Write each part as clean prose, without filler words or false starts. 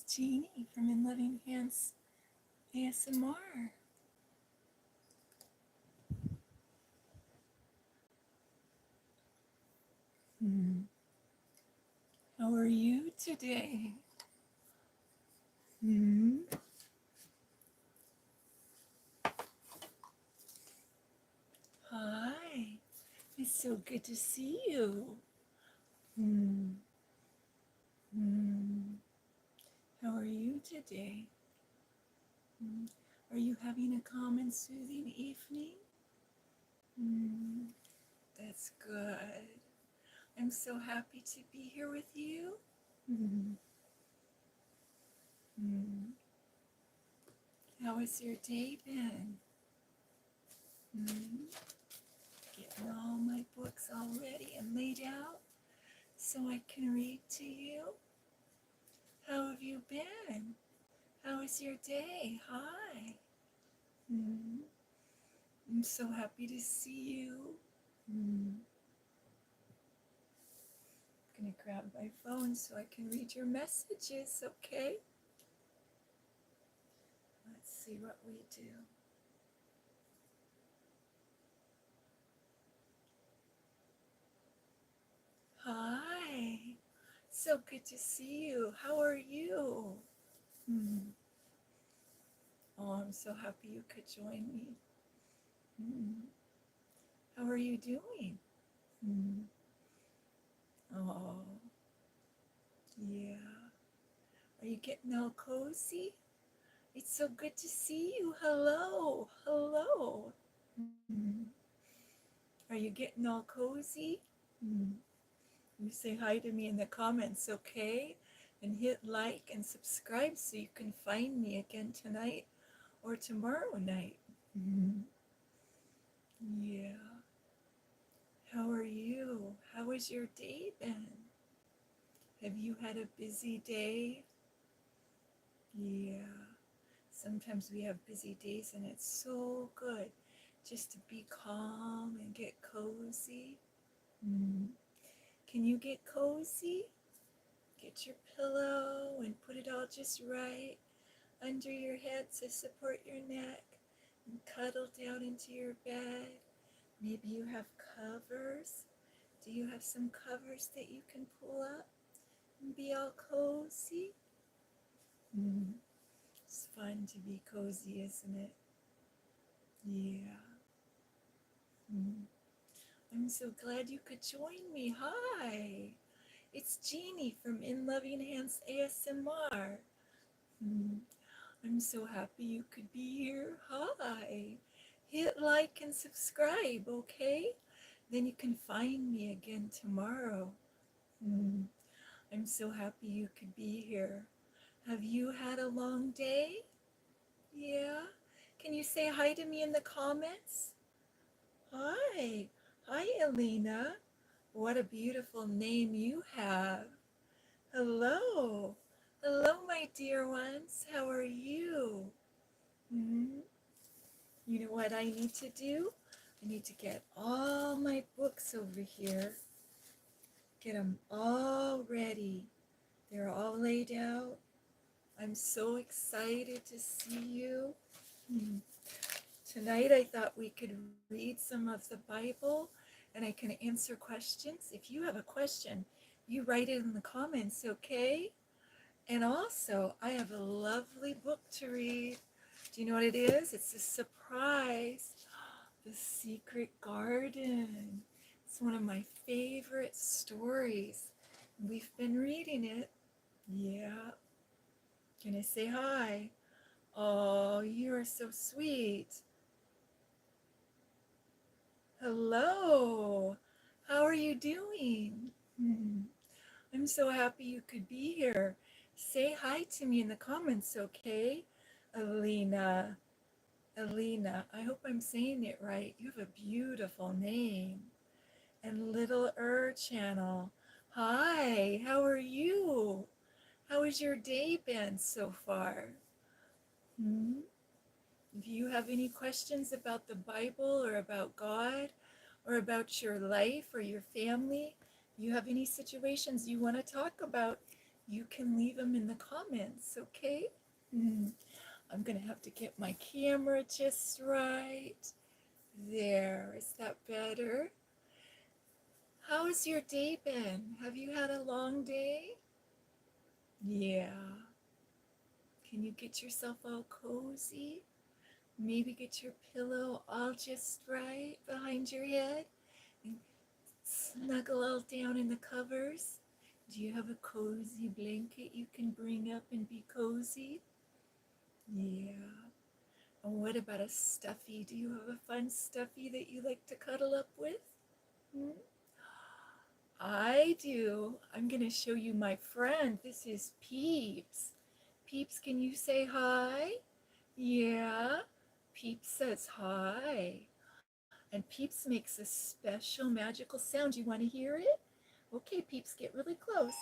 It's Jeannie from Loving Hands ASMR. Hmm. How are you today? Hmm. Hi. It's so good to see you. Hmm. Hmm. How are you today? Hmm. Are you having a calm and soothing evening? Hmm. That's good. I'm so happy to be here with you. Hmm. Hmm. How has your day been? Hmm. Getting all my books all ready and laid out so I can read to you. How have you been? How was your day? Hi. Hmm. I'm so happy to see you. Hmm. I'm going to grab my phone so I can read your messages, okay? Let's see what we do. Hi. So good to see you. How are you? Hmm. Oh, I'm so happy you could join me. Hmm. How are you doing? Hmm. Oh, yeah. Are you getting all cozy? It's so good to see you. Hello. Hello. Hmm. Are you getting all cozy? Hmm. You say hi to me in the comments, okay? And hit like and subscribe so you can find me again tonight or tomorrow night. Hmm. Yeah. How are you? How has your day been? Have you had a busy day? Yeah. Sometimes we have busy days and it's so good just to be calm and get cozy. Mm. Can you get cozy? Get your pillow and put it all just right under your head to support your neck and cuddle down into your bed. Maybe you have covers. Do you have some covers that you can pull up and be all cozy? Mm. It's fun to be cozy, isn't it? Yeah. Mm. I'm so glad you could join me. Hi. It's Jeannie from Loving Hands ASMR. Mm. I'm so happy you could be here. Hi. Hit like and subscribe, okay? Then you can find me again tomorrow. Mm. I'm so happy you could be here. Have you had a long day? Yeah? Can you say hi to me in the comments? Hi. Hi, Elena. What a beautiful name you have. Hello. Hello, my dear ones. How are you? Hmm. You know what I need to do? I need to get all my books over here. Get them all ready. They're all laid out. I'm so excited to see you. Hmm. Tonight I thought we could read some of the Bible and I can answer questions. If you have a question, you write it in the comments, okay? And also, I have a lovely book to read. Do you know what it is? It's a surprise. The Secret Garden. It's one of my favorite stories. We've been reading it. Yeah. Can I say hi? Oh, you are so sweet. Hello. How are you doing? Hmm. I'm so happy you could be here. Say hi to me in the comments, okay? Alina. Alina, I hope I'm saying it right. You have a beautiful name. And Little Channel. Hi, how are you? How has your day been so far? Hmm? If you have any questions about the Bible or about God or about your life or your family, you have any situations you want to talk about, you can leave them in the comments, okay? I'm gonna have to get my camera just right. There, is that better? How has your day been? Have you had a long day? Yeah. Can you get yourself all cozy? Maybe get your pillow all just right behind your head and snuggle all down in the covers. Do you have a cozy blanket you can bring up and be cozy? Yeah. And what about a stuffy? Do you have a fun stuffy that you like to cuddle up with? Hmm? I do. I'm going to show you my friend. This is Peeps. Peeps, can you say hi? Yeah. Peeps says hi. And Peeps makes a special magical sound. You want to hear it? Okay, Peeps, get really close.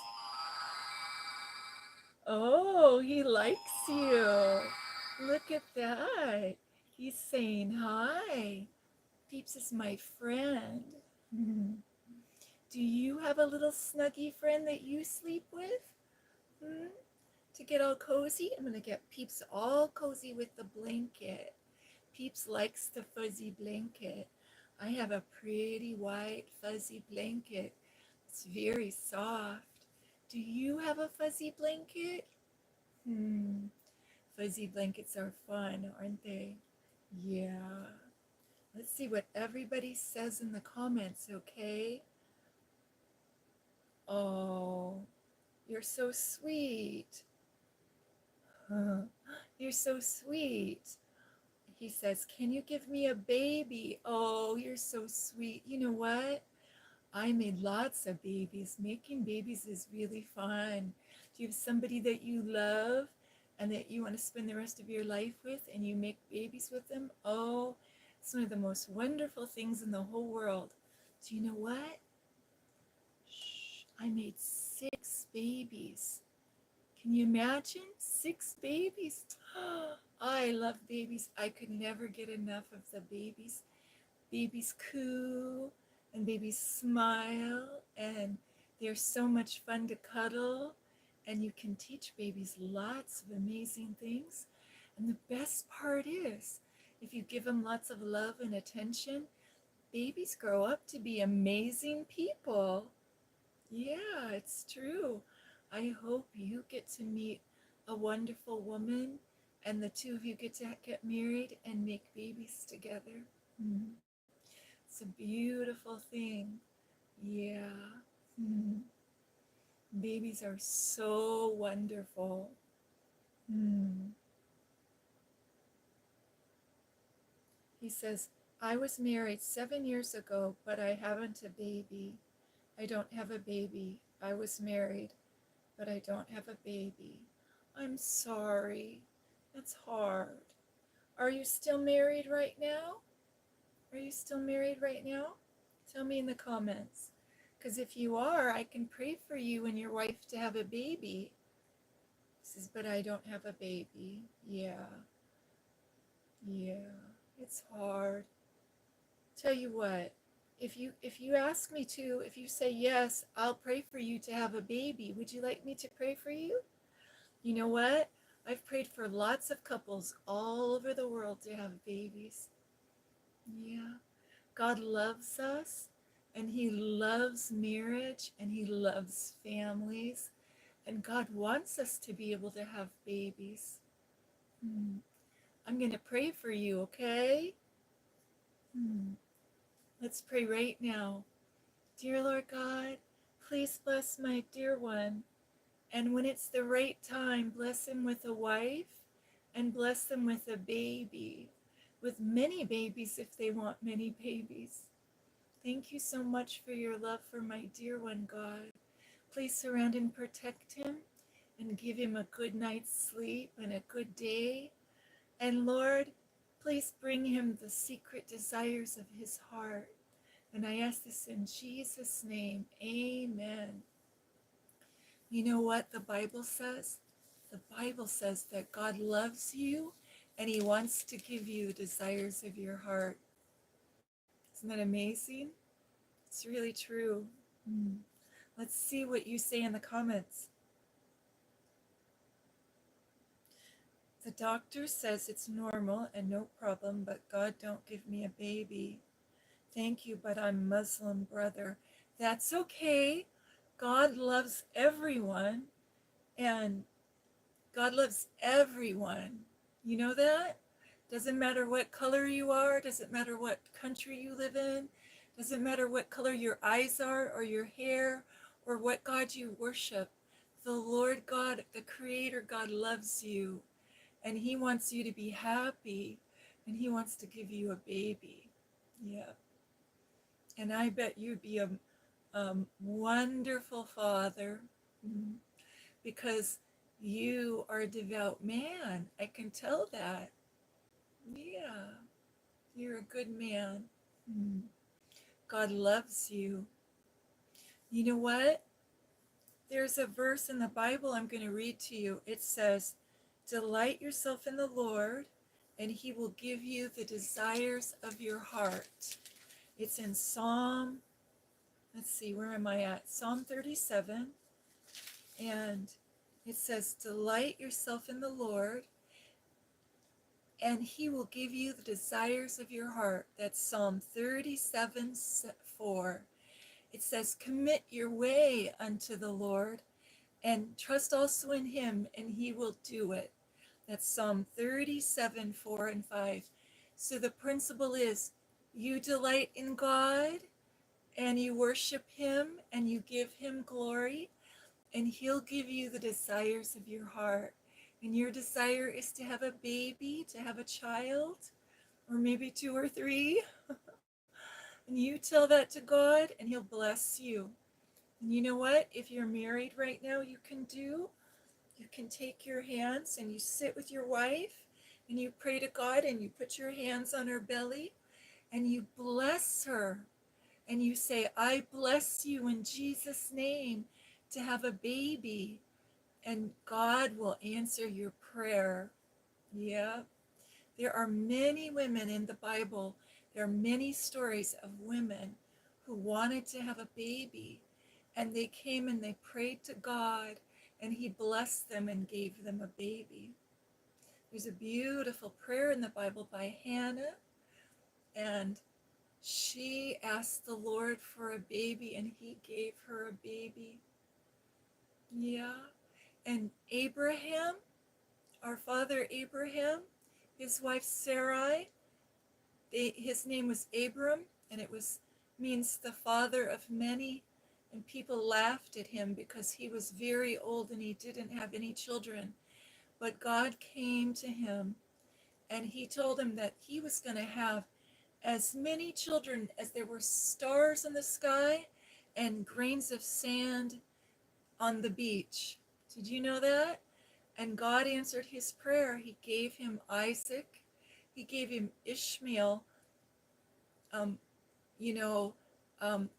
Oh, he likes you. Look at that. He's saying hi. Peeps is my friend. Do you have a little snuggy friend that you sleep with? To get all cozy, I'm going to get Peeps all cozy with the blanket. Peeps likes the fuzzy blanket. I have a pretty white fuzzy blanket. It's very soft. Do you have a fuzzy blanket? Fuzzy blankets are fun, aren't they? Yeah. Let's see what everybody says in the comments, okay? Oh, you're so sweet. You're so sweet. He says, can you give me a baby? Oh, you're so sweet. You know what? I made lots of babies. Making babies is really fun. Do you have somebody that you love and that you want to spend the rest of your life with and you make babies with them? Oh, it's one of the most wonderful things in the whole world. Do you know what? Shh, I made 6 babies. Can you imagine? 6 babies. I love babies. I could never get enough of the babies. Babies coo and babies smile and they're so much fun to cuddle and you can teach babies lots of amazing things. And the best part is if you give them lots of love and attention, babies grow up to be amazing people. Yeah, it's true. I hope you get to meet a wonderful woman and the two of you get to get married and make babies together. It's a beautiful thing. Yeah. Babies are so wonderful. He says, I was married 7 years ago, but I haven't a baby. I don't have a baby. I was married, but I don't have a baby. I'm sorry. That's hard. Are you still married right now? Are you still married right now? Tell me in the comments. Because if you are, I can pray for you and your wife to have a baby. He says, but I don't have a baby. Yeah. Yeah. It's hard. Tell you what, if you ask me to, if you say yes, I'll pray for you to have a baby. Would you like me to pray for you? You know what? I've prayed for lots of couples all over the world to have babies. Yeah. God loves us and he loves marriage and he loves families and God wants us to be able to have babies. I'm going to pray for you, okay? Let's pray right now. Dear Lord God, please bless my dear one. And when it's the right time, bless him with a wife and bless them with a baby, with many babies if they want many babies. Thank you so much for your love for my dear one, God. Please surround and protect him and give him a good night's sleep and a good day. And Lord, please bring him the secret desires of his heart. And I ask this in Jesus' name, amen. You know what the Bible says? The Bible says that God loves you and he wants to give you the desires of your heart. Isn't that amazing? It's really true. Let's see what you say in the comments. The doctor says it's normal and no problem, but God don't give me a baby. Thank you, but I'm Muslim, brother. That's okay. God loves everyone, and God loves everyone. You know that? Doesn't matter what color you are, doesn't matter what country you live in, doesn't matter what color your eyes are or your hair or what God you worship. The Lord God, the Creator God loves you, and He wants you to be happy, and He wants to give you a baby. Yeah. And I bet you'd be a wonderful father, because you are a devout man. I can tell that. Yeah, you're a good man. Mm. God loves you. You know what? There's a verse in the Bible I'm going to read to you. It says, "Delight yourself in the Lord, and He will give you the desires of your heart." It's in Psalm, let's see, where am I at? Psalm 37. And it says, "Delight yourself in the Lord, and He will give you the desires of your heart." That's Psalm 37:4. It says, "Commit your way unto the Lord, and trust also in Him, and He will do it." That's Psalm 37:4 and 5. So the principle is, you delight in God, and you worship Him, and you give Him glory, and He'll give you the desires of your heart. And your desire is to have a baby, to have a child, or maybe two or three. And you tell that to God, and He'll bless you. And you know what? If you're married right now, you can take your hands and you sit with your wife, and you pray to God, and you put your hands on her belly, and you bless her. And you say, "I bless you in Jesus' name to have a baby." And God will answer your prayer. Yeah. There are many women in the Bible. There are many stories of women who wanted to have a baby, and they came and they prayed to God, and He blessed them and gave them a baby. There's a beautiful prayer in the Bible by Hannah, and she asked the Lord for a baby, and He gave her a baby. Yeah. And Abraham, our father Abraham, his wife Sarai, his name was Abram, and it means the father of many. And people laughed at him because he was very old and he didn't have any children. But God came to him, and He told him that he was going to have as many children as there were stars in the sky and grains of sand on the beach. Did you know that? And God answered his prayer. He gave him Isaac. He gave him Ishmael. Um, you know,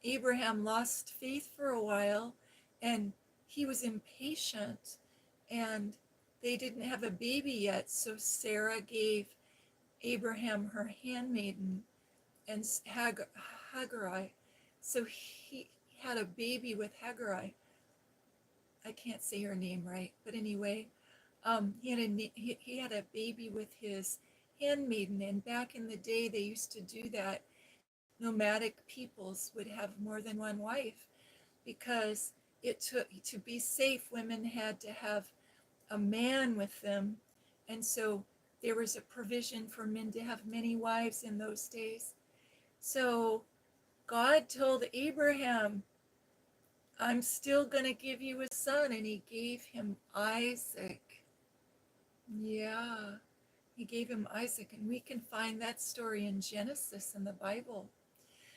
Abraham lost faith for a while, and he was impatient, and they didn't have a baby yet. So Sarah gave Abraham her handmaiden, and Hagar. So he had a baby with Hagar. I can't say her name right, but anyway, he had a baby with his handmaiden, and back in the day they used to do that. Nomadic peoples would have more than one wife, because to be safe, women had to have a man with them, and so there was a provision for men to have many wives in those days. So God told Abraham, "I'm still going to give you a son," and He gave him Isaac. Yeah, He gave him Isaac, and we can find that story in Genesis in the Bible.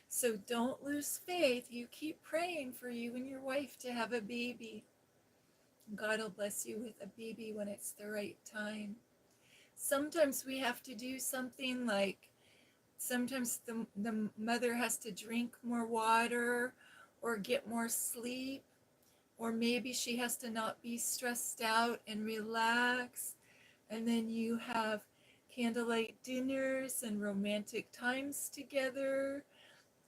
So don't lose faith. You keep praying for you and your wife to have a baby. God will bless you with a baby when it's the right time. Sometimes we have to do something like, sometimes the mother has to drink more water or get more sleep, or maybe she has to not be stressed out and relax. And then you have candlelight dinners and romantic times together,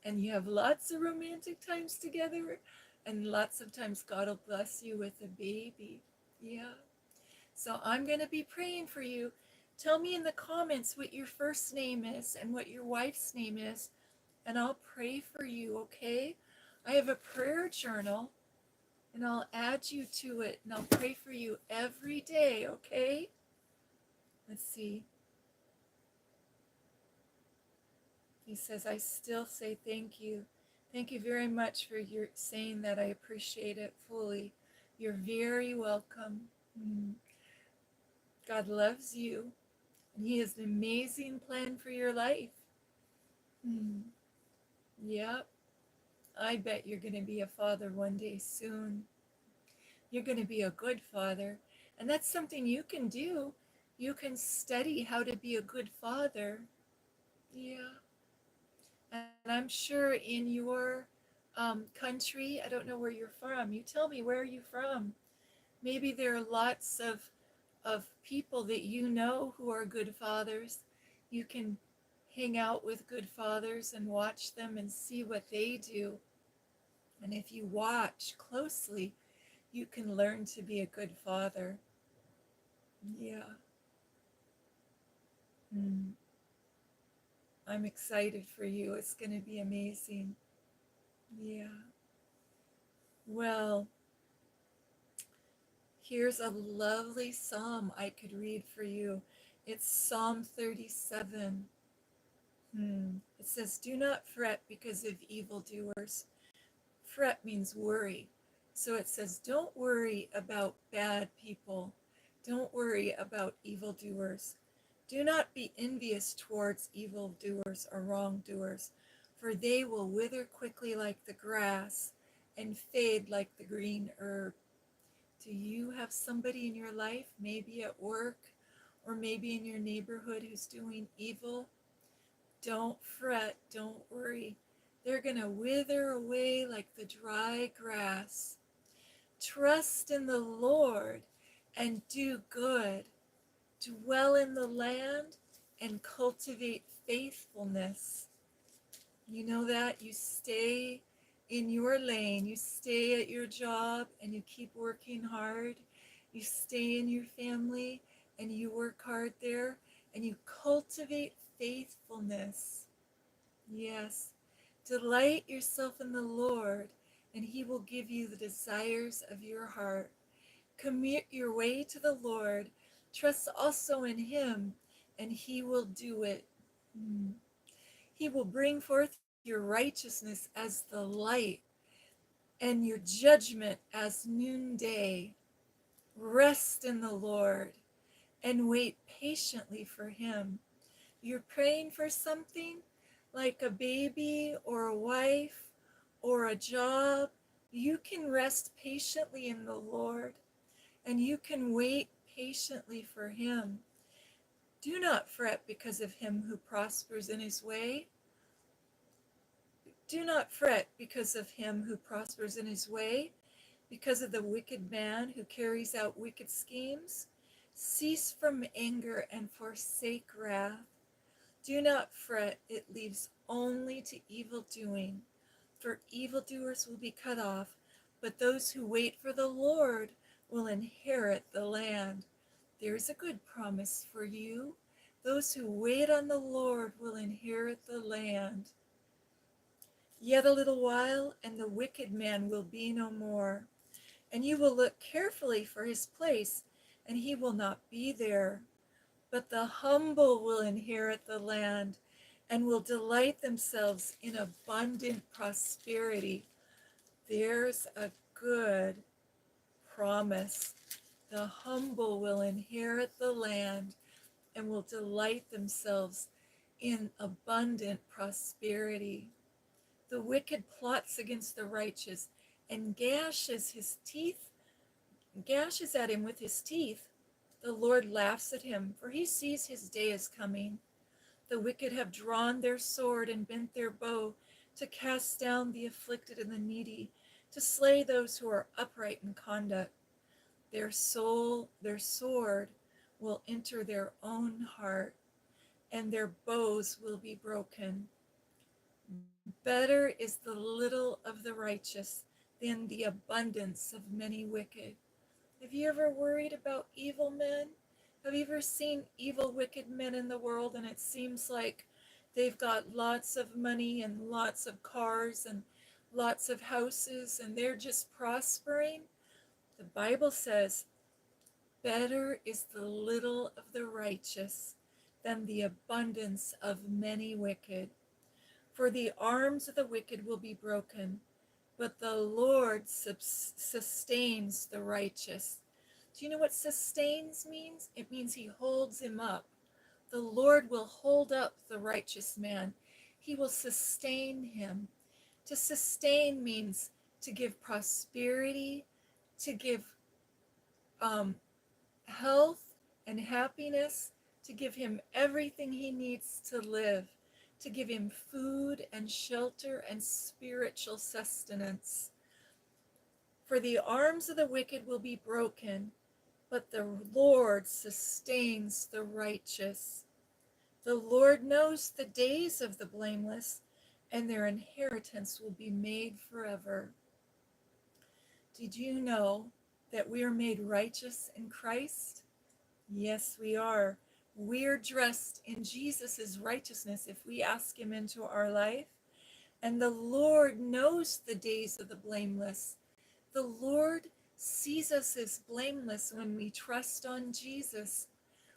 and you have lots of romantic times together, and lots of times God will bless you with a baby. Yeah. So I'm going to be praying for you. Tell me in the comments what your first name is and what your wife's name is, and I'll pray for you, okay? I have a prayer journal, and I'll add you to it, and I'll pray for you every day, okay? Let's see. He says, I still say thank you. Thank you very much for your saying that. I appreciate it fully. You're very welcome. God loves you, and He has an amazing plan for your life. Yep, I bet you're going to be a father one day soon. You're going to be a good father, and that's something you can do. You can study how to be a good father. Yeah, and I'm sure in your country, I don't know where you're from. You tell me, where are you from? Maybe there are lots of people that you know who are good fathers. You can hang out with good fathers and watch them and see what they do. And if you watch closely, you can learn to be a good father. Yeah. I'm excited for you. It's going to be amazing. Yeah. Well, here's a lovely psalm I could read for you. It's Psalm 37. It says, do not fret because of evildoers. Fret means worry. So it says, don't worry about bad people. Don't worry about evildoers. Do not be envious towards evildoers or wrongdoers, for they will wither quickly like the grass and fade like the green herb. Do you have somebody in your life, maybe at work or maybe in your neighborhood, who's doing evil? Don't fret, don't worry. They're going to wither away like the dry grass. Trust in the Lord and do good. Dwell in the land and cultivate faithfulness. You know that? You stay in your lane. You stay at your job and you keep working hard. You stay in your family and you work hard there and you cultivate faithfulness. Yes. Delight yourself in the Lord, and He will give you the desires of your heart. Commit your way to the Lord. Trust also in Him, and He will do it. He will bring forth your righteousness as the light, and your judgment as noonday. Rest in the Lord, and wait patiently for Him. You're praying for something like a baby or a wife or a job, you can rest patiently in the Lord and you can wait patiently for Him. Do not fret because of him who prospers in his way. Do not fret because of him who prospers in his way, because of the wicked man who carries out wicked schemes. Cease from anger and forsake wrath. Do not fret, it leads only to evil doing. For evildoers will be cut off, but those who wait for the Lord will inherit the land. There's a good promise for you. Those who wait on the Lord will inherit the land. Yet a little while, and the wicked man will be no more. And you will look carefully for his place, and he will not be there. But the humble will inherit the land and will delight themselves in abundant prosperity. There's a good promise. The humble will inherit the land and will delight themselves in abundant prosperity. The wicked plots against the righteous and gashes at him with his teeth. The Lord laughs at him, for he sees his day is coming. The wicked have drawn their sword and bent their bow to cast down the afflicted and the needy, to slay those who are upright in conduct. Their sword will enter their own heart, and their bows will be broken. Better is the little of the righteous than the abundance of many wicked. Have you ever worried about evil men? Have you ever seen evil, wicked men in the world and it seems like they've got lots of money and lots of cars and lots of houses and they're just prospering? The Bible says, better is the little of the righteous than the abundance of many wicked. For the arms of the wicked will be broken, but the Lord sustains the righteous. Do you know what sustains means? It means he holds him up. The Lord will hold up the righteous man. He will sustain him. To sustain means to give prosperity, to give health and happiness, to give him everything he needs to live, to give him food and shelter and spiritual sustenance. For the arms of the wicked will be broken, but the Lord sustains the righteous. The Lord knows the days of the blameless, and their inheritance will be made forever. Did you know that we are made righteous in Christ? Yes, we are. We're dressed in Jesus' righteousness if we ask him into our life. And the Lord knows the days of the blameless. The Lord sees us as blameless when we trust on Jesus.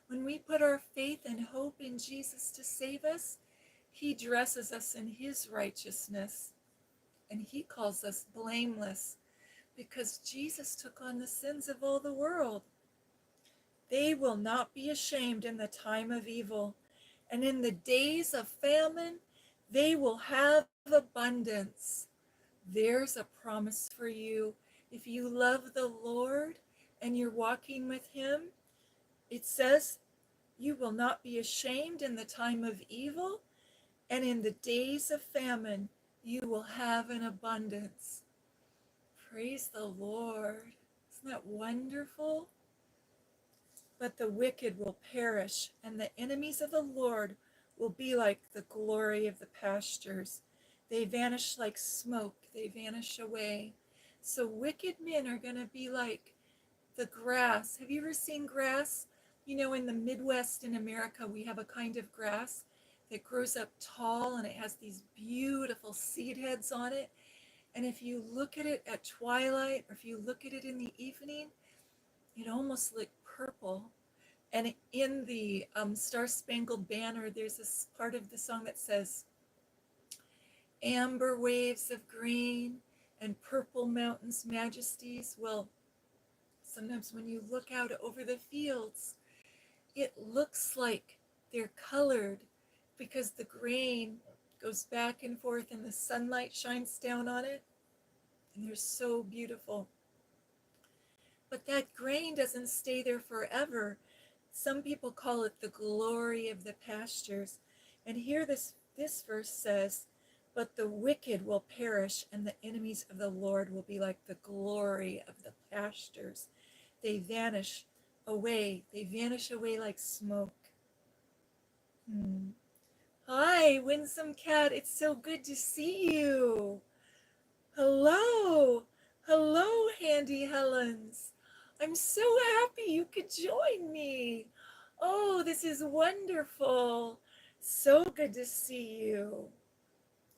When we put our faith and hope in Jesus to save us, he dresses us in his righteousness. And he calls us blameless because Jesus took on the sins of all the world. They will not be ashamed in the time of evil, and in the days of famine, they will have abundance. There's a promise for you. If you love the Lord and you're walking with him, it says, you will not be ashamed in the time of evil, and in the days of famine, you will have an abundance. Praise the Lord. Isn't that wonderful? But the wicked will perish, and the enemies of the Lord will be like the glory of the pastures. They vanish like smoke, they vanish away. So wicked men are going to be like the grass. Have you ever seen grass? You know, in the Midwest in America, we have a kind of grass that grows up tall and it has these beautiful seed heads on it. And if you look at it at twilight, or if you look at it in the evening, it almost looks purple. And in the Star Spangled Banner, there's this part of the song that says, amber waves of green and purple mountains majesties. Well, sometimes when you look out over the fields, it looks like they're colored because the grain goes back and forth and the sunlight shines down on it. And they're so beautiful. But that grain doesn't stay there forever. Some people call it the glory of the pastures. And here this verse says, but the wicked will perish and the enemies of the Lord will be like the glory of the pastures. They vanish away. They vanish away like smoke. Hi, Winsome Cat. It's so good to see you. Hello. Hello, Handy Helens. I'm so happy you could join me. Oh, this is wonderful. So good to see you.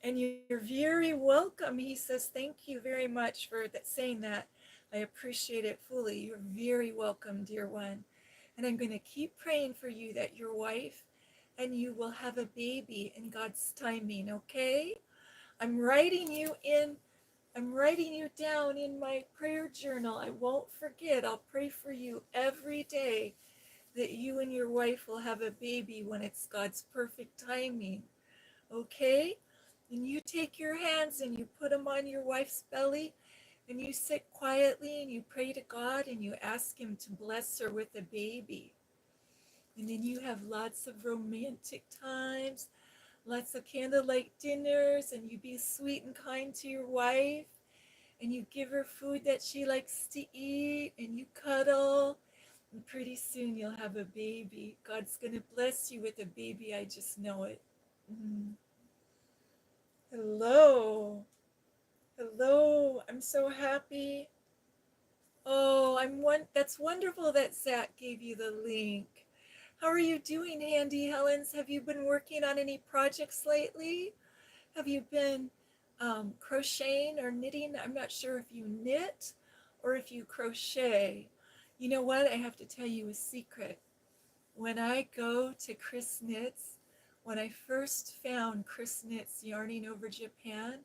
And you're very welcome. He says, thank you very much for saying that. I appreciate it fully. You're very welcome, dear one. And I'm going to keep praying for you that your wife and you will have a baby in God's timing, okay? I'm writing you down in my prayer journal. I won't forget. I'll pray for you every day that you and your wife will have a baby when it's God's perfect timing. Okay? And you take your hands and you put them on your wife's belly and you sit quietly and you pray to God and you ask him to bless her with a baby. And then you have lots of romantic times, lots of candlelight dinners, and you be sweet and kind to your wife. And you give her food that she likes to eat, and you cuddle, and pretty soon you'll have a baby. God's going to bless you with a baby, I just know it. Hello. Hello. I'm so happy. Oh, that's wonderful that Zach gave you the link. How are you doing, Handy Helens? Have you been working on any projects lately? Have you been crocheting or knitting? I'm not sure if you knit or if you crochet. You know what? I have to tell you a secret. When I go to Chris Knits, when I first found Chris Knits yarning over Japan,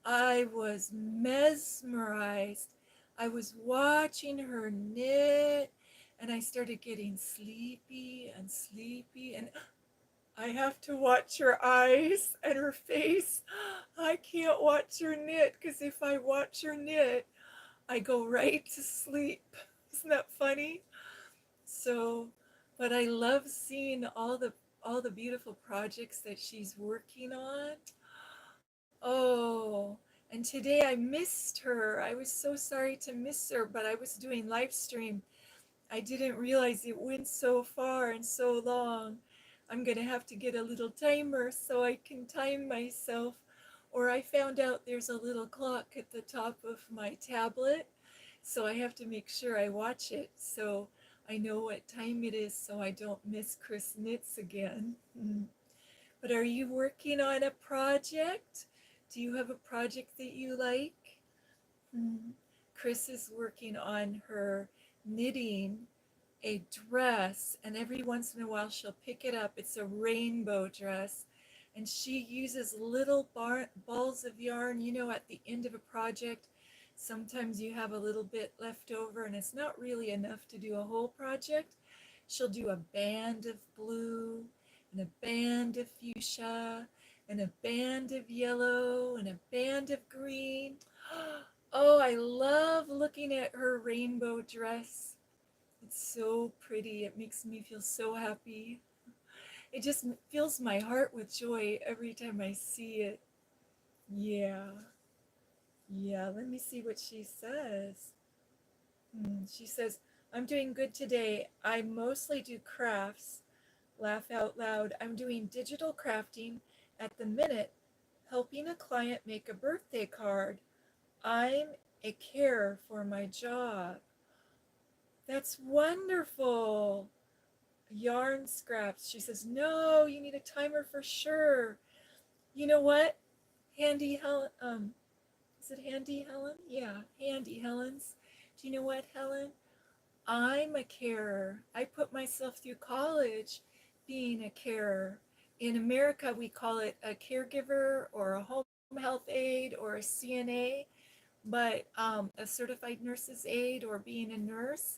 I was mesmerized. I was watching her knit and I started getting sleepy and sleepy, and I have to watch her eyes and her face. I can't watch her knit because if I watch her knit, I go right to sleep. Isn't that funny? So, but I love seeing all the beautiful projects that she's working on. Oh, and today I missed her. I was so sorry to miss her, but I was doing live stream. I didn't realize it went so far and so long. I'm gonna have to get a little timer so I can time myself. Or I found out there's a little clock at the top of my tablet, so I have to make sure I watch it so I know what time it is so I don't miss Chris Knits again. But are you working on a project? Do you have a project that you like? Mm. Chris is working on her knitting a dress, and every once in a while she'll pick it up. It's a rainbow dress, and she uses little balls of yarn. You know, at the end of a project, sometimes you have a little bit left over, and it's not really enough to do a whole project. She'll do a band of blue, and a band of fuchsia, and a band of yellow, and a band of green. Oh, I love looking at her rainbow dress. It's so pretty. It makes me feel so happy. It just fills my heart with joy every time I see it. Yeah. Yeah. Let me see what she says. She says, I'm doing good today. I mostly do crafts. Laugh out loud. I'm doing digital crafting at the minute, helping a client make a birthday card. I'm a carer for my job. That's wonderful. Yarn scraps. She says, no, you need a timer for sure. You know what? Handy Helen, is it Handy Helen? Yeah, Handy Helen's. Do you know what, Helen? I'm a carer. I put myself through college being a carer. In America, we call it a caregiver or a home health aide or a CNA, but a certified nurse's aide or being a nurse.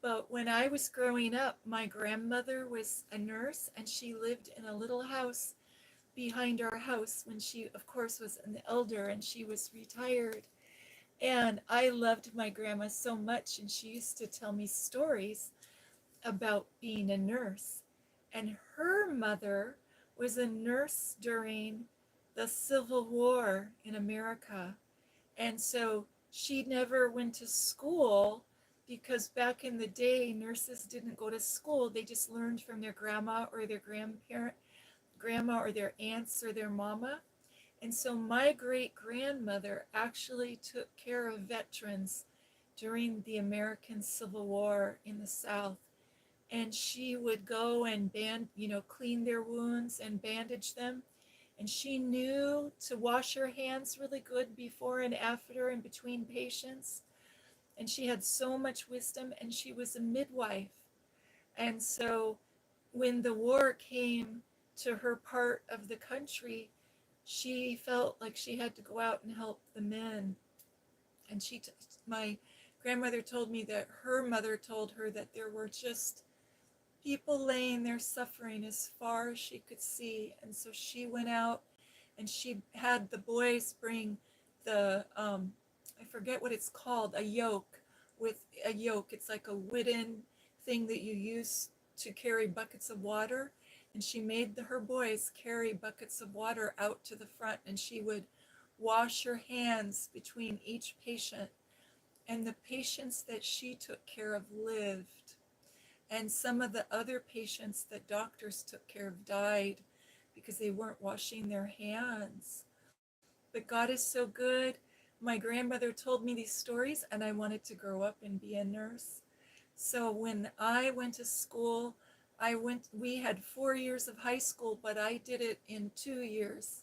But when I was growing up, my grandmother was a nurse and she lived in a little house behind our house when she, of course, was an elder and she was retired. And I loved my grandma so much, and she used to tell me stories about being a nurse. And her mother was a nurse during the Civil War in America. And so she never went to school because back in the day, nurses didn't go to school. They just learned from their grandma or their grandma or their aunts or their mama. And so my great grandmother actually took care of veterans during the American Civil War in the South. And she would go and clean their wounds and bandage them. And she knew to wash her hands really good before and after and between patients. And she had so much wisdom, and she was a midwife. And so when the war came to her part of the country, she felt like she had to go out and help the men. And my grandmother told me that her mother told her that there were just people laying there suffering as far as she could see. And so she went out and she had the boys bring I forget what it's called, a yoke. With a yoke, it's like a wooden thing that you use to carry buckets of water. And she made her boys carry buckets of water out to the front, and she would wash her hands between each patient. And the patients that she took care of lived. And some of the other patients that doctors took care of died because they weren't washing their hands. But God is so good. my grandmother told me these stories, and I wanted to grow up and be a nurse. So when I went to school, we had 4 years of high school, but I did it in 2 years.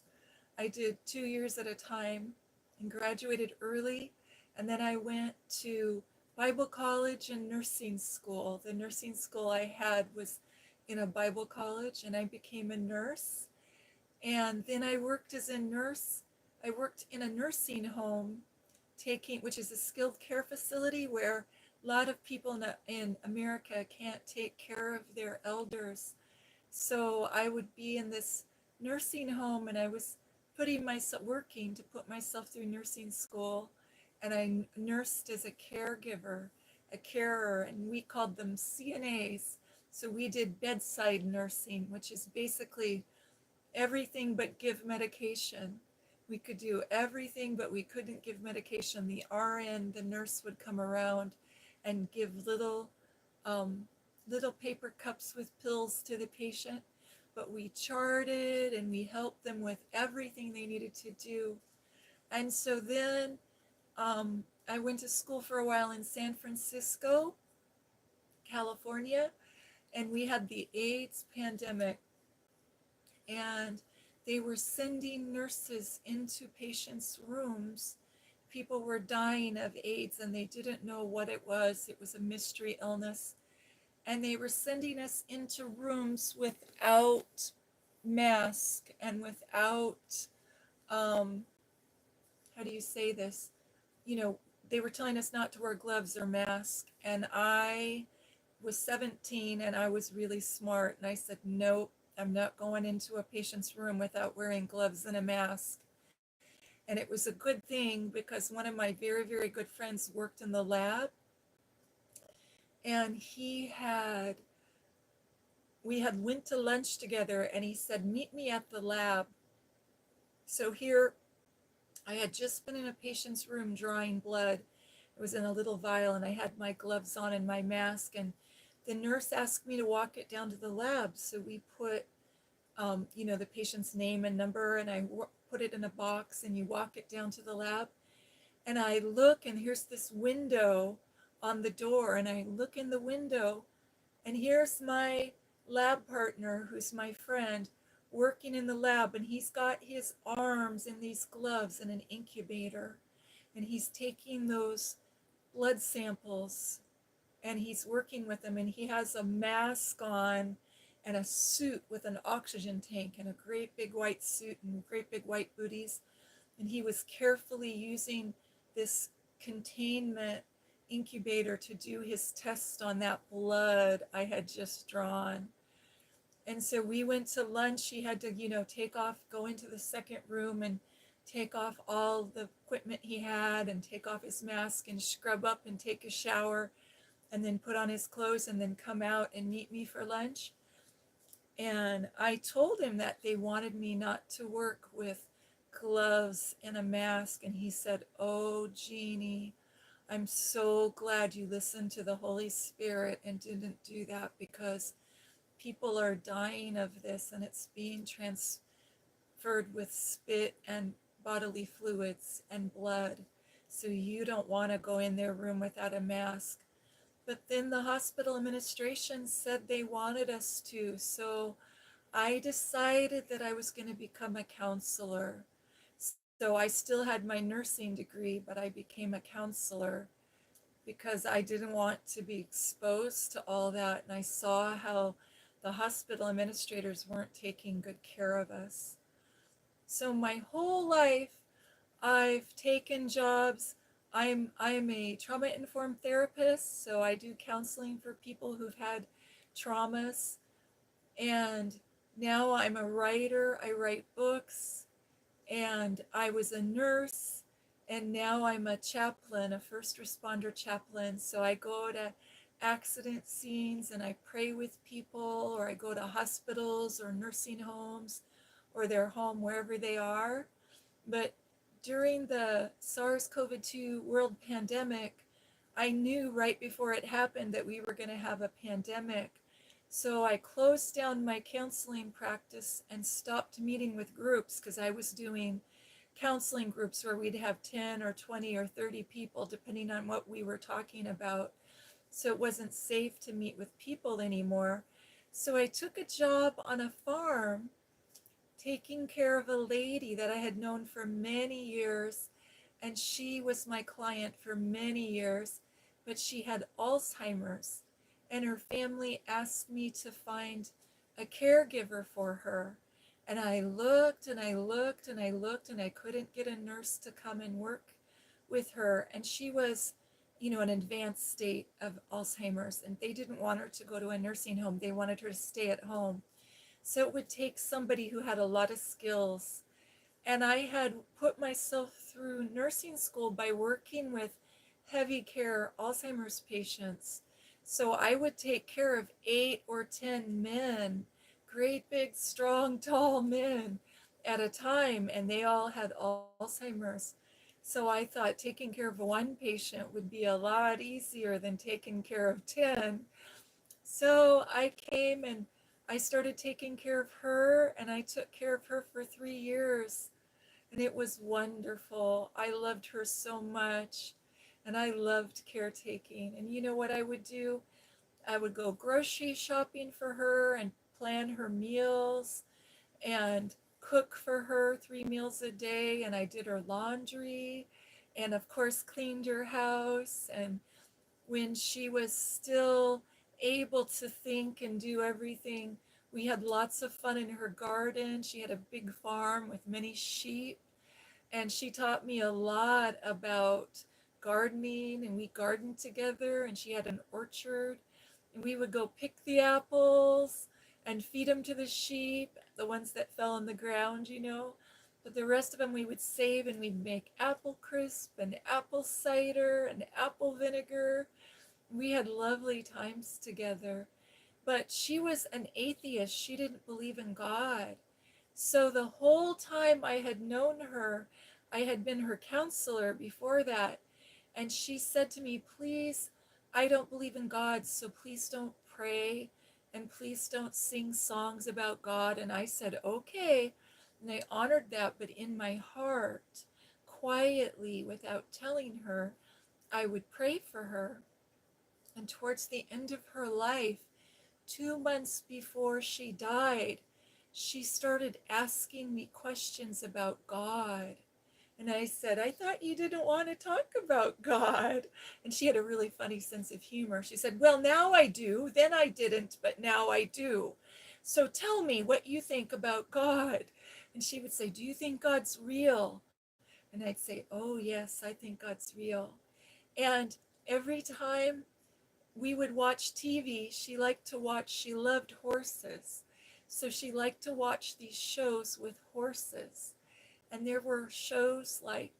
I did 2 years at a time and graduated early. And then I went to Bible college and nursing school. The nursing school I had was in a Bible college, and I became a nurse. And then I worked as a nurse. I worked in a nursing home, which is a skilled care facility where a lot of people in America can't take care of their elders. So I would be in this nursing home, and I was working to put myself through nursing school. And I nursed as a caregiver, a carer, and we called them CNAs. So we did bedside nursing, which is basically everything but give medication. We could do everything, but we couldn't give medication. The RN, the nurse, would come around and give um, little paper cups with pills to the patient, but we charted and we helped them with everything they needed to do. And so then I went to school for a while in San Francisco, California, and we had the AIDS pandemic, and they were sending nurses into patients' rooms. People were dying of AIDS and they didn't know what it was. It was a mystery illness. And they were sending us into rooms without mask and without, how do you say this? They were telling us not to wear gloves or mask. And I was 17 and I was really smart. And I said, nope, I'm not going into a patient's room without wearing gloves and a mask. And it was a good thing because one of my very, very good friends worked in the lab, and we had went to lunch together, and he said, meet me at the lab. So here I had just been in a patient's room drawing blood. It was in a little vial, and I had my gloves on and my mask, and the nurse asked me to walk it down to the lab. So we put the patient's name and number, and I put it in a box, and you walk it down to the lab. And I look, and here's this window on the door, and I look in the window, and here's my lab partner, who's my friend, working in the lab, and he's got his arms in these gloves and an incubator, and he's taking those blood samples, and he's working with them, and he has a mask on and a suit with an oxygen tank and a great big white suit and great big white booties. And he was carefully using this containment incubator to do his test on that blood I had just drawn. And so we went to lunch. He had to, go into the second room and take off all the equipment he had and take off his mask and scrub up and take a shower and then put on his clothes and then come out and meet me for lunch. And I told him that they wanted me not to work with gloves and a mask. And he said, oh, Jeannie, I'm so glad you listened to the Holy Spirit and didn't do that, because people are dying of this and it's being transferred with spit and bodily fluids and blood. So you don't want to go in their room without a mask. But then the hospital administration said they wanted us to. So I decided that I was going to become a counselor. So I still had my nursing degree, but I became a counselor because I didn't want to be exposed to all that. And I saw how the hospital administrators weren't taking good care of us. So my whole life, I've taken jobs. I'm a trauma-informed therapist, so I do counseling for people who've had traumas. And now I'm a writer. I write books. And I was a nurse. And now I'm a chaplain, a first responder chaplain. So I go to accident scenes and I pray with people, or I go to hospitals or nursing homes or their home, wherever they are. But during the SARS-CoV-2 world pandemic, I knew right before it happened that we were going to have a pandemic. So I closed down my counseling practice and stopped meeting with groups, because I was doing counseling groups where we'd have 10 or 20 or 30 people, depending on what we were talking about. So it wasn't safe to meet with people anymore. So I took a job on a farm taking care of a lady that I had known for many years, and she was my client for many years, but she had Alzheimer's, and her family asked me to find a caregiver for her. And I looked and I looked and I looked, and I couldn't get a nurse to come and work with her. And she was, an advanced state of Alzheimer's, and they didn't want her to go to a nursing home. They wanted her to stay at home. So it would take somebody who had a lot of skills. And I had put myself through nursing school by working with heavy care Alzheimer's patients. So I would take care of 8 or 10 men, great big, strong, tall men at a time, and they all had Alzheimer's. So I thought taking care of one patient would be a lot easier than taking care of 10. So I came and I started taking care of her, and I took care of her for 3 years. And it was wonderful. I loved her so much, and I loved caretaking. And you know what I would do? I would go grocery shopping for her and plan her meals and cook for her 3 meals a day. And I did her laundry and, of course, cleaned her house. And when she was still able to think and do everything, we had lots of fun in her garden. She had a big farm with many sheep, and she taught me a lot about gardening, and we gardened together, and she had an orchard, and we would go pick the apples and feed them to the sheep, the ones that fell on the ground. But the rest of them we would save, and we'd make apple crisp and apple cider and apple vinegar. We had lovely times together. But she was an atheist. She didn't believe in God. So the whole time I had known her, I had been her counselor before that. And she said to me, please, I don't believe in God, so please don't pray, and please don't sing songs about God. And I said, okay. And I honored that, but in my heart, quietly, without telling her, I would pray for her. And towards the end of her life, 2 months before she died, she started asking me questions about God. And I said, I thought you didn't want to talk about God. And she had a really funny sense of humor. She said, well, now I do. Then I didn't, but now I do. So tell me what you think about God. And she would say, do you think God's real? And I'd say, oh, yes, I think God's real. And every time we would watch TV. She loved horses. So she liked to watch these shows with horses. And there were shows like,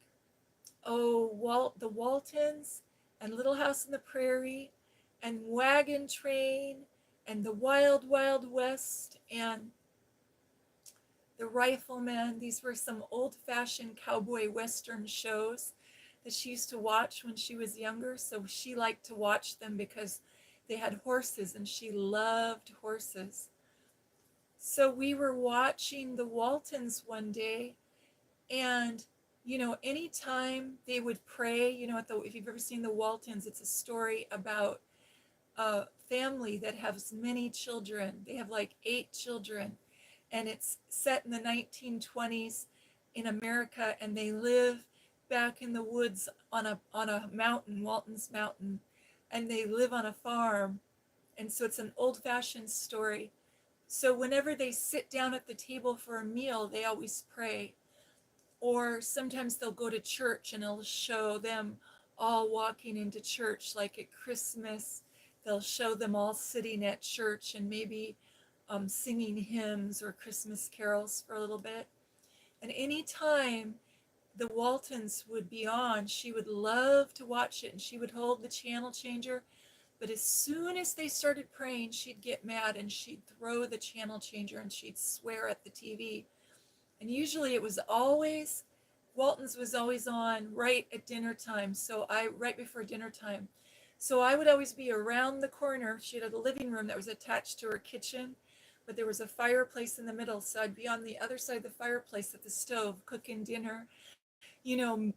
the Waltons and Little House on the Prairie and Wagon Train and the Wild Wild West and the Rifleman. These were some old-fashioned cowboy western shows that she used to watch when she was younger. So she liked to watch them because they had horses, and she loved horses. So we were watching the Waltons one day, and anytime they would pray, if you've ever seen the Waltons, it's a story about a family that has many children. They have like 8 children, and it's set in the 1920s in America, and they live back in the woods on a mountain, Walton's Mountain, and they live on a farm. And so it's an old-fashioned story. So whenever they sit down at the table for a meal, they always pray. Or sometimes they'll go to church, and it'll show them all walking into church, like at Christmas. They'll show them all sitting at church and maybe singing hymns or Christmas carols for a little bit. And anytime the Waltons would be on, she would love to watch it, and she would hold the channel changer. But as soon as they started praying, she'd get mad, and she'd throw the channel changer, and she'd swear at the TV. And usually it was always, Walton's was always on right at dinner time. Right before dinner time. So I would always be around the corner. She had a living room that was attached to her kitchen. but there was a fireplace in the middle. So I'd be on the other side of the fireplace at the stove cooking dinner,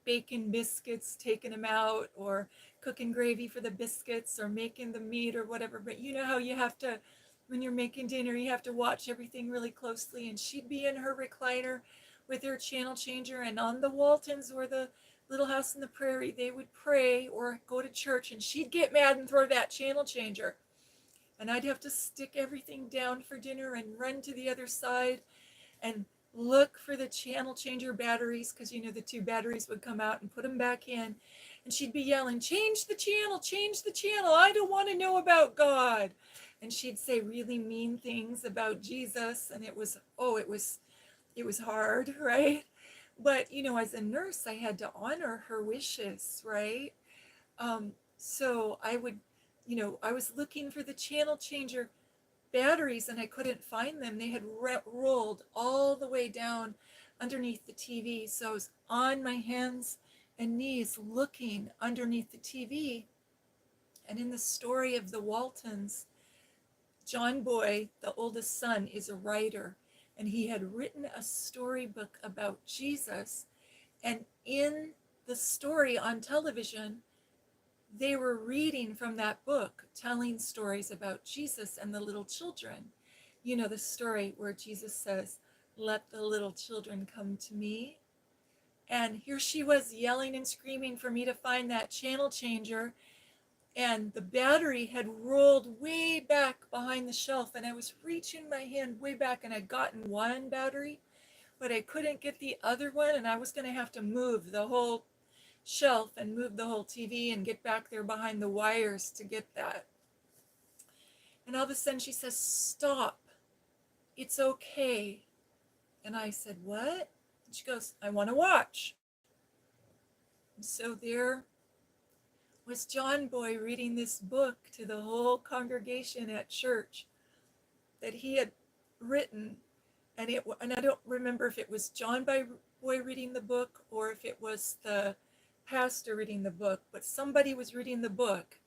baking biscuits, taking them out, or cooking gravy for the biscuits, or making the meat or whatever. But you know how you have to, when you're making dinner, you have to watch everything really closely. And she'd be in her recliner with her channel changer, and on the Waltons or the Little House on the Prairie, they would pray or go to church, and she'd get mad and throw that channel changer. And I'd have to stick everything down for dinner and run to the other side and look for the channel changer batteries, because the two batteries would come out, and put them back in. And she'd be yelling, change the channel, I don't want to know about God. And she'd say really mean things about Jesus, and it was hard, right? But as a nurse, I had to honor her wishes, right? So I was looking for the channel changer batteries, and I couldn't find them. They had rolled all the way down underneath the TV. So I was on my hands and knees looking underneath the TV. And in the story of the Waltons, John Boy, the oldest son, is a writer, and he had written a storybook about Jesus. And in the story on television, they were reading from that book, telling stories about Jesus and the little children. The story where Jesus says, let the little children come to me. And here she was yelling and screaming for me to find that channel changer. And the battery had rolled way back behind the shelf. And I was reaching my hand way back, and I'd gotten one battery, but I couldn't get the other one. And I was going to have to move the whole shelf and move the whole TV and get back there behind the wires to get that. And all of a sudden she says, stop, it's okay. And I said, what? And she goes, I want to watch. And so there was John Boy reading this book to the whole congregation at church that he had written. And I don't remember if it was John Boy reading the book or if it was the pastor reading the book, but somebody was reading the book,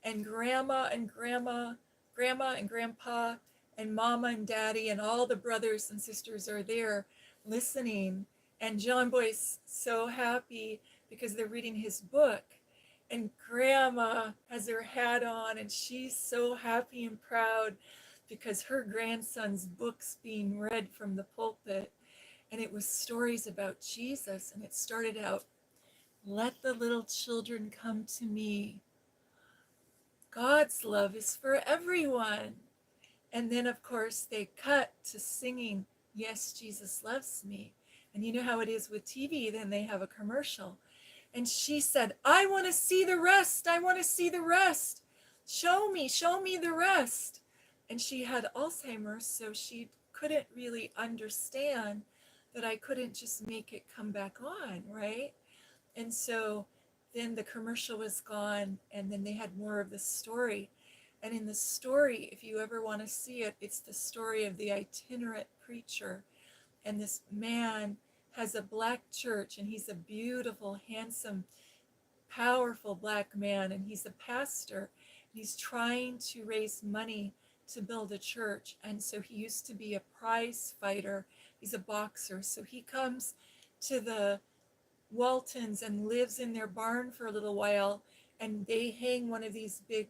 and grandma and grandpa and mama and daddy and all the brothers and sisters are there listening, and John Boy's so happy because they're reading his book, and grandma has her hat on, and she's so happy and proud because her grandson's book's being read from the pulpit, and it was stories about Jesus, and it started out, let the little children come to me. God's love is for everyone. And then, of course, they cut to singing, yes, Jesus loves me. And you know how it is with TV, then they have a commercial. And she said, I want to see the rest. I want to see the rest. Show me the rest. And she had Alzheimer's, so she couldn't really understand that I couldn't just make it come back on, right? And so then the commercial was gone, and then they had more of the story. And in the story, if you ever want to see it, it's the story of the itinerant preacher. And this man has a black church, and he's a beautiful, handsome, powerful black man, and he's a pastor. He's trying to raise money to build a church. And so he used to be a prize fighter. He's a boxer. So he comes to the Waltons and lives in their barn for a little while, and they hang one of these big,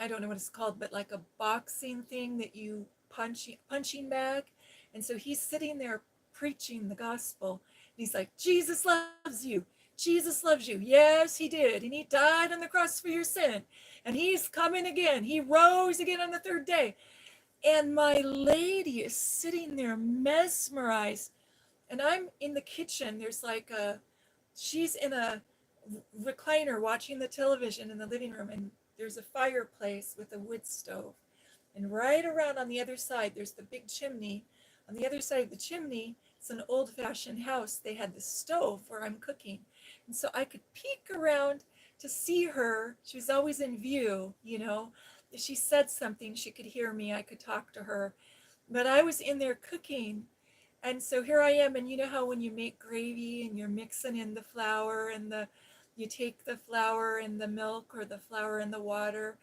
I don't know what it's called, but like a boxing thing that you punching bag. And so he's sitting there preaching the gospel, and he's like, Jesus loves you, Jesus loves you. Yes, he did, and he died on the cross for your sin, and he's coming again, he rose again on the third day. And my lady is sitting there mesmerized, and I'm in the kitchen. There's like she's in a recliner watching the television in the living room, and there's a fireplace with a wood stove. And right around on the other side, there's the big chimney. On the other side of the chimney, it's an old-fashioned house. They had the stove where I'm cooking. And so I could peek around to see her. She was always in view, If she said something, she could hear me. I could talk to her. But I was in there cooking. And so here I am, and you know how when you make gravy and you're mixing in the flour and you take the flour and the milk or the flour and the water,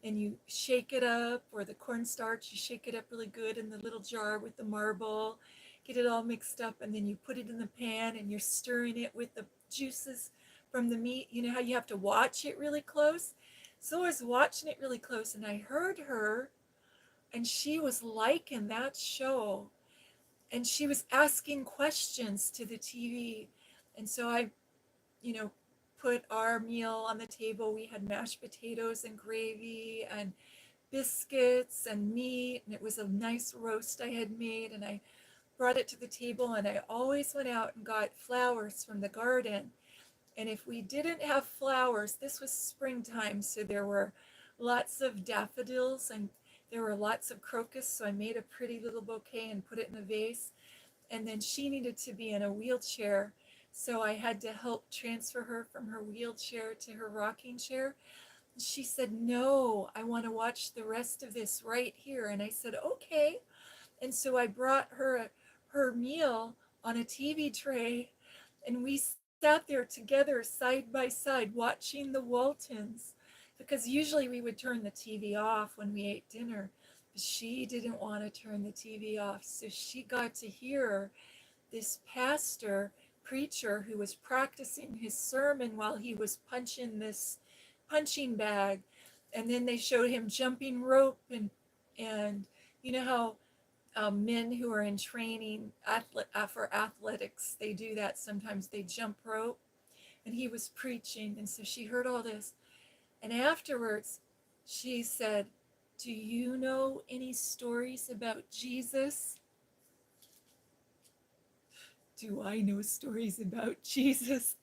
and you shake it up, or the cornstarch, you shake it up really good in the little jar with the marble, get it all mixed up, and then you put it in the pan and you're stirring it with the juices from the meat. You know how you have to watch it really close? So I was watching it really close, and I heard her, and she was liking that show, and she was asking questions to the TV. And so I, you know, put our meal on the table. We had mashed potatoes and gravy and biscuits and meat, and it was a nice roast I had made, and I brought it to the table, and I always went out and got flowers from the garden. And if we didn't have flowers, this was springtime, so there were lots of daffodils and there were lots of crocus, so I made a pretty little bouquet and put it in a vase. And then she needed to be in a wheelchair, so I had to help transfer her from her wheelchair to her rocking chair. She said, "No, I want to watch the rest of this right here." And I said, "Okay." And so I brought her her meal on a TV tray, and we sat there together side by side watching the Waltons, because usually we would turn the TV off when we ate dinner. But she didn't want to turn the TV off, so she got to hear this pastor preacher who was practicing his sermon while he was punching this punching bag. And then they showed him jumping rope, and you know how men who are in training for athletics, they do that sometimes, they jump rope. And he was preaching, and so she heard all this. And afterwards she said, "Do you know any stories about Jesus?" Do I know stories about Jesus?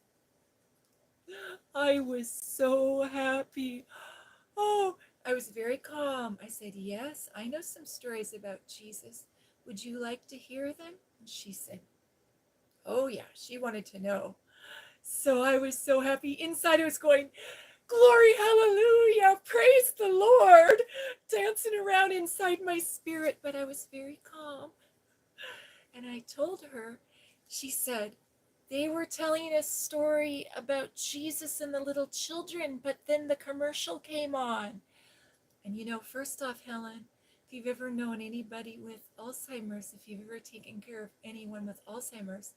I was so happy. Oh, I was very calm. I said, "Yes, I know some stories about Jesus. Would you like to hear them?" And she said, "Oh, yeah," she wanted to know. So I was so happy. Inside I was going, "Glory, hallelujah, praise the Lord," dancing around inside my spirit, but I was very calm. And I told her, she said, "They were telling a story about Jesus and the little children, but then the commercial came on." And you know, first off, Helen, if you've ever known anybody with Alzheimer's, if you've ever taken care of anyone with Alzheimer's,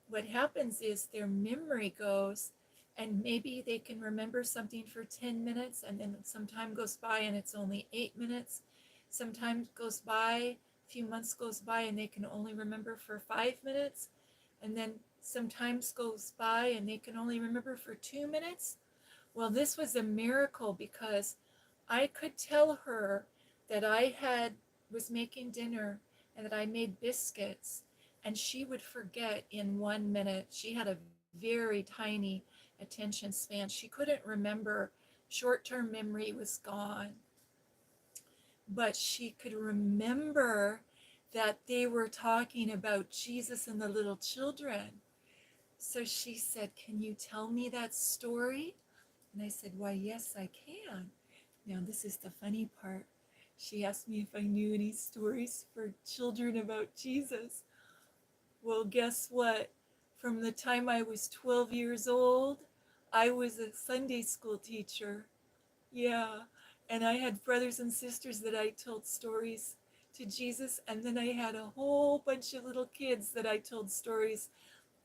what happens is their memory goes, and maybe they can remember something for 10 minutes, and then some time goes by and it's only 8 minutes. Some time goes by, a few months goes by, and they can only remember for 5 minutes. And then some time goes by and they can only remember for 2 minutes. Well, this was a miracle, because I could tell her that I was making dinner and that I made biscuits, and she would forget in 1 minute. She had a very tiny attention span. She couldn't remember. Short-term memory was gone. But she could remember that they were talking about Jesus and the little children. So she said, "Can you tell me that story?" And I said, "Why, yes, I can." Now, this is the funny part. She asked me if I knew any stories for children about Jesus. Well, guess what? From the time I was 12 years old, I was a Sunday school teacher. Yeah. And I had brothers and sisters that I told stories to Jesus. And then I had a whole bunch of little kids that I told stories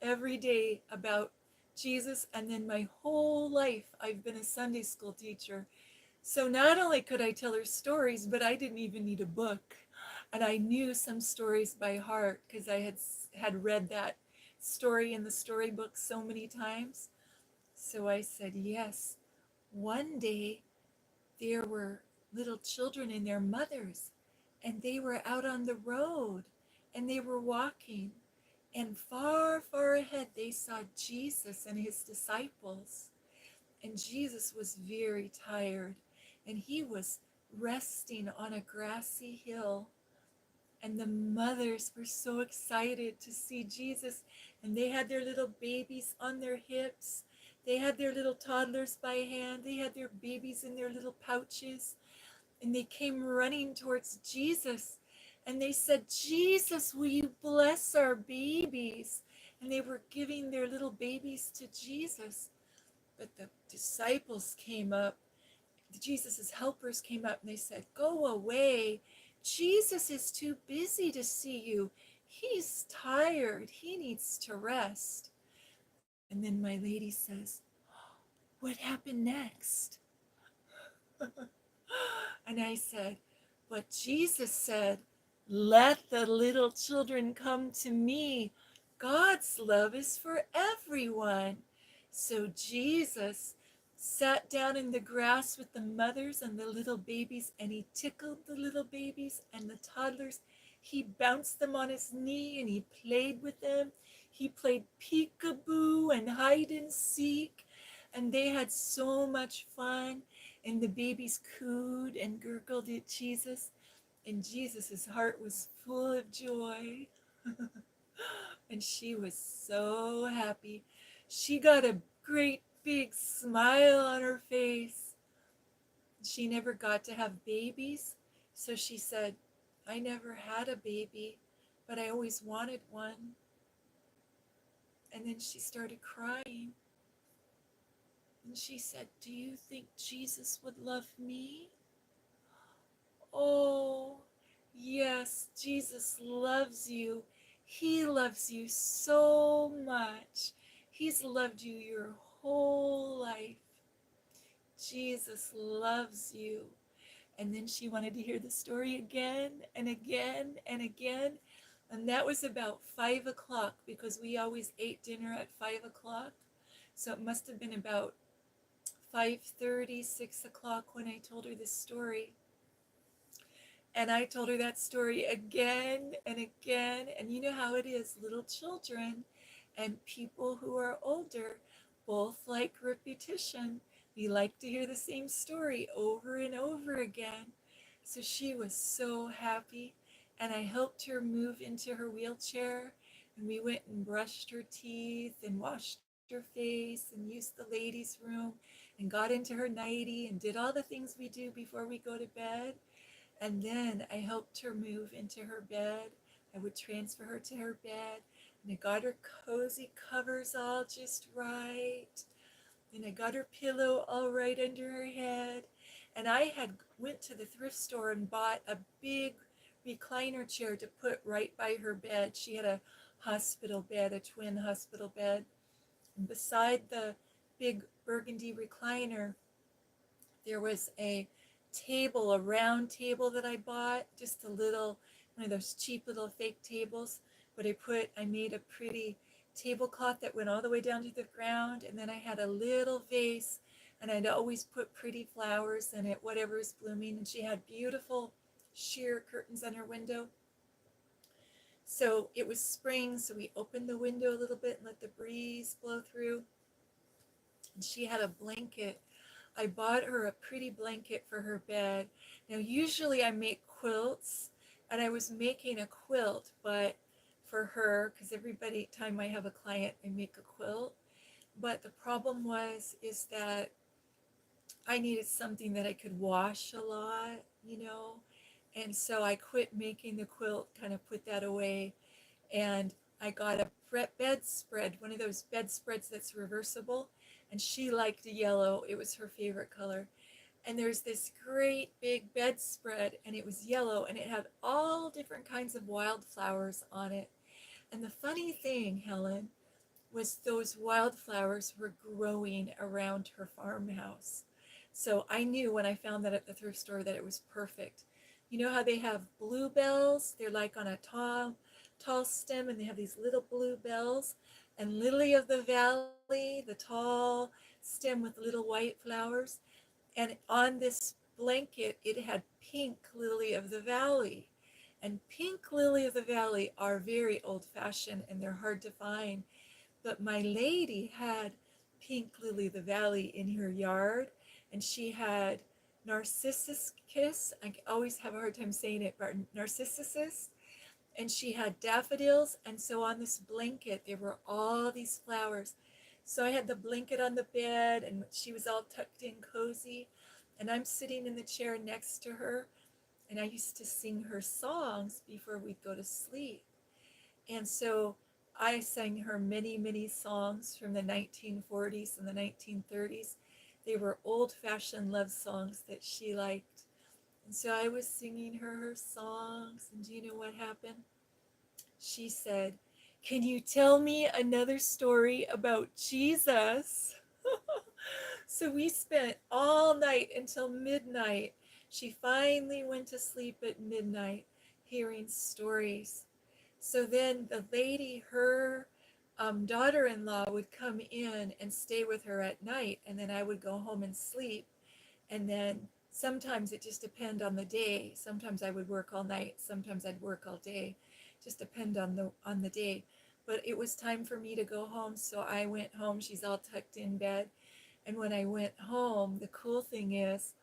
every day about Jesus. And then my whole life, I've been a Sunday school teacher. So not only could I tell her stories, but I didn't even need a book. And I knew some stories by heart because I had read that story in the storybook so many times. So I said, yes. One day there were little children and their mothers, and they were out on the road, and they were walking. And far, far ahead, they saw Jesus and his disciples. And Jesus was very tired, and he was resting on a grassy hill. And the mothers were so excited to see Jesus, and they had their little babies on their hips. They had their little toddlers by hand. They had their babies in their little pouches, and they came running towards Jesus. And they said, "Jesus, will you bless our babies?" And they were giving their little babies to Jesus. But the disciples came up. Jesus's helpers came up and they said, "Go away. Jesus is too busy to see you. He's tired. He needs to rest." And then my lady says, "What happened next?" And I said, "But Jesus said, 'Let the little children come to me. God's love is for everyone.'" So Jesus sat down in the grass with the mothers and the little babies, and he tickled the little babies and the toddlers. He bounced them on his knee and he played with them. He played peekaboo and hide and seek, and they had so much fun. And the babies cooed and gurgled at Jesus, and Jesus's heart was full of joy. And she was so happy. She got a great big smile on her face. She never got to have babies, so she said, "I never had a baby, but I always wanted one." And then she started crying. And she said, "Do you think Jesus would love me?" Oh, yes, Jesus loves you. He loves you so much. He's loved you your whole life. Jesus loves you. And then she wanted to hear the story again and again and again. And that was about 5 o'clock, because we always ate dinner at 5 o'clock. So it must have been about 5:30, 6 o'clock when I told her this story. And I told her that story again and again. And you know how it is, little children and people who are older both like repetition. We like to hear the same story over and over again. So she was so happy. And I helped her move into her wheelchair. And we went and brushed her teeth and washed her face and used the ladies' room and got into her nightie and did all the things we do before we go to bed. And then I helped her move into her bed. I would transfer her to her bed, and I got her cozy covers all just right. And I got her pillow all right under her head. And I had went to the thrift store and bought a big recliner chair to put right by her bed. She had a hospital bed, a twin hospital bed. And beside the big burgundy recliner, there was a table, a round table that I bought, just a little, one of those cheap little fake tables. But I made a pretty tablecloth that went all the way down to the ground. And then I had a little vase, and I'd always put pretty flowers in it, whatever's blooming. And she had beautiful sheer curtains on her window. So it was spring, so we opened the window a little bit and let the breeze blow through. And she had a blanket. I bought her a pretty blanket for her bed. Now, usually I make quilts, and I was making a quilt, but for her, because every time I have a client, I make a quilt. But the problem is that I needed something that I could wash a lot, and so I quit making the quilt, kind of put that away, and I got a bedspread, one of those bedspreads that's reversible, and she liked yellow. It was her favorite color. And there's this great big bedspread, and it was yellow, and it had all different kinds of wildflowers on it. And the funny thing, Helen, was those wildflowers were growing around her farmhouse. So I knew when I found that at the thrift store that it was perfect. You know how they have bluebells? They're like on a tall stem, and they have these little blue bells. And lily of the valley, the tall stem with little white flowers. And on this blanket, it had pink lily of the valley. And pink lily of the valley are very old-fashioned, and they're hard to find. But my lady had pink lily of the valley in her yard, and she had narcissus kiss. I always have a hard time saying it, but narcissus. And she had daffodils. And so on this blanket, there were all these flowers. So I had the blanket on the bed, and she was all tucked in cozy. And I'm sitting in the chair next to her, and I used to sing her songs before we'd go to sleep. And so I sang her many, many songs from the 1940s and the 1930s. They were old-fashioned love songs that she liked. And so I was singing her songs, and do you know what happened? She said, "Can you tell me another story about Jesus?" So we spent all night until midnight. She finally went to sleep at midnight hearing stories. So then the lady, her daughter-in-law, would come in and stay with her at night, and then I would go home and sleep. And then sometimes it just depended on the day. Sometimes I would work all night, sometimes I'd work all day. Just depend on the day. But it was time for me to go home, so I went home. She's all tucked in bed. And when I went home, the cool thing is,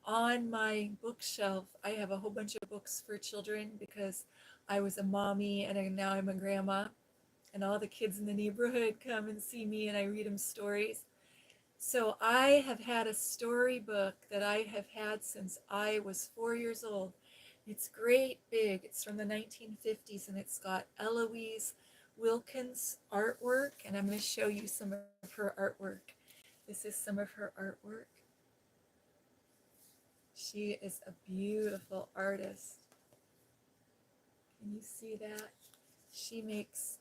on my bookshelf, I have a whole bunch of books for children because I was a mommy and now I'm a grandma. And all the kids in the neighborhood come and see me and I read them stories. So I have had a storybook that I have had since I was 4 years old. It's great big. It's from the 1950s and it's got Eloise Wilkins artwork, and I'm going to show you some of her artwork. This is some of her artwork. She is a beautiful artist. Can you see that? She makes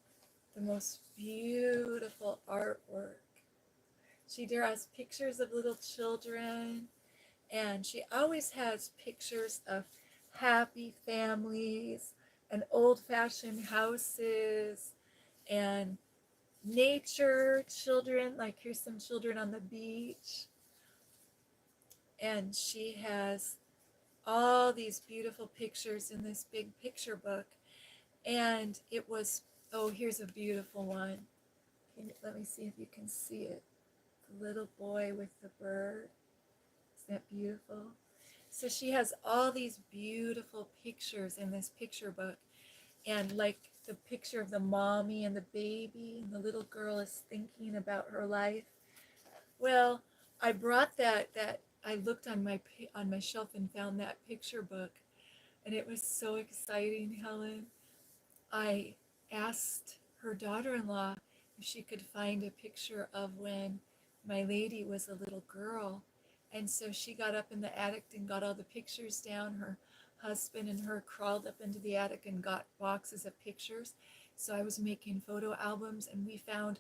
the most beautiful artwork. She draws pictures of little children, and she always has pictures of happy families and old-fashioned houses and nature children, like here's some children on the beach. And she has all these beautiful pictures in this big picture book. And it was, oh, here's a beautiful one. Let me see if you can see it. The little boy with the bird. Isn't that beautiful? So she has all these beautiful pictures in this picture book. And like the picture of the mommy and the baby, and the little girl is thinking about her life. Well, I brought that I looked on my shelf and found that picture book, and it was so exciting, Helen. I asked her daughter-in-law if she could find a picture of when my lady was a little girl. And so she got up in the attic and got all the pictures down. Her husband and her crawled up into the attic and got boxes of pictures. So I was making photo albums, and we found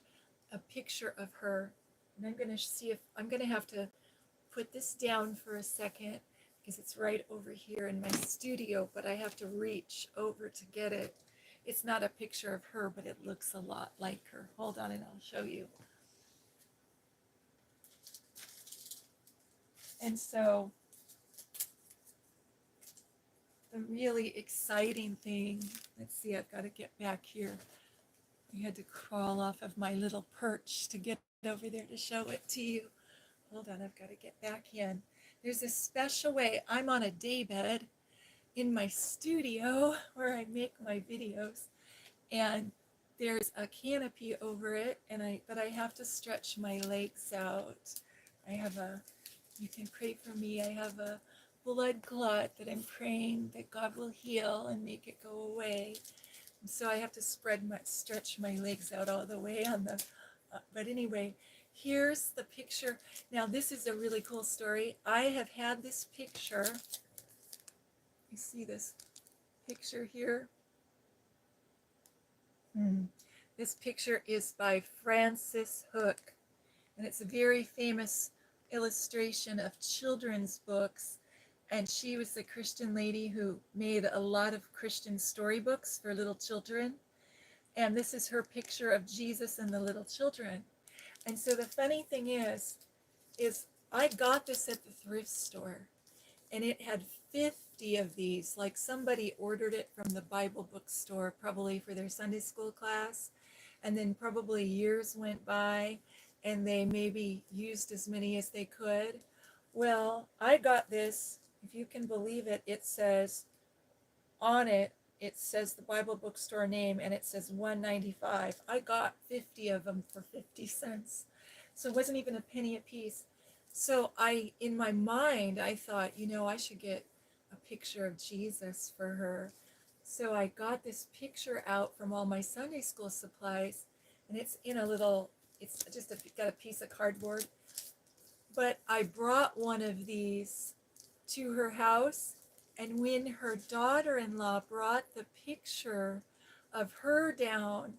a picture of her. And I'm going to see if I'm going to have to put this down for a second because it's right over here in my studio, but I have to reach over to get it. It's not a picture of her, but it looks a lot like her. Hold on and I'll show you. And so the really exciting thing, let's see, I've got to get back here. I had to crawl off of my little perch to get over there to show it to you. Hold on, I've got to get back in. There's a special way. I'm on a daybed in my studio where I make my videos, and there's a canopy over it, but I have to stretch my legs out. You can pray for me. I have a blood clot that I'm praying that God will heal and make it go away. And so I have to stretch my legs out all the way on the, but anyway, here's the picture. Now this is a really cool story. I have had this picture. You see this picture here? This picture is by Frances Hook, and it's a very famous illustration of children's books. And she was a Christian lady who made a lot of Christian storybooks for little children. And this is her picture of Jesus and the little children. And so the funny thing is I got this at the thrift store, and it had 50 of these. Like somebody ordered it from the Bible bookstore, probably for their Sunday school class. And then probably years went by and they maybe used as many as they could. Well, I got this, if you can believe it, it says on it, it says the Bible bookstore name, and it says $1.95. I got 50 of them for 50 cents. So it wasn't even a penny a piece. So in my mind, I thought, I should get a picture of Jesus for her. So I got this picture out from all my Sunday school supplies, and it's in a little, it's just got a piece of cardboard. but I brought one of these to her house, and when her daughter-in-law brought the picture of her down,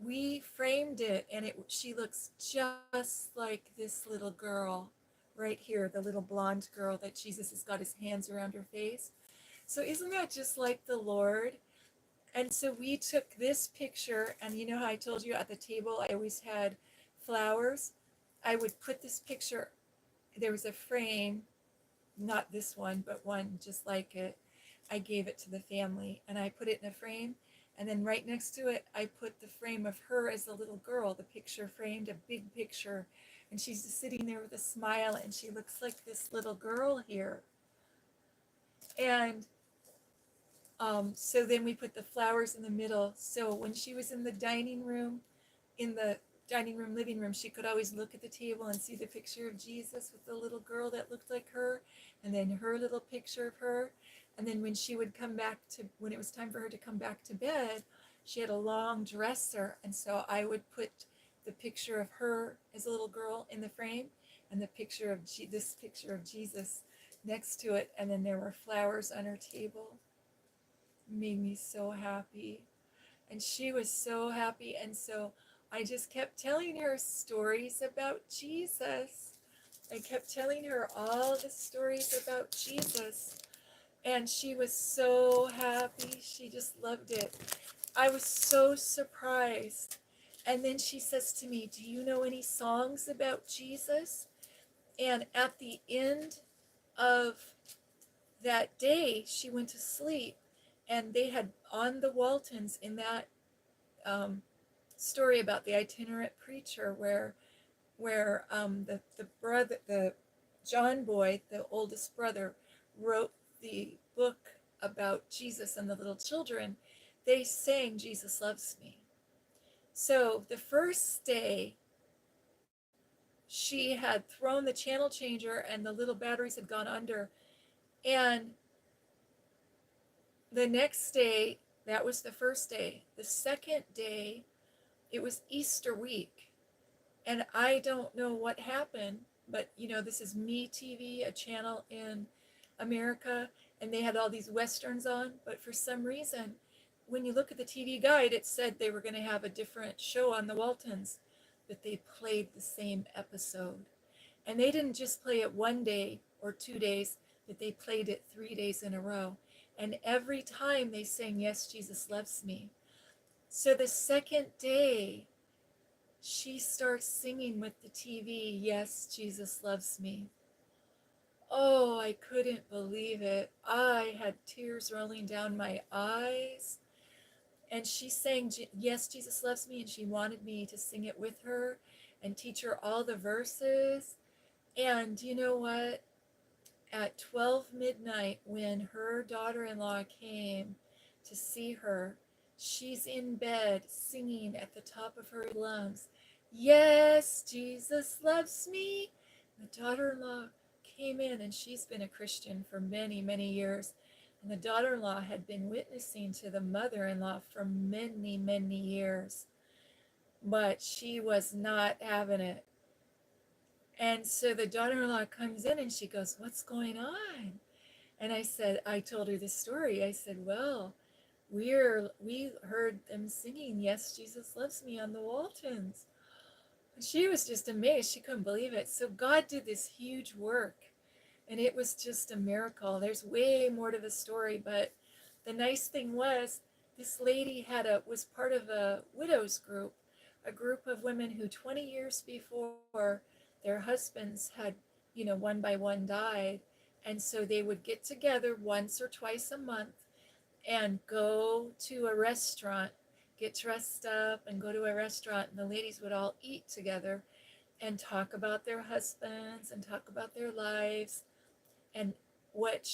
we framed it, and she looks just like this little girl right here, the little blonde girl that Jesus has got his hands around her face. So isn't that just like the Lord? And so we took this picture, and you know how I told you at the table I always had flowers? I would put this picture, there was a frame, not this one, but one just like it. I gave it to the family, and I put it in a frame, and then right next to it I put the frame of her as a little girl, the picture framed, a big picture, and she's just sitting there with a smile, and she looks like this little girl here. And so then we put the flowers in the middle, so when she was in the dining room, living room, she could always look at the table and see the picture of Jesus with the little girl that looked like her, and then her little picture of her. And then when she would come back when it was time for her to come back to bed, she had a long dresser, and so I would put the picture of her as a little girl in the frame, and the picture of this picture of Jesus next to it, and then there were flowers on her table. It made me so happy. And she was so happy, and so I just kept telling her stories about Jesus. I kept telling her all the stories about Jesus, and she was so happy. She just loved it. I was so surprised. And then she says to me, "Do you know any songs about Jesus?" And at the end of that day, she went to sleep, and they had on the Waltons in that story about the itinerant preacher where the John boy, the oldest brother, wrote the book about Jesus and the little children. They sang "Jesus Loves Me." So the first day, she had thrown the channel changer and the little batteries had gone under, and the next day, that was the first day. The second day, it was Easter week. And I don't know what happened, but you know, this is Me TV, a channel in America, and they had all these Westerns on. But for some reason, when you look at the TV guide, it said they were going to have a different show on the Waltons, but they played the same episode. And they didn't just play it one day or 2 days, but they played it 3 days in a row. And every time they sang "Yes, Jesus Loves Me." So the second day, she starts singing with the TV, "Yes, Jesus Loves Me." Oh, I couldn't believe it. I had tears rolling down my eyes. And she sang "Yes, Jesus Loves Me," and she wanted me to sing it with her and teach her all the verses. And you know what? At 12 midnight, when her daughter-in-law came to see her, she's in bed singing at the top of her lungs, "Yes, Jesus loves me." The daughter-in-law came in, and she's been a Christian for many, many years. And the daughter-in-law had been witnessing to the mother-in-law for many, many years. But she was not having it. And so the daughter-in-law comes in and she goes, "What's going on?" And I told her the story. I said, "Well, we heard them singing "Yes, Jesus Loves Me" on the Waltons." And she was just amazed. She couldn't believe it. So God did this huge work, and it was just a miracle. There's way more to the story, but the nice thing was this lady was part of a widows group, a group of women who 20 years before their husbands had, one by one died. And so they would get together once or twice a month and go to a restaurant, get dressed up and go to a restaurant. And the ladies would all eat together and talk about their husbands and talk about their lives. And what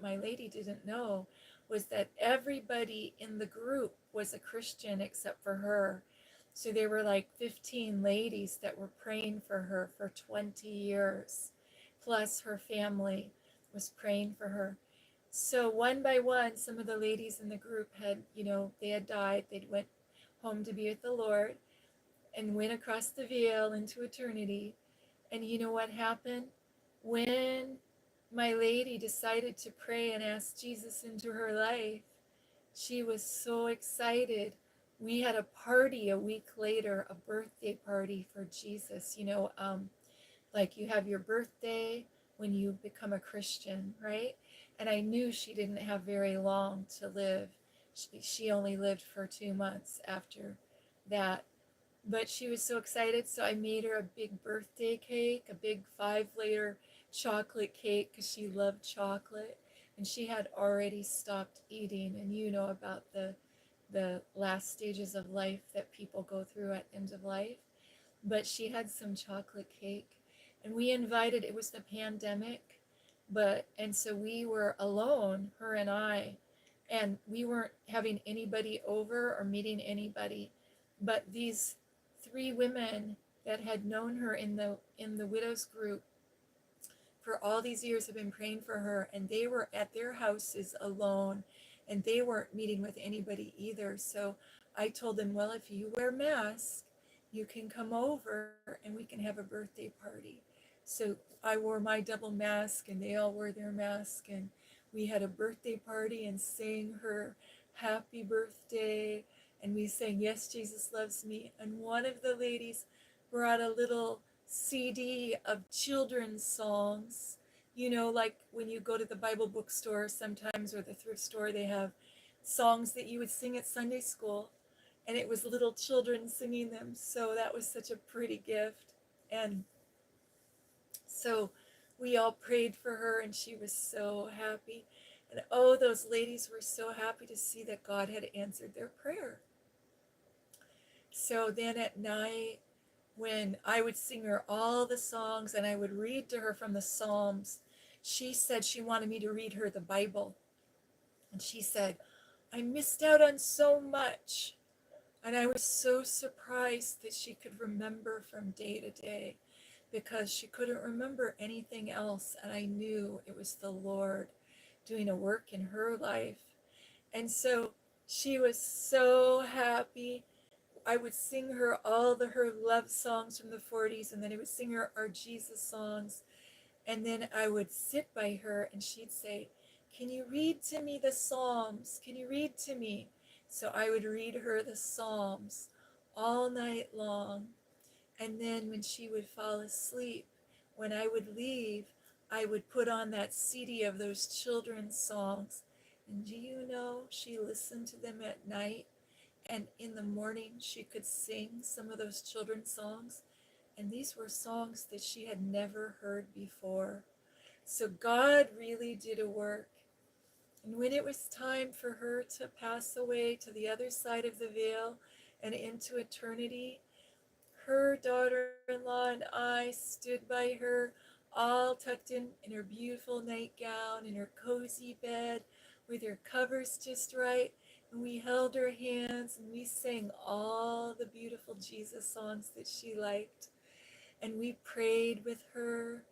my lady didn't know, was that everybody in the group was a Christian except for her. So there were like 15 ladies that were praying for her for 20 years, plus her family was praying for her. So one by one, some of the ladies in the group had, they had died. They went home to be with the Lord and went across the veil into eternity. And you know what happened? When my lady decided to pray and ask Jesus into her life, she was so excited. We had a party a week later, a birthday party for Jesus. Like you have your birthday when you become a Christian, right? And I knew she didn't have very long to live. She only lived for 2 months after that. But she was so excited, so I made her a big birthday cake, a big 5 layer chocolate cake because she loved chocolate. And she had already stopped eating. And you know about the last stages of life that people go through at end of life. But she had some chocolate cake. And we invited, it was the pandemic, and so we were alone, her and I, and we weren't having anybody over or meeting anybody. But these 3 women that had known her in the widows group for all these years have been praying for her, and they were at their houses alone, and they weren't meeting with anybody either. So I told them, well, if you wear masks, you can come over and we can have a birthday party. So I wore my double mask and they all wore their mask, and we had a birthday party and sang her happy birthday, and we sang Yes, Jesus Loves Me. And one of the ladies brought a little CD of children's songs. Like when you go to the Bible bookstore sometimes, or the thrift store, they have songs that you would sing at Sunday school, and it was little children singing them. So that was such a pretty gift. And so we all prayed for her, and she was so happy. And oh, those ladies were so happy to see that God had answered their prayer. So then at night, when I would sing her all the songs and I would read to her from the Psalms, she said she wanted me to read her the Bible. And she said, I missed out on so much. And I was so surprised that she could remember from day to day, because she couldn't remember anything else. And I knew it was the Lord doing a work in her life. And so she was so happy. I would sing her her love songs from the 40s, and then I would sing her our Jesus songs. And then I would sit by her and she'd say, can you read to me the Psalms? Can you read to me? So I would read her the Psalms all night long. And then when she would fall asleep, when I would leave, I would put on that CD of those children's songs. And do you know, she listened to them at night, and in the morning she could sing some of those children's songs. And these were songs that she had never heard before. So God really did a work. And when it was time for her to pass away to the other side of the veil and into eternity, her daughter-in-law and I stood by her, all tucked in her beautiful nightgown, in her cozy bed, with her covers just right. And we held her hands and we sang all the beautiful Jesus songs that she liked. And we prayed with her.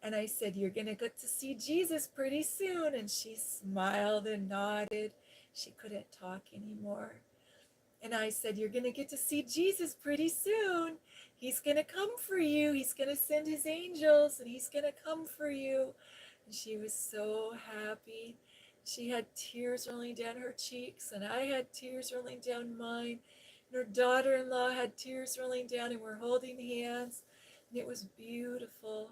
And I said, you're going to get to see Jesus pretty soon. And she smiled and nodded. She couldn't talk anymore. And I said, you're going to get to see Jesus pretty soon. He's going to come for you. He's going to send his angels and he's going to come for you. And she was so happy. She had tears rolling down her cheeks, and I had tears rolling down mine. And her daughter-in-law had tears rolling down, and we're holding hands. And it was beautiful.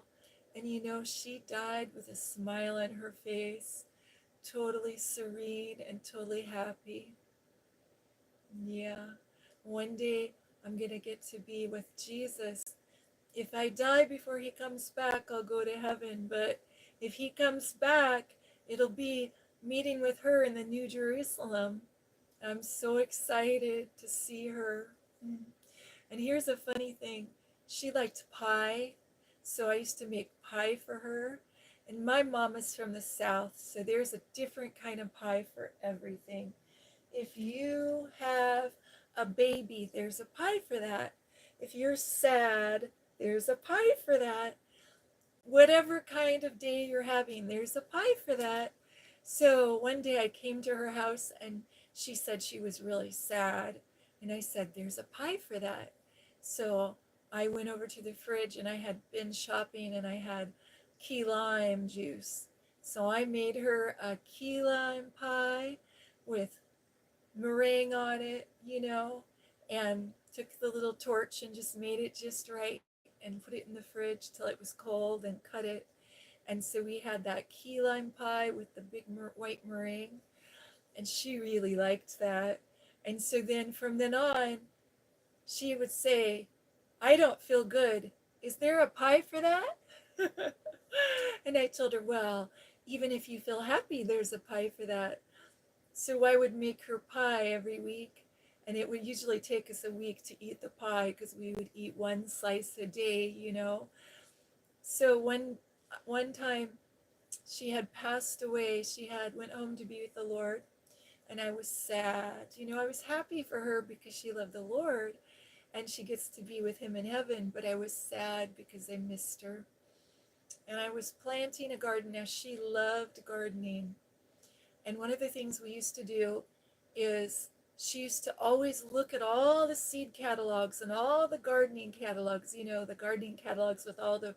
And she died with a smile on her face, totally serene and totally happy. Yeah, one day I'm going to get to be with Jesus. If I die before he comes back, I'll go to heaven. But if he comes back, it'll be meeting with her in the New Jerusalem. I'm so excited to see her. And here's a funny thing. She liked pie, so I used to make pie for her. And my mom is from the South, so there's a different kind of pie for everything. If you have a baby, there's a pie for that. If you're sad, there's a pie for that. Whatever kind of day you're having, there's a pie for that. So one day I came to her house and she said she was really sad. And I said, there's a pie for that. So I went over to the fridge and I had been shopping and I had key lime juice. So I made her a key lime pie with meringue on it, and took the little torch and just made it just right and put it in the fridge till it was cold and cut it. And so we had that key lime pie with the big white meringue, and she really liked that. And so then from then on, she would say, I don't feel good. Is there a pie for that? And I told her, well, even if you feel happy, there's a pie for that. So I would make her pie every week, and it would usually take us a week to eat the pie because we would eat one slice a day. So one time she had passed away. She had went home to be with the Lord, and I was sad. I was happy for her because she loved the Lord and she gets to be with him in heaven, but I was sad because I missed her. And I was planting a garden. Now she loved gardening. And one of the things we used to do is she used to always look at all the seed catalogs and all the gardening catalogs, the gardening catalogs with all the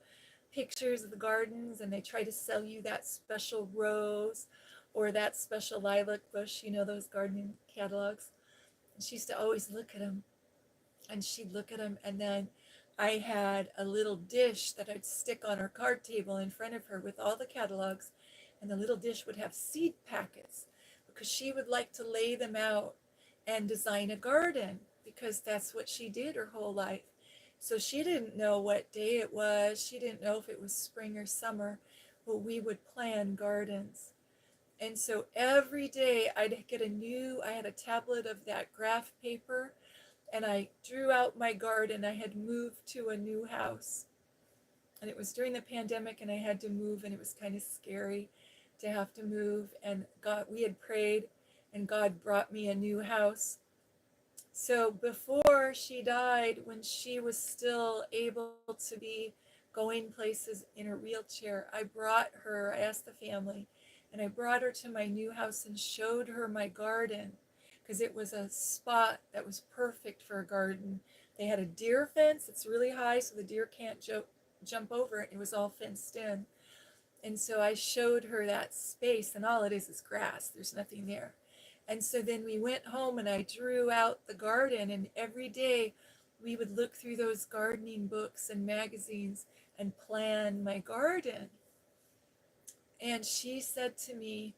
pictures of the gardens, and they try to sell you that special rose or that special lilac bush, those gardening catalogs. And she used to always look at them, and she'd look at them, and then I had a little dish that I'd stick on her card table in front of her with all the catalogs, and the little dish would have seed packets because she would like to lay them out and design a garden because that's what she did her whole life. So she didn't know what day it was. She didn't know if it was spring or summer, but we would plan gardens. And so every day I had a tablet of that graph paper, and I drew out my garden. I had moved to a new house, and it was during the pandemic, and I had to move, and it was kind of scary to have to move. And we had prayed, and God brought me a new house. So before she died, when she was still able to be going places in her wheelchair, I asked the family, and I brought her to my new house and showed her my garden because it was a spot that was perfect for a garden. They had a deer fence. It's really high, so the deer can't jump over it. It was all fenced in. And so I showed her that space, and all it is grass. There's nothing there. And so then we went home and I drew out the garden, and every day we would look through those gardening books and magazines and plan my garden. And she said to me,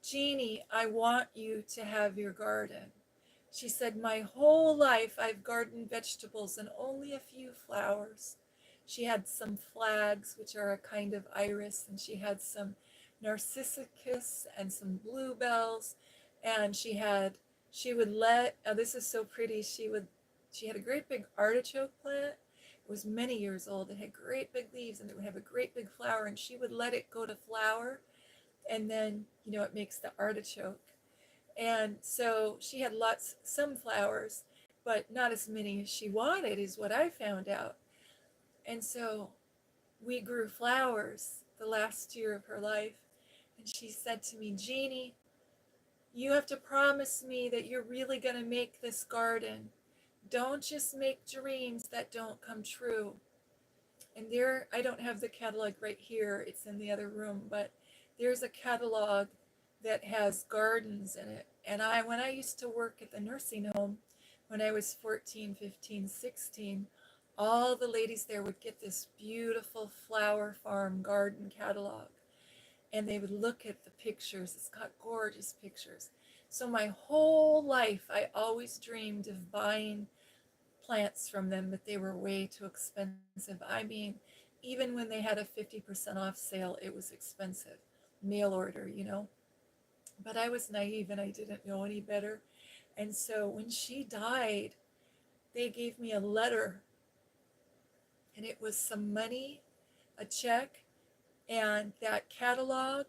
Jeannie, I want you to have your garden. She said, my whole life I've gardened vegetables and only a few flowers. She had some flags, which are a kind of iris, and she had some narcissus and some bluebells, and she would this is so pretty, she had a great big artichoke plant. It was many years old. It had great big leaves, and it would have a great big flower, and she would let it go to flower, and then, it makes the artichoke. And so she had some flowers, but not as many as she wanted, is what I found out. And so we grew flowers the last year of her life. And she said to me, Jeannie, you have to promise me that you're really going to make this garden. Don't just make dreams that don't come true. And I don't have the catalog right here, it's in the other room, but there's a catalog that has gardens in it. And when I used to work at the nursing home, when I was 14, 15, 16, all the ladies there would get this beautiful flower farm garden catalog. And they would look at the pictures. It's got gorgeous pictures. So my whole life, I always dreamed of buying plants from them, but they were way too expensive. I mean, even when they had a 50% off sale, it was expensive. Mail order. But I was naive and I didn't know any better. And so when she died, they gave me a letter, and it was some money, a check, and that catalog.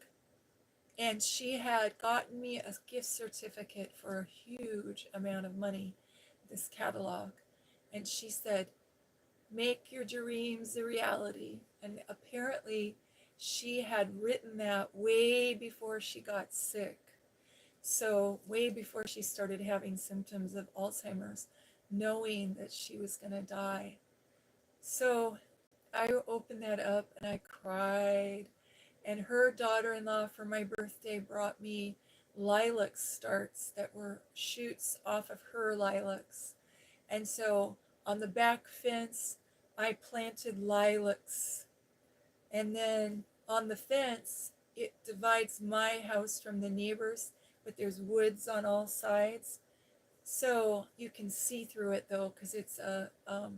And she had gotten me a gift certificate for a huge amount of money, this catalog. And she said, make your dreams a reality. And apparently she had written that way before she got sick. So way before she started having symptoms of Alzheimer's, knowing that she was going to die. So I opened that up and I cried. And her daughter-in-law for my birthday brought me lilac starts that were shoots off of her lilacs. And so on the back fence, I planted lilacs. And then on the fence, it divides my house from the neighbors, but there's woods on all sides. So you can see through it though, because it's a, how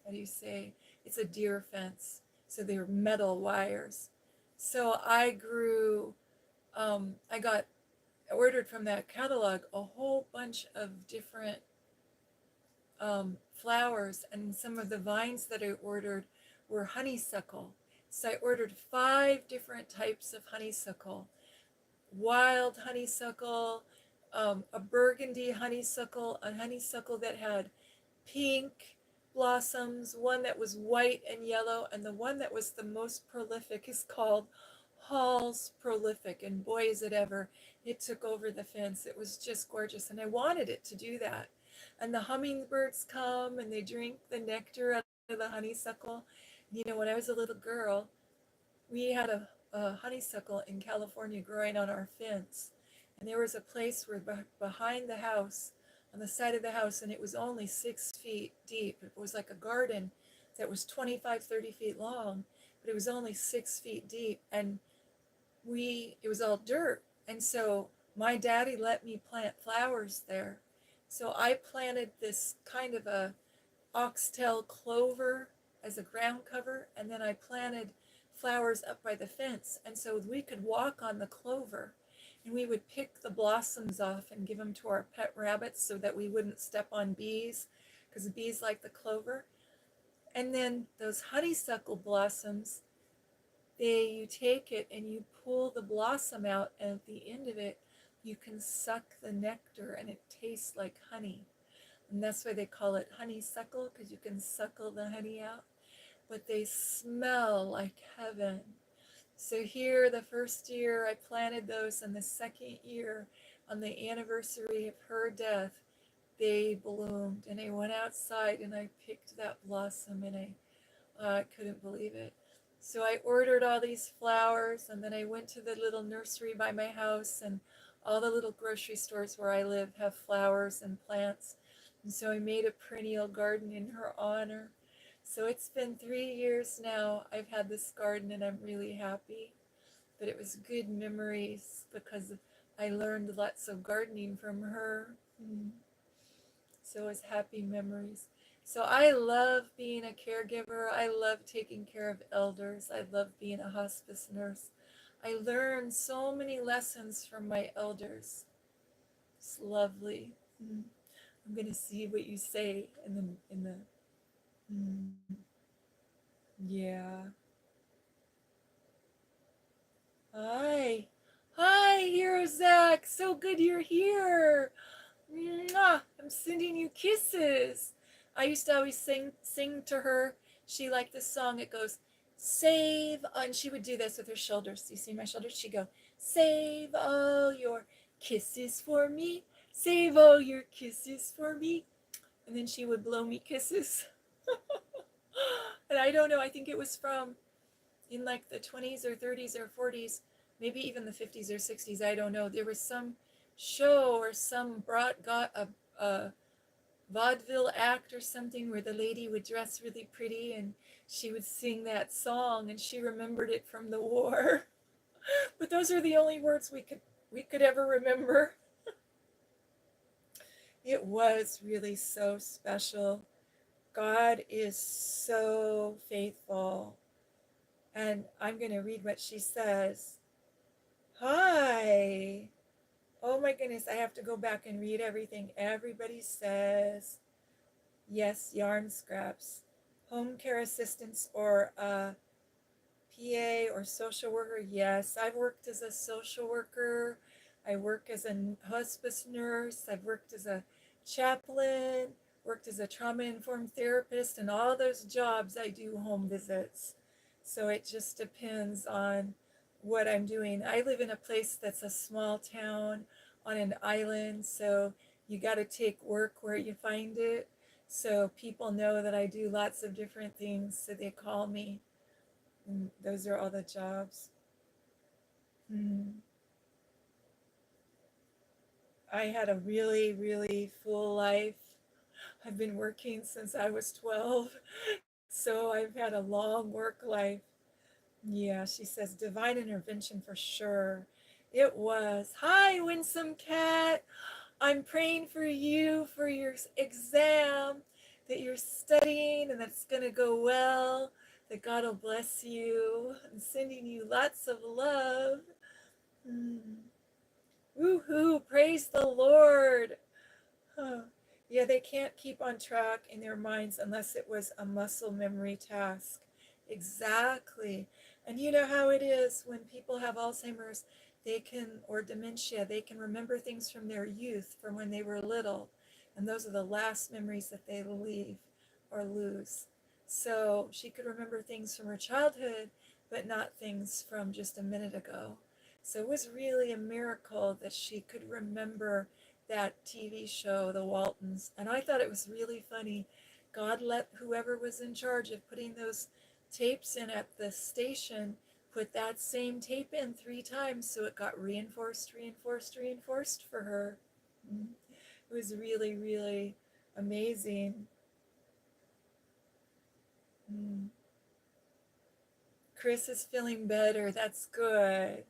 do you say? It's a deer fence. So they're metal wires. So I grew, I got ordered from that catalog a whole bunch of different flowers, and some of the vines that I ordered were honeysuckle. So I ordered 5 different types of honeysuckle: wild honeysuckle, a burgundy honeysuckle, a honeysuckle that had pink blossoms, one that was white and yellow, and the one that was the most prolific is called Hall's Prolific. And boy, is it ever, it took over the fence. It was just gorgeous, and I wanted it to do that. And the hummingbirds come and they drink the nectar out of the honeysuckle. You know, when I was a little girl, we had a honeysuckle in California growing on our fence. And there was a place where behind the house, on the side of the house, and it was only 6 feet deep. It was like a garden that was 25, 30 feet long, but it was only 6 feet deep. And it was all dirt. And so my daddy let me plant flowers there. So I planted this kind of a oxtail clover as a ground cover, and then I planted flowers up by the fence, and so we could walk on the clover, and we would pick the blossoms off and give them to our pet rabbits so that we wouldn't step on bees, because the bees like the clover. And then those honeysuckle blossoms, you take it and you pull the blossom out, and at the end of it you can suck the nectar and it tastes like honey. And that's why they call it honeysuckle, because you can suckle the honey out. But they smell like heaven. So here, the first year I planted those, and the second year, on the anniversary of her death, they bloomed. And I went outside and I picked that blossom, and I couldn't believe it. So I ordered all these flowers, and then I went to the little nursery by my house, and all the little grocery stores where I live have flowers and plants. And so I made a perennial garden in her honor. So it's been 3 years now I've had this garden, and I'm really happy. But it was good memories because I learned lots of gardening from her. So it was happy memories. So I love being a caregiver. I love taking care of elders. I love being a hospice nurse. I learned so many lessons from my elders. It's lovely. I'm going to see what you say in the yeah. Hi. Hi, Hero Zach. So good you're here. Mwah. I'm sending you kisses. I used to always sing to her. She liked this song. It goes, save, and she would do this with her shoulders. You see my shoulders? She'd go, save all your kisses for me. Save all your kisses for me. And then she would blow me kisses. And I don't know, I think it was from in like the 20s or 30s or 40s, maybe even the 50s or 60s, I don't know. There was some show or some got a vaudeville act or something where the lady would dress really pretty and she would sing that song, and she remembered it from the war. But those are the only words we could ever remember. It was really so special. God is so faithful. And I'm going to read what she says. Hi. Oh my goodness, I have to go back and read everything everybody says. Yes, yarn scraps. Home care assistants or PA or social worker. Yes, I've worked as a social worker. I work as a hospice nurse. I've worked as a chaplain, worked as a trauma-informed therapist, and all those jobs I do home visits. So it just depends on what I'm doing. I live in a place that's a small town on an island, so you got to take work where you find it. So people know that I do lots of different things, so they call me. And those are all the jobs. Hmm. I had a really, really full life. I've been working since I was 12, so I've had a long work life. Yeah, she says divine intervention for sure. It was. Hi, Winsome Cat. I'm praying for you for your exam, that you're studying and that it's going to go well, that God will bless you. I'm sending you lots of love. Mm. Woohoo, praise the Lord. Huh. Yeah, they can't keep on track in their minds unless it was a muscle memory task. Exactly. And you know how it is when people have Alzheimer's, they can, or dementia, they can remember things from their youth, from when they were little. And those are the last memories that they leave or lose. So she could remember things from her childhood, but not things from just a minute ago. So it was really a miracle that she could remember that TV show, The Waltons. And I thought it was really funny. God let whoever was in charge of putting those tapes in at the station put that same tape in 3 times so it got reinforced, reinforced, reinforced for her. It was really, really amazing. Mm. Chris is feeling better. That's good.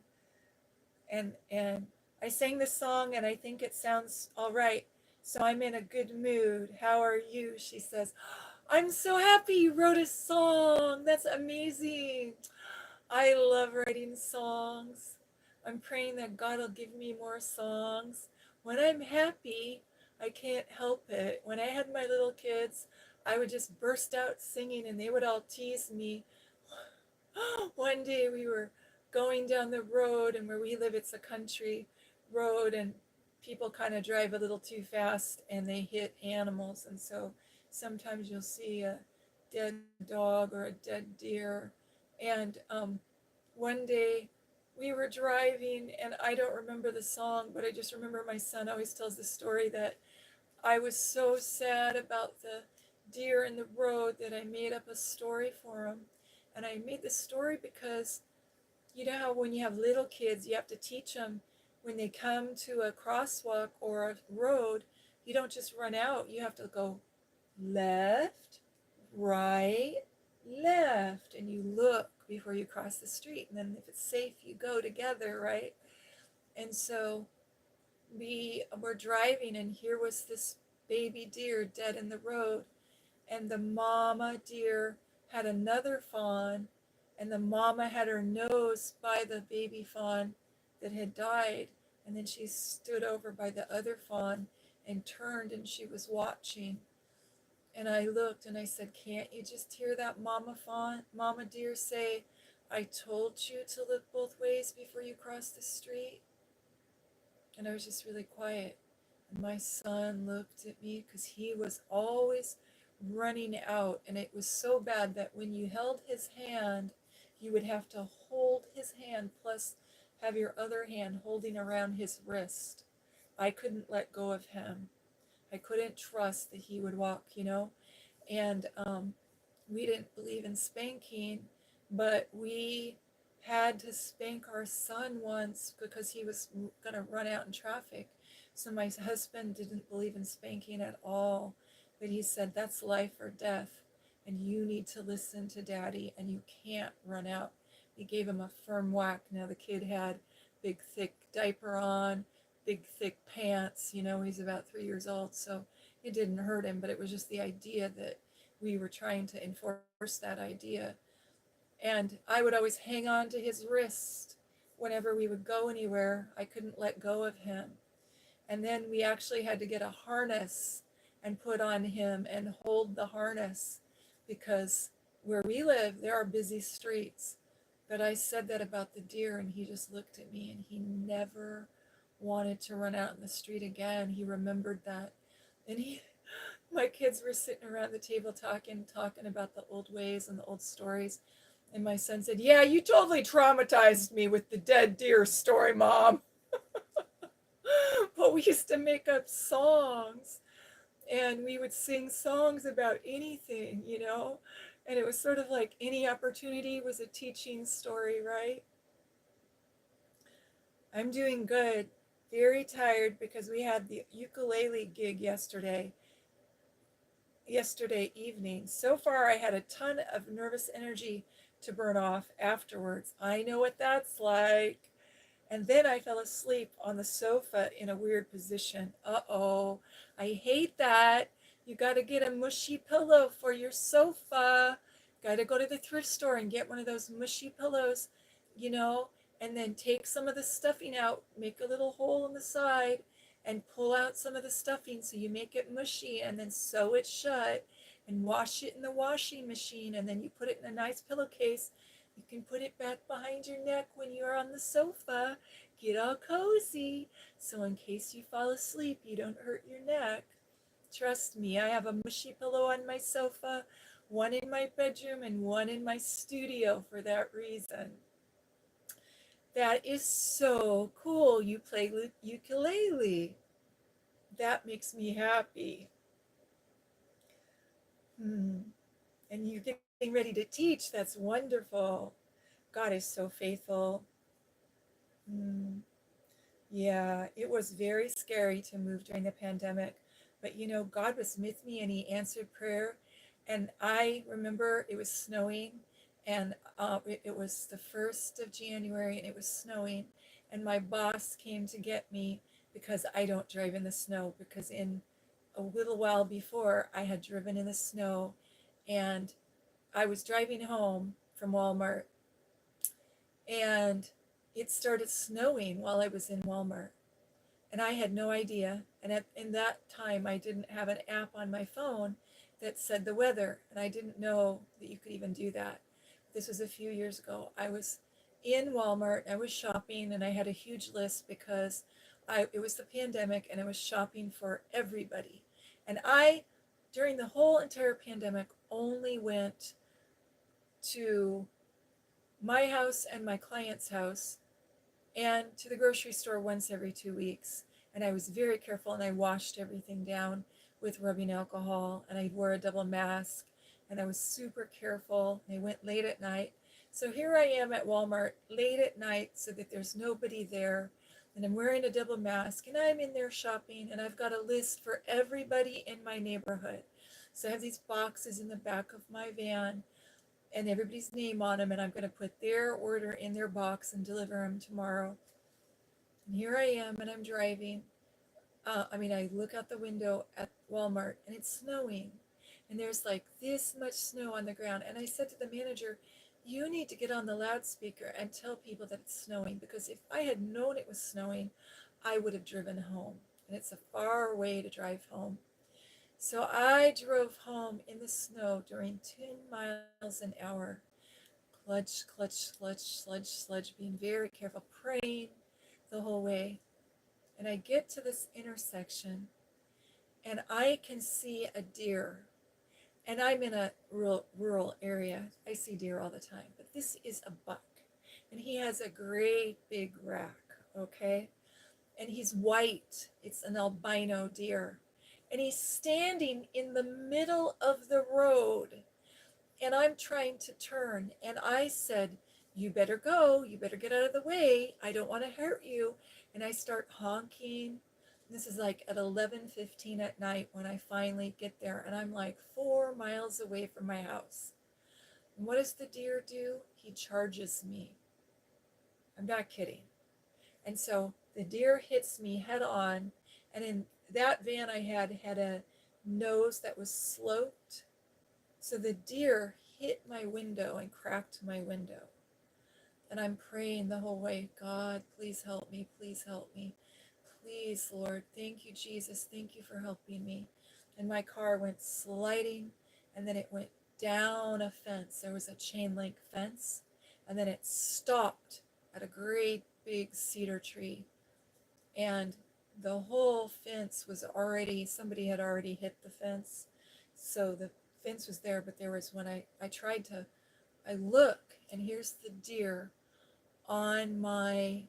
And I sang the song and I think it sounds all right. So I'm in a good mood. How are you? She says, I'm so happy you wrote a song. That's amazing. I love writing songs. I'm praying that God will give me more songs. When I'm happy, I can't help it. When I had my little kids, I would just burst out singing and they would all tease me. One day we were going down the road, and where we live, it's a country road, and people kind of drive a little too fast and they hit animals. And so sometimes you'll see a dead dog or a dead deer. And one day we were driving, and I don't remember the song, but I just remember my son always tells the story that I was so sad about the deer in the road that I made up a story for him. And I made the story because you know how when you have little kids, you have to teach them when they come to a crosswalk or a road, you don't just run out. You have to go left, right, left, and you look before you cross the street. And then if it's safe, you go together, right? And so we were driving, and here was this baby deer dead in the road, and the mama deer had another fawn, and the mama had her nose by the baby fawn that had died, and then she stood over by the other fawn and turned, and she was watching. And I looked and I said, can't you just hear that mama deer say, I told you to look both ways before you cross the street? And I was just really quiet. And my son looked at me because he was always running out. And it was so bad that when you held his hand, you would have to hold his hand plus have your other hand holding around his wrist. I couldn't let go of him. I couldn't trust that he would walk, you know. And we didn't believe in spanking, but we had to spank our son once because he was going to run out in traffic. So my husband didn't believe in spanking at all, but he said, that's life or death, and you need to listen to daddy, and you can't run out. He gave him a firm whack. Now the kid had big, thick diaper on, big, thick pants. You know, he's about 3 years old, so it didn't hurt him, but it was just the idea that we were trying to enforce that idea. And I would always hang on to his wrist whenever we would go anywhere. I couldn't let go of him. And then we actually had to get a harness and put on him and hold the harness because where we live, there are busy streets. But I said that about the deer, and he just looked at me, and he never wanted to run out in the street again. He remembered that. And my kids were sitting around the table talking about the old ways and the old stories. And my son said, yeah, you totally traumatized me with the dead deer story, Mom. But we used to make up songs. and we would sing songs about anything, you know, and it was sort of like any opportunity was a teaching story, right? I'm doing good. Very tired because we had the ukulele gig yesterday evening. So far, I had a ton of nervous energy to burn off afterwards. I know what that's like. And then I fell asleep on the sofa in a weird position. Uh-oh, I hate that. You got to get a mushy pillow for your sofa. Got to go to the thrift store and get one of those mushy pillows, you know, and then take some of the stuffing out, make a little hole in the side, and pull out some of the stuffing so you make it mushy, and then sew it shut and wash it in the washing machine, and then you put it in a nice pillowcase. You can put it back behind your neck when you're on the sofa. Get all cozy, so in case you fall asleep, you don't hurt your neck. Trust me, I have a mushy pillow on my sofa, one in my bedroom and one in my studio for that reason. That is so cool. You play ukulele. That makes me happy. Hmm. And you're getting ready to teach. That's wonderful. God is so faithful. Hmm. Yeah, it was very scary to move during the pandemic, but you know, God was with me and He answered prayer. And I remember it was snowing, and it was the 1st of January, and it was snowing, and my boss came to get me because I don't drive in the snow, because in a little while before I had driven in the snow, and I was driving home from Walmart, and it started snowing while I was in Walmart. And I had no idea. And in that time, I didn't have an app on my phone that said the weather, and I didn't know that you could even do that. This was a few years ago. I was in Walmart, I was shopping, and I had a huge list because it was the pandemic, and I was shopping for everybody. And I, during the whole entire pandemic, only went to my house and my client's house and to the grocery store once every 2 weeks. And I was very careful, and I washed everything down with rubbing alcohol, and I wore a double mask, and I was super careful. And I went late at night. So here I am at Walmart late at night so that there's nobody there. And I'm wearing a double mask, and I'm in there shopping, and I've got a list for everybody in my neighborhood. So I have these boxes in the back of my van and everybody's name on them, and I'm going to put their order in their box and deliver them tomorrow. And here I am, and I'm driving. I look out the window at Walmart, and it's snowing, and there's like this much snow on the ground. And I said to the manager, "You need to get on the loudspeaker and tell people that it's snowing, because if I had known it was snowing, I would have driven home. And it's a far way to drive home." So I drove home in the snow during 10 miles an hour. Clutch, clutch, clutch, sludge, sludge, being very careful, praying the whole way. And I get to this intersection, and I can see a deer. And I'm in a rural area. I see deer all the time, but this is a buck. And he has a great big rack, okay? And he's white. It's an albino deer. And he's standing in the middle of the road, and I'm trying to turn. And I said, "You better go. You better get out of the way. I don't want to hurt you." And I start honking. This is like at 11:15 at night when I finally get there. And I'm like 4 miles away from my house. And what does the deer do? He charges me. I'm not kidding. And so the deer hits me head on. And in that van I had a nose that was sloped. So the deer hit my window and cracked my window. And I'm praying the whole way, "God, please help me. Please help me. Please, Lord. Thank you, Jesus. Thank you for helping me." And my car went sliding, and then it went down a fence. There was a chain link fence, and then it stopped at a great big cedar tree. And the whole fence was already, somebody had already hit the fence. So the fence was there, but there was, when I tried to, I look, and here's the deer on my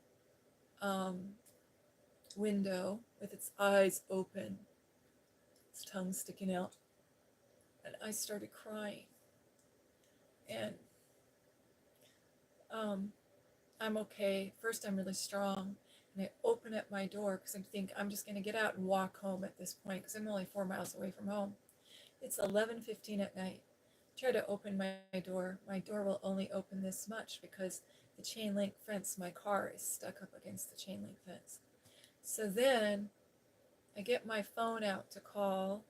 window with its eyes open. his tongue sticking out. And I started crying. And I'm okay. First, I'm really strong. And I open up my door because I think I'm just going to get out and walk home at this point because I'm only 4 miles away from home. It's 11:15 at night. Try to open my door. My door will only open this much because the chain link fence, my car is stuck up against the chain link fence. So then I get my phone out to call,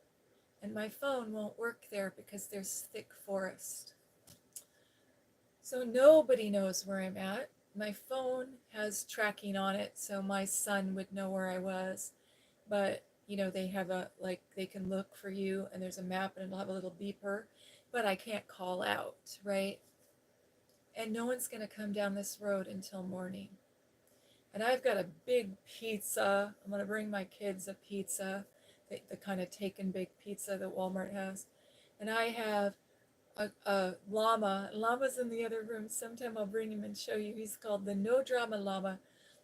and my phone won't work there because there's thick forest. So nobody knows where I'm at. My phone has tracking on it, so my son would know where I was. But, you know, they have a, like, they can look for you, and there's a map, and it'll have a little beeper, but I can't call out, right? And no one's going to come down this road until morning. And I've got a big pizza. I'm going to bring my kids a pizza, the kind of take and bake pizza that Walmart has. And I have a llama. Llama's in the other room. Sometime I'll bring him and show you. He's called the No Drama Llama.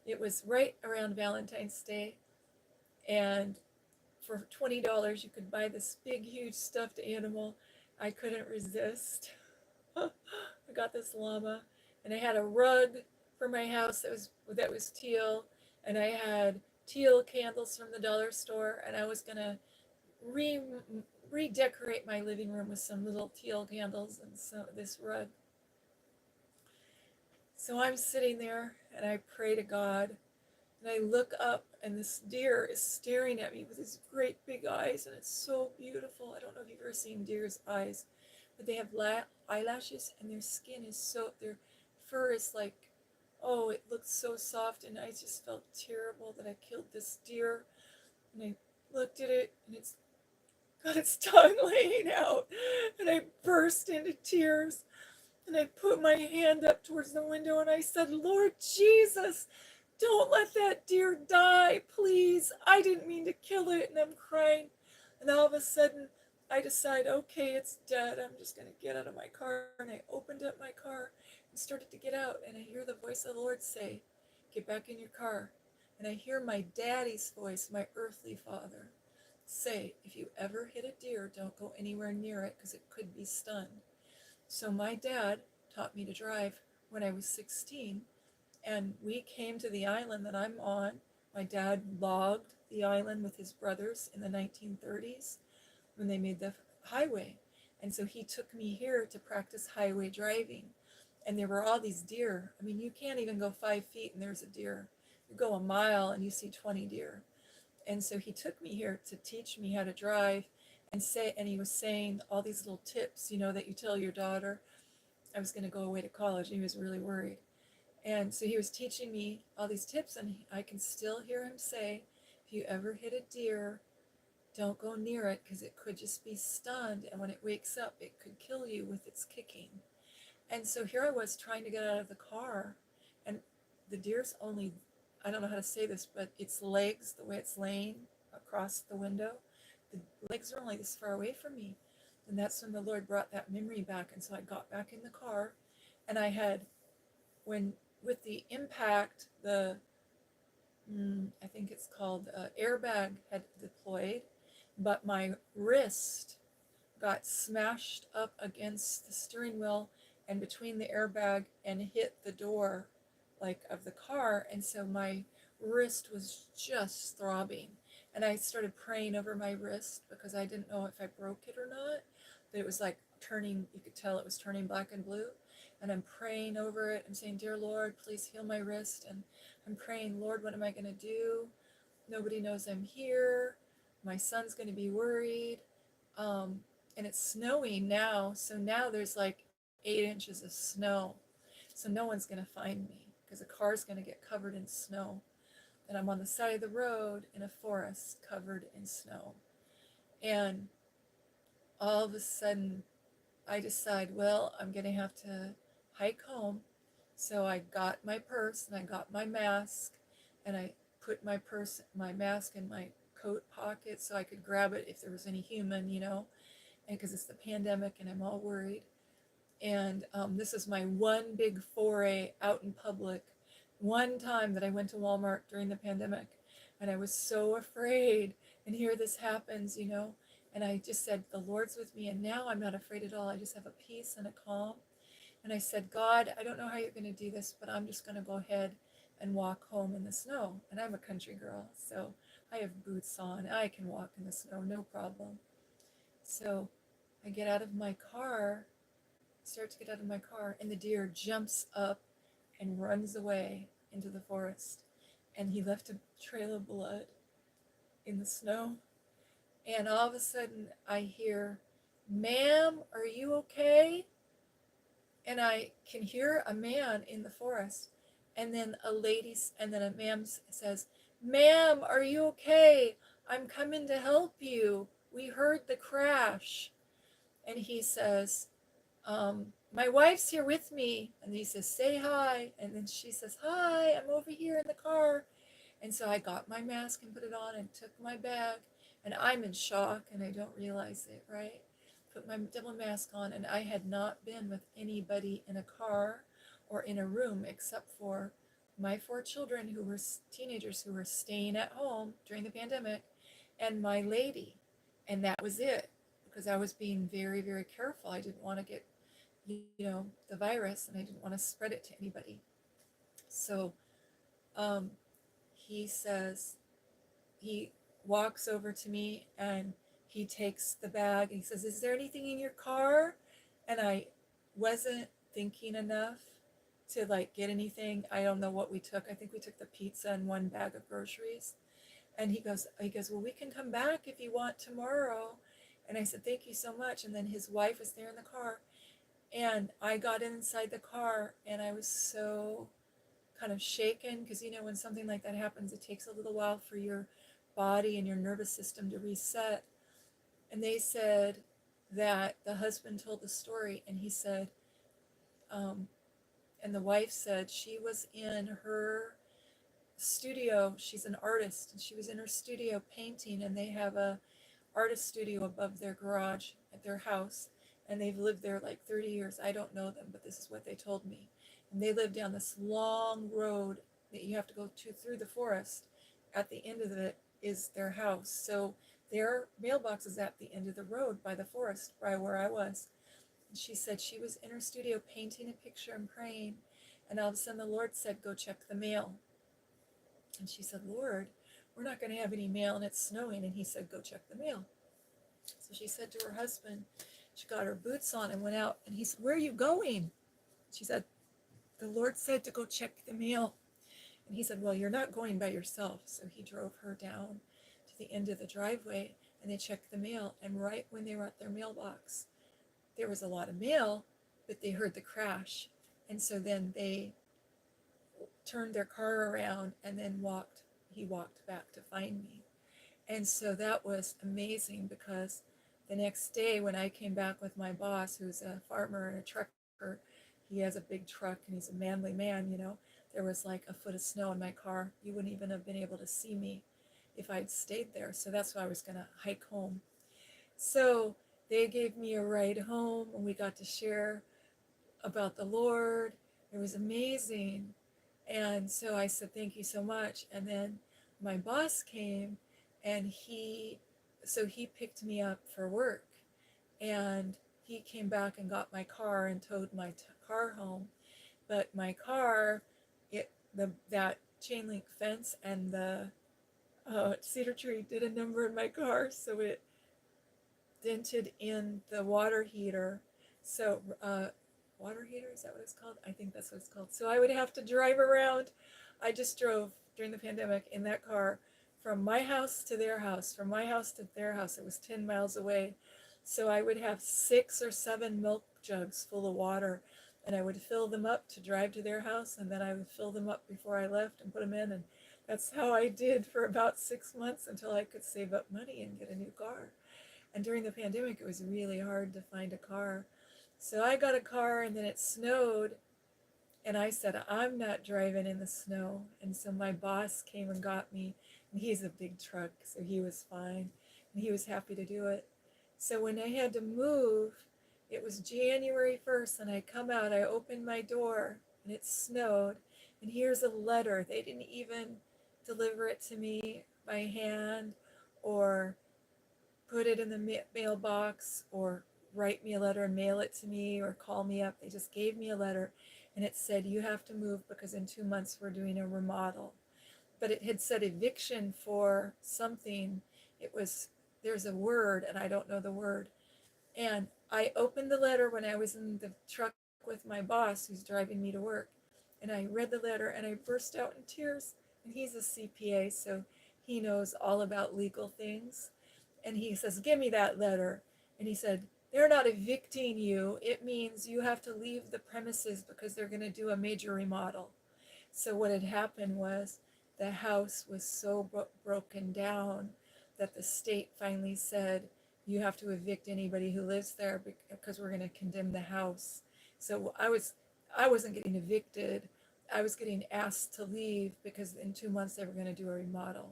It was right around Valentine's Day. And for $20, you could buy this big, huge stuffed animal. I couldn't resist. I got this llama, and I had a rug for my house that was teal, and I had teal candles from the dollar store, and I was gonna redecorate my living room with some little teal candles and this rug. So I'm sitting there, and I pray to God, and I look up, and this deer is staring at me with his great big eyes, and it's so beautiful. I don't know if you've ever seen deer's eyes, but they have eyelashes, and their skin is so, their fur is like, oh, it looks so soft, and I just felt terrible that I killed this deer. And I looked at it, and it's got its tongue laying out, and I burst into tears, and I put my hand up towards the window, and I said, Lord Jesus, don't let that deer die, please. I didn't mean to kill it. And I'm crying. And all of a sudden, I decide, okay, it's dead. I'm just going to get out of my car. And I opened up my car and started to get out. And I hear the voice of the Lord say, get back in your car. And I hear my daddy's voice, my earthly father, say, if you ever hit a deer, don't go anywhere near it because it could be stunned. So my dad taught me to drive when I was 16. And we came to the island that I'm on. My dad logged the island with his brothers in the 1930s when they made the highway. And so he took me here to practice highway driving. And there were all these deer. I mean, you can't even go 5 feet and there's a deer. You go a mile and you see 20 deer. And so he took me here to teach me how to drive and he was saying all these little tips, you know, that you tell your daughter. I was going to go away to college, and he was really worried. And so he was teaching me all these tips, and I can still hear him say, if you ever hit a deer, don't go near it because it could just be stunned, and when it wakes up, it could kill you with its kicking. And so here I was trying to get out of the car, and the deer's only, I don't know how to say this, but its legs, the way it's laying across the window, the legs are only this far away from me. And that's when the Lord brought that memory back. And so I got back in the car, and I had, with the impact, I think it's called airbag had deployed, but my wrist got smashed up against the steering wheel and between the airbag and hit the door like of the car. And so my wrist was just throbbing. And I started praying over my wrist because I didn't know if I broke it or not. But it was like turning, you could tell it was turning black and blue. And I'm praying over it. I'm saying, dear Lord, please heal my wrist. And I'm praying, Lord, what am I going to do? Nobody knows I'm here. My son's going to be worried. And it's snowing now. So now there's like 8 inches of snow. So no one's going to find me because the car's going to get covered in snow. And I'm on the side of the road in a forest covered in snow. And all of a sudden, I decide, well, I'm going to have to hike home. So I got my purse and I got my mask and I put my purse, my mask in my coat pocket so I could grab it if there was any human, you know, and because it's the pandemic and I'm all worried. And this is my one big foray out in public. One time that I went to Walmart during the pandemic and I was so afraid, and here this happens, you know, And I just said, the Lord's with me, and now I'm not afraid at all. I just have a peace and a calm. And I said, God, I don't know how you're going to do this, but I'm just going to go ahead and walk home in the snow. And I'm a country girl, so I have boots on. I can walk in the snow, no problem. So I get out of my car, start to get out of my car, and the deer jumps up and runs away into the forest. And he left a trail of blood in the snow. And all of a sudden I hear, "Ma'am, are you okay?" And I can hear a man in the forest. And then a ma'am says, "Ma'am, are you okay? I'm coming to help you. We heard the crash." And he says, "My wife's here with me." And he says, "Say hi." And then she says, "Hi, I'm over here in the car." And so I got my mask and put it on and took my bag. And I'm in shock and I don't realize it, right? Put my double mask on, and I had not been with anybody in a car or in a room except for my 4 children who were teenagers who were staying at home during the pandemic, and my lady. And that was it, because I was being very, very careful. I didn't want to get, the virus, and I didn't want to spread it to anybody. So he says, he walks over to me and he takes the bag and he says, "Is there anything in your car?" And I wasn't thinking enough to get anything. I don't know what we took. I think we took the pizza and 1 bag of groceries. And he goes, "Well, we can come back if you want tomorrow." And I said, "Thank you so much." And then his wife was there in the car. And I got inside the car and I was so kind of shaken, because when something like that happens, it takes a little while for your body and your nervous system to reset. And they said that the husband told the story, and he said, and the wife said she was in her studio. She's an artist, and she was in her studio painting, and they have a artist studio above their garage at their house, and they've lived there like 30 years. I don't know them, but this is what they told me. And they live down this long road that you have to go through the forest. At the end of it is their house. So their mailbox is at the end of the road by the forest, by where I was. And she said she was in her studio painting a picture and praying, and all of a sudden the Lord said, "Go check the mail." And she said, "Lord, we're not going to have any mail and it's snowing." And he said, "Go check the mail." So she said to her husband, she got her boots on and went out. And he said, "Where are you going?" She said, "The Lord said to go check the mail." And he said, "Well, you're not going by yourself." So he drove her down to the end of the driveway, and they checked the mail. And right when they were at their mailbox, there was a lot of mail, but they heard the crash. And so then they turned their car around and then he walked back to find me. And so that was amazing, because the next day when I came back with my boss, who's a farmer and a trucker, he has a big truck and he's a manly man, there was like a foot of snow in my car. You wouldn't even have been able to see me if I'd stayed there. So that's why I was going to hike home. So they gave me a ride home, and we got to share about the Lord. It was amazing. And so I said, "Thank you so much." And then my boss came, and he picked me up for work, and he came back and got my car and towed my car home. But my car, that chain link fence and the cedar tree did a number in my car, so it dented in the water heater. So water heater, is that what it's called? I think that's what it's called. So I would have to drive around. I just drove during the pandemic in that car from my house to their house, from my house to their house. It was 10 miles away. So I would have 6 or 7 milk jugs full of water, and I would fill them up to drive to their house, and then I would fill them up before I left and put them in. And that's how I did for about 6 months, until I could save up money and get a new car. And during the pandemic, it was really hard to find a car. So I got a car, and then it snowed, and I said, "I'm not driving in the snow." And so my boss came and got me, and he's a big truck, so he was fine, and he was happy to do it. So when I had to move, it was January 1st, and I come out, I opened my door, and it snowed, and here's a letter. They didn't even deliver it to me by hand or put it in the mailbox or write me a letter and mail it to me or call me up. They just gave me a letter and it said, you have to move because in 2 months we're doing a remodel. But it had said eviction for something. It was, there's a word and I don't know the word. And I opened the letter when I was in the truck with my boss who's driving me to work. And I read the letter and I burst out in tears. And he's a CPA, so he knows all about legal things. And he says, give me that letter. And he said, they're not evicting you. It means you have to leave the premises because they're going to do a major remodel. So what had happened was the house was so broken down that the state finally said, you have to evict anybody who lives there because we're going to condemn the house. So I wasn't getting evicted. I was getting asked to leave because in 2 months they were going to do a remodel.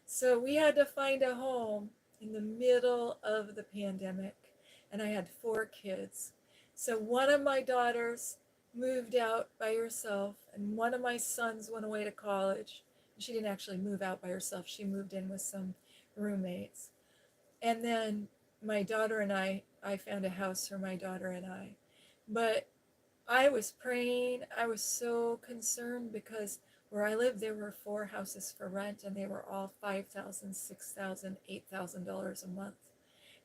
So we had to find a home in the middle of the pandemic, and I had 4 kids. So one of my daughters moved out by herself, and one of my sons went away to college. She didn't actually move out by herself. She moved in with some roommates. And then my daughter and I found a house for my daughter and I. But I was praying. I was so concerned because where I lived, there were 4 houses for rent, and they were all $5,000, $6,000, $8,000 a month.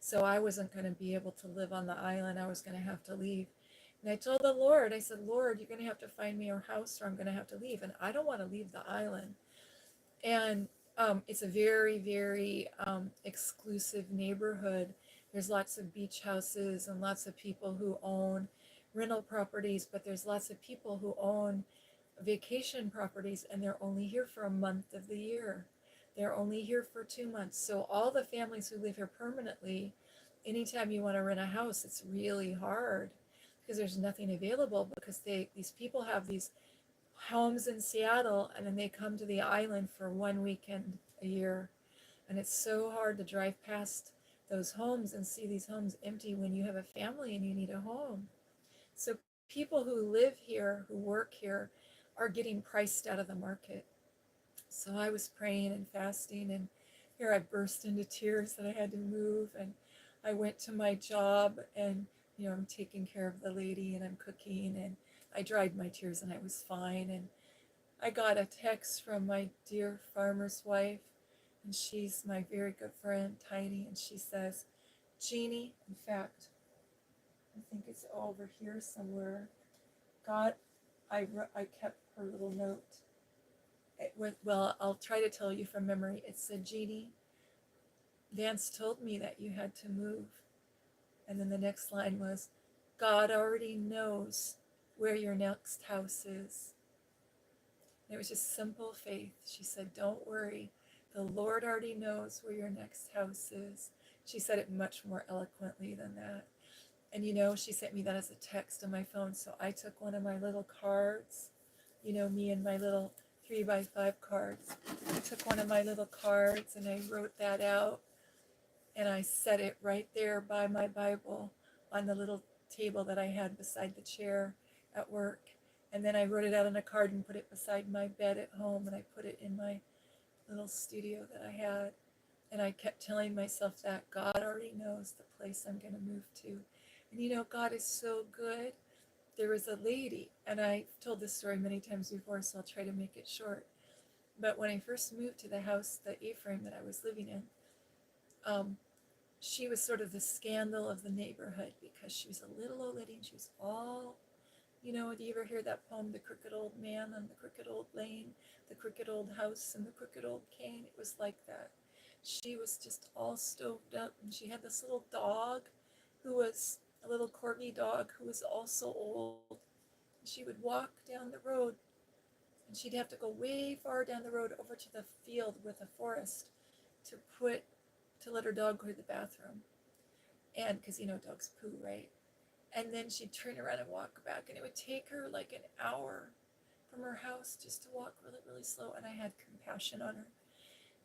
So I wasn't going to be able to live on the island. I was going to have to leave. And I told the Lord, I said, Lord, you're going to have to find me a house or I'm going to have to leave. And I don't want to leave the island. And it's a very, very exclusive neighborhood. There's lots of beach houses and lots of people who own rental properties, but there's lots of people who own vacation properties and they're only here for a month of the year. They're only here for 2 months. So all the families who live here permanently, anytime you want to rent a house, it's really hard because there's nothing available because these people have these homes in Seattle and then they come to the island for 1 weekend a year. And it's so hard to drive past those homes and see these homes empty when you have a family and you need a home. So people who live here, who work here, are getting priced out of the market. So I was praying and fasting, and here I burst into tears that I had to move. And I went to my job, and I'm taking care of the lady, and I'm cooking, and I dried my tears, and I was fine. And I got a text from my dear farmer's wife, and she's my very good friend, Tiny, and she says, Jeannie, in fact, I think it's over here somewhere. God, I kept her little note. Well, I'll try to tell you from memory. It said, Jeannie, Vance told me that you had to move. And then the next line was, God already knows where your next house is. And it was just simple faith. She said, don't worry. The Lord already knows where your next house is. She said it much more eloquently than that. And she sent me that as a text on my phone. So I took one of my little cards, me and my little 3x5 cards. I took one of my little cards and I wrote that out. And I set it right there by my Bible on the little table that I had beside the chair at work. And then I wrote it out on a card and put it beside my bed at home. And I put it in my little studio that I had. And I kept telling myself that God already knows the place I'm going to move to. And God is so good. There was a lady, and I've told this story many times before, so I'll try to make it short. But when I first moved to the house, the A-frame that I was living in, she was sort of the scandal of the neighborhood because she was a little old lady and she was all, do you ever hear that poem, The Crooked Old Man on the Crooked Old Lane, the Crooked Old House and the Crooked Old Cane? It was like that. She was just all stoved up, and she had this little dog who was a little corgi dog who was also old. She would walk down the road and she'd have to go way far down the road over to the field with a forest to let her dog go to the bathroom. And because dogs poo, right? And then she'd turn around and walk back, and it would take her like an hour from her house just to walk really, really slow. And I had compassion on her.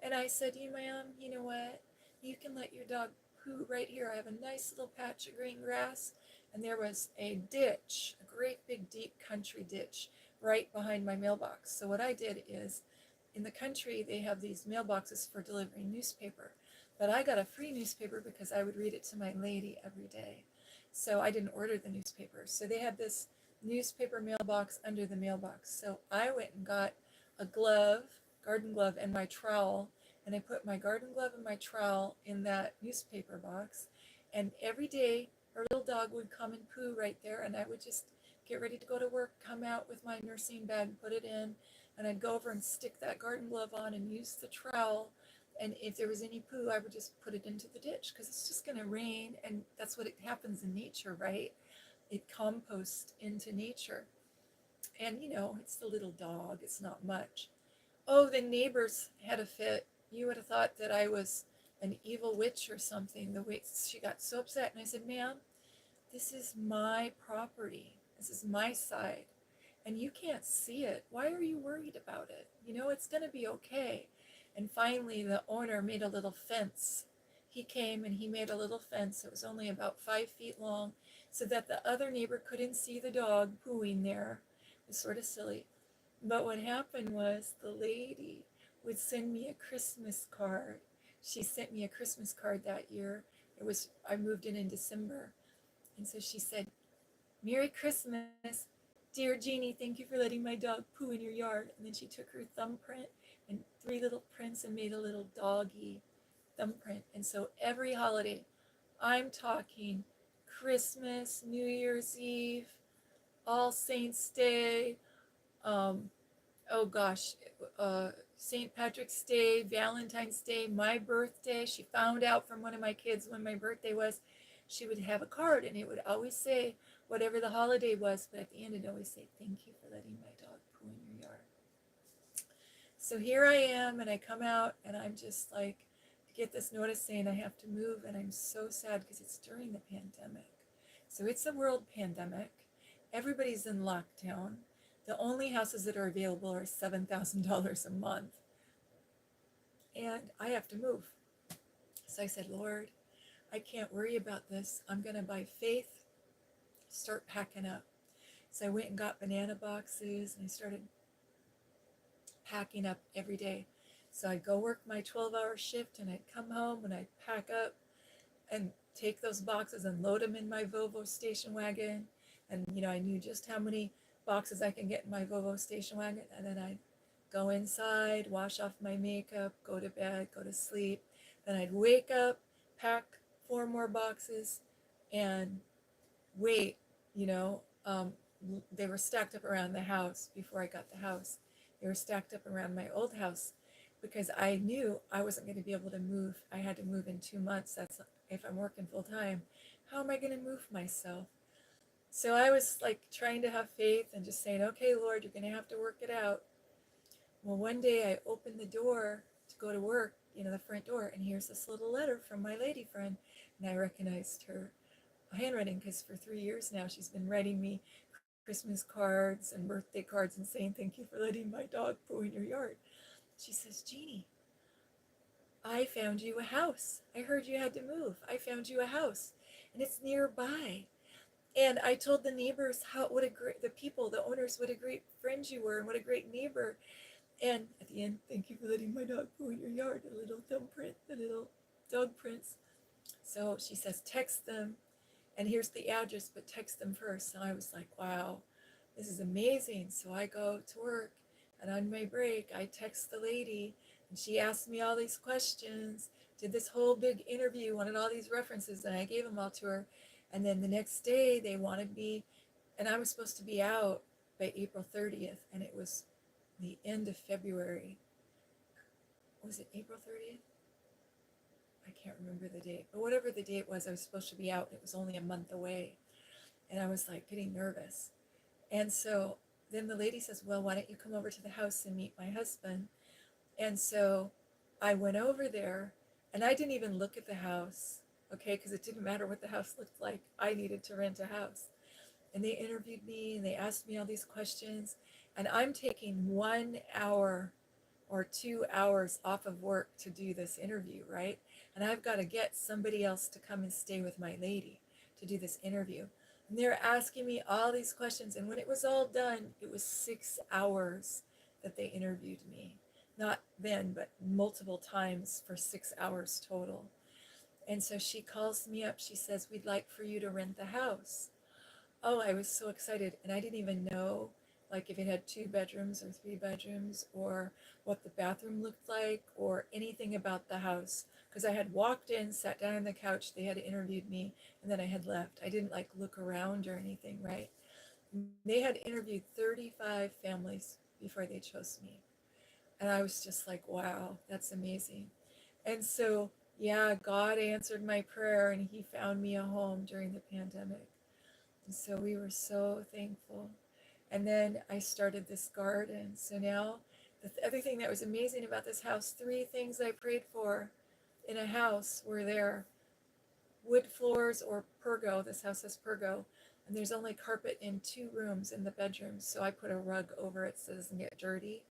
And I said, ma'am, you know what? You can let your dog poo right here. I have a nice little patch of green grass. And there was a ditch, a great big deep country ditch right behind my mailbox. So what I did is, in the country, they have these mailboxes for delivering newspaper. But I got a free newspaper because I would read it to my lady every day. So I didn't order the newspaper. So they had this newspaper mailbox under the mailbox. So I went and got a glove, garden glove, and my trowel. And I put my garden glove and my trowel in that newspaper box. And every day, her little dog would come and poo right there. And I would just get ready to go to work, come out with my nursing bag, put it in, and I'd go over and stick that garden glove on and use the trowel. And if there was any poo, I would just put it into the ditch because it's just going to rain. And that's what it happens in nature, right? It composts into nature. And, you know, it's the little dog. It's not much. Oh, the neighbors had a fit. You would have thought that I was an evil witch or something. The way she got so upset. And I said, ma'am, this is my property. This is my side. And you can't see it. Why are you worried about it? You know, it's going to be okay. And finally, the owner made a little fence. He came and he made a little fence. It was only about 5 feet long so that the other neighbor couldn't see the dog pooing there. It was sort of silly. But what happened was the lady would send me a Christmas card. She sent me a Christmas card that year. I moved in December. And so she said, Merry Christmas, dear Jeannie, thank you for letting my dog poo in your yard. And then she took her thumbprint and 3 little prints and made a little doggy thumbprint. And so every holiday, I'm talking Christmas, New Year's Eve, All Saints Day, um, oh gosh, St. Patrick's Day, Valentine's Day, my birthday. She found out from one of my kids when my birthday was. She would have a card and it would always say whatever the holiday was, but at the end it always say, thank you for letting my dog poo in your yard. So here I am, and I come out and I'm just like, get this notice saying I have to move, and I'm so sad because it's during the pandemic. So it's a world pandemic. Everybody's in lockdown. The only houses that are available are $7,000 a month. And I have to move. So I said, Lord, I can't worry about this. I'm going to, by faith, start packing up. So I went and got banana boxes and I started packing up every day. So I'd go work my 12-hour shift and I'd come home and I'd pack up and take those boxes and load them in my Volvo station wagon. And, you know, I knew just how many boxes I can get in my Volvo station wagon. And then I'd go inside, wash off my makeup, go to bed, go to sleep. Then I'd wake up, pack 4 more boxes, and wait, you know, they were stacked up around the house before I got the house. They were stacked up around my old house because I knew I wasn't going to be able to move. I had to move in 2 months. That's if I'm working full time. How am I going to move myself? So I was like trying to have faith and just saying, okay, Lord, you're going to have to work it out. Well, one day I opened the door to go to work, you know, the front door, and here's this little letter from my lady friend. And I recognized her handwriting because for 3 years now she's been writing me Christmas cards and birthday cards and saying, thank you for letting my dog poo in your yard. She says, Jeannie, I found you a house. I heard you had to move. I found you a house and it's nearby. And I told the neighbors the people, the owners, what a great friend you were and what a great neighbor. And at the end, thank you for letting my dog poo in your yard, a little thumbprint, the little dog prints. So she says, text them. And here's the address, but text them first. So I was like, wow, this is amazing. So I go to work, and on my break, I text the lady, and she asked me all these questions, did this whole big interview, wanted all these references, and I gave them all to her. And then the next day, they wanted me, and I was supposed to be out by April 30th, and it was the end of February. Was it April 30th? I can't remember the date, but whatever the date was, I was supposed to be out. It was only a month away. And I was like getting nervous. And so then the lady says, well, why don't you come over to the house and meet my husband? And so I went over there and I didn't even look at the house, okay, because it didn't matter what the house looked like. I needed to rent a house. And they interviewed me and they asked me all these questions. And I'm taking 1 hour or 2 hours off of work to do this interview, right? And I've got to get somebody else to come and stay with my lady to do this interview. And they're asking me all these questions. And when it was all done, it was 6 hours that they interviewed me. not then, but multiple times for 6 hours total. And so she calls me up. She says, "We'd like for you to rent the house." Oh, I was so excited. And I didn't even know, like, if it had 2 bedrooms or 3 bedrooms, or what the bathroom looked like, or anything about the house. Because I had walked in, sat down on the couch, they had interviewed me, and then I had left. I didn't like look around or anything, right? They had interviewed 35 families before they chose me. And I was just like, wow, that's amazing. And so, yeah, God answered my prayer and He found me a home during the pandemic. And so we were so thankful. And then I started this garden. So now, the other thing that was amazing about this house, 3 things I prayed for in a house were there: wood floors or pergo. This house has pergo. And there's only carpet in 2 rooms in the bedrooms. So I put a rug over it so it doesn't get dirty.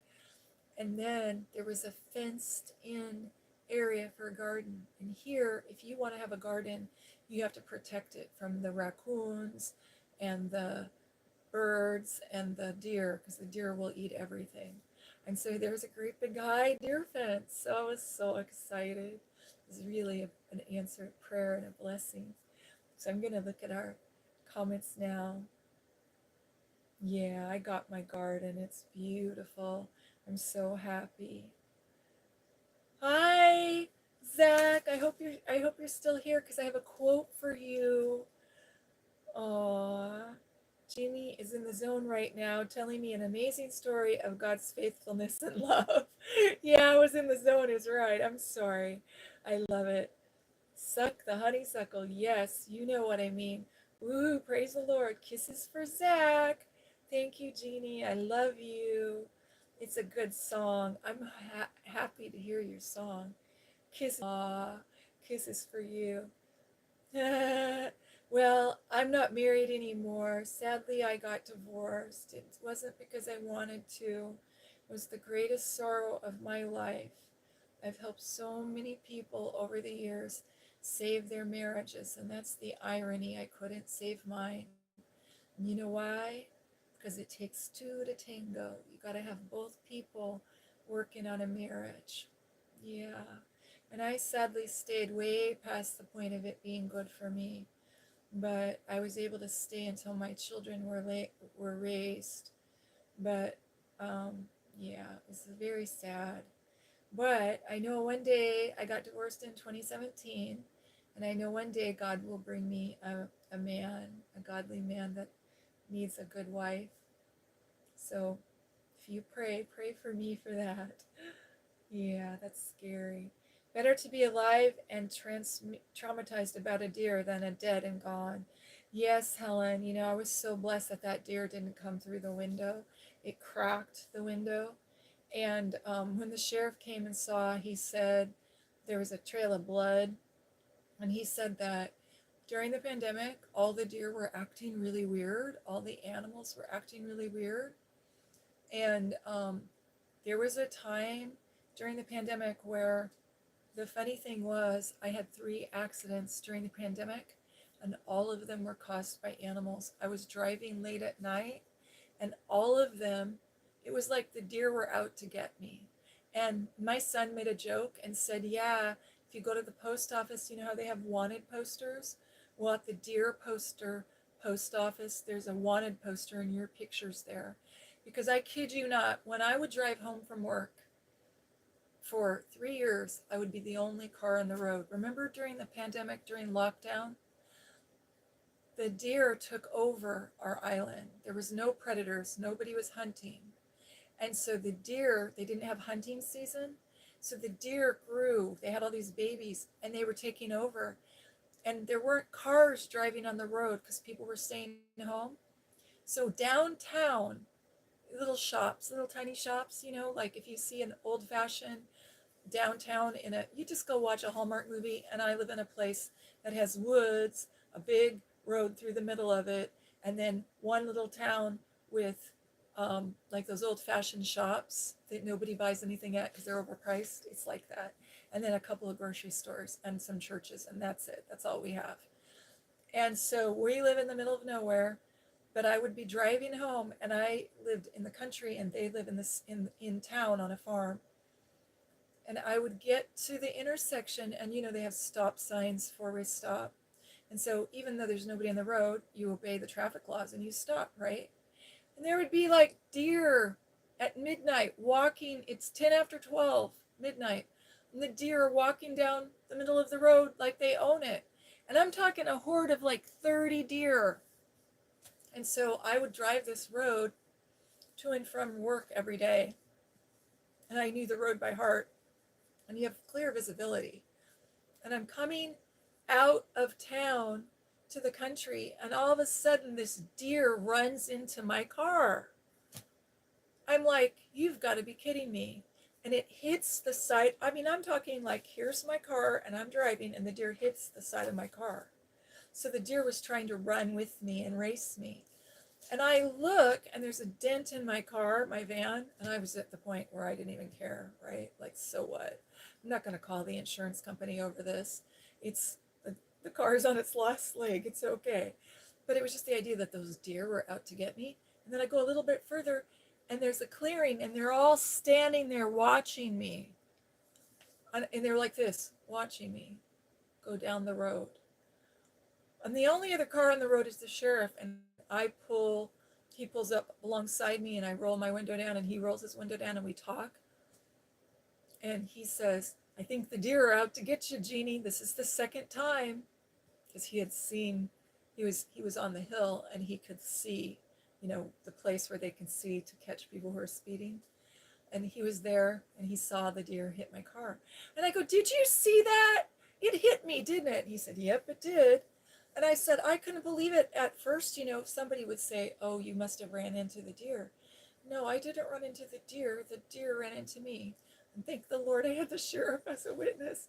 And then there was a fenced in area for a garden. And here, if you want to have a garden, you have to protect it from the raccoons and the birds and the deer, because the deer will eat everything. And so there's a great big high deer fence. So I was so excited. It was really an answered prayer and a blessing. So I'm going to look at our comments now. Yeah, I got my garden. It's beautiful. I'm so happy. Hi, Zach. I hope you're still here because I have a quote for you. Aw, Jeannie is in the zone right now, telling me an amazing story of God's faithfulness and love. Yeah, I was in the zone, is right. I'm sorry. I love it. Suck the honeysuckle. Yes, you know what I mean. Woo, praise the Lord. Kisses for Zach. Thank you, Jeannie. I love you. It's a good song. I'm happy to hear your song. Kisses. Aw, kisses for you. Well, I'm not married anymore. Sadly, I got divorced. It wasn't because I wanted to. It was the greatest sorrow of my life. I've helped so many people over the years save their marriages, and that's the irony. I couldn't save mine. And you know why? Because it takes 2 to tango. You got to have both people working on a marriage. Yeah. And I sadly stayed way past the point of it being good for me. But I was able to stay until my children were raised. But yeah, it was very sad. But I know one day, I got divorced in 2017, and I know one day God will bring me a man, a godly man that needs a good wife. So if you pray for me for that. Yeah, that's scary. Better to be alive and traumatized about a deer than a dead and gone. Yes, Helen, I was so blessed that that deer didn't come through the window. It cracked the window. And when the sheriff came and saw, he said there was a trail of blood. And he said that during the pandemic, all the deer were acting really weird. All the animals were acting really weird. And there was a time during the pandemic where the funny thing was I had 3 accidents during the pandemic, and all of them were caused by animals. I was driving late at night, and all of them, it was like the deer were out to get me. And my son made a joke and said, yeah, if you go to the post office, you know how they have wanted posters? Well, at the deer post office, there's a wanted poster and your picture's there. Because I kid you not, when I would drive home from work, for 3 years, I would be the only car on the road. Remember during the pandemic, during lockdown, the deer took over our island. There was no predators, nobody was hunting. And so the deer, they didn't have hunting season. So the deer grew, they had all these babies, and they were taking over. And there weren't cars driving on the road because people were staying home. So downtown, little shops, little tiny shops, like if you see an old fashioned downtown you just go watch a Hallmark movie, and I live in a place that has woods, a big road through the middle of it, and then one little town with like those old fashioned shops that nobody buys anything at because they're overpriced. It's like that. And then a couple of grocery stores and some churches, and that's it. That's all we have. And so we live in the middle of nowhere, but I would be driving home, and I lived in the country and they live in town on a farm. And I would get to the intersection, and they have stop signs, four-way stop. And so even though there's nobody on the road, you obey the traffic laws and you stop, right? And there would be like deer at midnight walking. It's 10 after 12, midnight. And the deer are walking down the middle of the road like they own it. And I'm talking a horde of like 30 deer. And so I would drive this road to and from work every day. And I knew the road by heart. And you have clear visibility. And I'm coming out of town to the country, and all of a sudden this deer runs into my car. I'm like, you've got to be kidding me. And it hits the side. I mean, I'm talking like, here's my car and I'm driving, and the deer hits the side of my car. So the deer was trying to run with me and race me. And I look, and there's a dent in my car, my van, and I was at the point where I didn't even care, right? Like, so what? I'm not going to call the insurance company over this. It's the car's on its last leg. It's okay. But it was just the idea that those deer were out to get me. And then I go a little bit further, and there's a clearing, and they're all standing there watching me. And they're like this, watching me go down the road. And the only other car on the road is the sheriff. And he pulls up alongside me, and I roll my window down, and he rolls his window down, and we talk. And he says, I think the deer are out to get you, Jeannie. This is the second time. Because he had seen, he was on the hill, and he could see, the place where they can see to catch people who are speeding. And he was there, and he saw the deer hit my car. And I go, did you see that? It hit me, didn't it? He said, yep, it did. And I said, I couldn't believe it at first. Somebody would say, oh, you must have ran into the deer. No, I didn't run into the deer. The deer ran into me. And thank the Lord I had the sheriff as a witness.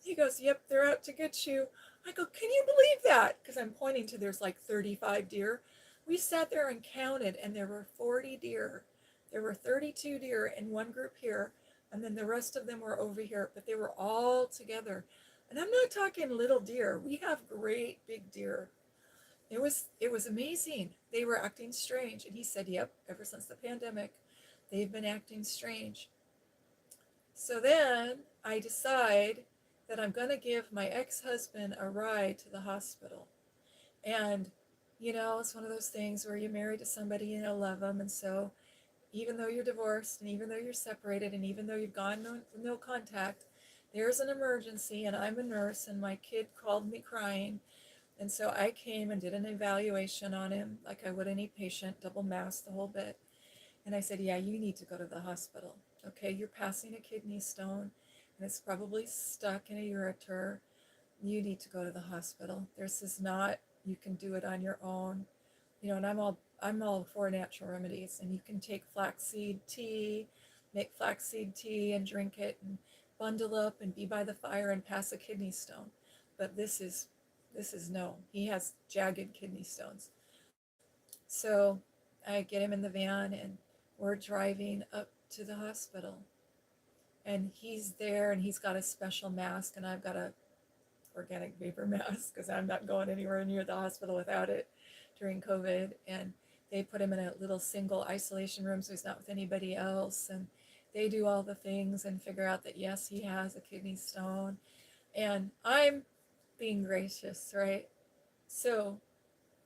He goes, yep, they're out to get you. I go, can you believe that? Because I'm pointing to, there's like 35 deer. We sat there and counted, and there were 40 deer. There were 32 deer in one group here, and then the rest of them were over here, but they were all together. And I'm not talking little deer. We have great big deer. It was amazing. They were acting strange. And he said, yep, ever since the pandemic, they've been acting strange. So then I decide that I'm going to give my ex-husband a ride to the hospital. And, it's one of those things where you're married to somebody, love them. And so even though you're divorced, and even though you're separated, and even though you've gone no contact, there's an emergency, and I'm a nurse, and my kid called me crying. And so I came and did an evaluation on him like I would any patient, double masked, the whole bit. And I said, yeah, you need to go to the hospital. Okay, you're passing a kidney stone, and it's probably stuck in a ureter. You need to go to the hospital. This is not, you can do it on your own. And I'm all for natural remedies, and you can take flaxseed tea, make flaxseed tea and drink it, and bundle up and be by the fire and pass a kidney stone. But this is no. He has jagged kidney stones. So I get him in the van, and we're driving up to the hospital. And he's there, and he's got a special mask, and I've got a organic vapor mask because I'm not going anywhere near the hospital without it during COVID. And they put him in a little single isolation room so he's not with anybody else. And they do all the things and figure out that, yes, he has a kidney stone. And I'm being gracious, right? So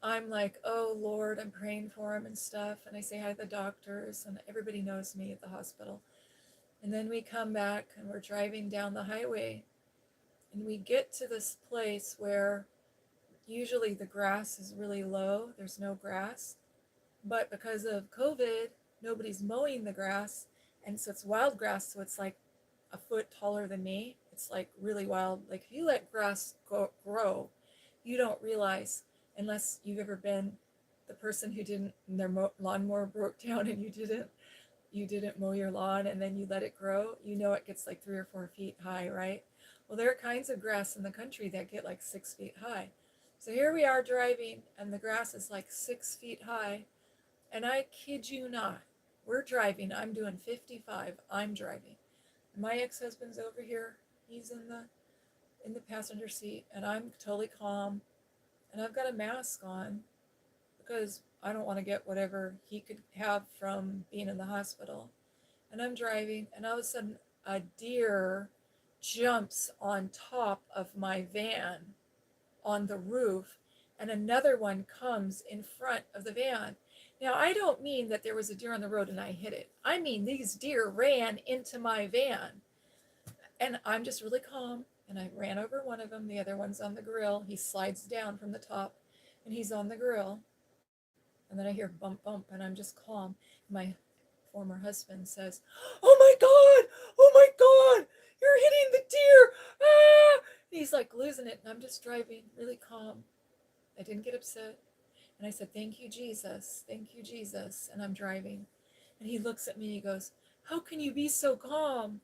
I'm like, oh, Lord, I'm praying for him and stuff. And I say hi to the doctors, and everybody knows me at the hospital. And then we come back, and we're driving down the highway. And we get to this place where usually the grass is really low. There's no grass. But because of COVID, nobody's mowing the grass. And so it's wild grass. So it's like a foot taller than me. It's like really wild. Like if you let grass grow, you don't realize, unless you've ever been the person who didn't, their lawnmower broke down, and you didn't mow your lawn, and then you let it grow, it gets like 3 or 4 feet high, right? Well, there are kinds of grass in the country that get like 6 feet high. So here we are driving, and the grass is like 6 feet high. And I kid you not, we're driving. I'm doing 55. I'm driving. My ex-husband's over here. He's in the passenger seat, and I'm totally calm. And I've got a mask on because I don't want to get whatever he could have from being in the hospital. And I'm driving, and all of a sudden a deer jumps on top of my van on the roof, and another one comes in front of the van. Now, I don't mean that there was a deer on the road and I hit it. I mean, these deer ran into my van. And I'm just really calm. And I ran over one of them. The other one's on the grill. He slides down from the top and he's on the grill. And then I hear bump, bump, and I'm just calm. My former husband says, "Oh my God! Oh my God! You're hitting the deer! Ah!" And he's like losing it. And I'm just driving really calm. I didn't get upset. And I said, "Thank you, Jesus. Thank you, Jesus." And I'm driving. And he looks at me and he goes, "How can you be so calm?"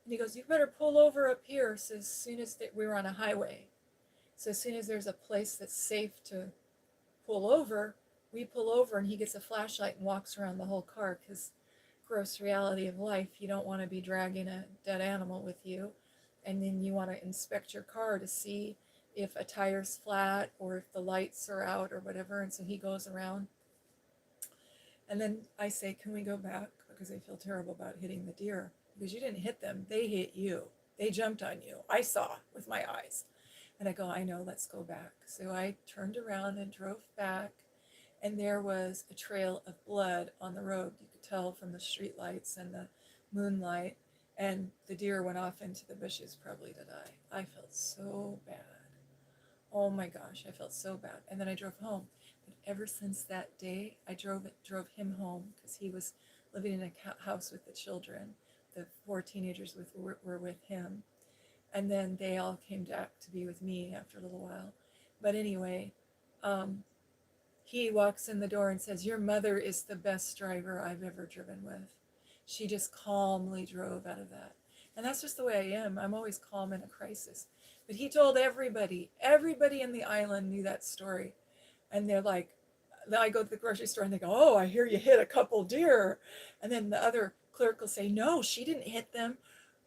And he goes, "You better pull over up here." So as soon as we were on a highway, so as soon as there's a place that's safe to pull over, we pull over, and he gets a flashlight and walks around the whole car, because gross reality of life, you don't want to be dragging a dead animal with you, and then you want to inspect your car to see if a tire's flat or if the lights are out or whatever. And so he goes around, and then I say, "Can we go back? Because I feel terrible about hitting the deer." Because you didn't hit them, they hit you. They jumped on you. I saw with my eyes. And I go, "I know, let's go back." So I turned around and drove back, and there was a trail of blood on the road. You could tell from the street lights and the moonlight, and the deer went off into the bushes, probably to die. I felt so bad. Oh my gosh, I felt so bad. And then I drove home. But ever since that day, I drove him home, because he was living in a house with the children. The 4 teenagers were with him. And then they all came back to be with me after a little while. But anyway, he walks in the door and says, "Your mother is the best driver I've ever driven with." She just calmly drove out of that. And that's just the way I am. I'm always calm in a crisis. But he told everybody in the island knew that story. And they're like, I go to the grocery store and they go, "Oh, I hear you hit a couple deer." And then the other clerk will say, "No, she didn't hit them.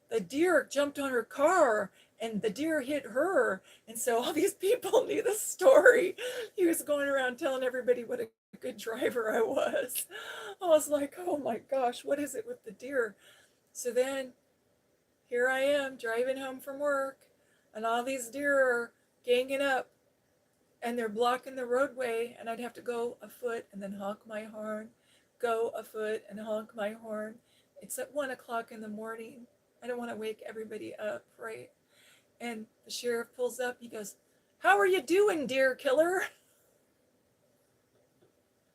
The deer jumped on her car and the deer hit her." And so all these people knew the story. He was going around telling everybody what a good driver I was. I was like, oh my gosh, what is it with the deer? So then here I am driving home from work, and all these deer are ganging up, and they're blocking the roadway, and I'd have to go afoot and then honk my horn, go afoot and honk my horn. It's at 1 o'clock in the morning. I don't want to wake everybody up, right? And the sheriff pulls up. He goes, "How are you doing, deer killer?"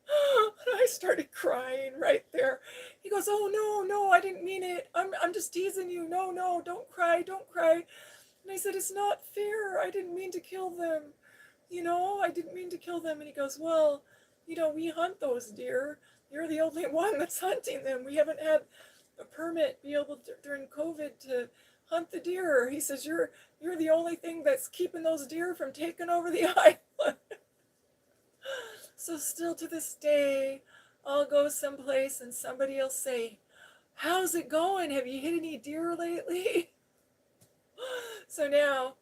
And I started crying right there. He goes, "Oh, no, no, I didn't mean it. I'm just teasing you. No, no, don't cry, don't cry." And I said, "It's not fair. I didn't mean to kill them. I didn't mean to kill them." And he goes, "Well, we hunt those deer. You're the only one that's hunting them. We haven't had a permit be able to, during COVID, to hunt the deer." He says, you're the only thing that's keeping those deer from taking over the island." So still to this day, I'll go someplace and somebody will say, "How's it going? Have you hit any deer lately?" So now,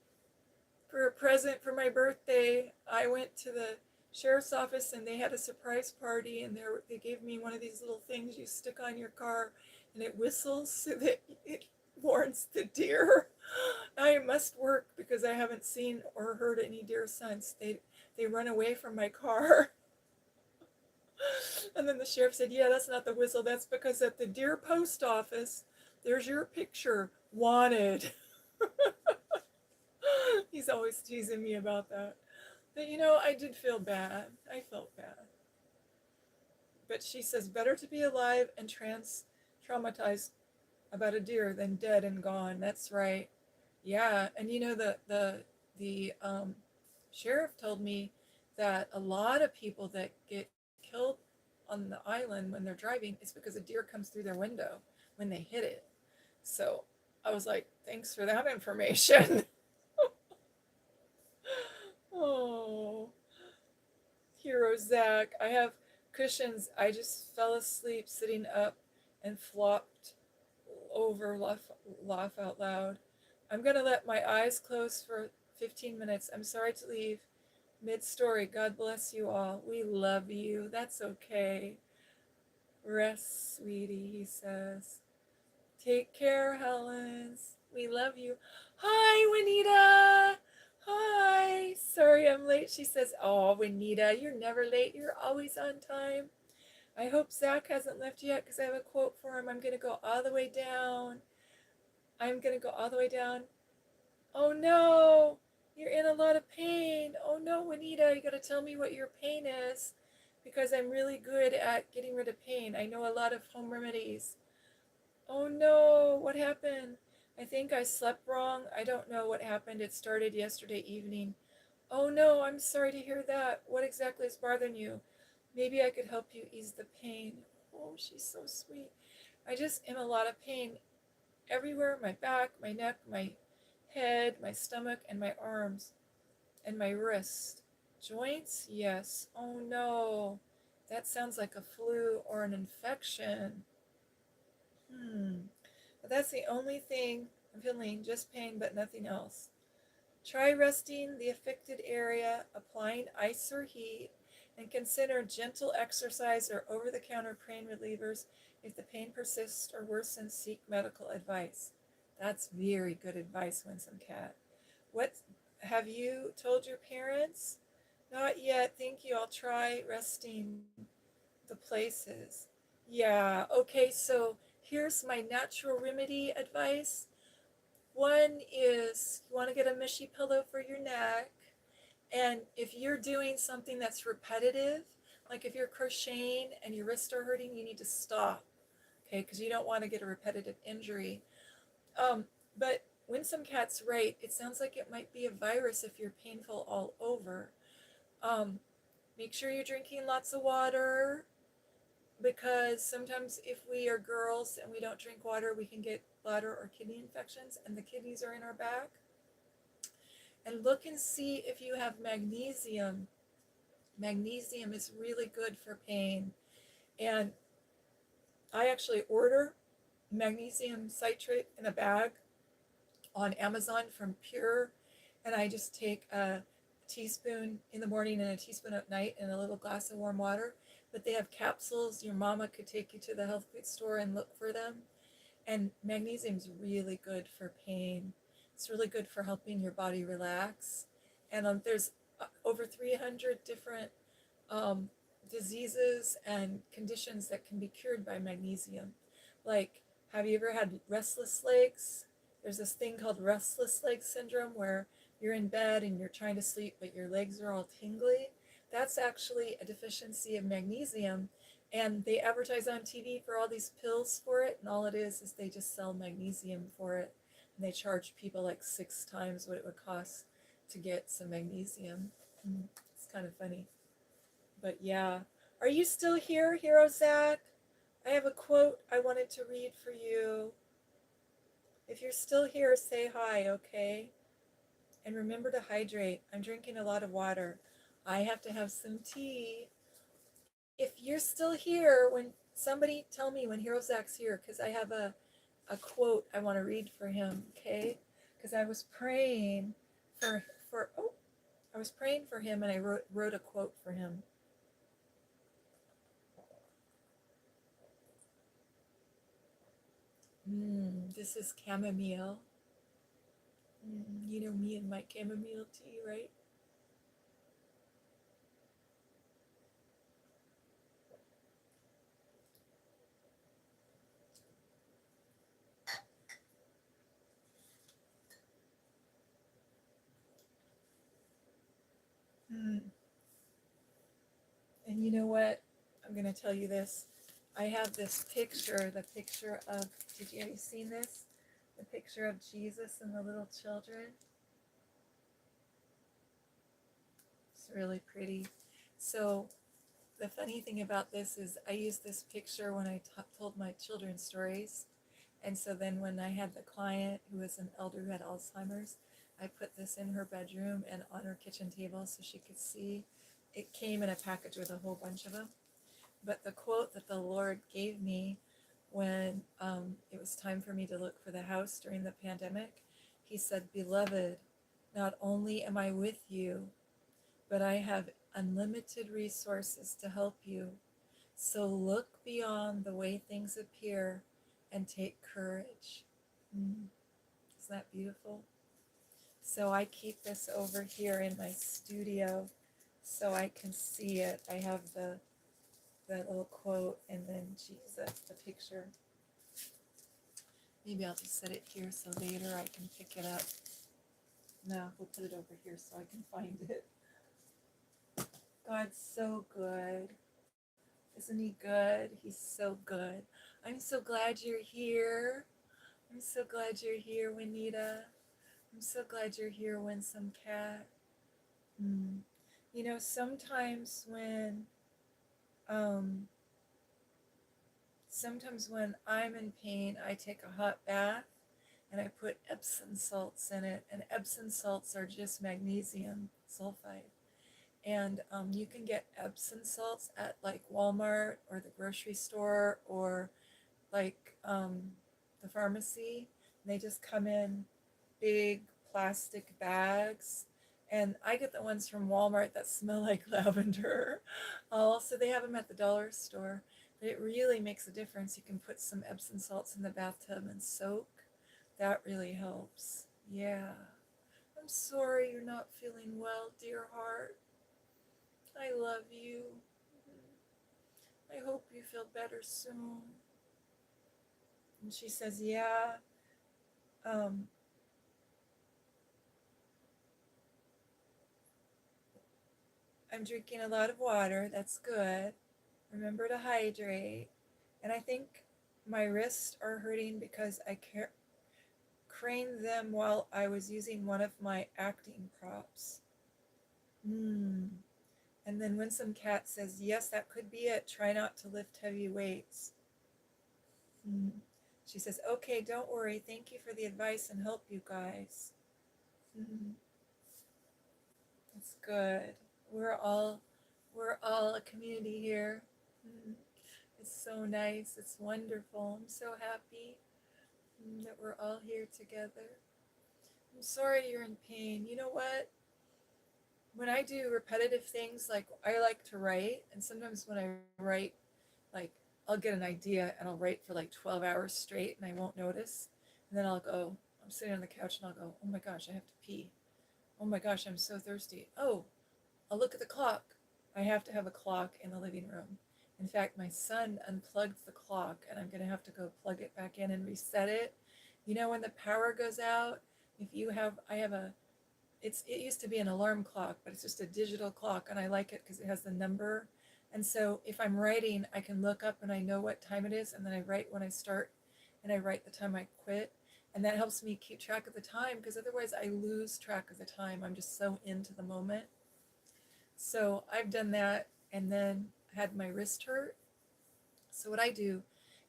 for a present for my birthday, I went to the sheriff's office and they had a surprise party, and they gave me one of these little things you stick on your car and it whistles so that it warns the deer. I must work because I haven't seen or heard any deer since. They run away from my car. And then the sheriff said, "Yeah, that's not the whistle. That's because at the deer post office, there's your picture, wanted." He's always teasing me about that. But I did feel bad. I felt bad. But she says, better to be alive and traumatized about a deer than dead and gone. That's right. Yeah. And the sheriff told me that a lot of people that get killed on the island when they're driving is because a deer comes through their window when they hit it. So I was like, thanks for that information. Oh, hero Zach. I have cushions. I just fell asleep sitting up and flopped over, laugh out loud. I'm going to let my eyes close for 15 minutes. I'm sorry to leave mid-story. God bless you all. We love you. That's okay. Rest, sweetie, he says. Take care, Helens. We love you. Hi, Juanita. Hi. Sorry I'm late. She says, oh, Juanita, you're never late. You're always on time. I hope Zach hasn't left yet because I have a quote for him. I'm going to go all the way down. I'm going to go all the way down. Oh, no. You're in a lot of pain. Oh, no, Juanita, you got to tell me what your pain is because I'm really good at getting rid of pain. I know a lot of home remedies. Oh no, what happened? I think I slept wrong. I don't know what happened. It started yesterday evening. Oh no, I'm sorry to hear that. What exactly is bothering you? Maybe I could help you ease the pain. Oh, she's so sweet. I just am in a lot of pain everywhere, my back, my neck, my head, my stomach, and my arms, and my wrist. Joints? Yes. Oh no, that sounds like a flu or an infection. But that's the only thing I'm feeling, just pain, but nothing else. Try resting the affected area, applying ice or heat, and consider gentle exercise or over-the-counter pain relievers. If the pain persists or worsens, seek medical advice. That's very good advice, Winsome Cat. What have you told your parents? Not yet. Thank you. I'll try resting the places. Yeah. Okay. So here's my natural remedy advice. One is you want to get a mushy pillow for your neck. And if you're doing something that's repetitive, like if you're crocheting and your wrists are hurting, you need to stop, okay? Because you don't want to get a repetitive injury. But Winsome Cat's right. It sounds like it might be a virus if you're painful all over. Um, Make sure you're drinking lots of water because sometimes if we are girls and we don't drink water, we can get bladder or kidney infections, and the kidneys are in our back. And look and see if you have magnesium. Magnesium is really good for pain. And I actually order magnesium citrate in a bag on Amazon from Pure, and I just take a teaspoon in the morning and a teaspoon at night in a little glass of warm water. But they have capsules. Your mama could take you to the health food store and look for them. And magnesium is really good for pain. It's really good for helping your body relax. And there's over 300 different um, diseases and conditions that can be cured by magnesium. Like, have you ever had restless legs? There's this thing called restless leg syndrome where you're in bed and you're trying to sleep, but your legs are all tingly. That's actually a deficiency of magnesium. And they advertise on TV for all these pills for it, and all it is they just sell magnesium for it. And they charge people like 6 times what it would cost to get some magnesium. It's kind of funny. But yeah. Are you still here, Hero Zach? I have a quote I wanted to read for you. If you're still here, say hi, okay? And remember to hydrate. I'm drinking a lot of water. I have to have some tea. If you're still here, when somebody tell me when Hero Zach's here, because I have a quote I want to read for him, okay? Because I was praying for I was praying for him and I wrote a quote for him. This is chamomile. You know me and my chamomile tea, right? Mm. And you know what? I'm going to tell you this. I have this picture, the picture of, have you seen this? The picture of Jesus and the little children. It's really pretty. So the funny thing about this is I used this picture when I told my children's stories. And so then when I had the client who was an elder who had Alzheimer's, I put this in her bedroom and on her kitchen table so she could see. It came in a package with a whole bunch of them. But the quote that the Lord gave me when it was time for me to look for the house during the pandemic, he said, "Beloved, not only am I with you, but I have unlimited resources to help you. So look beyond the way things appear and take courage. Mm. Isn't that beautiful? So I keep this over here in my studio so I can see it. I have that little quote and then Jesus, the picture. Maybe I'll just set it here so later I can pick it up. No, we'll put it over here so I can find it. God's so good. Isn't he good? He's so good. I'm so glad you're here. I'm so glad you're here, Juanita. I'm so glad you're here, Winsome Cat. Mm. You know, um, sometimes when I'm in pain, I take a hot bath and I put Epsom salts in it. And Epsom salts are just magnesium sulfide. And you can get Epsom salts at like Walmart or the grocery store or like the pharmacy. And they just come in big plastic bags. And I get the ones from Walmart that smell like lavender. Also, they have them at the dollar store. But it really makes a difference. You can put some Epsom salts in the bathtub and soak. That really helps. Yeah. I'm sorry you're not feeling well, dear heart. I love you. I hope you feel better soon. And she says, yeah. Um, I'm drinking a lot of water. That's good. Remember to hydrate. And I think my wrists are hurting because I craned them while I was using one of my acting props. And then Winsome Cat says, yes, that could be it. Try not to lift heavy weights. She says, okay, don't worry. Thank you for the advice and help, you guys. That's good. We're all a community here. It's so nice. It's wonderful. I'm so happy that we're all here together. I'm sorry you're in pain. You know what? When I do repetitive things, like I like to write, and sometimes when I write, like I'll get an idea and I'll write for like 12 hours straight and I won't notice. And then I'll go, I'm sitting on the couch and I'll go, oh my gosh, I have to pee. Oh my gosh, I'm so thirsty. Oh, I'll look at the clock. I have to have a clock in the living room. In fact, my son unplugged the clock and I'm going to have to go plug it back in and reset it. You know, when the power goes out, it used to be an alarm clock, but it's just a digital clock and I like it because it has the number. And so if I'm writing, I can look up and I know what time it is and then I write when I start and I write the time I quit. And that helps me keep track of the time because otherwise I lose track of the time. I'm just so into the moment. So I've done that and then had my wrist hurt. So what I do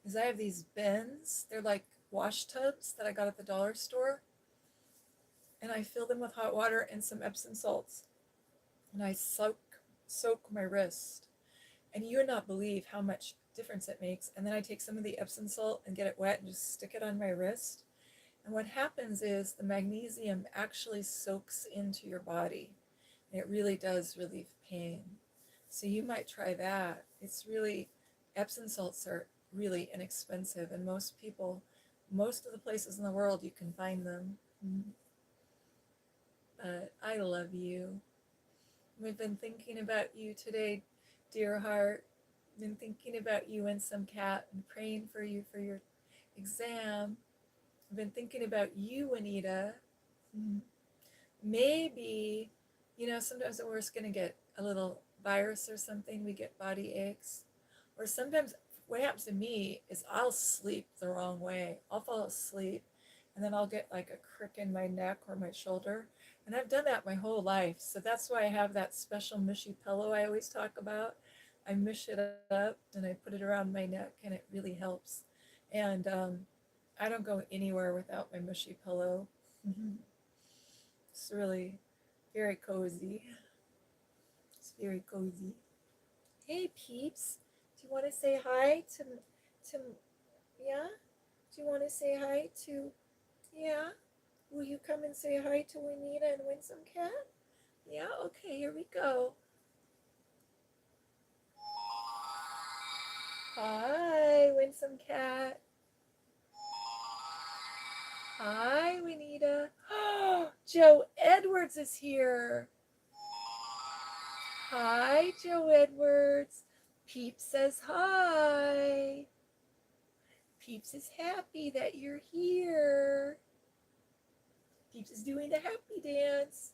is I have these bins. They're like wash tubs that I got at the dollar store. And I fill them with hot water and some Epsom salts. And I soak my wrist. And you would not believe how much difference it makes. And then I take some of the Epsom salt and get it wet and just stick it on my wrist. And what happens is the magnesium actually soaks into your body. And it really does relieve pain. So you might try that. Epsom salts are really inexpensive. And most of the places in the world, you can find them. But I love you. We've been thinking about you today, dear heart. Been thinking about you and some cat and praying for you for your exam. I've been thinking about you, Anita. Maybe, sometimes we're just going to get a little virus or something. We get body aches. Or sometimes what happens to me is I'll sleep the wrong way. I'll fall asleep and then I'll get like a crick in my neck or my shoulder. And I've done that my whole life. So that's why I have that special mushy pillow I always talk about. I mush it up and I put it around my neck and it really helps. And I don't go anywhere without my mushy pillow. It's really very cozy. It's very cozy. Hey peeps, do you want to say hi to yeah? Do you want to say hi to yeah? Will you come and say hi to Juanita and Winsome Cat? Yeah, okay, here we go. Hi, Winsome Cat. Hi, Juanita. Joe Edwards is here. Hi, Joe Edwards. Peeps says hi. Peeps is happy that you're here. Peeps is doing the happy dance.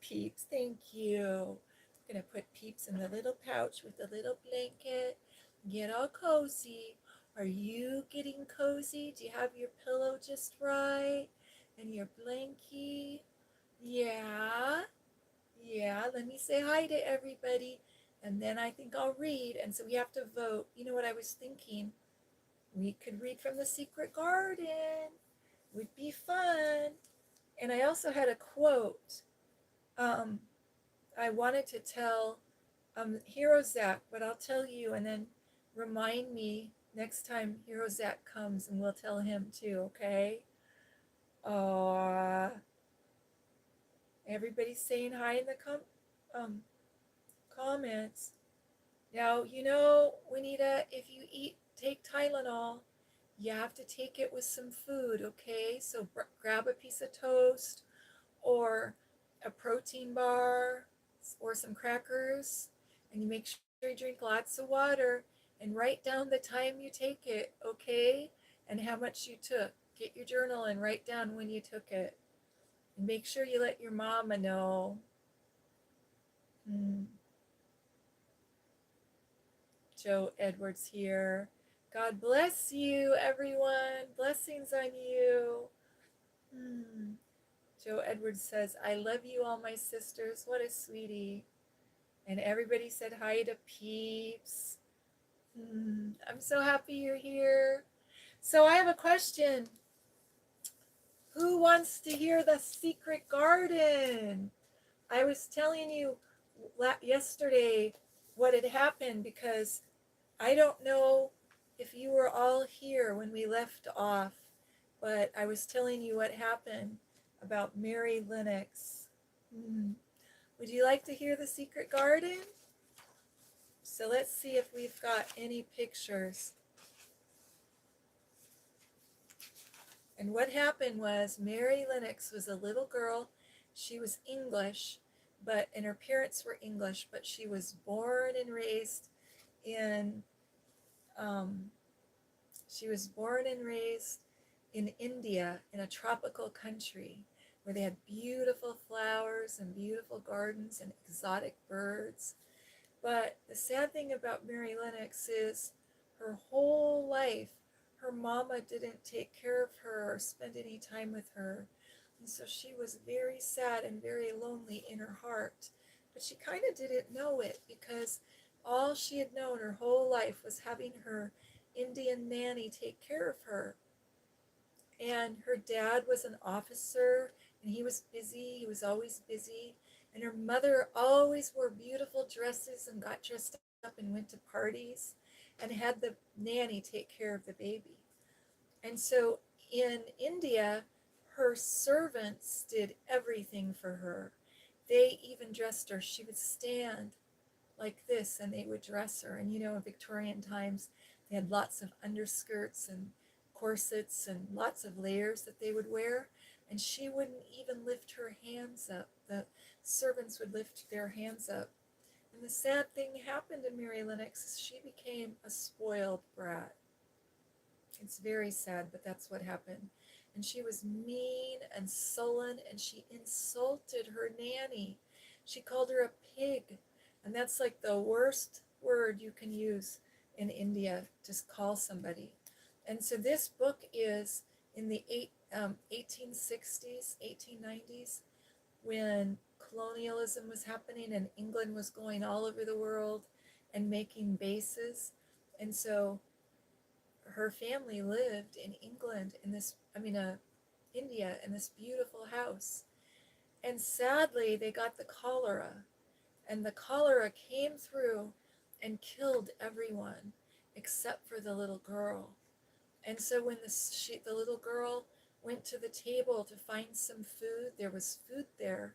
Peeps, thank you. I'm going to put Peeps in the little pouch with the little blanket. Get all cozy. Are you getting cozy? Do you have your pillow just right? And your blankie? Yeah. Yeah, let me say hi to everybody. And then I think I'll read. And so we have to vote. You know what I was thinking? We could read from The Secret Garden. Would be fun. And I also had a quote. I wanted to tell Hero Zach, but I'll tell you and then remind me next time Hero Zach comes and we'll tell him too, okay? Everybody's saying hi in the comments. Now, you know, Juanita, if you take Tylenol, you have to take it with some food, okay? So grab a piece of toast or a protein bar or some crackers, and you make sure you drink lots of water and write down the time you take it, okay? And how much you took. Get your journal and write down when you took it. And make sure you let your mama know. Joe Edwards here. God bless you, everyone. Blessings on you. Joe Edwards says, I love you all, my sisters. What a sweetie. And everybody said hi to Peeps. I'm so happy you're here. So I have a question. Who wants to hear The Secret Garden? I was telling you yesterday what had happened because I don't know if you were all here when we left off, but I was telling you what happened about Mary Lennox. Would you like to hear The Secret Garden? So let's see if we've got any pictures. And what happened was Mary Lennox was a little girl. She was English, and her parents were English, but she was born and raised in India, in a tropical country where they had beautiful flowers and beautiful gardens and exotic birds. But the sad thing about Mary Lennox is her whole life, her mama didn't take care of her or spend any time with her. And so she was very sad and very lonely in her heart. But she kind of didn't know it because all she had known her whole life was having her Indian nanny take care of her. And her dad was an officer and he was busy. He was always busy. And her mother always wore beautiful dresses and got dressed up and went to parties and had the nanny take care of the baby. And so in India, her servants did everything for her. They even dressed her. She would stand like this and they would dress her. And you know, in Victorian times, they had lots of underskirts and corsets and lots of layers that they would wear. And she wouldn't even lift her hands up. The servants would lift their hands up. And the sad thing happened to Mary Lennox. She became a spoiled brat. It's very sad, but that's what happened. And she was mean and sullen, and she insulted her nanny. She called her a pig. And that's like the worst word you can use in India to call somebody. And so this book is in the 1860s, 1890s, when colonialism was happening and England was going all over the world and making bases. And so her family lived in India in this beautiful house. And sadly, they got the cholera. And the cholera came through and killed everyone except for the little girl. And so when the little girl went to the table to find some food, there was food there.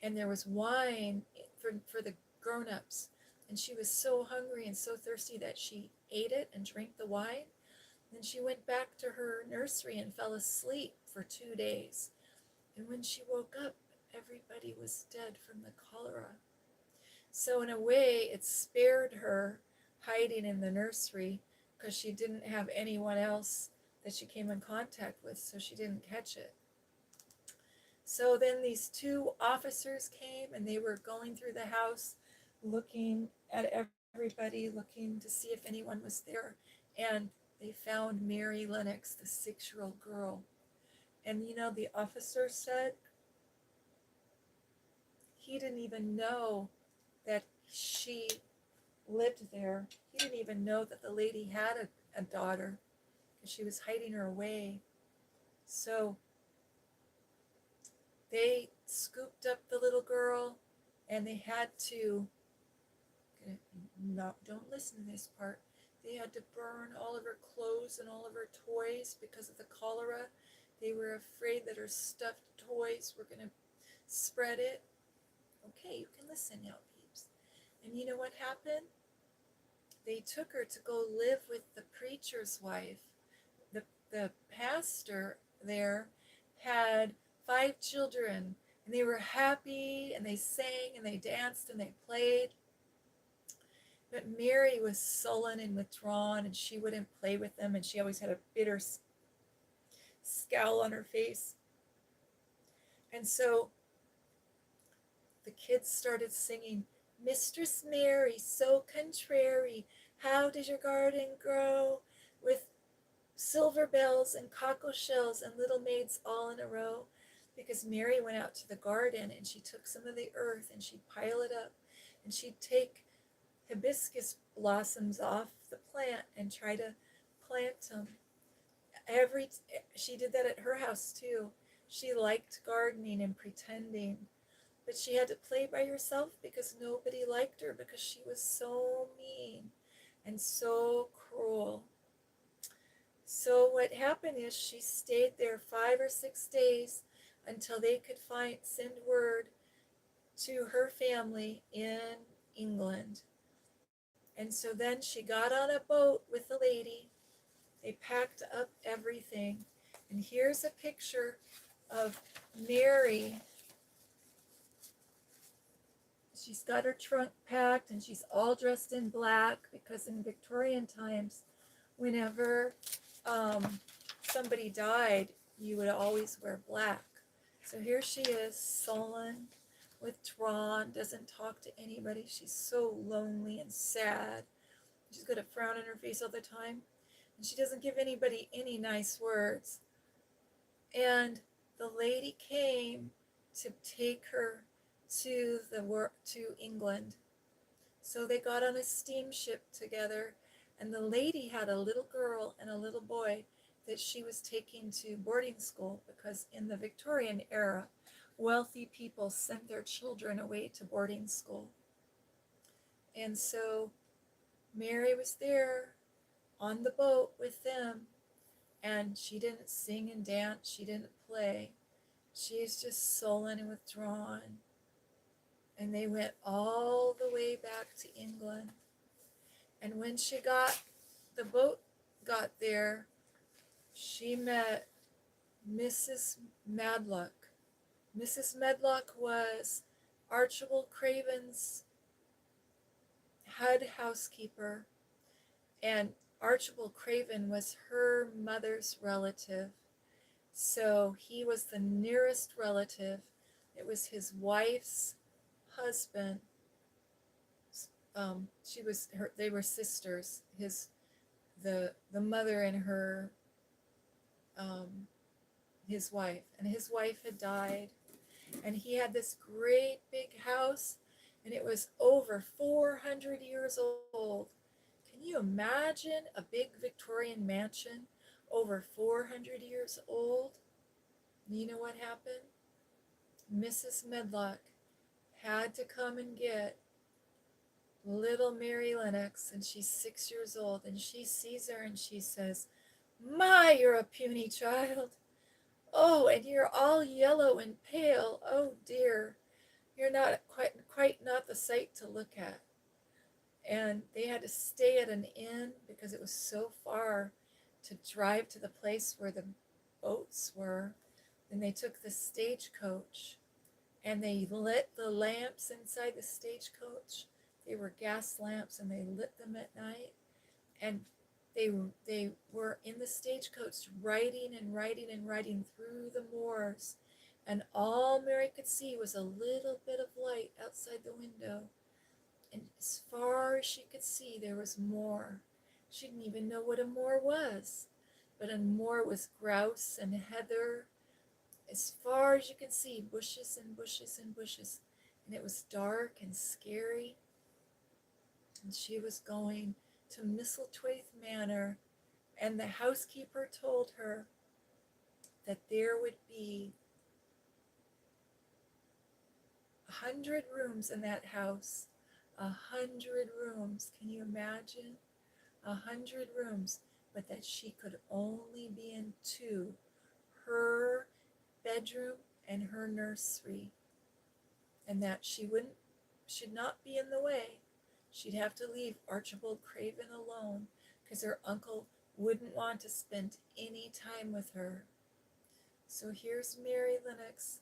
And there was wine for the grown-ups. And she was so hungry and so thirsty that she ate it and drank the wine. Then she went back to her nursery and fell asleep for 2 days. And when she woke up, everybody was dead from the cholera. So in a way, it spared her hiding in the nursery because she didn't have anyone else that she came in contact with, so she didn't catch it. So then these two officers came and they were going through the house looking at everybody, looking to see if anyone was there. And they found Mary Lennox, the 6-year-old girl. And you know, the officer said he didn't even know that she lived there. He didn't even know that the lady had a daughter because she was hiding her away. So they scooped up the little girl and they had to, no, don't listen to this part. They had to burn all of her clothes and all of her toys because of the cholera. They were afraid that her stuffed toys were going to spread it. Okay, you can listen now, peeps. And you know what happened? They took her to go live with the preacher's wife. The pastor there had 5 children, and they were happy, and they sang, and they danced, and they played. But Mary was sullen and withdrawn, and she wouldn't play with them, and she always had a bitter scowl on her face. And so the kids started singing, Mistress Mary, so contrary, how does your garden grow? With silver bells and cockle shells and little maids all in a row. Because Mary went out to the garden and she took some of the earth and she'd pile it up and she'd take hibiscus blossoms off the plant and try to plant them. She did that at her house too. She liked gardening and pretending, but she had to play by herself because nobody liked her because she was so mean and so cruel. So what happened is she stayed there 5 or 6 days until they could send word to her family in England. And so then she got on a boat with the lady. They packed up everything. And here's a picture of Mary. She's got her trunk packed and she's all dressed in black because in Victorian times, whenever somebody died, you would always wear black. So here she is, sullen, withdrawn, doesn't talk to anybody. She's so lonely and sad. She's got a frown on her face all the time. And she doesn't give anybody any nice words. And the lady came to take her to England. So they got on a steamship together, and the lady had a little girl and a little boy that she was taking to boarding school because in the Victorian era, wealthy people sent their children away to boarding school. And so Mary was there on the boat with them, and she didn't sing and dance, she didn't play. She's just sullen and withdrawn. And they went all the way back to England. And when the boat got there, she met Mrs. Medlock. Mrs. Medlock was Archibald Craven's head housekeeper, and Archibald Craven was her mother's relative. So he was the nearest relative. It was his wife's husband. They were sisters. The mother and her, his wife, and his wife had died, and he had this great big house, and it was over 400 years old. Can you imagine a big Victorian mansion over 400 years old? You know what happened? Mrs. Medlock had to come and get little Mary Lennox, and she's 6 years old, and she sees her and she says, "My, you're a puny child. Oh, and you're all yellow and pale. Oh dear, you're not quite not the sight to look at." And they had to stay at an inn because it was so far to drive to the place where the boats were. Then they took the stagecoach and they lit the lamps inside the stagecoach. They were gas lamps and they lit them at night. And they were in the stagecoach riding and riding and riding through the moors. And all Mary could see was a little bit of light outside the window. And as far as she could see, there was moor. She didn't even know what a moor was. But a moor was grouse and heather. As far as you could see, bushes and bushes and bushes. And it was dark and scary. And she was going to Misselthwaite Manor, and the housekeeper told her that there would be 100 rooms in that house. 100 rooms. Can you imagine? 100 rooms, but that she could only be in 2, her bedroom and her nursery, and that she should not be in the way. She'd have to leave Archibald Craven alone because her uncle wouldn't want to spend any time with her. So here's Mary Lennox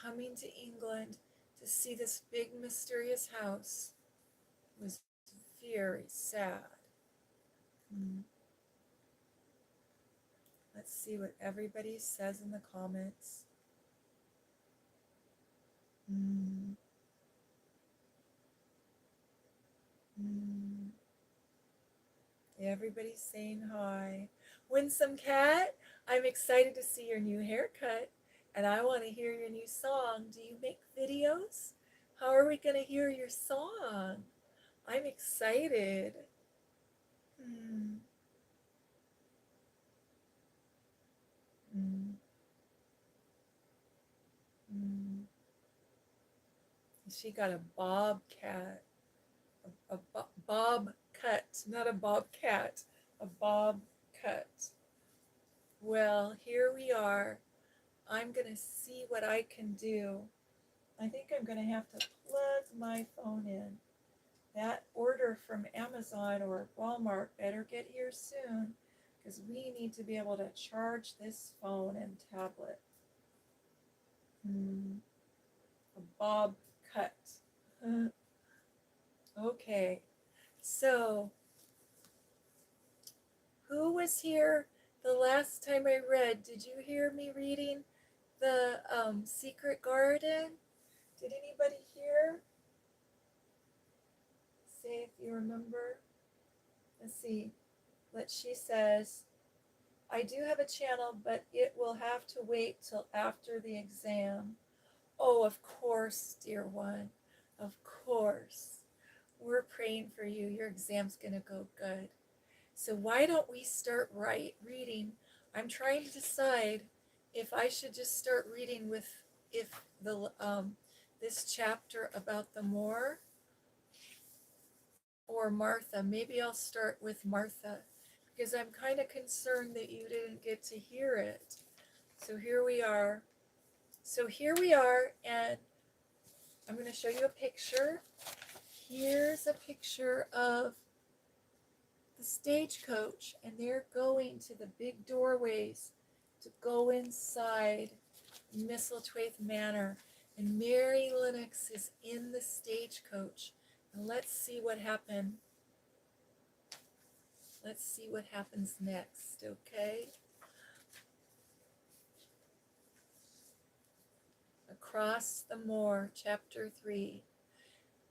coming to England to see this big mysterious house. It was very sad. Let's see what everybody says in the comments. Everybody's saying hi. Winsome Cat, I'm excited to see your new haircut, and I want to hear your new song. Do you make videos? How are we going to hear your song? I'm excited. She got a bobcat. A bob cut, not a bobcat, a bob cut. Well, here we are. I'm going to see what I can do. I think I'm going to have to plug my phone in. That order from Amazon or Walmart better get here soon, because we need to be able to charge this phone and tablet. A bob cut. Okay, so who was here the last time I read? Did you hear me reading the Secret Garden? Did anybody hear? Say if you remember. Let's see. She says, I do have a channel, but it will have to wait till after the exam. Oh, of course, dear one. Of course. We're praying for you. Your exam's going to go good. So why don't we start reading? I'm trying to decide if I should just start reading with this chapter about the moor or Martha. Maybe I'll start with Martha because I'm kind of concerned that you didn't get to hear it. So here we are. And I'm going to show you a picture. Here's a picture of the stagecoach, and they're going to the big doorways to go inside Misselthwaite Manor. And Mary Lennox is in the stagecoach. And let's see what happened. Let's see what happens next, okay? Across the Moor, Chapter 3.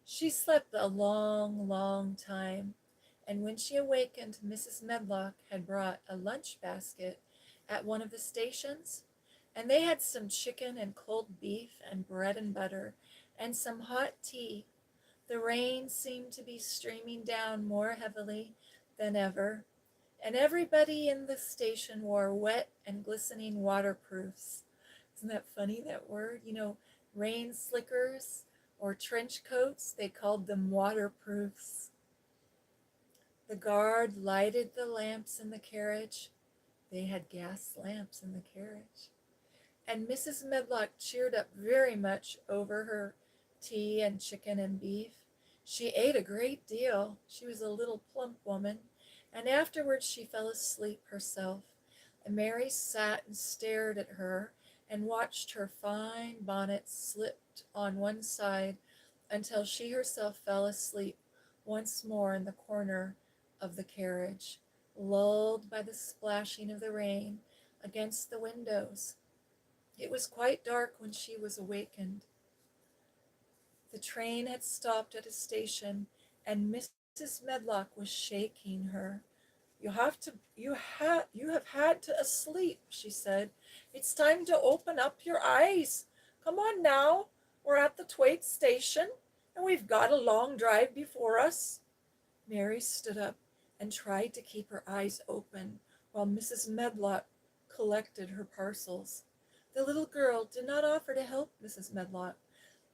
She slept a long, long time, and when she awakened, Mrs. Medlock had brought a lunch basket at one of the stations, and they had some chicken and cold beef and bread and butter and some hot tea. The rain seemed to be streaming down more heavily than ever, and everybody in the station wore wet and glistening waterproofs. Isn't that funny, that word? You know, rain slickers or trench coats, they called them waterproofs. The guard lighted the lamps in the carriage. They had gas lamps in the carriage. And Mrs. Medlock cheered up very much over her tea and chicken and beef. She ate a great deal. She was a little plump woman, and afterwards she fell asleep herself, and Mary sat and stared at her and watched her fine bonnet slipped on one side until she herself fell asleep once more in the corner of the carriage, lulled by the splashing of the rain against the windows. It was quite dark when she was awakened. The train had stopped at a station, and Mrs. Medlock was shaking her. You have had to asleep, she said. It's time to open up your eyes. Come on now. We're at the Thwaite station, and we've got a long drive before us. Mary stood up and tried to keep her eyes open while Mrs. Medlock collected her parcels. The little girl did not offer to help Mrs. Medlock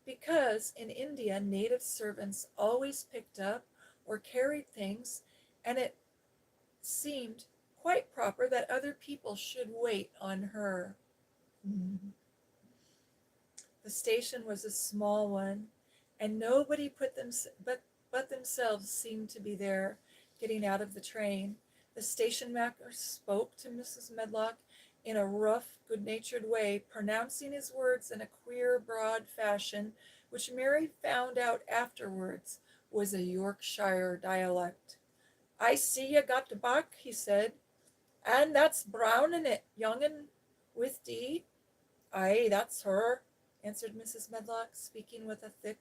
because in India native servants always picked up or carried things, and it seemed quite proper that other people should wait on her. The station was a small one, and nobody but themselves seemed to be there, getting out of the train. The station master spoke to Mrs. Medlock in a rough, good-natured way, pronouncing his words in a queer, broad fashion, which Mary found out afterwards was a Yorkshire dialect. I see you got the buck, he said, and that's brown in it, young'un, with thee. Aye, that's her, answered Mrs. Medlock, speaking with a thick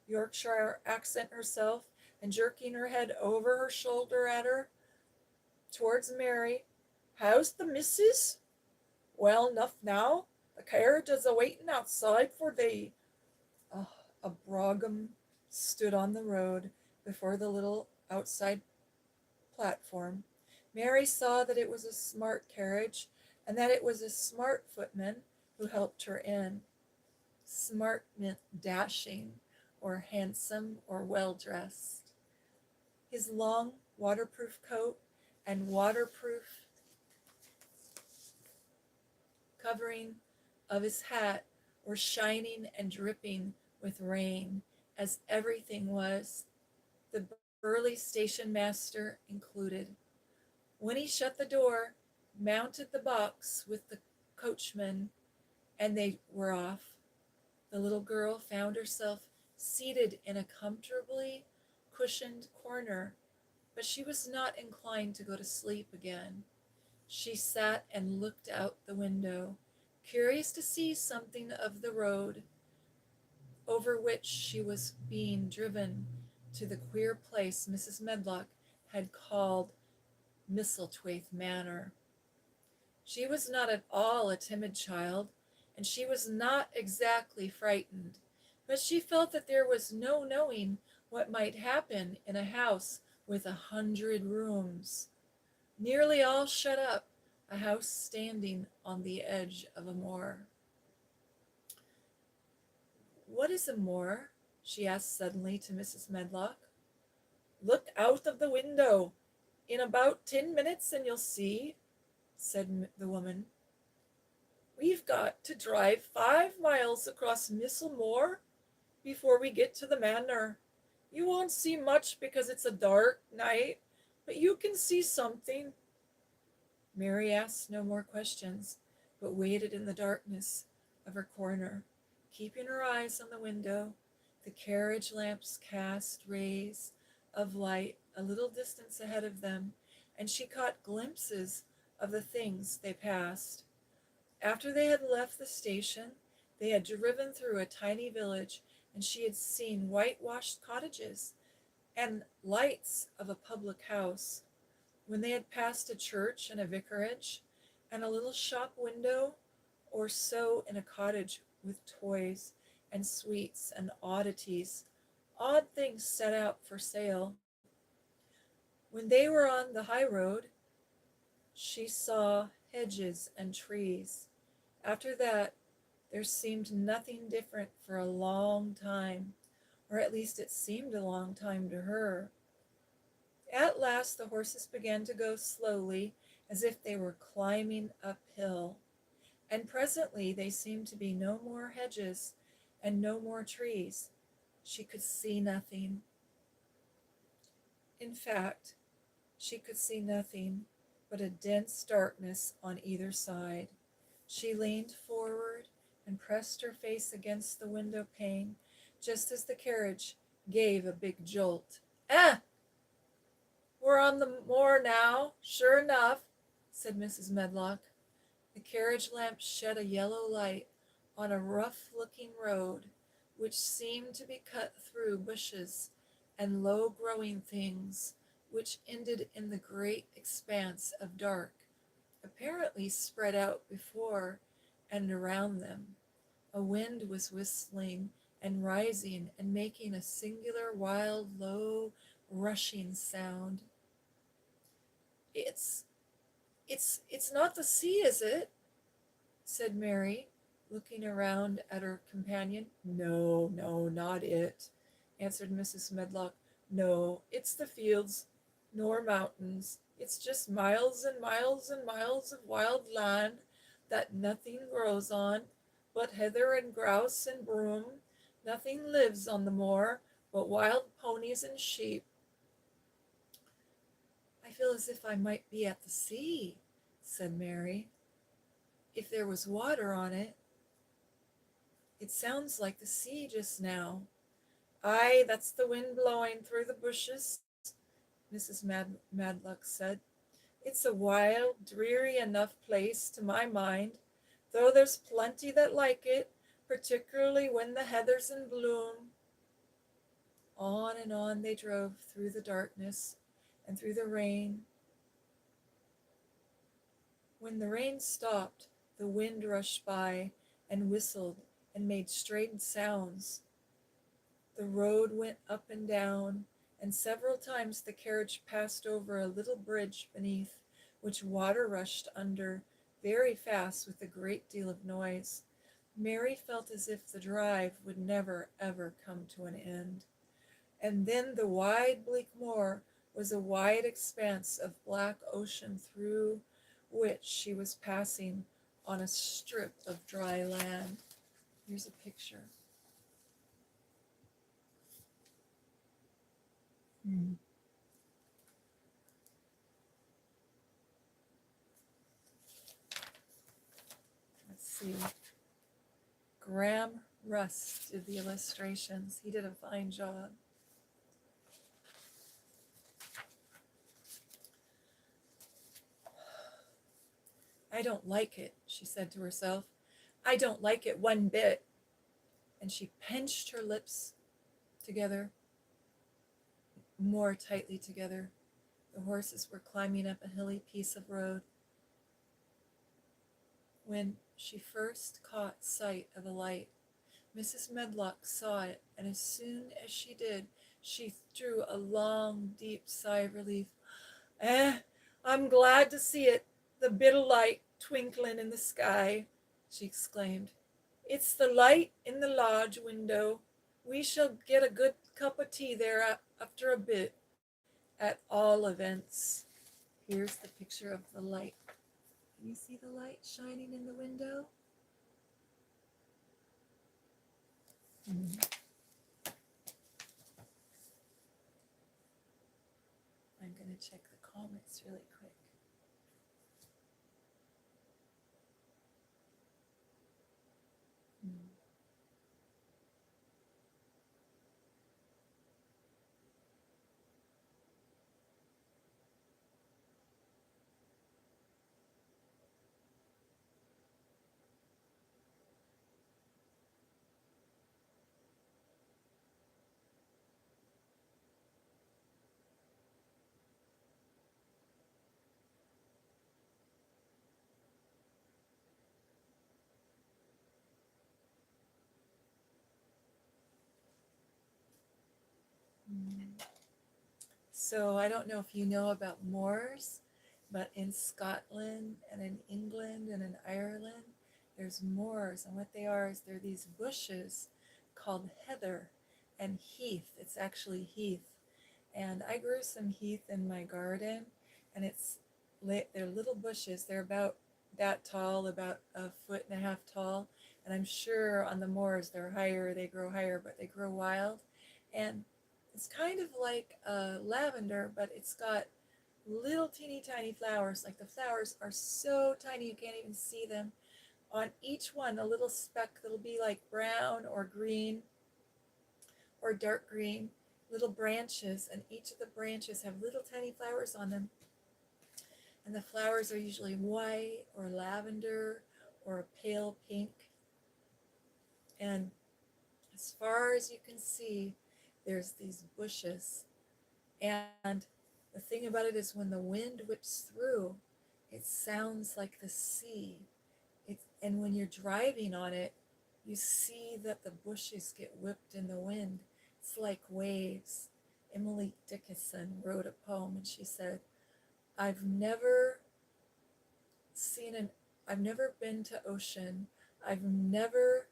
Yorkshire accent herself, and jerking her head over her shoulder at her, towards Mary. How's the missus? Well enough now. The carriage is a waiting outside for thee. Oh, a brougham stood on the road before the little outside platform. Mary saw that it was a smart carriage and that it was a smart footman who helped her in. Smart meant dashing or handsome or well dressed. His long waterproof coat and waterproof covering of his hat were shining and dripping with rain, as everything was, the burly station master included. When he shut the door, mounted the box with the coachman, and they were off, the little girl found herself seated in a comfortably cushioned corner, but she was not inclined to go to sleep again. She sat and looked out the window, curious to see something of the road over which she was being driven to the queer place Mrs. Medlock had called Misselthwaite Manor. She was not at all a timid child, and she was not exactly frightened, but she felt that there was no knowing what might happen in a house with 100 rooms, nearly all shut up, a house standing on the edge of a moor. What is a moor? She asked suddenly to Mrs. Medlock. Look out of the window. In about 10 minutes and you'll see, said the woman. We've got to drive 5 miles across Missel Moor before we get to the manor. You won't see much because it's a dark night, but you can see something. Mary asked no more questions, but waited in the darkness of her corner, keeping her eyes on the window. The carriage lamps cast rays of light a little distance ahead of them, and she caught glimpses of the things they passed. After they had left the station, they had driven through a tiny village, and she had seen whitewashed cottages and lights of a public house. When they had passed a church and a vicarage, and a little shop window or so in a cottage with toys and sweets and oddities, odd things set out for sale. When they were on the high road, she saw hedges and trees. After that, there seemed nothing different for a long time, or at least it seemed a long time to her. At last the horses began to go slowly, as if they were climbing uphill, and presently they seemed to be no more hedges and no more trees. She could see nothing. In fact, She could see nothing but a dense darkness on either side. She leaned forward and pressed her face against the window pane just as the carriage gave a big jolt. "Eh! We're on the moor now, sure enough," said Mrs. Medlock. The carriage lamp shed a yellow light on a rough-looking road, which seemed to be cut through bushes and low-growing things, which ended in the great expanse of dark, apparently spread out before and around them. A wind was whistling and rising and making a singular, wild, low, rushing sound. It's it's not the sea, is it?" said Mary, looking around at her companion. "No, no, not it," answered Mrs. Medlock. "No, it's the fields, nor mountains. It's just miles and miles and miles of wild land that nothing grows on but heather and grouse and broom. Nothing lives on the moor but wild ponies and sheep." "I feel as if I might be at the sea," said Mary, "if there was water on it. It sounds like the sea just now." "Aye, that's the wind blowing through the bushes," Mrs. Madlock said. "It's a wild, dreary enough place to my mind, though there's plenty that like it, particularly when the heather's in bloom." On and on they drove through the darkness and through the rain. When the rain stopped, the wind rushed by and whistled and made strange sounds. The road went up and down, and several times the carriage passed over a little bridge beneath, which water rushed under very fast with a great deal of noise. Mary felt as if the drive would never, ever come to an end. And then the wide, bleak moor was a wide expanse of black ocean through which she was passing on a strip of dry land. Here's a picture. Let's see. Graham Russ did the illustrations. He did a fine job. "I don't like it," she said to herself. "I don't like it one bit." And she pinched her lips together, more tightly together. The horses were climbing up a hilly piece of road. When she first caught sight of a light, Mrs. Medlock saw it, and as soon as she did, she drew a long, deep sigh of relief. I'm glad to see it, the bit of light twinkling in the sky," she exclaimed. "It's the light in the lodge window. We shall get a good cup of tea there after a bit, at all events." Here's the picture of the light. Can you see the light shining in the window? I'm going to check the comments really quick. So I don't know if you know about moors, but in Scotland and in England and in Ireland, there's moors, and what they are is they're these bushes called heather and heath. It's actually heath. And I grew some heath in my garden, and they're little bushes. They're about that tall, about 1.5 feet tall. And I'm sure on the moors they're higher, they grow higher, but they grow wild. And it's kind of like lavender, but it's got little teeny tiny flowers. Like the flowers are so tiny you can't even see them. On each one, a little speck that'll be like brown or green or dark green, little branches, and each of the branches have little tiny flowers on them. And the flowers are usually white or lavender or a pale pink. And as far as you can see, there's these bushes. And the thing about it is when the wind whips through, it sounds like the sea. And when you're driving on it, you see that the bushes get whipped in the wind. It's like waves. Emily Dickinson wrote a poem and she said, I've never I've never been to ocean. I've never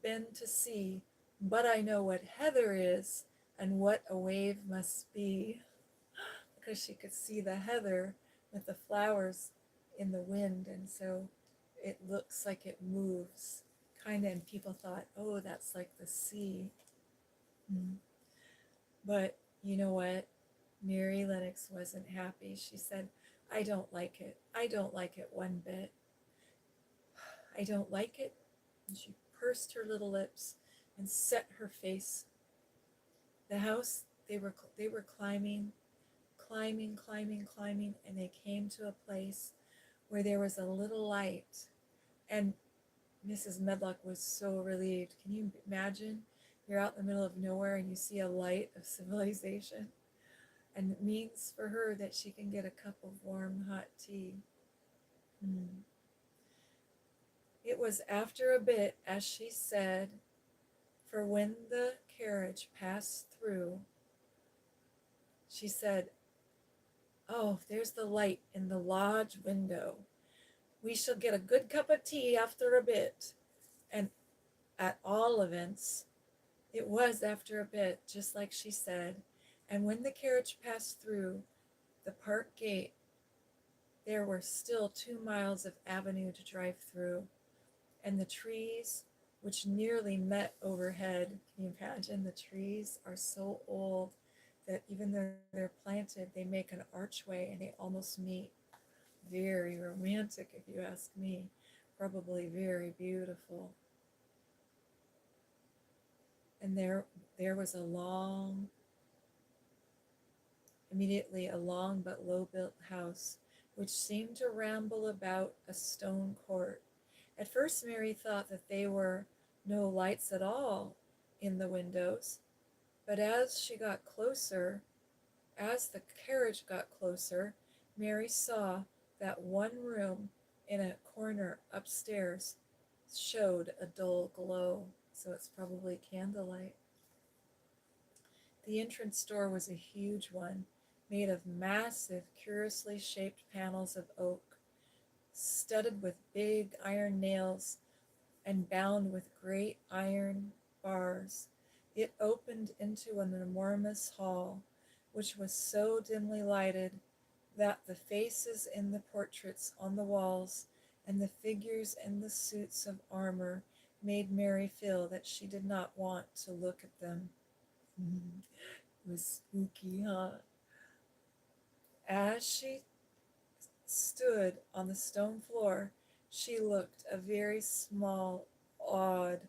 been to sea, but I know what heather is and what a wave must be. Because she could see the heather with the flowers in the wind, and so it looks like it moves, kind of, and people thought, oh, that's like the sea. But you know what? Mary Lennox wasn't happy. She said, I don't like it. I don't like it one bit. I don't like it. And she pursed her little lips and set her face. The house, they were climbing, and they came to a place where there was a little light. And Mrs. Medlock was so relieved. Can you imagine? You're out in the middle of nowhere and you see a light of civilization. And it means for her that she can get a cup of warm, hot tea. It was after a bit, as she said, for when the carriage passed through, she said, oh, there's the light in the lodge window. We shall get a good cup of tea after a bit. And at all events, it was after a bit, just like she said. And when the carriage passed through the park gate, there were still 2 miles of avenue to drive through. And the trees, which nearly met overhead, can you imagine? The trees are so old that even though they're planted, they make an archway and they almost meet. Very romantic, if you ask me. Probably very beautiful. And there was immediately a long but low-built house, which seemed to ramble about a stone court. At first Mary thought that there were no lights at all in the windows, but as the carriage got closer, Mary saw that one room in a corner upstairs showed a dull glow, so it's probably candlelight. The entrance door was a huge one, made of massive, curiously shaped panels of oak, studded with big iron nails and bound with great iron bars. It opened into an enormous hall, which was so dimly lighted that the faces in the portraits on the walls and the figures in the suits of armor made Mary feel that she did not want to look at them. It was spooky, huh? As she stood on the stone floor, she looked a very small, odd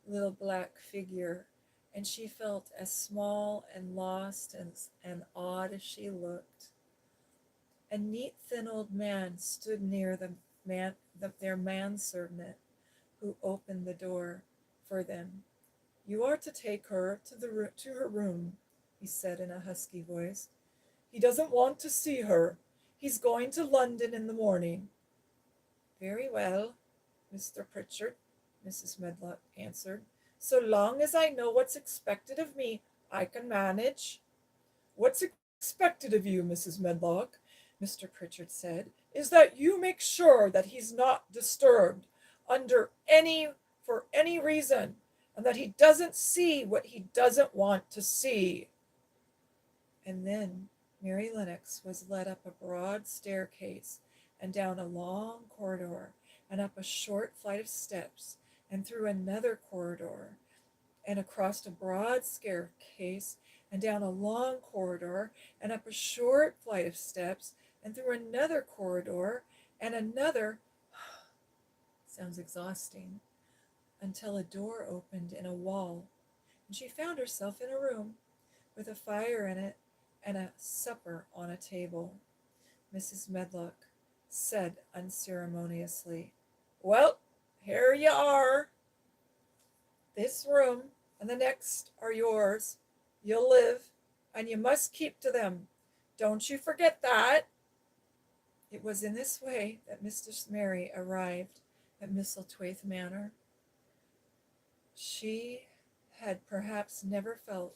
little black figure, and she felt as small and lost and odd as she looked. A neat, thin old man stood near their manservant, who opened the door for them. You are to take her to her room, he said in a husky voice. He doesn't want to see her. He's going to London in the morning. Very well, Mr. Pritchard, Mrs. Medlock answered. So long as I know what's expected of me, I can manage. What's expected of you, Mrs. Medlock, Mr. Pritchard said, is that you make sure that he's not disturbed for any reason, and that he doesn't see what he doesn't want to see. And then Mary Lennox was led up a broad staircase and down a long corridor and up a short flight of steps and through another corridor and across a broad staircase and down a long corridor, and up a short flight of steps, and through another corridor, and another. Sounds exhausting. Until a door opened in a wall, and she found herself in a room with a fire in it and a supper on a table. Mrs. Medlock said unceremoniously, "Well, here you are. This room and the next are yours. You'll live, and you must keep to them. Don't you forget that." It was in this way that Mistress Mary arrived at Misselthwaite Manor. She had perhaps never felt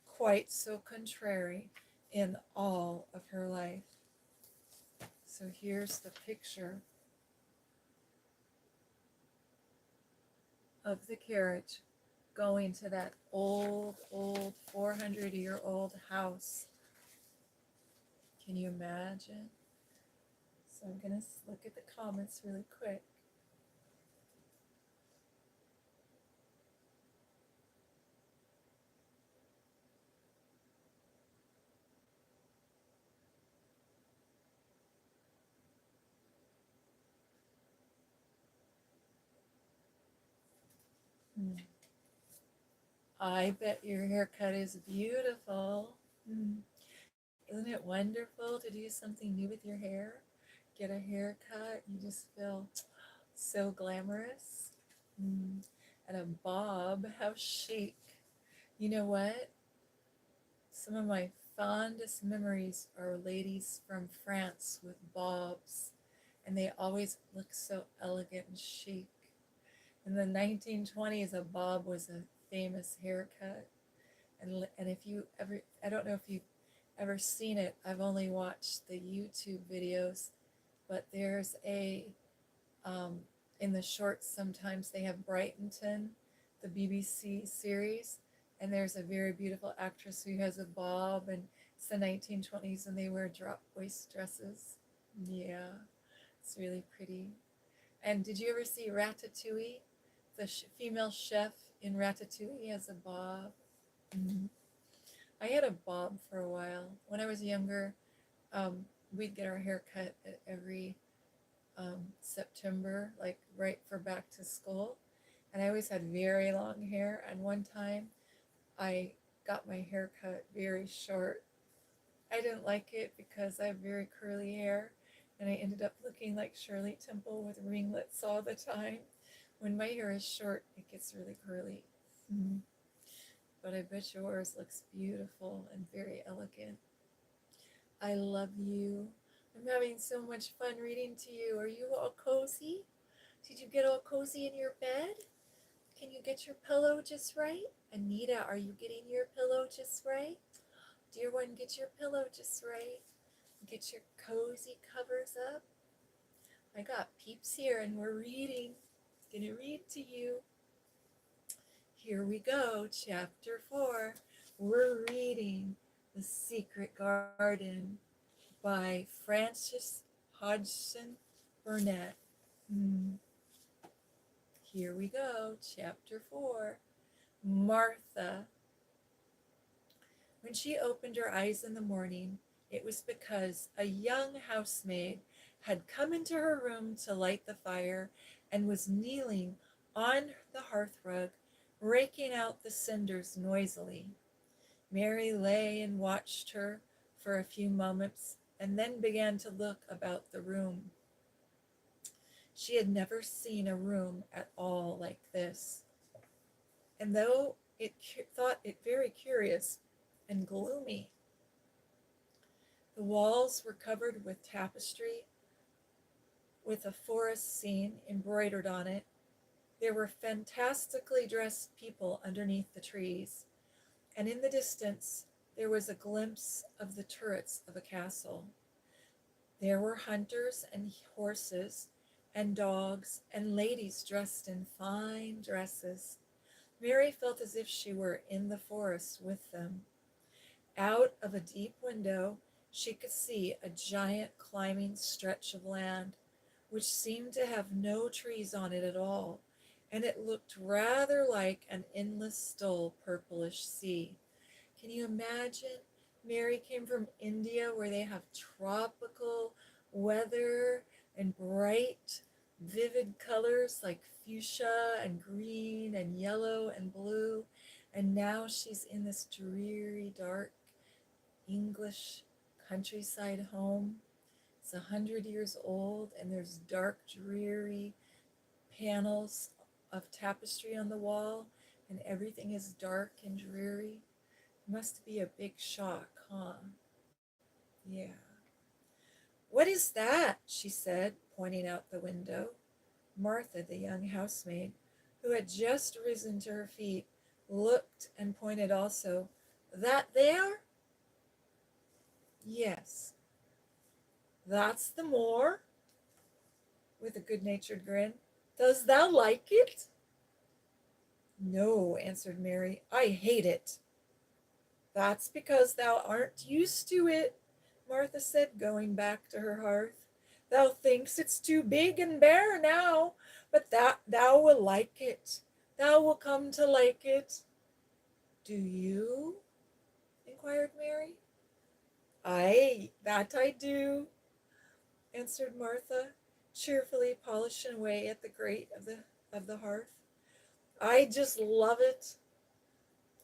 quite so contrary in all of her life. So here's the picture of the carriage going to that old 400-year-old house. Can you imagine? So I'm going to look at the comments really quick. I bet your haircut is beautiful. Isn't it wonderful to do something new with your hair? Get a haircut, you just feel so glamorous. And a bob, how chic. You know what? Some of my fondest memories are ladies from France with bobs, and they always look so elegant and chic. In the 1920s, a bob was a famous haircut. And if you ever, I don't know if you've ever seen it, I've only watched the YouTube videos, but there's in the shorts sometimes they have Brighton, the BBC series, and there's a very beautiful actress who has a bob, and it's the 1920s and they wear drop waist dresses. Yeah, it's really pretty. And did you ever see Ratatouille? The female chef in Ratatouille has a bob. I had a bob for a while. When I was younger, we'd get our hair cut every September, like right for back to school. And I always had very long hair. And one time I got my hair cut very short. I didn't like it because I have very curly hair. And I ended up looking like Shirley Temple with ringlets all the time. When my hair is short, it gets really curly. But I bet yours looks beautiful and very elegant. I love you. I'm having so much fun reading to you. Are you all cozy? Did you get all cozy in your bed? Can you get your pillow just right? Anita, are you getting your pillow just right? Dear one, get your pillow just right. Get your cozy covers up. I got peeps here and we're reading. Gonna read to you. Here we go, chapter 4. We're reading The Secret Garden by Frances Hodgson Burnett. Here we go, chapter 4. Martha. When she opened her eyes in the morning, it was because a young housemaid had come into her room to light the fire and was kneeling on the hearthrug, raking out the cinders noisily. Mary lay and watched her for a few moments and then began to look about the room. She had never seen a room at all like this, and though it thought it very curious and gloomy. The walls were covered with tapestry with a forest scene embroidered on it. There were fantastically dressed people underneath the trees, and in the distance there was a glimpse of the turrets of a castle. There were hunters and horses and dogs and ladies dressed in fine dresses. Mary felt as if she were in the forest with them. Out of a deep window, she could see a giant climbing stretch of land, which seemed to have no trees on it at all, and it looked rather like an endless, dull, purplish sea. Can you imagine? Mary came from India where they have tropical weather and bright, vivid colors like fuchsia and green and yellow and blue. And now she's in this dreary, dark English countryside home. It's 100 years old, and there's dark, dreary panels of tapestry on the wall, and everything is dark and dreary. Must be a big shock, huh? Yeah. What is that? She said, pointing out the window. Martha, the young housemaid, who had just risen to her feet, looked and pointed also. That there? Yes. That's the moor? With a good-natured grin. Does thou like it? No, answered Mary, I hate it. That's because thou aren't used to it, Martha said, going back to her hearth. Thou thinks it's too big and bare now, but that thou will like it. Thou will come to like it. Do you? Inquired Mary. Aye, that I do, answered Martha, cheerfully polishing away at the grate of the hearth. I just love it.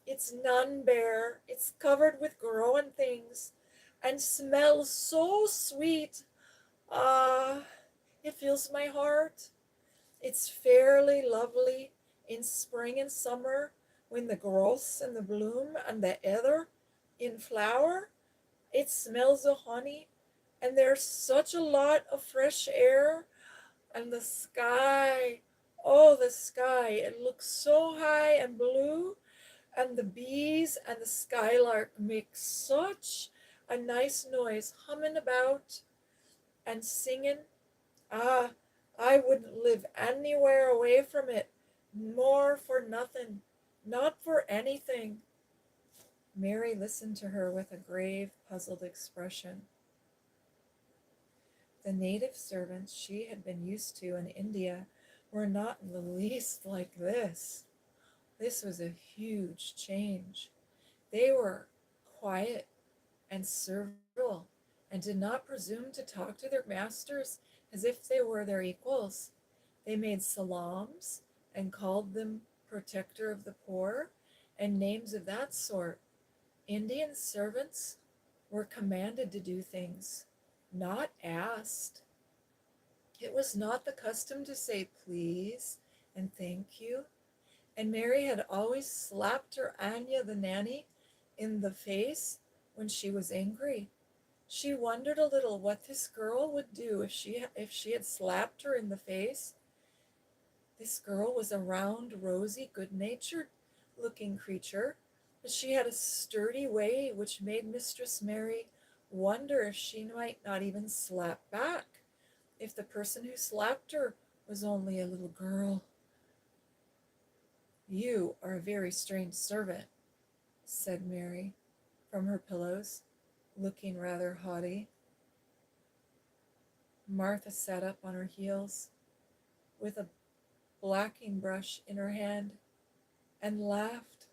It's none bare, it's covered with growing things, and smells so sweet. Ah, it fills my heart. It's fairly lovely in spring and summer when the grouse and the bloom and the heather in flower. It smells of honey, and there's such a lot of fresh air, and the sky. Oh, the sky, it looks so high and blue, and the bees and the skylark make such a nice noise humming about and singing. Ah, I wouldn't live anywhere away from it, nor for nothing, not for anything. Mary listened to her with a grave, puzzled expression. The native servants she had been used to in India were not in the least like this. This was a huge change. They were quiet and servile, and did not presume to talk to their masters as if they were their equals. They made salams and called them protector of the poor and names of that sort. Indian servants were commanded to do things, not asked. It was not the custom to say please and thank you, and Mary had always slapped her Anya the nanny in the face when she was angry. She wondered a little what this girl would do if she had slapped her in the face. This girl was a round, rosy, good-natured looking creature, but she had a sturdy way which made Mistress Mary wonder if she might not even slap back, if the person who slapped her was only a little girl. You are a very strange servant, said Mary from her pillows, looking rather haughty. Martha sat up on her heels with a blacking brush in her hand and laughed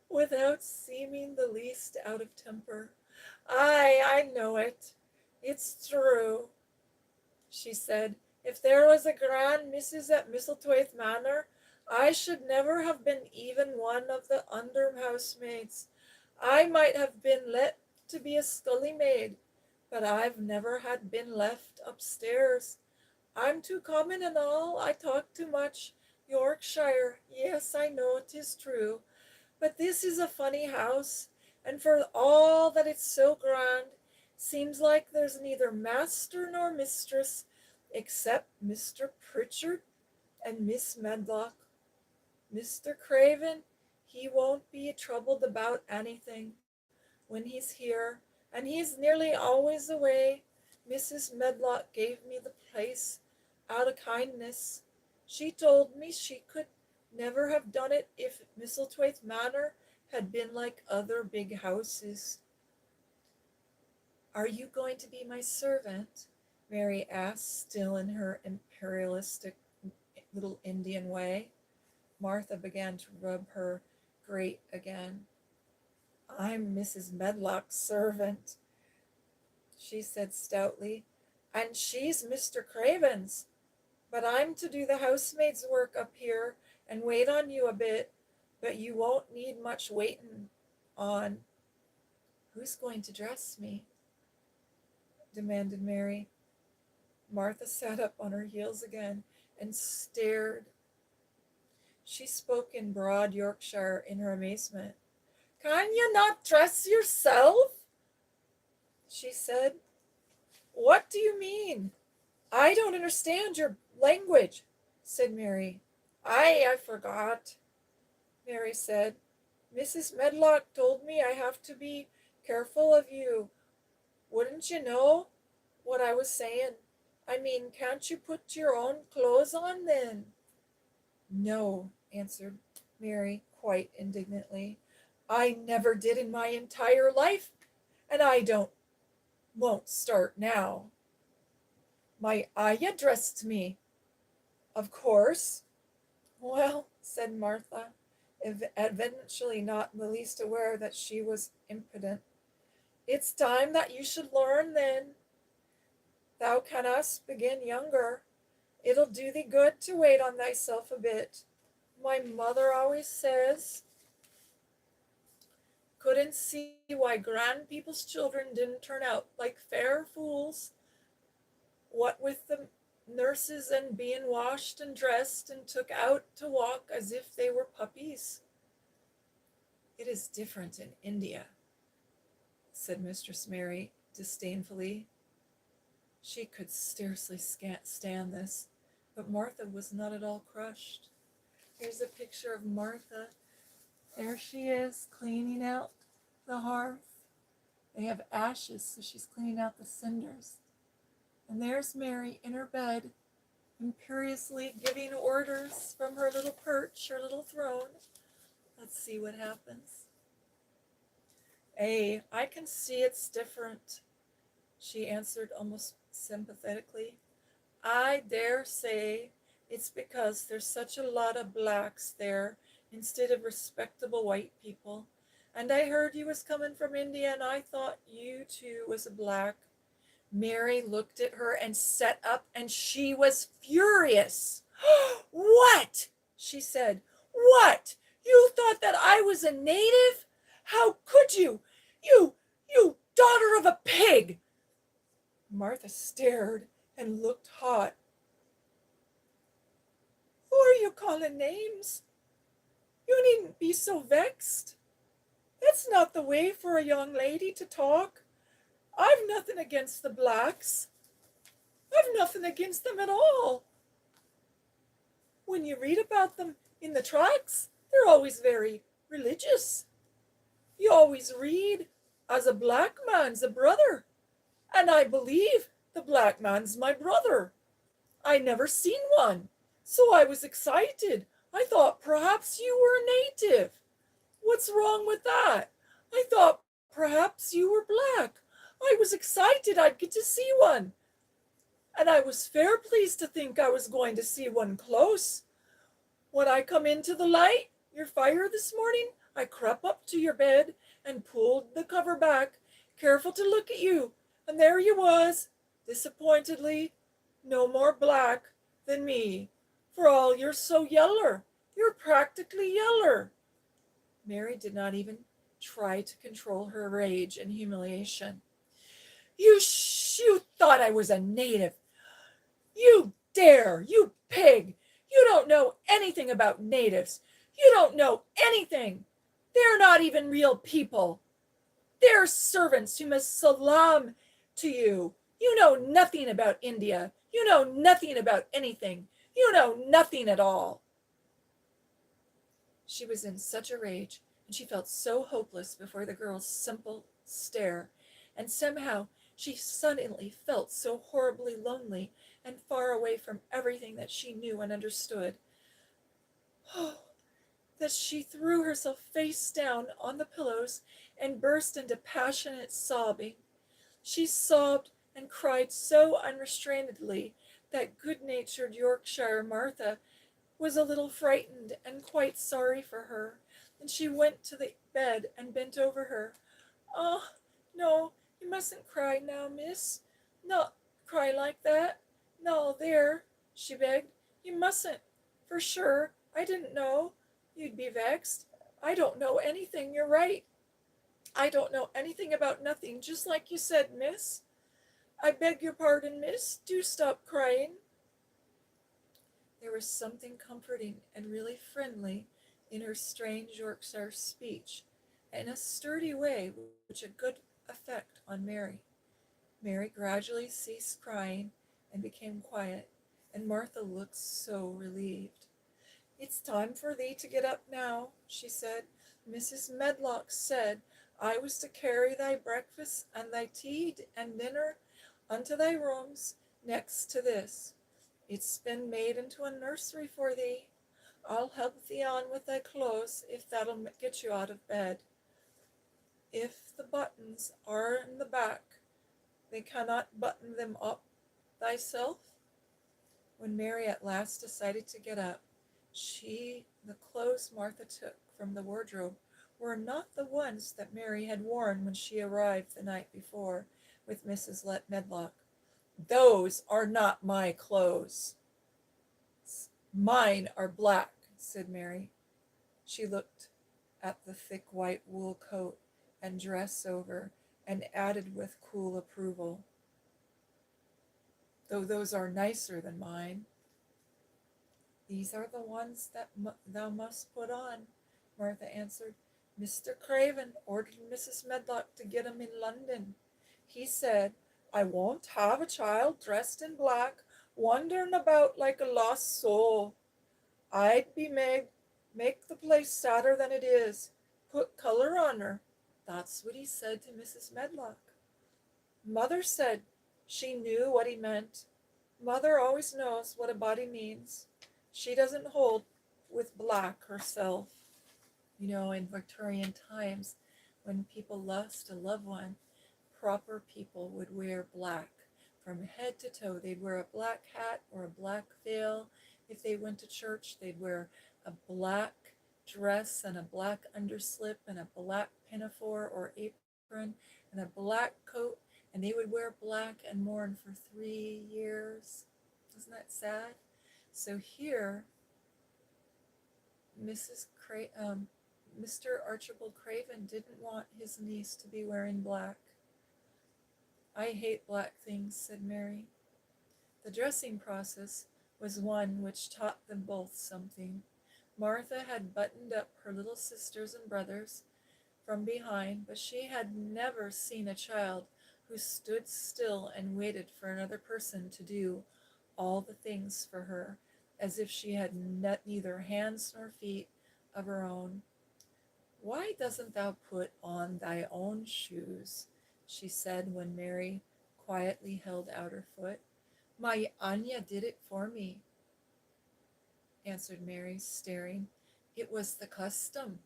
without seeming the least out of temper. Aye, I know it. It's true, she said. If there was a grand missus at Misselthwaite Manor, I should never have been even one of the under housemaids. I might have been let to be a scully maid, but I've never had been left upstairs. I'm too common and all. I talk too much. Yorkshire, yes, I know 'tis true. But this is a funny house, and for all that it's so grand, seems like there's neither master nor mistress, except Mr. Pritchard and Miss Medlock. Mr. Craven, he won't be troubled about anything when he's here, and he's nearly always away. Mrs. Medlock gave me the place out of kindness. She told me she could never have done it if Misselthwaite Manor had been like other big houses. Are you going to be my servant? Mary asked, still in her imperialistic little Indian way. Martha began to rub her grate again. I'm Mrs. Medlock's servant, she said stoutly, and she's Mr. Craven's. But I'm to do the housemaid's work up here and wait on you a bit, but you won't need much waiting on. Who's going to dress me? Demanded Mary. Martha sat up on her heels again and stared. She spoke in broad Yorkshire in her amazement. Can you not dress yourself? She said. What do you mean? I don't understand your language, said Mary. I forgot, Mary said. Mrs. Medlock told me I have to be careful of you. Wouldn't you know what I was saying? I mean, can't you put your own clothes on then? No, answered Mary quite indignantly. I never did in my entire life, and I won't start now. My ayah dressed me, of course. Well, said Martha, eventually not in the least aware that she was impudent. It's time that you should learn then. Thou canst begin younger. It'll do thee good to wait on thyself a bit. My mother always says, couldn't see why grand people's children didn't turn out like fair fools. What with the nurses and being washed and dressed and took out to walk as if they were puppies. It is different in India, said Mistress Mary disdainfully. She could scarcely stand this, but Martha was not at all crushed. Here's a picture of Martha. There she is, cleaning out the hearth. They have ashes, so she's cleaning out the cinders. And there's Mary in her bed, imperiously giving orders from her little perch, her little throne. Let's see what happens. I can see it's different, she answered almost sympathetically. I dare say it's because there's such a lot of blacks there instead of respectable white people. And I heard you was coming from India, and I thought you too was a black. Mary looked at her and sat up, and she was furious. What? She said. What? You thought that I was a native? How could you? You daughter of a pig! Martha stared and looked hot. Who are you calling names? You needn't be so vexed. That's not the way for a young lady to talk. I've nothing against the blacks. I've nothing against them at all. When you read about them in the tracts, they're always very religious. You always read, as a black man's a brother, and I believe the black man's my brother. I never seen one, so I was excited. I thought perhaps you were a native. What's wrong with that? I thought perhaps you were black. I was excited I'd get to see one. And I was fair pleased to think I was going to see one close. When I come into the light, your fire this morning, I crept up to your bed and pulled the cover back, careful to look at you. And there you was, disappointedly, no more black than me. For all you're so yeller. You're practically yeller. Mary did not even try to control her rage and humiliation. You thought I was a native. You dare, you pig. You don't know anything about natives. You don't know anything. They're not even real people. They're servants who must salaam to you. You know nothing about India. You know nothing about anything. You know nothing at all. She was in such a rage, and she felt so hopeless before the girl's simple stare, and somehow she suddenly felt so horribly lonely and far away from everything that she knew and understood. Oh, that she threw herself face down on the pillows and burst into passionate sobbing. She sobbed and cried so unrestrainedly that good-natured Yorkshire Martha was a little frightened and quite sorry for her. and she went to the bed and bent over her. "Oh, no, you mustn't cry now, miss. Not cry like that. No, there," she begged. "You mustn't. For sure, I didn't know. You'd be vexed. I don't know anything, you're right. I don't know anything about nothing, just like you said, miss. I beg your pardon, miss. Do stop crying." There was something comforting and really friendly in her strange Yorkshire speech, and a sturdy way which had good effect on Mary. Mary gradually ceased crying and became quiet, and Martha looked so relieved. "It's time for thee to get up now," she said. "Mrs. Medlock said I was to carry thy breakfast and thy tea and dinner unto thy rooms next to this. It's been made into a nursery for thee. I'll help thee on with thy clothes if that'll get you out of bed. If the buttons are in the back, they cannot button them up thyself." When Mary at last decided to get up, the clothes Martha took from the wardrobe were not the ones that Mary had worn when she arrived the night before with Mrs. Medlock. "Those are not my clothes. Mine are black," said Mary. She looked at the thick white wool coat and dress over, and added with cool approval, "Though those are nicer than mine." "These are the ones that thou must put on," Martha answered. "Mr. Craven ordered Mrs. Medlock to get 'em in London. He said, 'I won't have a child dressed in black, wandering about like a lost soul. I'd be make the place sadder than it is. Put color on her.' That's what he said to Mrs. Medlock. Mother said she knew what he meant. Mother always knows what a body means. She doesn't hold with black herself." You know, in Victorian times, when people lost a loved one, proper people would wear black from head to toe. They'd wear a black hat or a black veil. If they went to church, they'd wear a black dress and a black underslip and a black pinafore or apron and a black coat, and they would wear black and mourn for 3 years. Isn't that sad? So here, Mr. Archibald Craven didn't want his niece to be wearing black. "I hate black things," said Mary. The dressing process was one which taught them both something. Martha had buttoned up her little sisters and brothers from behind, but she had never seen a child who stood still and waited for another person to do all the things for her, as if she had neither hands nor feet of her own. "Why doesn't thou put on thy own shoes?" she said when Mary quietly held out her foot. "My Anya did it for me," answered Mary, staring. "It was the custom."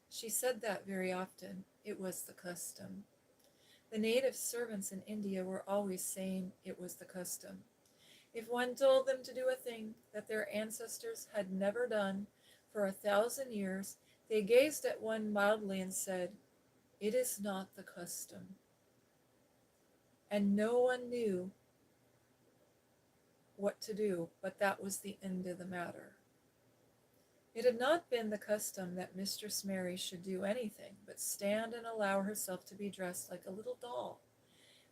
She said that very often. It was the custom. The native servants in India were always saying it was the custom. If one told them to do a thing that their ancestors had never done for 1,000 years, they gazed at one mildly and said, "It is not the custom." And no one knew what to do, but that was the end of the matter. It had not been the custom that Mistress Mary should do anything but stand and allow herself to be dressed like a little doll.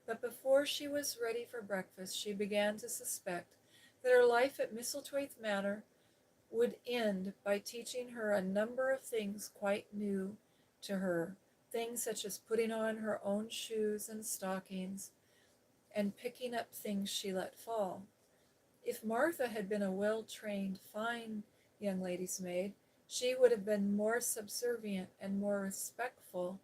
But before she was ready for breakfast, she began to suspect that her life at Misselthwaite Manor would end by teaching her a number of things quite new to her, things such as putting on her own shoes and stockings, and picking up things she let fall. If Martha had been a well-trained, fine young lady's maid, she would have been more subservient and more respectful,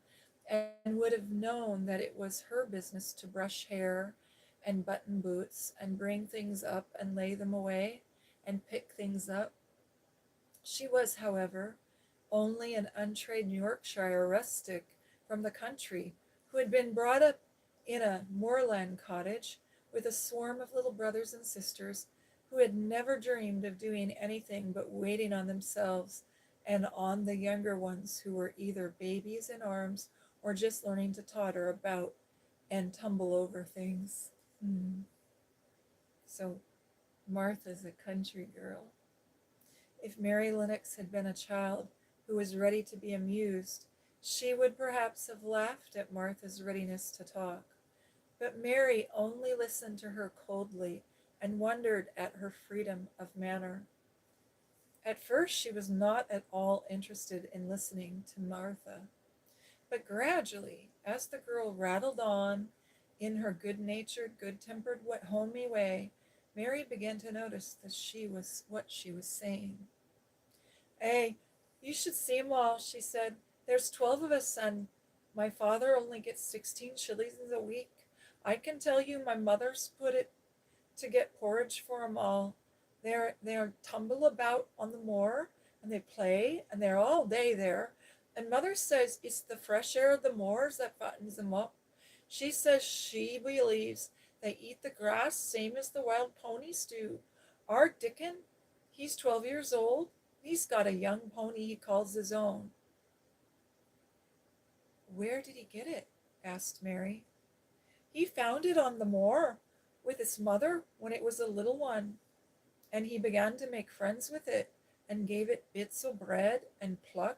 and would have known that it was her business to brush hair and button boots and bring things up and lay them away and pick things up. She was, however, only an untrained Yorkshire rustic from the country who had been brought up in a moorland cottage with a swarm of little brothers and sisters who had never dreamed of doing anything but waiting on themselves and on the younger ones who were either babies in arms or just learning to totter about and tumble over things. Hmm. So Martha's a country girl. If Mary Lennox had been a child who was ready to be amused, she would perhaps have laughed at Martha's readiness to talk. But Mary only listened to her coldly and wondered at her freedom of manner. At first, she was not at all interested in listening to Martha, but gradually, as the girl rattled on in her good-natured, good-tempered, homey way, Mary began to notice that what she was saying. "Hey, you should see 'em all," she said. "There's 12 of us, and my father only gets 16 shillings a week. I can tell you my mother's put it to get porridge for 'em all. They're tumble about on the moor, and they play, and they're all day there. And mother says it's the fresh air of the moors that fattens 'em up. She says she believes they eat the grass same as the wild ponies do. Our Dickon, he's 12 years old. He's got a young pony he calls his own." "Where did he get it?" asked Mary. "He found it on the moor with his mother when it was a little one, and he began to make friends with it and gave it bits o' bread and pluck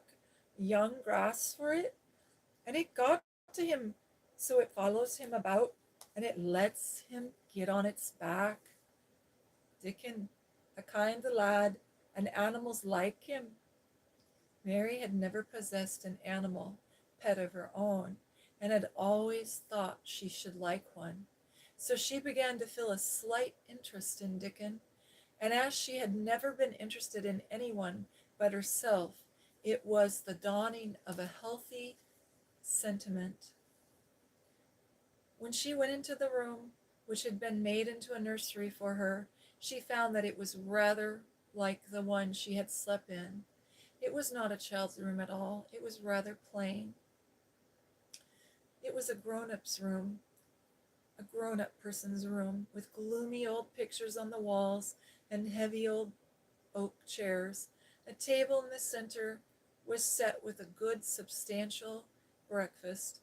young grass for it, and it got to him, so it follows him about, and it lets him get on its back. Dickon, a kind of lad, and animals like him." Mary had never possessed an animal pet of her own, and had always thought she should like one. So she began to feel a slight interest in Dickon, and as she had never been interested in anyone but herself, it was the dawning of a healthy sentiment. When she went into the room, which had been made into a nursery for her, she found that it was rather like the one she had slept in. It was not a child's room at all. It was rather plain. It was a grown-up's room, a grown-up person's room, with gloomy old pictures on the walls and heavy old oak chairs. A table in the center was set with a good, substantial breakfast,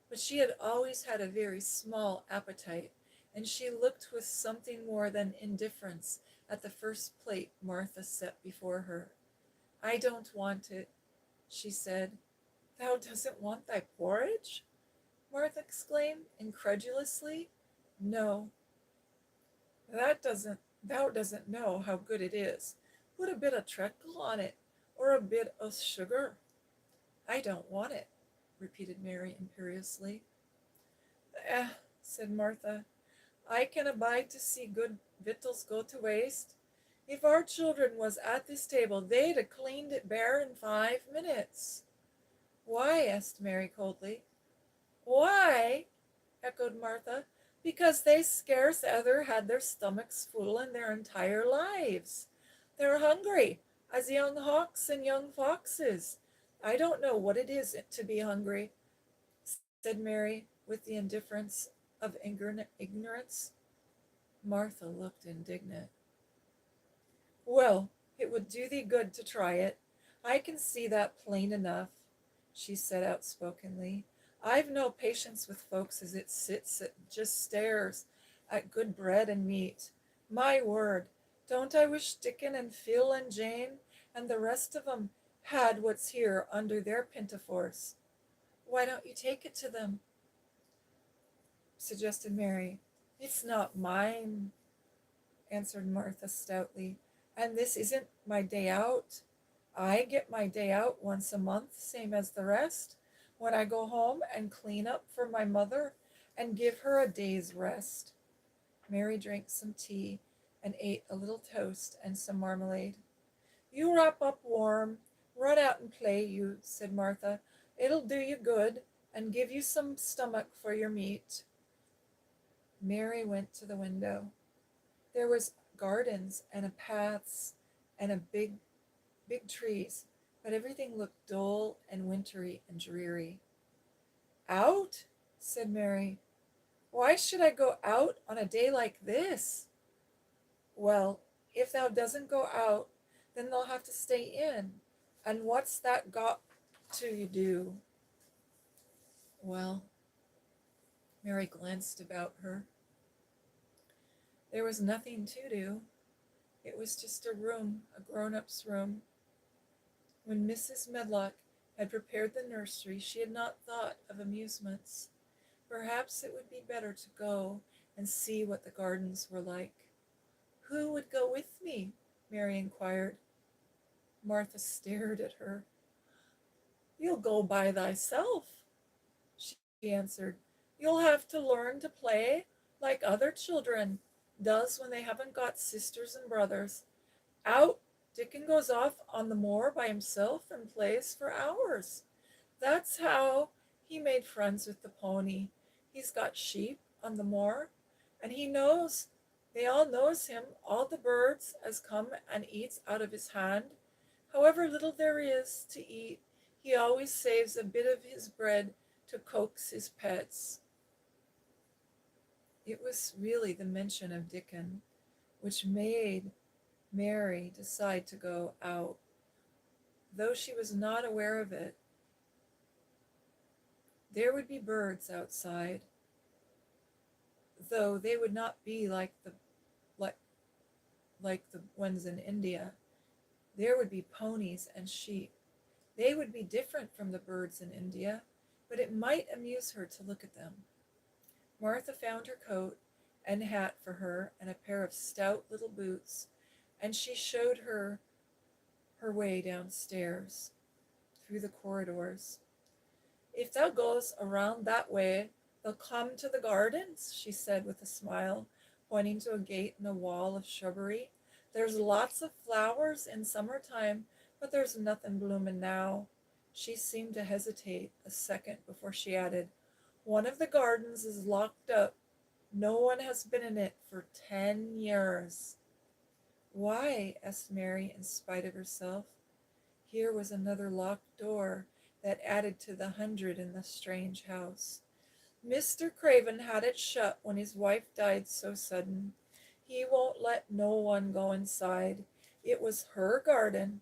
but she had always had a very small appetite, and she looked with something more than indifference at the first plate Martha set before her. "I don't want it," she said. "Thou doesn't want thy porridge?" Martha exclaimed incredulously. "No." Thou doesn't know how good it is. Put a bit of treacle on it, or a bit o' sugar." "I don't want it," repeated Mary imperiously. "Eh," said Martha, "I can abide to see good victuals go to waste. If our children was at this table, they'd a cleaned it bare in 5 minutes." "Why?" asked Mary coldly. "Why?" echoed Martha. "Because they scarce ever had their stomachs full in their entire lives. They're hungry as young hawks and young foxes. I don't know what it is to be hungry," said Mary with the indifference of ignorance. Martha looked indignant. "Well, it would do thee good to try it. I can see that plain enough," she said outspokenly. "I've no patience with folks as it sits and just stares at good bread and meat. My word, don't I wish Dickon and Phil and Jane and the rest of 'em had what's here under their pinafores." "Why don't you take it to them?" suggested Mary. "It's not mine," answered Martha stoutly, "and this isn't my day out. I get my day out once a month, same as the rest, when I go home and clean up for my mother and give her a day's rest." Mary drank some tea and ate a little toast and some marmalade. "You wrap up warm, run out and play, you," said Martha. "It'll do you good and give you some stomach for your meat." Mary went to the window. There was gardens and a paths and a big trees, but everything looked dull and wintry and dreary. "Out?" said Mary. "Why should I go out on a day like this?" "Well, if thou doesn't go out, then they'll have to stay in. And what's that got to do? Well, Mary glanced about her. There was nothing to do. It was just a room, a grown-up's room. When Mrs. Medlock had prepared the nursery, she had not thought of amusements. Perhaps it would be better to go and see what the gardens were like. Who would go with me? Mary inquired. Martha stared at her. You'll go by thyself, she answered. You'll have to learn to play like other children does when they haven't got sisters and brothers. Out, Dickon goes off on the moor by himself and plays for hours. That's how he made friends with the pony. He's got sheep on the moor, and he knows, they all knows him, all the birds as come and eats out of his hand. However little there is to eat, he always saves a bit of his bread to coax his pets. It was really the mention of Dickon which made Mary decide to go out, though she was not aware of it. There would be birds outside, though they would not be like like, like the ones in India. There would be ponies and sheep. They would be different from the birds in India, but it might amuse her to look at them. Martha found her coat and hat for her and a pair of stout little boots, and she showed her her way downstairs through the corridors. If thou goes around that way, they'll come to the gardens, she said with a smile, pointing to a gate in a wall of shrubbery. There's lots of flowers in summertime, but there's nothing bloomin' now. She seemed to hesitate a second before she added, one of the gardens is locked up. No one has been in it for 10 years. Why? Asked Mary in spite of herself. Here was another locked door that added to the 100 in the strange house. Mr. Craven had it shut when his wife died so sudden. He won't let no one go inside. It was her garden.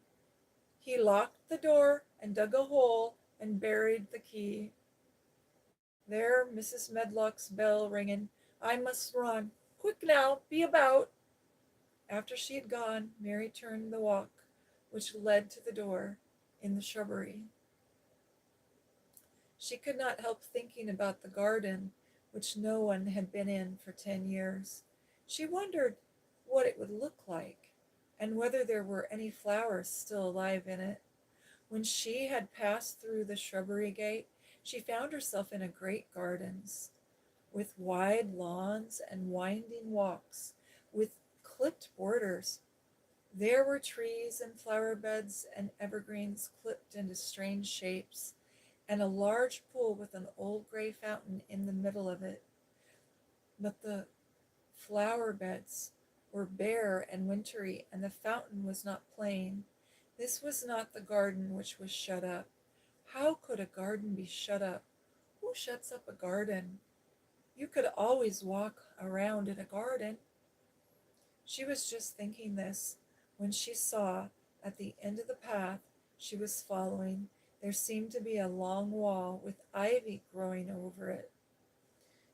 He locked the door and dug a hole and buried the key. There, Mrs. Medlock's bell ringing. I must run. Quick now, be about. After she had gone, Mary turned the walk, which led to the door in the shrubbery. She could not help thinking about the garden, which no one had been in for 10 years. She wondered what it would look like, and whether there were any flowers still alive in it. When she had passed through the shrubbery gate, she found herself in a great gardens, with wide lawns and winding walks, with clipped borders. There were trees and flower beds and evergreens clipped into strange shapes, and a large pool with an old gray fountain in the middle of it. But the flower beds were bare and wintry, and the fountain was not playing. This was not the garden which was shut up. How could a garden be shut up? Who shuts up a garden? You could always walk around in a garden. She was just thinking this when she saw, at the end of the path she was following, there seemed to be a long wall with ivy growing over it.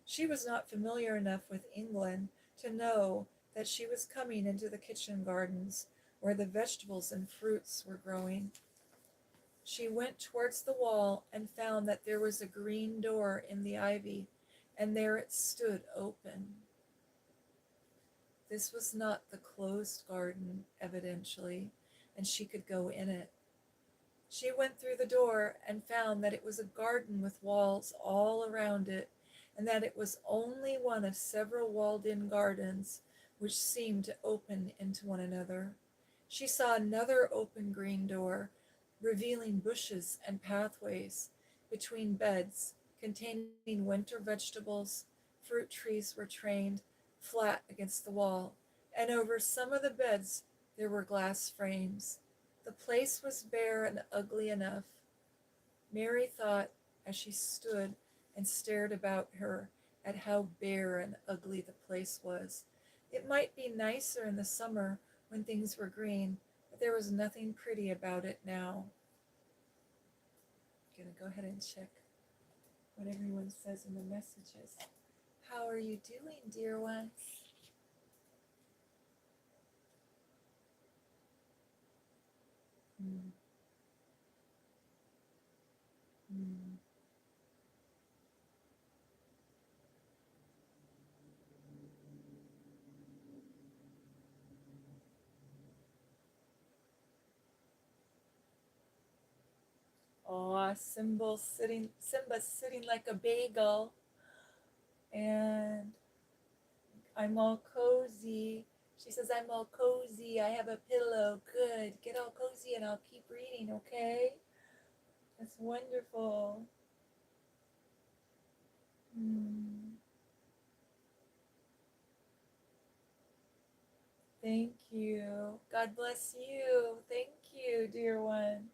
She was not familiar enough with England to know that she was coming into the kitchen gardens where the vegetables and fruits were growing. She went towards the wall and found that there was a green door in the ivy, and there it stood open. This was not the closed garden, evidently, and she could go in it. She went through the door and found that it was a garden with walls all around it, and that it was only one of several walled-in gardens which seemed to open into one another. She saw another open green door, revealing bushes and pathways between beds containing winter vegetables. Fruit trees were trained flat against the wall, and over some of the beds there were glass frames. The place was bare and ugly enough. Mary thought, as she stood and stared about her, at how bare and ugly the place was. It might be nicer in the summer when things were green, but there was nothing pretty about it now. I'm going to go ahead and check what everyone says in the messages. How are you doing, dear ones? Mm. Mm. Oh, Simba's sitting like a bagel, and I'm all cozy. She says, I'm all cozy. I have a pillow. Good. Get all cozy and I'll keep reading, okay? That's wonderful. Mm. Thank you. God bless you. Thank you, dear one.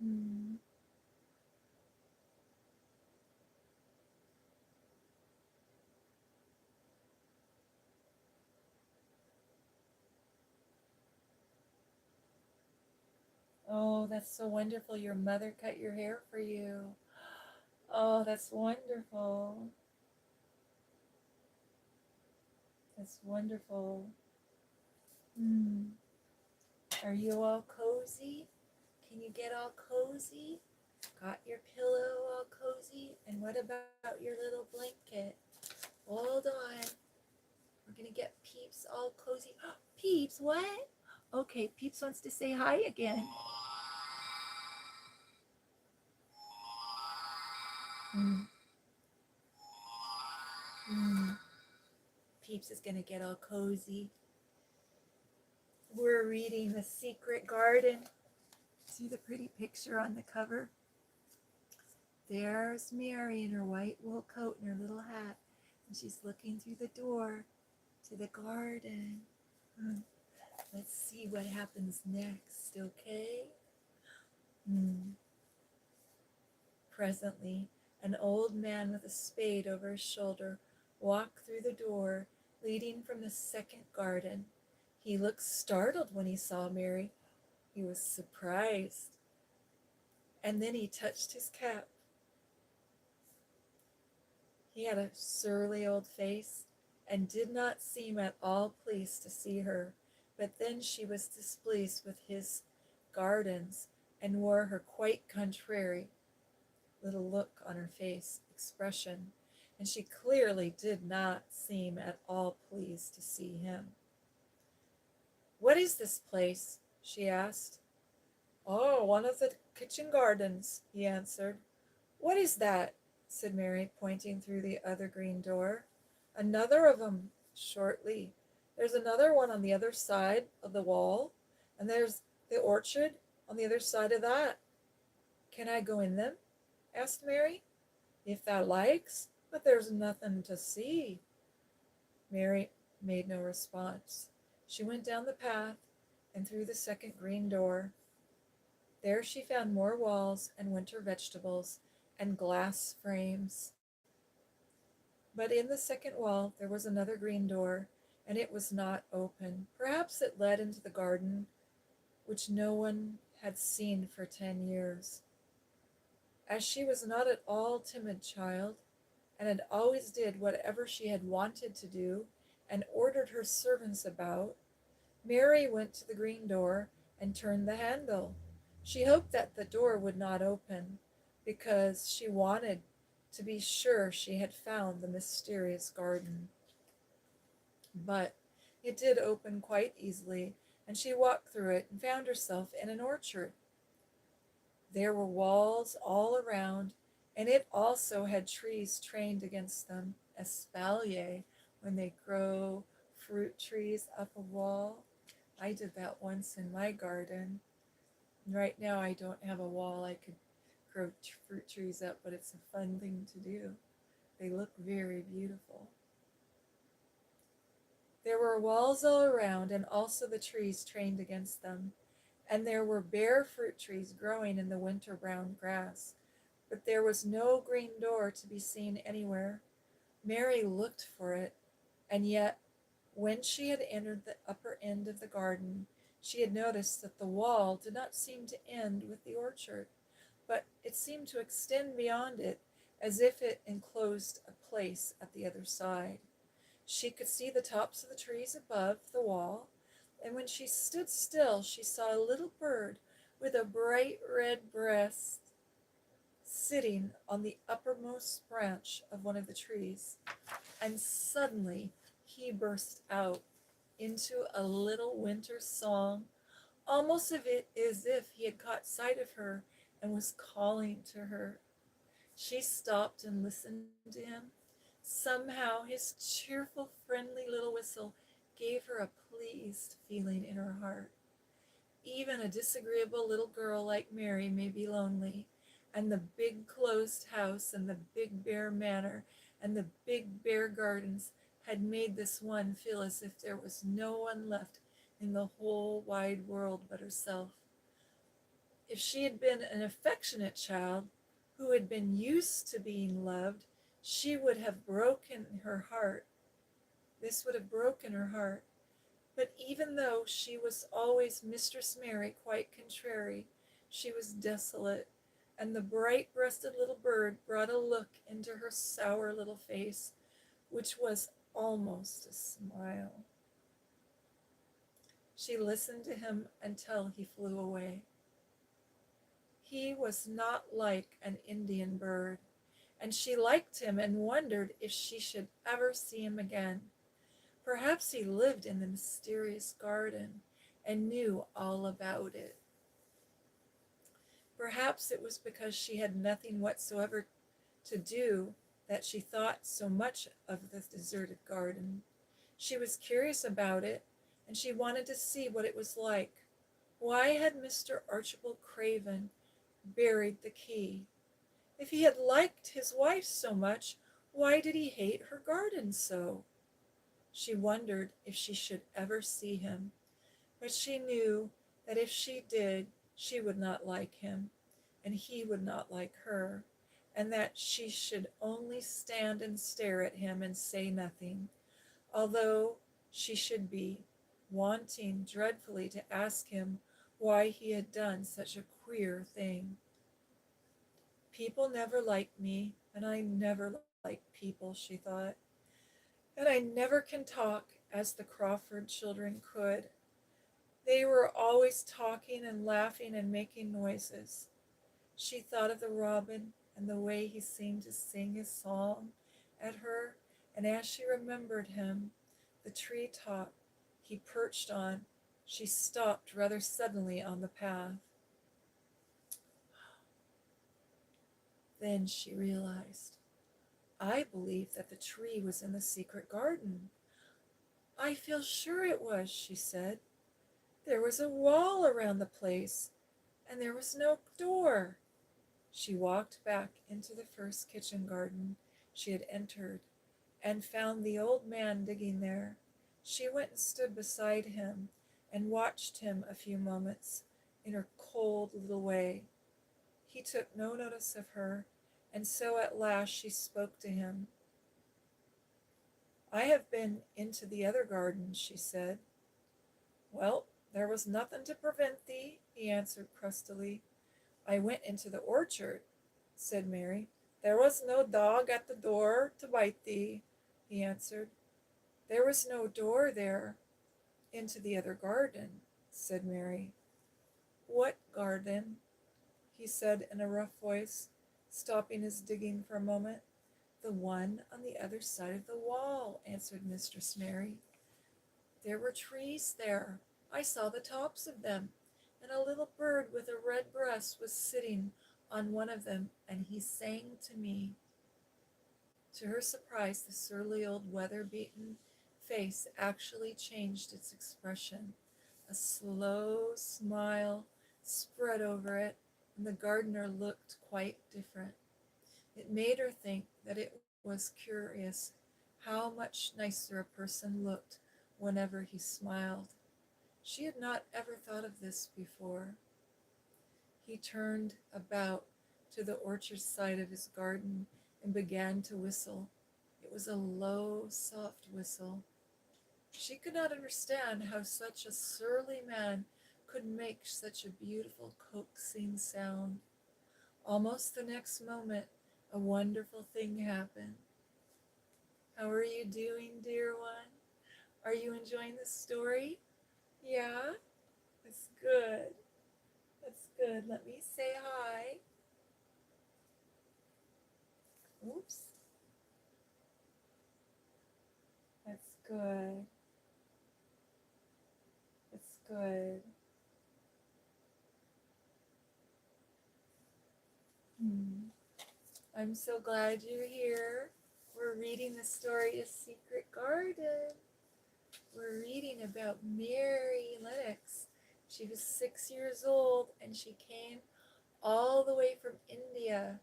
Mm. Oh, that's so wonderful. Your mother cut your hair for you. Oh, that's wonderful. That's wonderful. Mm. Are you all cozy? Can you get all cozy? Got your pillow all cozy? And what about your little blanket? Hold on. We're going to get Peeps all cozy. Peeps, what? Okay, Peeps wants to say hi again. Mm. Mm. Peeps is going to get all cozy. We're reading The Secret Garden. See the pretty picture on the cover? There's Mary in her white wool coat and her little hat, and she's looking through the door to the garden. Let's see what happens next, okay? Presently, an old man with a spade over his shoulder walked through the door leading from the second garden. He looked startled when he saw Mary. He was surprised. And then he touched his cap. He had a surly old face and did not seem at all pleased to see her. But then she was displeased with his gardens and wore her quite contrary little look on her face, expression, and she clearly did not seem at all pleased to see him. What is this place? She asked. Oh, one of the kitchen gardens, he answered. What is that? Said Mary, pointing through the other green door. Another of 'em, shortly. There's another one on the other side of the wall, and there's the orchard on the other side of that. Can I go in them? Asked Mary. If thou likes, but there's nothing to see. Mary made no response. She went down the path and through the second green door. There she found more walls and winter vegetables and glass frames. But in the second wall there was another green door, and it was not open. Perhaps it led into the garden, which no one had seen for 10 years. As she was not at all timid child, and had always did whatever she had wanted to do, and ordered her servants about, Mary went to the green door and turned the handle. She hoped that the door would not open, because she wanted to be sure she had found the mysterious garden. But it did open quite easily, and she walked through it and found herself in an orchard. There were walls all around, and it also had trees trained against them, espalier, when they grow fruit trees up a wall. I did that once in my garden. Right now I don't have a wall I could grow fruit trees up, but it's a fun thing to do. They look very beautiful. There were walls all around, and also the trees trained against them. And there were bare fruit trees growing in the winter brown grass. But there was no green door to be seen anywhere. Mary looked for it, and yet when she had entered the upper end of the garden, she had noticed that the wall did not seem to end with the orchard, but it seemed to extend beyond it, as if it enclosed a place at the other side. She could see the tops of the trees above the wall, and when she stood still, she saw a little bird with a bright red breast sitting on the uppermost branch of one of the trees. And suddenly he burst out into a little winter song, almost as if he had caught sight of her and was calling to her. She stopped and listened to him. Somehow his cheerful, friendly little whistle gave her a pleased feeling in her heart. Even a disagreeable little girl like Mary may be lonely, and the big closed house and the big bare manor and the big bare gardens had made this one feel as if there was no one left in the whole wide world but herself. If she had been an affectionate child who had been used to being loved, she would have broken her heart. This would have broken her heart. But even though she was always Mistress Mary quite contrary, she was desolate, and the bright-breasted little bird brought a look into her sour little face, which was almost a smile. She listened to him until he flew away. He was not like an Indian bird, and she liked him and wondered if she should ever see him again. Perhaps he lived in the mysterious garden and knew all about it. Perhaps it was because she had nothing whatsoever to do that she thought so much of the deserted garden. She was curious about it, and she wanted to see what it was like. Why had Mr. Archibald Craven buried the key? If he had liked his wife so much, why did he hate her garden so? She wondered if she should ever see him, but she knew that if she did, she would not like him, and he would not like her, and that she should only stand and stare at him and say nothing, although she should be wanting dreadfully to ask him why he had done such a queer thing. People never liked me, and I never like people, she thought. And I never can talk as the Crawford children could. They were always talking and laughing and making noises. She thought of the robin and the way he seemed to sing his song at her, and as she remembered him, the tree top he perched on, she stopped rather suddenly on the path. Then she realized, I believe that the tree was in the secret garden. I feel sure it was, she said. There was a wall around the place, and there was no door. She walked back into the first kitchen garden she had entered, and found the old man digging there. She went and stood beside him, and watched him a few moments in her cold little way. He took no notice of her, and so at last she spoke to him. I have been into the other garden, she said. Well, there was nothing to prevent thee, he answered crustily. I went into the orchard, said Mary. There was no dog at the door to bite thee, he answered. There was no door there into the other garden, said Mary. What garden? He said in a rough voice, stopping his digging for a moment. The one on the other side of the wall, answered Mistress Mary. There were trees there. I saw the tops of them, and a little bird with a red breast was sitting on one of them, and he sang to me. To her surprise, the surly old weather-beaten face actually changed its expression. A slow smile spread over it, and the gardener looked quite different. It made her think that it was curious how much nicer a person looked whenever he smiled. She had not ever thought of this before. He turned about to the orchard side of his garden and began to whistle. It was a low, soft whistle. She could not understand how such a surly man could make such a beautiful, coaxing sound. Almost the next moment, a wonderful thing happened. How are you doing, dear one? Are you enjoying the story? Yeah? That's good. That's good. Let me say hi. Oops. That's good. That's good. I'm so glad you're here. We're reading the story A Secret Garden. We're reading about Mary Lennox. She was 6 years old and she came all the way from India,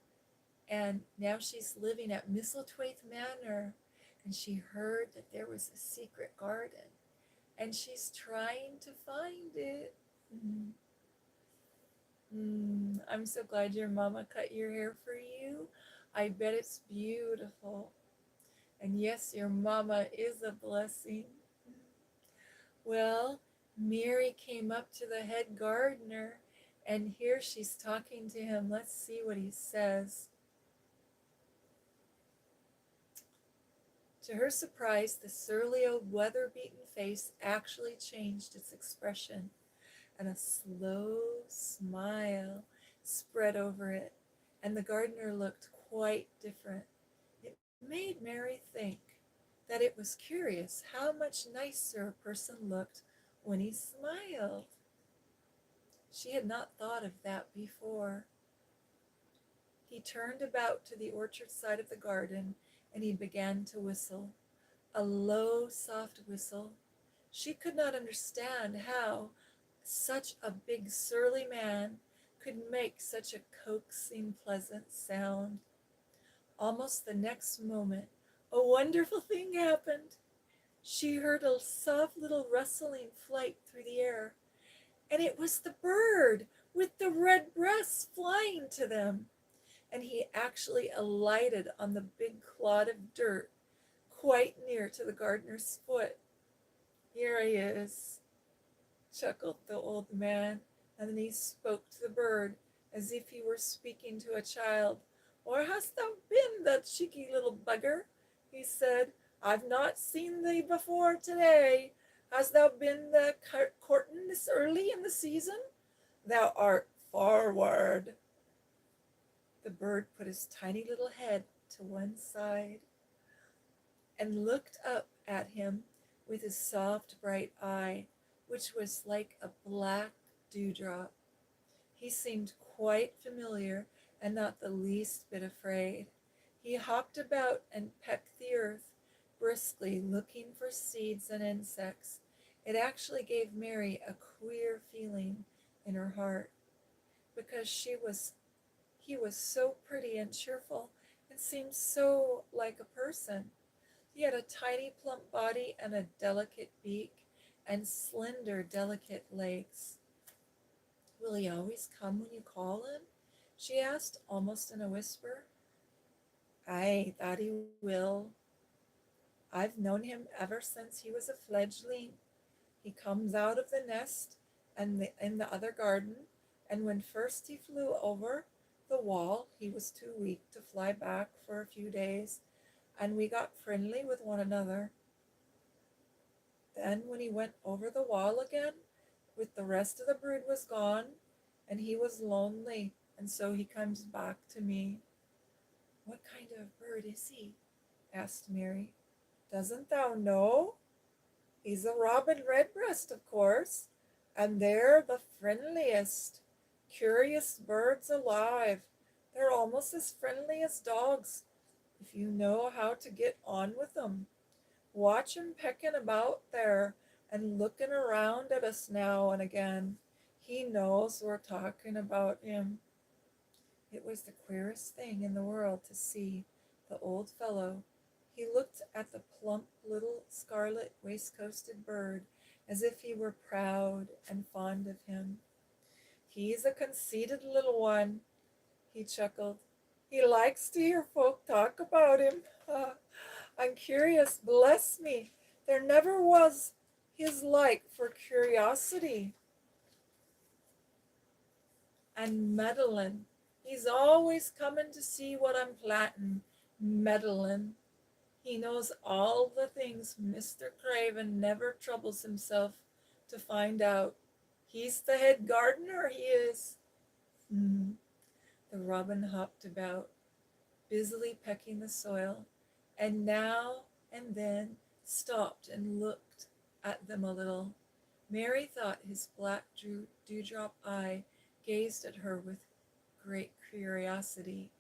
and now she's living at Misselthwaite Manor, and she heard that there was a secret garden and she's trying to find it. I'm so glad your mama cut your hair for you. I bet it's beautiful. And yes, your mama is a blessing. Well, Mary came up to the head gardener, and here she's talking to him. Let's see what he says. To her surprise, the surly old weather-beaten face actually changed its expression, and a slow smile spread over it, and the gardener looked quite different. It made Mary think that it was curious how much nicer a person looked when he smiled. She had not thought of that before. He turned about to the orchard side of the garden, and he began to whistle, a low, soft whistle. She could not understand how such a big, surly man could make such a coaxing, pleasant sound. Almost the next moment, a wonderful thing happened. She heard a soft little rustling flight through the air, and it was the bird with the red breast flying to them. And he actually alighted on the big clod of dirt quite near to the gardener's foot. Here he is, chuckled the old man, and then he spoke to the bird as if he were speaking to a child. Where hast thou been, thou cheeky little bugger? He said. I've not seen thee before today. Hast thou been the courting this early in the season? Thou art forward. The bird put his tiny little head to one side and looked up at him with his soft bright eye, which was like a black dewdrop. He seemed quite familiar and not the least bit afraid. He hopped about and pecked the earth briskly, looking for seeds and insects. It actually gave Mary a queer feeling in her heart, because he was so pretty and cheerful and seemed so like a person. He had a tiny plump body and a delicate beak and slender, delicate legs. Will he always come when you call him? She asked, almost in a whisper. Aye, that he will. I've known him ever since he was a fledgling. He comes out of the nest and in the other garden, and when first he flew over the wall, he was too weak to fly back for a few days, and we got friendly with one another. Then when he went over the wall again, with the rest of the brood was gone, and he was lonely, and so he comes back to me. What kind of bird is he? Asked Mary. Doesn't thou know? He's a robin redbreast, of course, and they're the friendliest, curious birds alive. They're almost as friendly as dogs, if you know how to get on with them. Watch him pecking about there and looking around at us now and again. He knows we're talking about him. It was the queerest thing in the world to see the old fellow. He looked at the plump little scarlet waistcoated bird as if he were proud and fond of him. He's a conceited little one, he chuckled. He likes to hear folk talk about him. I'm curious, bless me. There never was his like for curiosity. And Madeline, He's always coming to see what I'm planting, meddling. He knows all the things Mr. Craven never troubles himself to find out. He's the head gardener, he is. Mhm. The robin hopped about, busily pecking the soil, and now and then stopped and looked at them a little. Mary thought his black dewdrop eye gazed at her with great curiosity.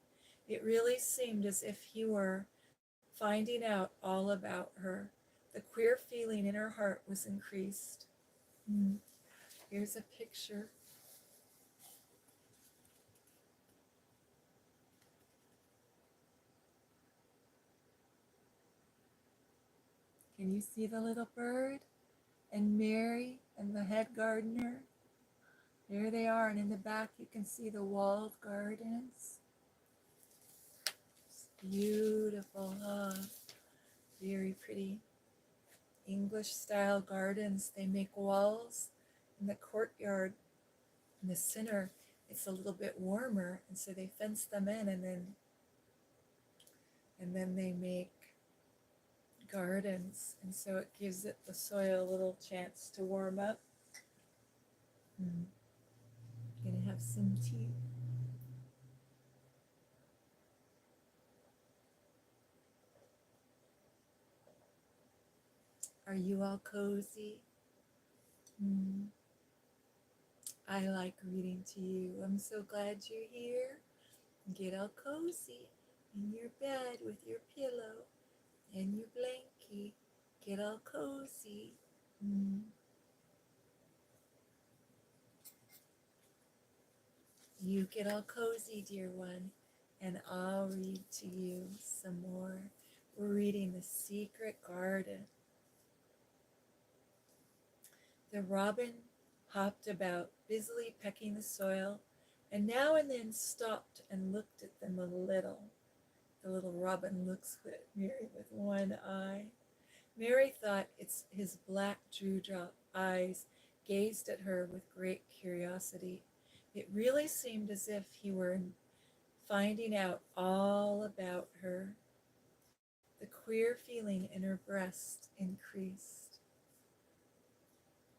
It really seemed as if he were finding out all about her. The queer feeling in her heart was increased. Hmm. Here's a picture. Can you see the little bird? And Mary and the head gardener? There they are, and in the back you can see the walled gardens. It's beautiful, huh? Very pretty. English style gardens. They make walls in the courtyard. In the center, it's a little bit warmer, and so they fence them in, and then they make gardens, and so it gives it the soil a little chance to warm up. Gonna have some tea. Are you all cozy? I like reading to you. I'm so glad you're here. Get all cozy in your bed with your pillow and your blankie. Get all cozy. You get all cozy, dear one, and I'll read to you some more. We're reading The Secret Garden. The robin hopped about, busily pecking the soil, and now and then stopped and looked at them a little. The little robin looks at Mary with one eye. Mary thought his black dewdrop eyes gazed at her with great curiosity. It really seemed as if he were finding out all about her. The queer feeling in her breast increased.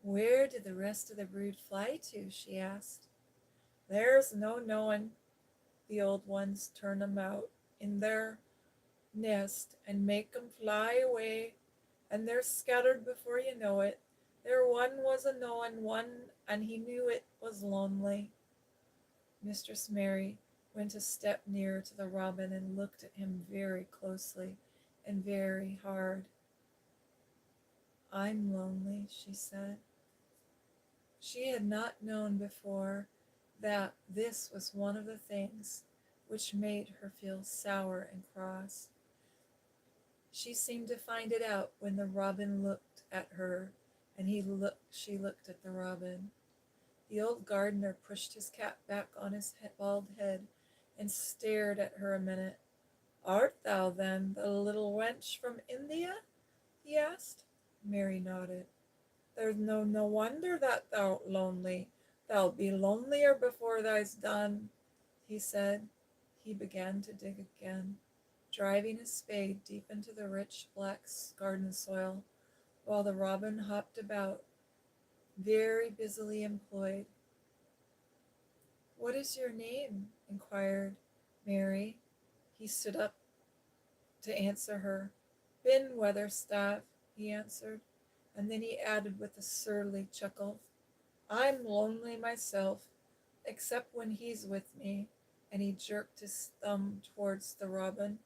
Where did the rest of the brood fly to? She asked. There's no knowing. The old ones turn 'em out in their nest and make 'em fly away, and they're scattered before you know it. There one was a knowing one, and he knew it was lonely. Mistress Mary went a step nearer to the robin and looked at him very closely and very hard. I'm lonely, she said. She had not known before that this was one of the things which made her feel sour and cross. She seemed to find it out when the robin looked at her, and she looked at the robin. The old gardener pushed his cap back on his bald head and stared at her a minute. Art thou, then, the little wench from India? He asked. Mary nodded. There's no wonder that thou'rt lonely. Thou'lt be lonelier before thou's done, he said. He began to dig again, driving his spade deep into the rich black garden soil, while the robin hopped about, very busily employed. What is your name? Inquired Mary. He stood up to answer her. Ben Weatherstaff, he answered, and then he added with a surly chuckle, I'm lonely myself, except when he's with me, and he jerked his thumb towards the robin.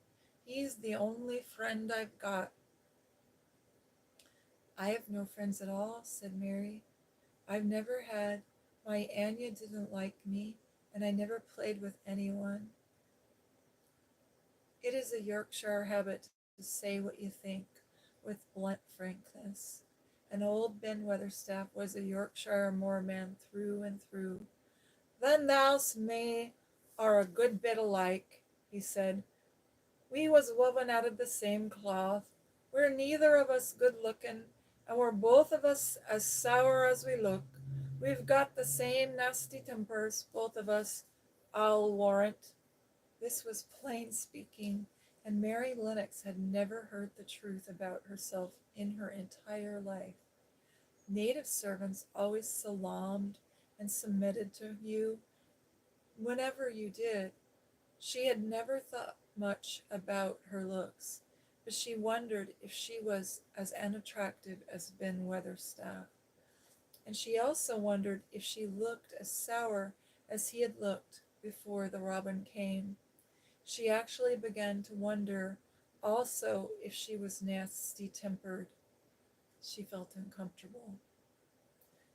He's the only friend I've got. I have no friends at all, said Mary. I've never had. My Anya didn't like me, and I never played with anyone. It is a Yorkshire habit to say what you think with blunt frankness. And old Ben Weatherstaff was a Yorkshire moorman through and through. Then thou's me are a good bit alike, he said. We was woven out of the same cloth. We're neither of us good looking, and we're both of us as sour as we look. We've got the same nasty tempers, both of us. I'll warrant. This was plain speaking, and Mary Lennox had never heard the truth about herself in her entire life. Native servants always salaamed and submitted to you whenever you did. She had never thought much about her looks, but she wondered if she was as unattractive as Ben Weatherstaff. And she also wondered if she looked as sour as he had looked before the robin came. She actually began to wonder also if she was nasty tempered. She felt uncomfortable.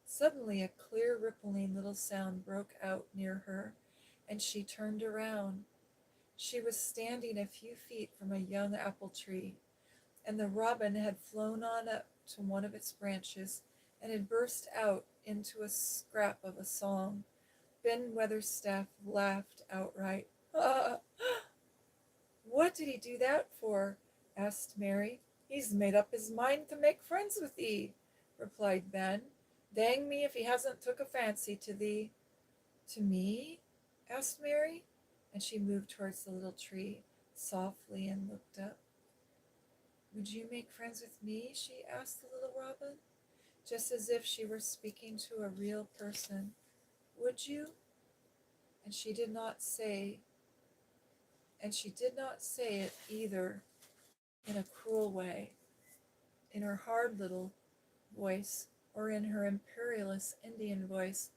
Suddenly, a clear, rippling little sound broke out near her, and she turned around. She was standing a few feet from a young apple tree, and the robin had flown on up to one of its branches and had burst out into a scrap of a song. Ben Weatherstaff laughed outright. "Ah, what did he do that for?" asked Mary. "He's made up his mind to make friends with thee," replied Ben. "Dang me if he hasn't took a fancy to thee." "To me?" asked Mary, and she moved towards the little tree softly and looked up. "Would you make friends with me?" she asked the little robin, just as if she were speaking to a real person. "Would you?" And she did not say it either in a cruel way, in her hard little voice, or in her imperious Indian voice,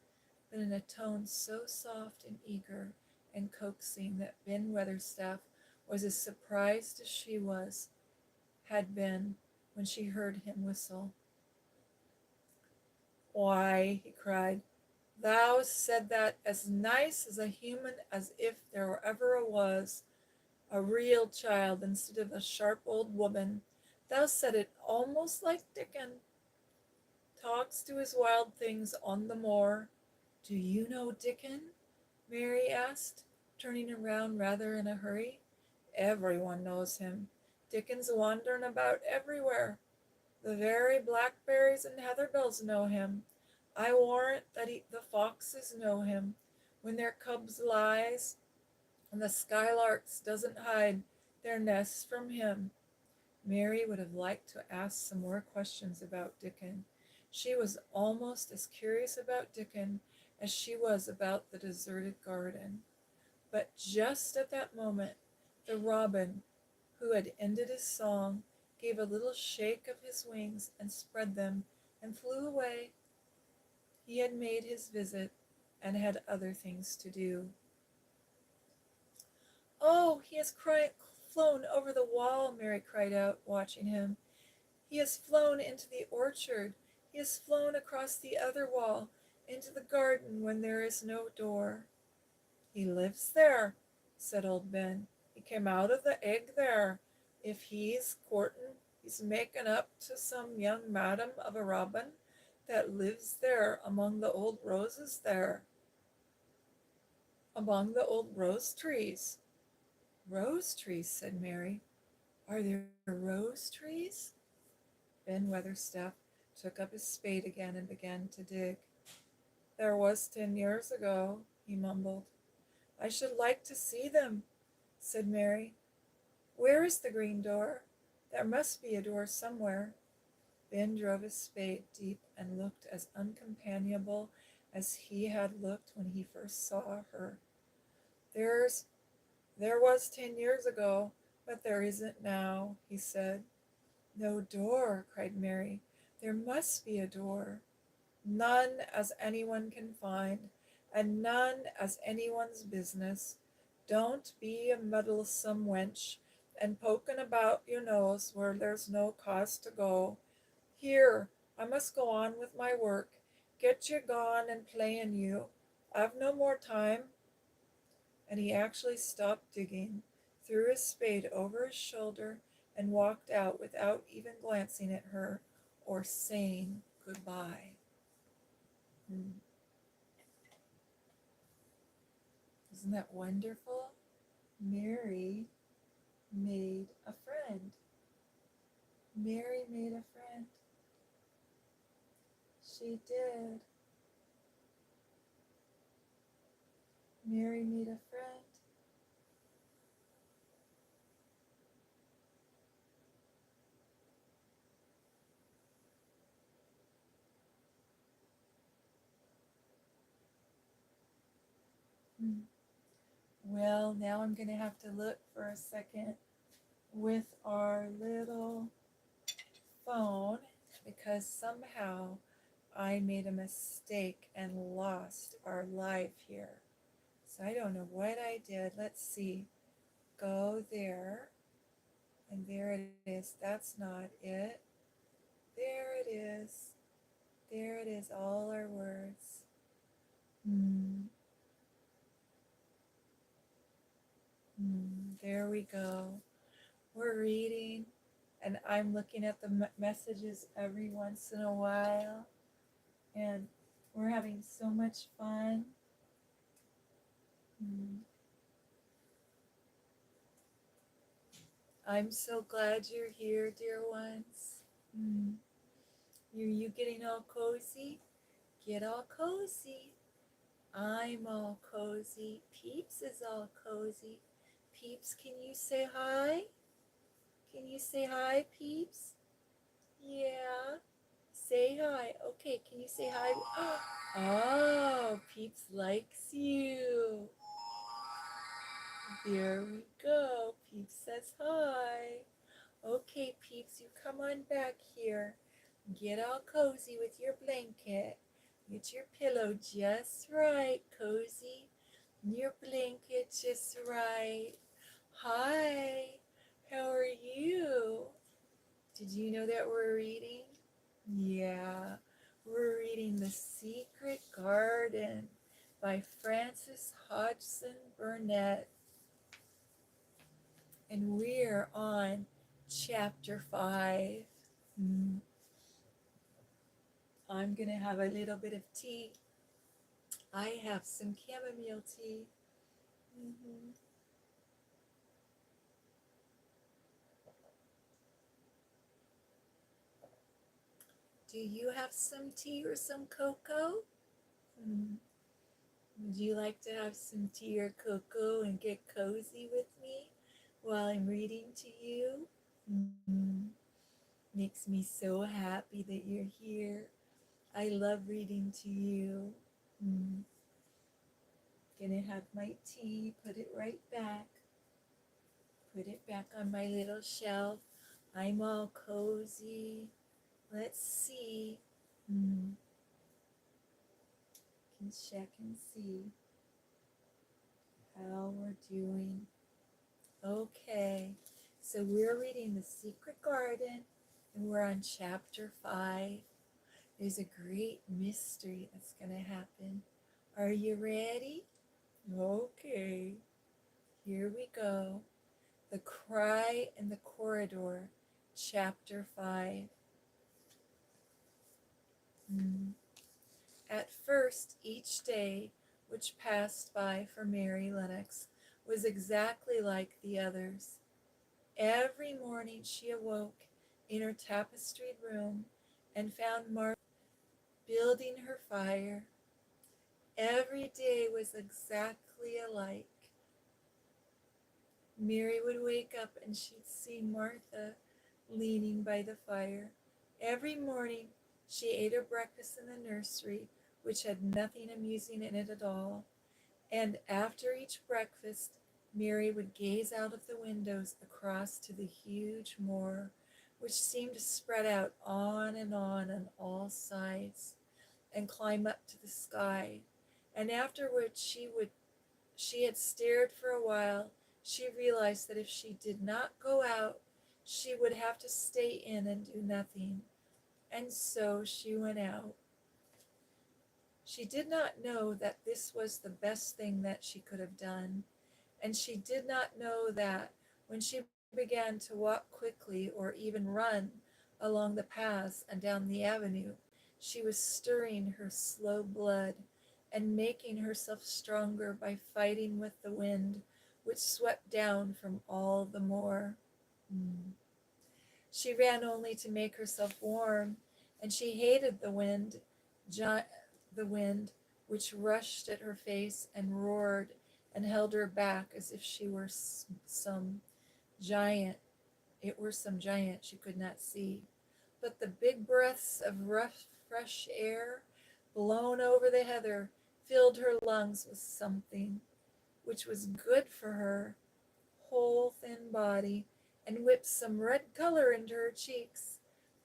but in a tone so soft and eager and coaxing that Ben Weatherstaff was as surprised as she had been when she heard him whistle. "Why," he cried, "thou said that as nice as a human as if there ever was. A real child instead of a sharp old woman. Thou said it almost like Dickon. Talks to his wild things on the moor." "Do you know Dickon?" Mary asked, turning around rather in a hurry. "Everyone knows him. Dickon's wandering about everywhere. The very blackberries and heatherbells know him. I warrant that the foxes know him when their cubs lies, and the skylarks doesn't hide their nests from him." Mary would have liked to ask some more questions about Dickon. She was almost as curious about Dickon as she was about the deserted garden. But just at that moment, the robin, who had ended his song, gave a little shake of his wings and spread them and flew away. He had made his visit and had other things to do. "Oh, he has flown over the wall," Mary cried out, watching him. "He has flown into the orchard. He has flown across the other wall into the garden when there is no door." "He lives there," said old Ben. "He came out of the egg there. If he's courting, he's making up to some young madam of a robin that lives there among the old roses there, among the old rose trees." "Rose trees," said Mary. "Are there rose trees?" Ben Weatherstaff took up his spade again and began to dig. "There was 10 years ago," he mumbled. "I should like to see them," said Mary. "Where is the green door? There must be a door somewhere." Ben drove his spade deep and looked as uncompanionable as he had looked when he first saw her. There was 10 years ago, but there isn't now," he said. "No door," cried Mary. "There must be a door." "None as anyone can find, and none as anyone's business. Don't be a meddlesome wench, and poking about your nose where there's no cause to go. Here, I must go on with my work. Get you gone and playing you. I've no more time." And he actually stopped digging, threw his spade over his shoulder, and walked out without even glancing at her or saying goodbye. Isn't that wonderful? Mary made a friend. Mary made a friend. She did. Mary made a friend. Well, now I'm going to have to look for a second with our little phone because somehow I made a mistake and lost our live here. So I don't know what I did. Let's see. Go there. And there it is. That's not it. There it is. There it is. All our words. There we go. We're reading, and I'm looking at the messages every once in a while, and we're having so much fun. I'm so glad you're here, dear ones. You getting all cozy? Get all cozy. I'm all cozy. Peeps is all cozy. Peeps, can you say hi? Can you say hi, Peeps? Yeah. Say hi. Okay, can you say hi? Oh, Peeps likes you. There we go. Peeps says hi. Okay, Peeps, you come on back here. Get all cozy with your blanket. Get your pillow just right, cozy. Your blanket just right. Hi, how are you? Did you know that we're reading? Yeah, we're reading The Secret Garden by Frances Hodgson Burnett. And we're on chapter 5. I'm going to have a little bit of tea. I have some chamomile tea. Do you have some tea or some cocoa? Would you like to have some tea or cocoa and get cozy with me while I'm reading to you? Makes me so happy that you're here. I love reading to you. Gonna have my tea, put it right back. Put it back on my little shelf. I'm all cozy. Let's see. Can check and see how we're doing. Okay, so we're reading The Secret Garden and we're on chapter 5. There's a great mystery that's going to happen. Are you ready? Okay, here we go. The Cry in the Corridor, chapter 5. At first, each day which passed by for Mary Lennox was exactly like the others. Every morning she awoke in her tapestried room and found Martha building her fire. Every day was exactly alike. Mary would wake up and she'd see Martha leaning by the fire. Every morning she ate her breakfast in the nursery, which had nothing amusing in it at all. And after each breakfast, Mary would gaze out of the windows across to the huge moor, which seemed to spread out on all sides, and climb up to the sky. And afterwards she had stared for a while. She realized that if she did not go out, she would have to stay in and do nothing. And so she went out. She did not know that this was the best thing that she could have done, and she did not know that when she began to walk quickly or even run along the paths and down the avenue, she was stirring her slow blood and making herself stronger by fighting with the wind which swept down from all the moor. She ran only to make herself warm, and she hated the wind, which rushed at her face and roared and held her back as if she were some giant. It were some giant she could not see. But the big breaths of rough, fresh air blown over the heather filled her lungs with something which was good for her whole thin body, and whipped some red color into her cheeks,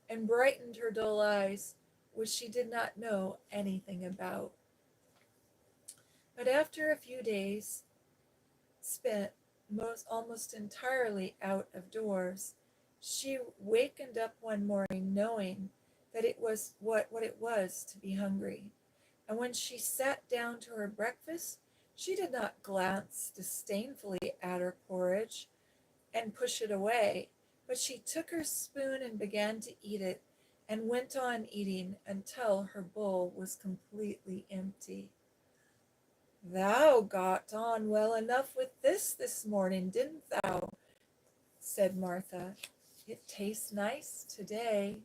and brightened her dull eyes, which she did not know anything about. But after a few days spent almost entirely out of doors, she wakened up one morning knowing that it was what it was to be hungry. And when she sat down to her breakfast, she did not glance disdainfully at her porridge and push it away, but she took her spoon and began to eat it, and went on eating until her bowl was completely empty. "Thou got on well enough with this morning, didn't thou?" said Martha. "It tastes nice today."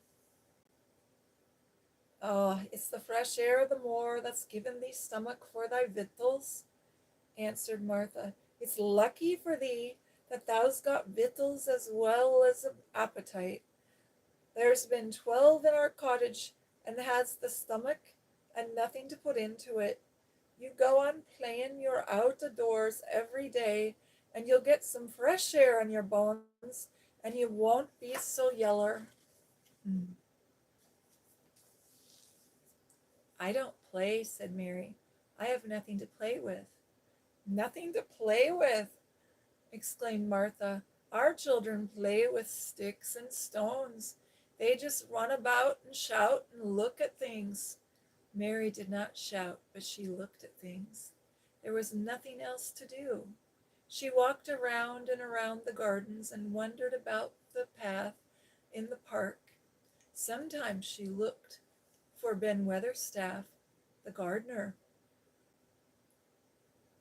"Oh, it's the fresh air of the moor that's given thee stomach for thy victuals," answered Martha. "It's lucky for thee that thou's got victuals as well as an appetite. There's been 12 in our cottage, and has the stomach and nothing to put into it. You go on playing you're out of doors every day, and you'll get some fresh air on your bones, and you won't be so yeller." "I don't play," said Mary. "I have nothing to play with." "Nothing to play with!" exclaimed Martha. "Our children play with sticks and stones. They just run about and shout and look at things." Mary did not shout, but she looked at things. There was nothing else to do. She walked around and around the gardens and wondered about the path in the park. Sometimes she looked for Ben Weatherstaff, the gardener,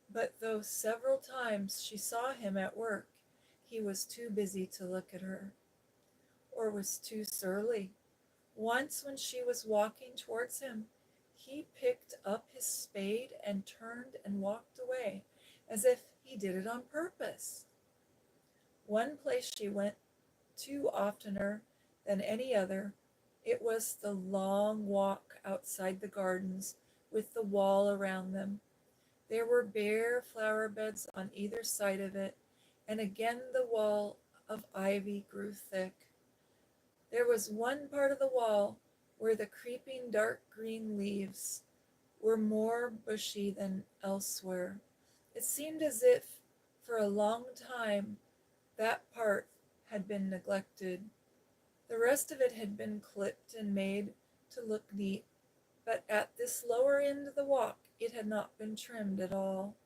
but though several times she saw him at work, he was too busy to look at her, or was too surly. Once, when she was walking towards him, he picked up his spade and turned and walked away, as if he did it on purpose. One place she went to oftener than any other. It was the long walk outside the gardens, with the wall around them. There were bare flower beds on either side of it, and again the wall of ivy grew thick. There was one part of the wall where the creeping dark green leaves were more bushy than elsewhere. It seemed as if for a long time that part had been neglected. The rest of it had been clipped and made to look neat, but at this lower end of the walk it had not been trimmed at all.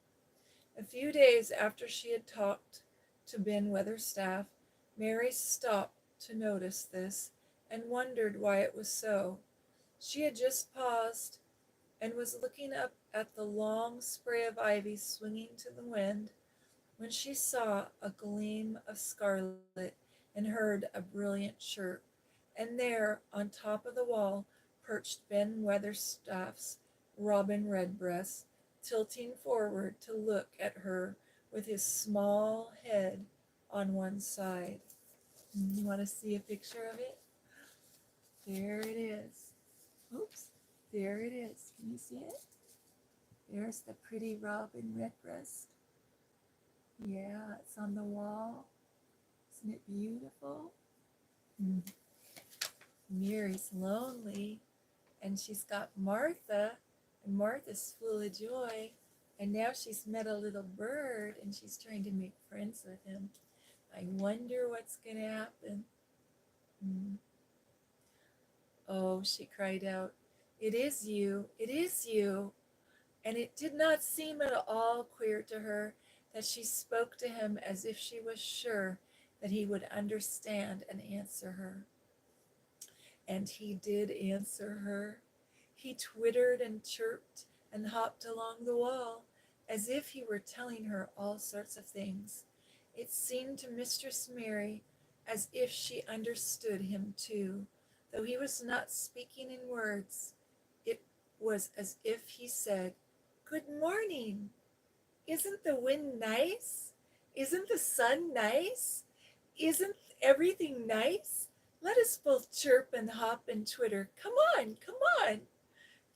A few days after she had talked to Ben Weatherstaff, Mary stopped to notice this, and wondered why it was so. She had just paused, and was looking up at the long spray of ivy swinging to the wind, when she saw a gleam of scarlet and heard a brilliant chirp, and there, on top of the wall, perched Ben Weatherstaff's robin redbreast, tilting forward to look at her with his small head on one side. You want to see a picture of it? There it is. Oops, there it is. Can you see it? There's the pretty robin redbreast. Yeah, it's on the wall. Isn't it beautiful? Mary's lonely, and she's got Martha, and Martha's full of joy, and now she's met a little bird, and she's trying to make friends with him. I wonder what's going to happen. "Oh," she cried out, "it is you, it is you." And it did not seem at all queer to her that she spoke to him as if she was sure that he would understand and answer her. And he did answer her. He twittered and chirped and hopped along the wall, as if he were telling her all sorts of things. It seemed to Mistress Mary as if she understood him too, though he was not speaking in words. It was as if he said, "Good morning. Isn't the wind nice? Isn't the sun nice? Isn't everything nice? Let us both chirp and hop and twitter. Come on, come on."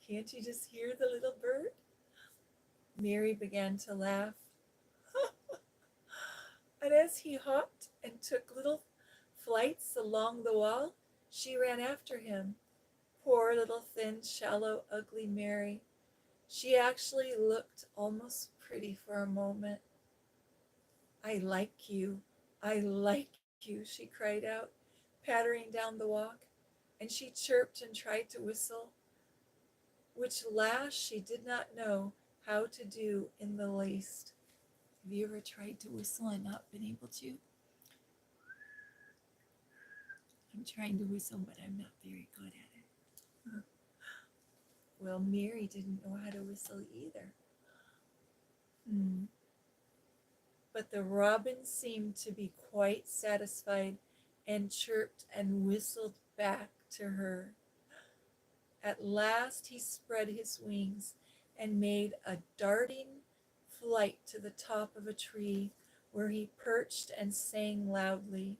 Can't you just hear the little bird? Mary began to laugh. And as he hopped and took little flights along the wall, she ran after him. Poor little thin, shallow, ugly Mary. She actually looked almost pretty for a moment. "I like you. I like you," she cried out, pattering down the walk, and she chirped and tried to whistle, which last she did not know how to do in the least. Have you ever tried to whistle and not been able to? I'm trying to whistle, but I'm not very good at it. Well, Mary didn't know how to whistle either. But the robin seemed to be quite satisfied and chirped and whistled back to her. At last he spread his wings and made a darting flight to the top of a tree, where he perched and sang loudly.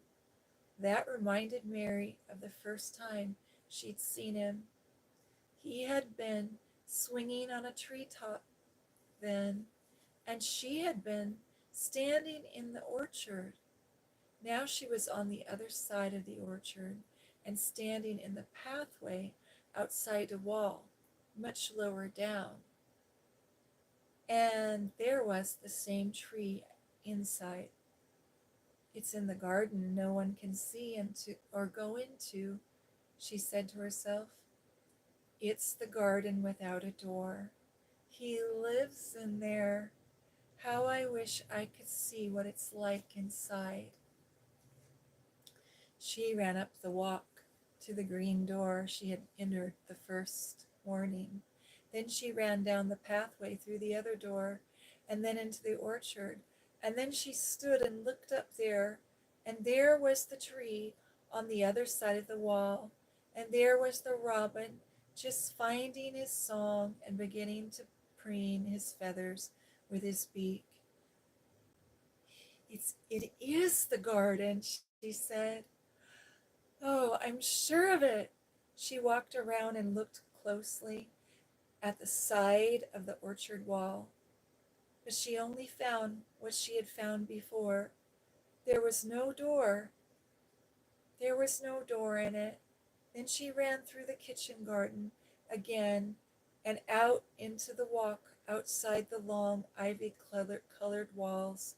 That reminded Mary of the first time she'd seen him. He had been swinging on a treetop then, and she had been standing in the orchard. Now she was on the other side of the orchard and standing in the pathway outside a wall, much lower down. And there was the same tree inside. "It's in the garden no one can see into or go into," she said to herself. "It's the garden without a door. He lives in there. How I wish I could see what it's like inside." She ran up the walk to the green door she had entered the first morning. Then she ran down the pathway through the other door, and then into the orchard. And then she stood and looked up there, and there was the tree on the other side of the wall, and there was the robin just finding his song and beginning to preen his feathers with his beak. It is the garden," she said. "Oh, I'm sure of it." She walked around and looked closely at the side of the orchard wall, but she only found what she had found before. There was no door. There was no door in it. Then she ran through the kitchen garden again and out into the walk outside the long ivy-covered walls,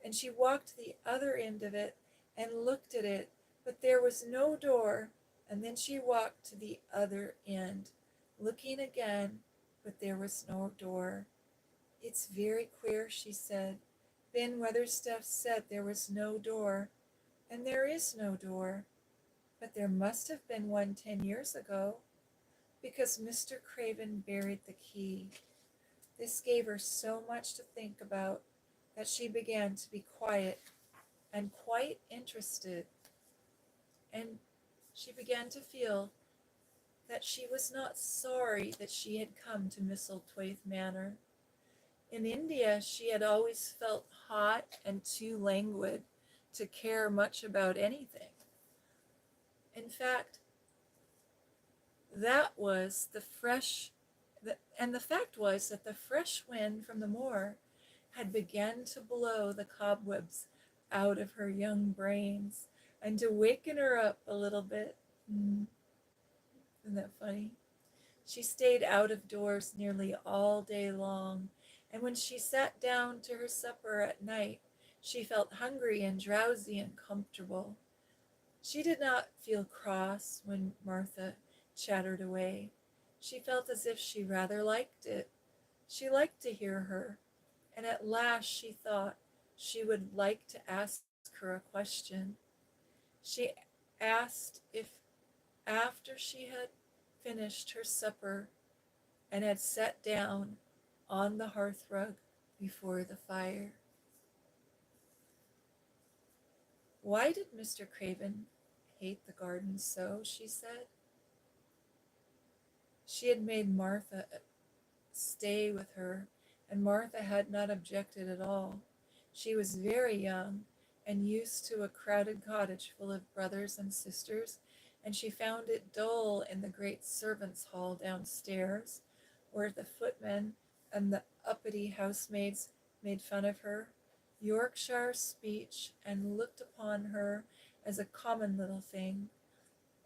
and she walked to the other end of it and looked at it, but there was no door. And then she walked to the other end, looking again, but there was no door. "It's very queer," she said. "Ben Weatherstaff said there was no door, and there is no door. But there must have been one 10 years ago, because Mr. Craven buried the key." This gave her so much to think about that she began to be quiet and quite interested, and she began to feel that she was not sorry that she had come to Misselthwaite Manor. In India, she had always felt hot and too languid to care much about anything. In fact, the fact was that the fresh wind from the moor had begun to blow the cobwebs out of her young brains and to waken her up a little bit. Isn't that funny? She stayed out of doors nearly all day long, and when she sat down to her supper at night, she felt hungry and drowsy and comfortable. She did not feel cross when Martha chattered away. She felt as if she rather liked it. She liked to hear her, and at last she thought she would like to ask her a question. She asked if, after she had finished her supper and had sat down on the hearthrug before the fire, "Why did Mr. Craven hate the garden so?" she said. She had made Martha stay with her, and Martha had not objected at all. She was very young and used to a crowded cottage full of brothers and sisters, and she found it dull in the great servants' hall downstairs, where the footmen and the uppity housemaids made fun of her, Yorkshire speech, and looked upon her as a common little thing,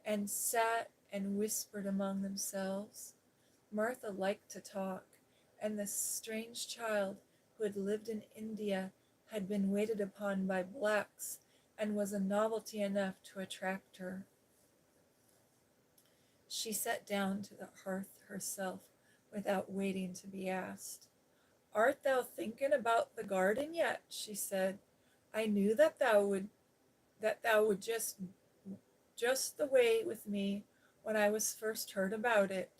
and sat and whispered among themselves. Martha liked to talk, and this strange child who had lived in India had been waited upon by blacks and was a novelty enough to attract her. She sat down to the hearth herself without waiting to be asked. "Art thou thinking about the garden yet?" she said. "I knew that thou would just the way with me when I was first heard about it."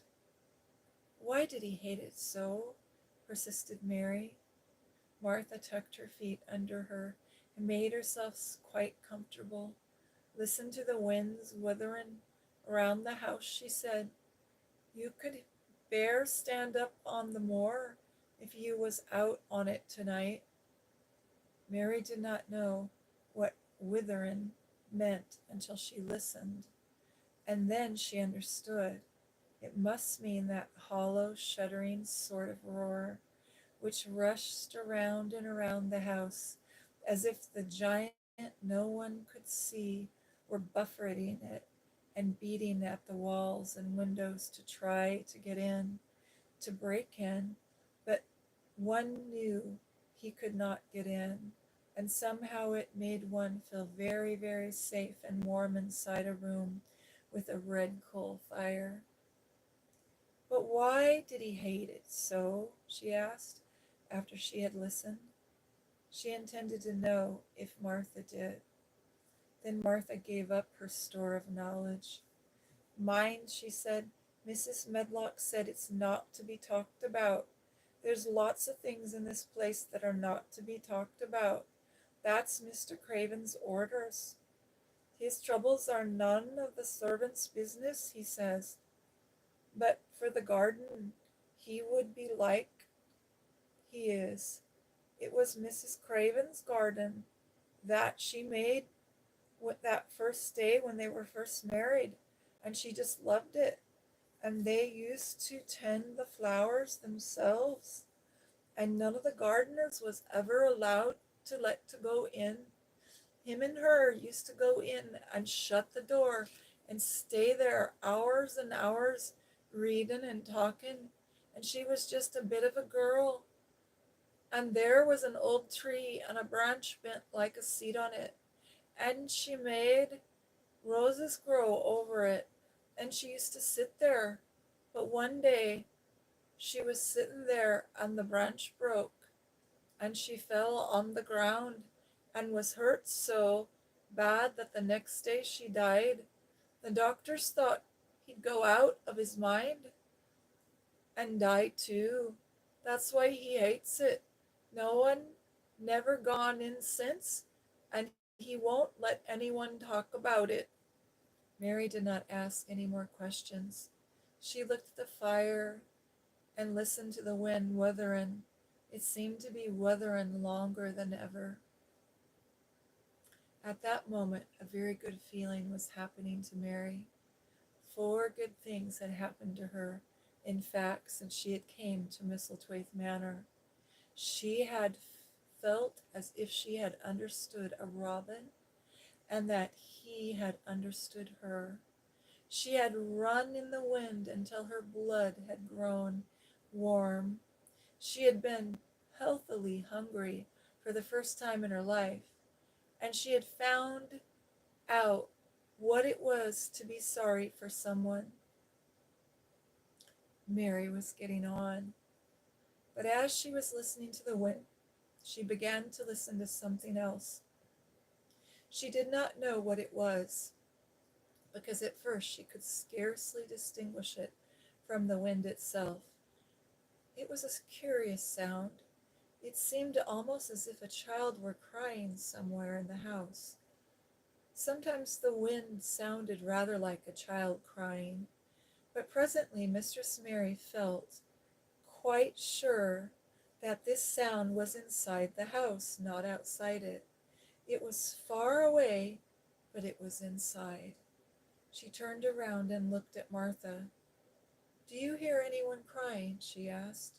"Why did he hate it so?" persisted Mary. Martha tucked her feet under her and made herself quite comfortable. "Listen to the winds wuthering around the house," she said. "You could bear stand up on the moor if you was out on it tonight." Mary did not know what "witherin'" meant until she listened, and then she understood. It must mean that hollow, shuddering sort of roar which rushed around and around the house, as if the giant no one could see were buffeting it and beating at the walls and windows to try to get in, to break in, but one knew he could not get in, and somehow it made one feel very, very safe and warm inside a room with a red coal fire. "But why did he hate it so?" she asked, after she had listened. She intended to know if Martha did. Then Martha gave up her store of knowledge. "Mind," she said, "Mrs. Medlock said it's not to be talked about. There's lots of things in this place that are not to be talked about. That's Mr. Craven's orders. His troubles are none of the servants' business, he says. But for the garden, he would be like he is. It was Mrs. Craven's garden that she made that first day when they were first married, and she just loved it. And they used to tend the flowers themselves, and none of the gardeners was ever allowed to let to go in. Him and her used to go in and shut the door and stay there hours and hours reading and talking, and she was just a bit of a girl. And there was an old tree and a branch bent like a seat on it, and she made roses grow over it, and she used to sit there. But one day she was sitting there and the branch broke, and she fell on the ground and was hurt so bad that the next day she died. The doctors thought he'd go out of his mind and die too. That's why he hates it. No one never gone in since, and he won't let anyone talk about it." Mary did not ask any more questions. She looked at the fire and listened to the wind wuthering. It seemed to be wuthering longer than ever. At that moment, a very good feeling was happening to Mary. 4 good things had happened to her, in fact, since she had came to Misselthwaite Manor. She had felt as if she had understood a robin, and that he had understood her. She had run in the wind until her blood had grown warm. She had been healthily hungry for the first time in her life, and she had found out what it was to be sorry for someone. Mary was getting on, but as she was listening to the wind, she began to listen to something else. She did not know what it was, because at first she could scarcely distinguish it from the wind itself. It was a curious sound. It seemed almost as if a child were crying somewhere in the house. Sometimes the wind sounded rather like a child crying, But presently Mistress Mary felt quite sure that this sound was inside the house, not outside it. It was far away, but it was inside. She turned around and looked at Martha. "Do you hear anyone crying?" she asked.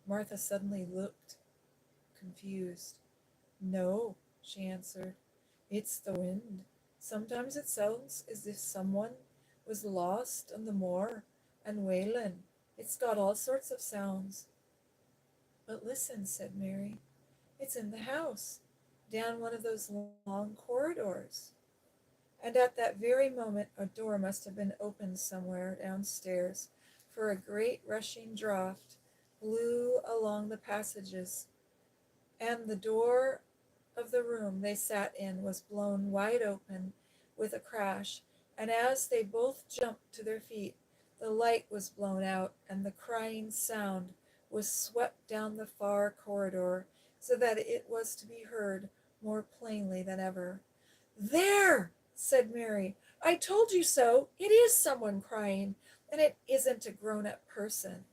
Martha suddenly looked confused. "No," she answered. "It's the wind. Sometimes it sounds as if someone was lost on the moor and wailing. It's got all sorts of sounds." "But listen," said Mary. "It's in the house, down one of those long corridors." And at that very moment a door must have been opened somewhere downstairs, for a great rushing draught blew along the passages, and the door of the room they sat in was blown wide open with a crash, and as they both jumped to their feet, the light was blown out, and the crying sound was swept down the far corridor, so that it was to be heard more plainly than ever. "There!" said Mary. "I told you so. It is someone crying, and it isn't a grown-up person."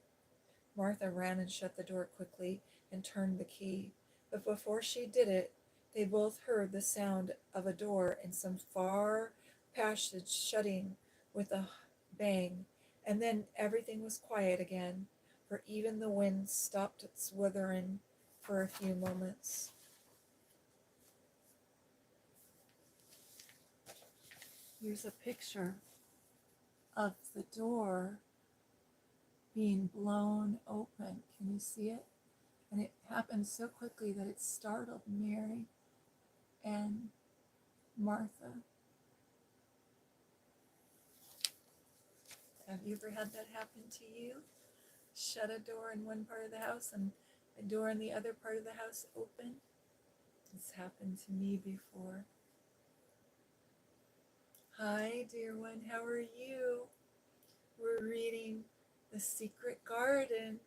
Martha ran and shut the door quickly and turned the key, but before she did it, they both heard the sound of a door in some far passage shutting with a bang, and then everything was quiet again, for even the wind stopped its wuthering for a few moments. Here's a picture of the door being blown open. Can you see it? And it happened so quickly that it startled Mary and Martha. Have you ever had that happen to you? Shut a door in one part of the house and a door in the other part of the house open? It's happened to me before. Hi, dear one, how are you? We're reading The Secret Garden.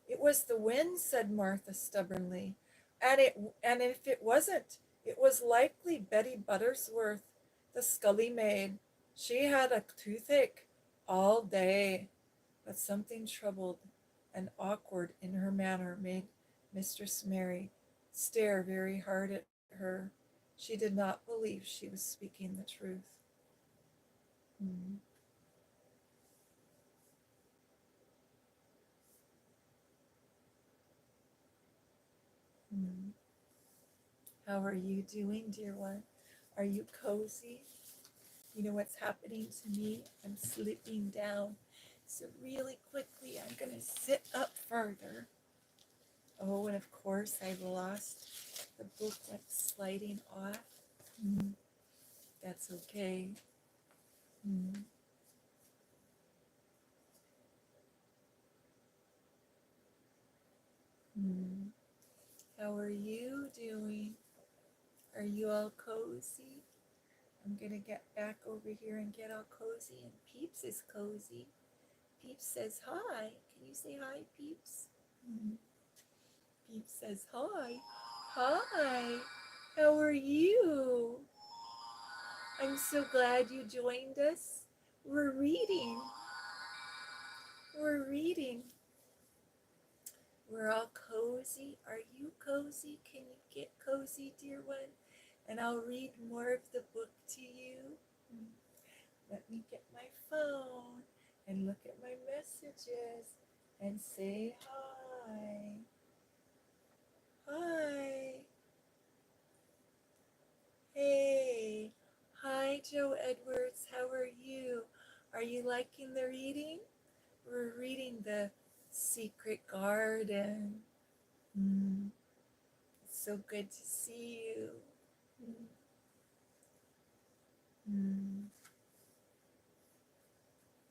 "It was the wind," said Martha stubbornly. And if it wasn't, it was likely Betty Buttersworth, the scully maid. She had a toothache all day." But something troubled and awkward in her manner made Mistress Mary stare very hard at her. She did not believe she was speaking the truth. Hmm. Hmm. How are you doing, dear one? Are you cozy? You know what's happening to me? I'm slipping down. So really quickly, I'm going to sit up further. Oh, and of course, I've lost the book went sliding off. Mm, that's okay. Mm, mm. How are you doing? Are you all cozy? I'm going to get back over here and get all cozy. And Peeps is cozy. Peeps says hi. Can you say hi, Peeps? Mm. Peeps says hi. Hi. How are you? I'm so glad you joined us. We're reading. We're reading. We're all cozy. Are you cozy? Can you get cozy, dear one? And I'll read more of the book to you. Let me get my phone and look at my messages and say hi. Hi. Hey. Hi, Joe Edwards. How are you? Are you liking the reading? We're reading The Secret Garden. It's so good to see you. Mm.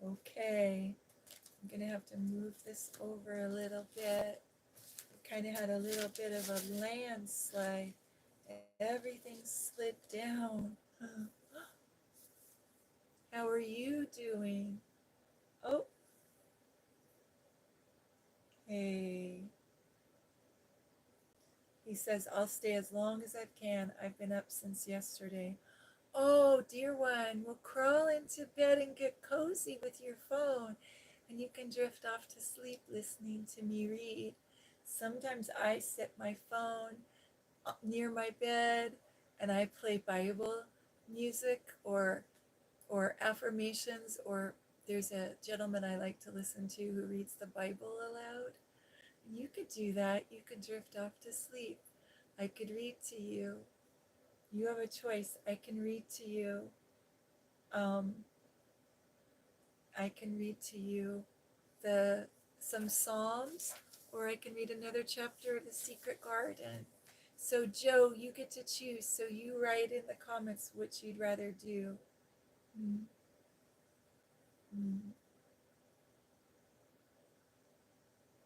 Okay. I'm going to have to move this over a little bit. We kind of had a little bit of a landslide. Everything slid down. How are you doing? Oh, hey. He says, "I'll stay as long as I can. I've been up since yesterday." Oh, dear one, well, crawl into bed and get cozy with your phone, and you can drift off to sleep listening to me read. Sometimes I set my phone near my bed and I play Bible music or affirmations, or there's a gentleman I like to listen to who reads the Bible aloud. You could do that. You could drift off to sleep. I could read to you. You have a choice. I can read to you. Um, I can read to you the some Psalms, or I can read another chapter of The Secret Garden. So Joe, you get to choose. So you write in the comments which you'd rather do. Mm, mm.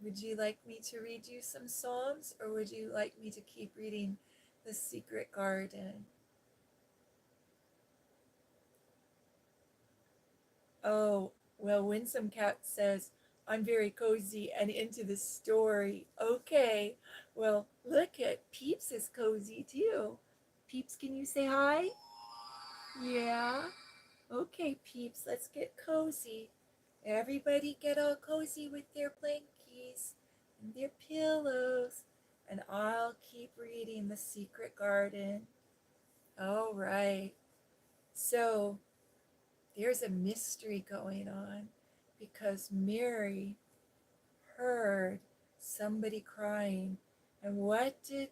Would you like me to read you some Psalms, or would you like me to keep reading The Secret Garden? Oh, well, Winsome Cat says, I'm very cozy and into the story. Okay, well, look at Peeps is cozy too. Peeps, can you say hi? Yeah. Okay, Peeps, let's get cozy. Everybody get all cozy with their blankies and their pillows, and I'll keep reading The Secret Garden. All right. So, there's a mystery going on because Mary heard somebody crying. And what did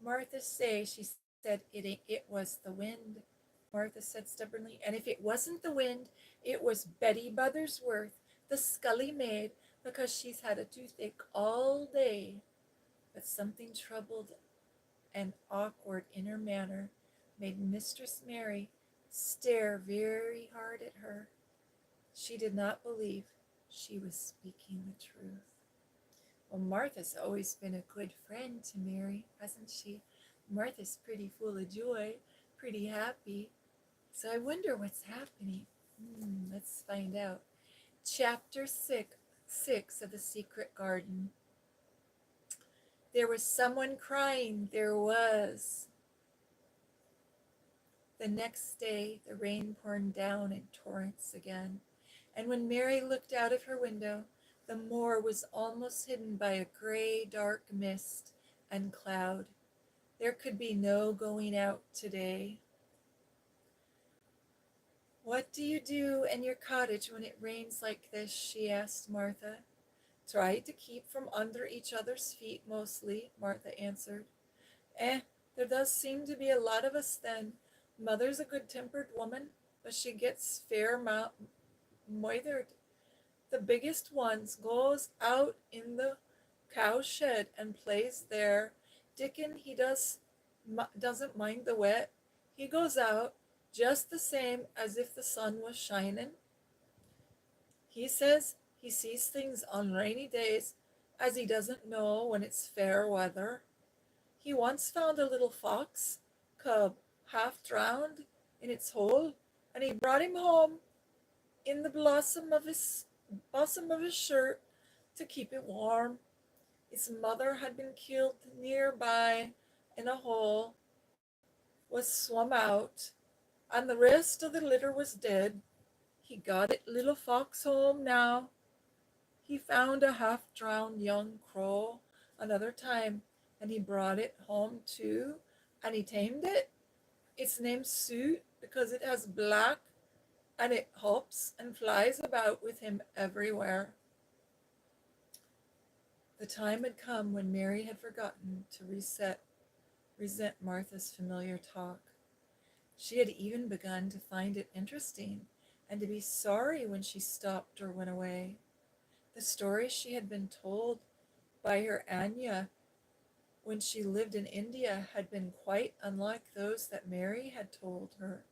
Martha say? She said, it was the wind. Martha said stubbornly. And if it wasn't the wind, it was Betty Mothersworth, the scully maid, because she's had a toothache all day. But something troubled and awkward in her manner made Mistress Mary stare very hard at her. She did not believe she was speaking the truth. Well, Martha's always been a good friend to Mary, hasn't she? Martha's pretty full of joy, pretty happy. So I wonder what's happening. Let's find out. Chapter 6 of The Secret Garden. There was someone crying. There was. The next day, the rain poured down in torrents again, and when Mary looked out of her window, the moor was almost hidden by a gray, dark mist and cloud. There could be no going out today. What do you do in your cottage when it rains like this? She asked Martha. Try to keep from under each other's feet mostly, Martha answered. Eh, there does seem to be a lot of us then. Mother's a good-tempered woman, but she gets fair moithered. The biggest ones goes out in the cow shed and plays there. Dickon, he doesn't mind the wet. He goes out just the same as if the sun was shining. He says he sees things on rainy days as he doesn't know when it's fair weather. He once found a little fox cub half drowned in its hole, and he brought him home in the bosom of his shirt to keep it warm. Its mother had been killed nearby in a hole, was swum out, and the rest of the litter was dead. He got it little fox home now. He found a half-drowned young crow another time, and he brought it home too, and he tamed it. It's named Sue because it has black, and it hops and flies about with him everywhere. The time had come when Mary had forgotten to resent Martha's familiar talk. She had even begun to find it interesting and to be sorry when she stopped or went away. The stories she had been told by her Anya when she lived in India had been quite unlike those that Mary had told her.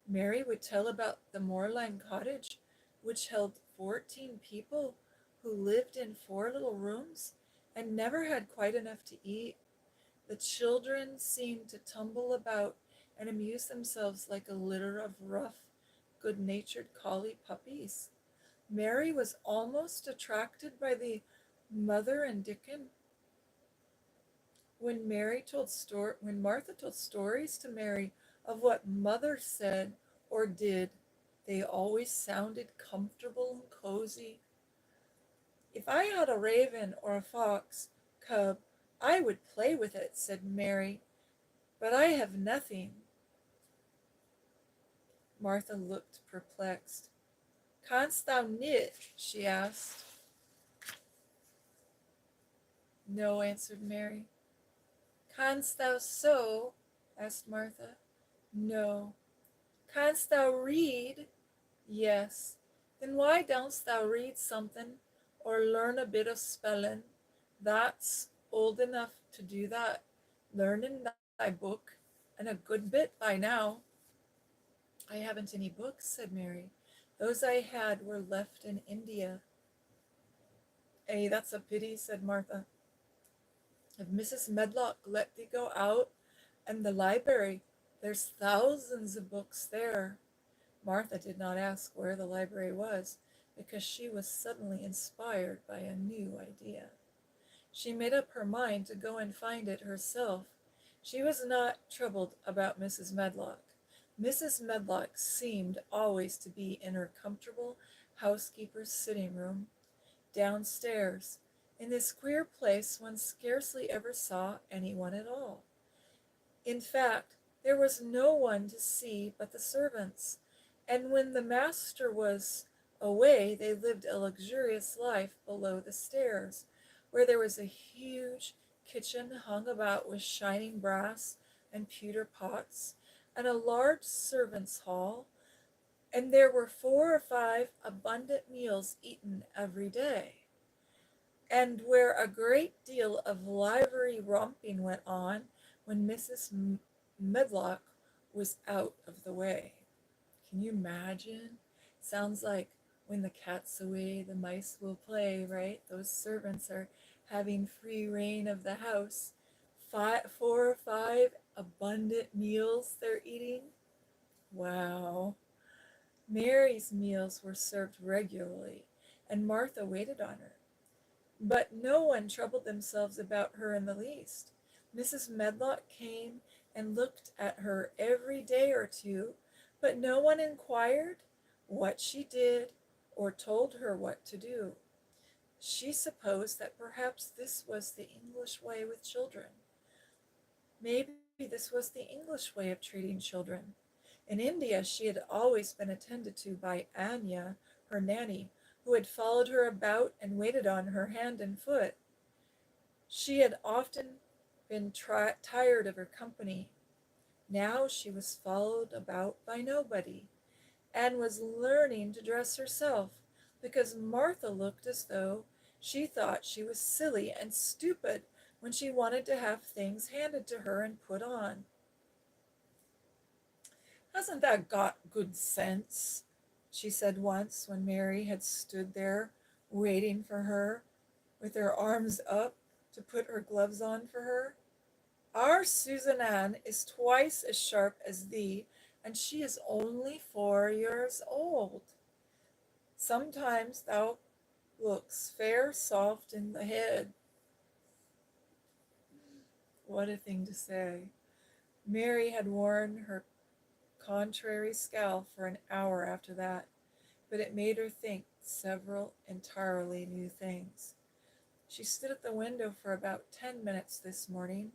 Mary would tell about the moorland cottage, which held 14 people who lived in 4 little rooms and never had quite enough to eat. The children seemed to tumble about and amuse themselves like a litter of rough, good-natured collie puppies. Mary was almost attracted by the mother and Dickon. When Martha told stories to Mary of what Mother said or did, they always sounded comfortable and cozy. If I had a raven or a fox cub, I would play with it, said Mary, but I have nothing. Martha looked perplexed. Canst thou knit? She asked. No, answered Mary. Canst thou sew? Asked Martha. No. Canst thou read? Yes. Then why dost thou read something or learn a bit of spelling? That's old enough to do that. Learning thy book, and a good bit by now. I haven't any books, said Mary. Those I had were left in India. That's a pity, said Martha. If Mrs. Medlock let thee go out and the library, there's thousands of books there. Martha did not ask where the library was, because she was suddenly inspired by a new idea. She made up her mind to go and find it herself. She was not troubled about Mrs. Medlock. Mrs. Medlock seemed always to be in her comfortable housekeeper's sitting room, downstairs. In this queer place one scarcely ever saw anyone at all. In fact, there was no one to see but the servants, and when the master was away they lived a luxurious life below the stairs, where there was a huge kitchen hung about with shining brass and pewter pots, and a large servants' hall, and there were 4 or 5 abundant meals eaten every day, and where a great deal of lively romping went on when Mrs. Medlock was out of the way. Can you imagine? Sounds like when the cat's away, the mice will play, right? Those servants are having free reign of the house. 4 or 5 abundant meals they're eating. Wow. Mary's meals were served regularly, and Martha waited on her. But no one troubled themselves about her in the least. Mrs. Medlock came and looked at her every day or two, but no one inquired what she did or told her what to do. She supposed that perhaps this was the English way with children. Maybe this was the English way of treating children. In India she had always been attended to by Anya, her nanny, who had followed her about and waited on her hand and foot. She had often been tired of her company. Now she was followed about by nobody, and was learning to dress herself, because Martha looked as though she thought she was silly and stupid when she wanted to have things handed to her and put on. Hasn't that got good sense? She said once when Mary had stood there waiting for her with her arms up to put her gloves on for her. Our Susan Ann is twice as sharp as thee, and she is only 4 years old. Sometimes thou looks fair soft in the head. What a thing to say. Mary had worn her contrary scowl for an hour after that, but it made her think several entirely new things. She stood at the window for about 10 minutes this morning,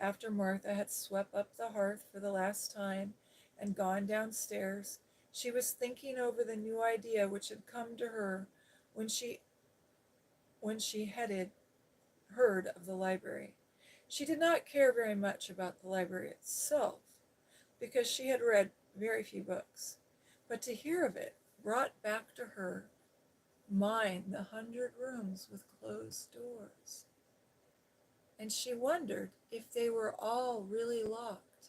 after Martha had swept up the hearth for the last time and gone downstairs. She was thinking over the new idea which had come to her when she heard of the library. She did not care very much about the library itself, because she had read very few books, but to hear of it brought back to her mind the 100 rooms with closed doors, and she wondered if they were all really locked,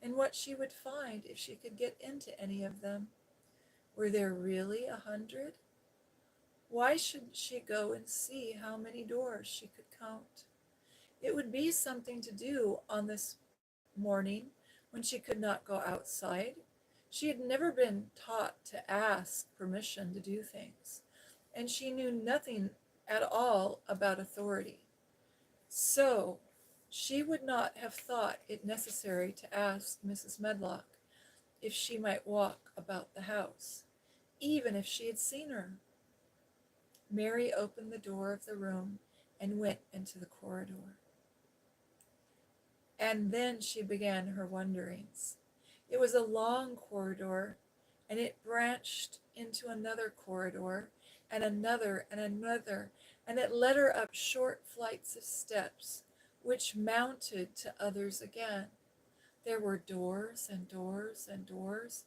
and what she would find if she could get into any of them. Were there really 100? Why shouldn't she go and see how many doors she could count? It would be something to do on this morning when she could not go outside. She had never been taught to ask permission to do things, and she knew nothing at all about authority. So She would not have thought it necessary to ask Mrs. Medlock if she might walk about the house, even if she had seen her. Mary opened the door of the room and went into the corridor. And then she began her wanderings. It was a long corridor, and it branched into another corridor, and another, and it led her up short flights of steps, which mounted to others again. There were doors and doors and doors.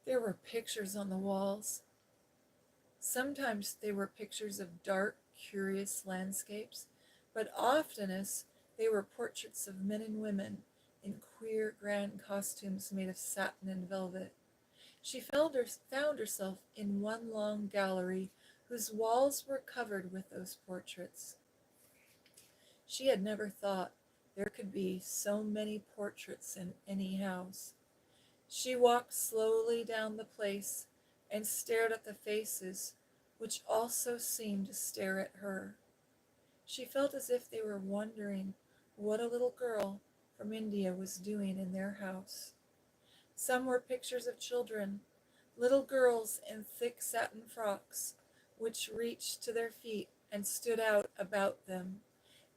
There were pictures on the walls. Sometimes they were pictures of dark, curious landscapes, but oftenest they were portraits of men and women in queer, grand costumes made of satin and velvet. She found herself in one long gallery whose walls were covered with those portraits. She had never thought there could be so many portraits in any house. She walked slowly down the place and stared at the faces, which also seemed to stare at her. She felt as if they were wondering what a little girl from India was doing in their house. Some were pictures of children, little girls in thick satin frocks, which reached to their feet and stood out about them,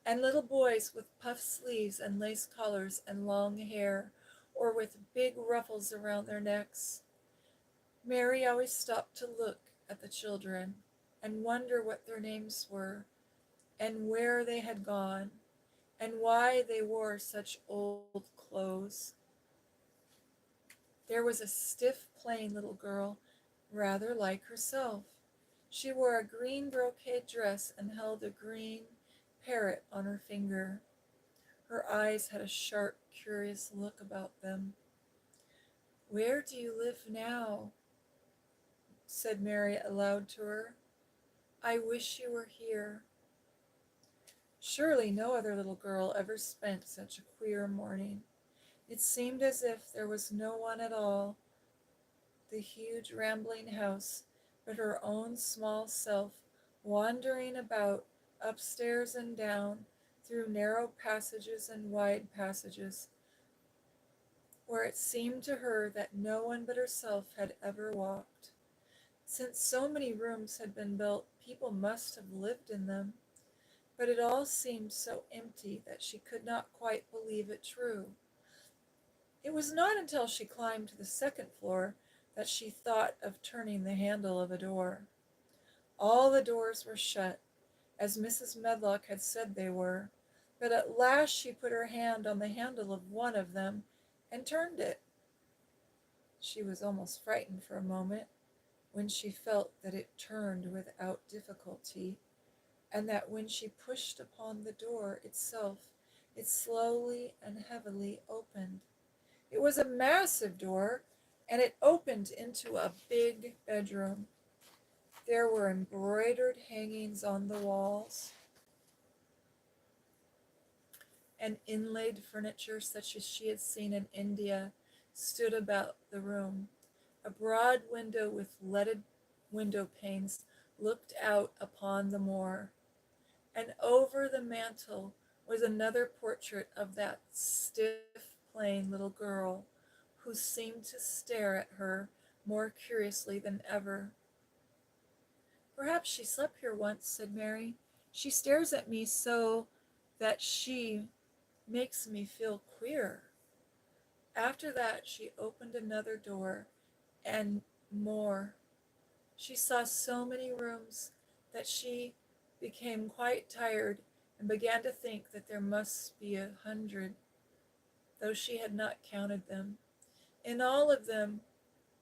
and little boys with puffed sleeves and lace collars and long hair, or with big ruffles around their necks. Mary always stopped to look at the children and wonder what their names were, and where they had gone, and why they wore such old clothes. There was a stiff, plain little girl, rather like herself. She wore a green brocade dress and held a green parrot on her finger. Her eyes had a sharp, curious look about them. "Where do you live now?" said Mary aloud to her. "I wish you were here." Surely no other little girl ever spent such a queer morning. It seemed as if there was no one at all, the huge rambling house, but her own small self, wandering about upstairs and down, through narrow passages and wide passages, where it seemed to her that no one but herself had ever walked. Since so many rooms had been built, people must have lived in them, but it all seemed so empty that she could not quite believe it true. It was not until she climbed to the second floor that she thought of turning the handle of a door. All the doors were shut, as Mrs. Medlock had said they were, but at last she put her hand on the handle of one of them and turned it. She was almost frightened for a moment when she felt that it turned without difficulty, and that when she pushed upon the door itself, it slowly and heavily opened. It was a massive door, and it opened into a big bedroom. There were embroidered hangings on the walls, and inlaid furniture such as she had seen in India stood about the room. A broad window with leaded window panes looked out upon the moor, and over the mantel was another portrait of that stiff, plain little girl, who seemed to stare at her more curiously than ever. "Perhaps she slept here once," said Mary. "She stares at me so that she makes me feel queer." After that she opened another door, and more. She saw so many rooms that she became quite tired and began to think that there must be 100, though she had not counted them. In all of them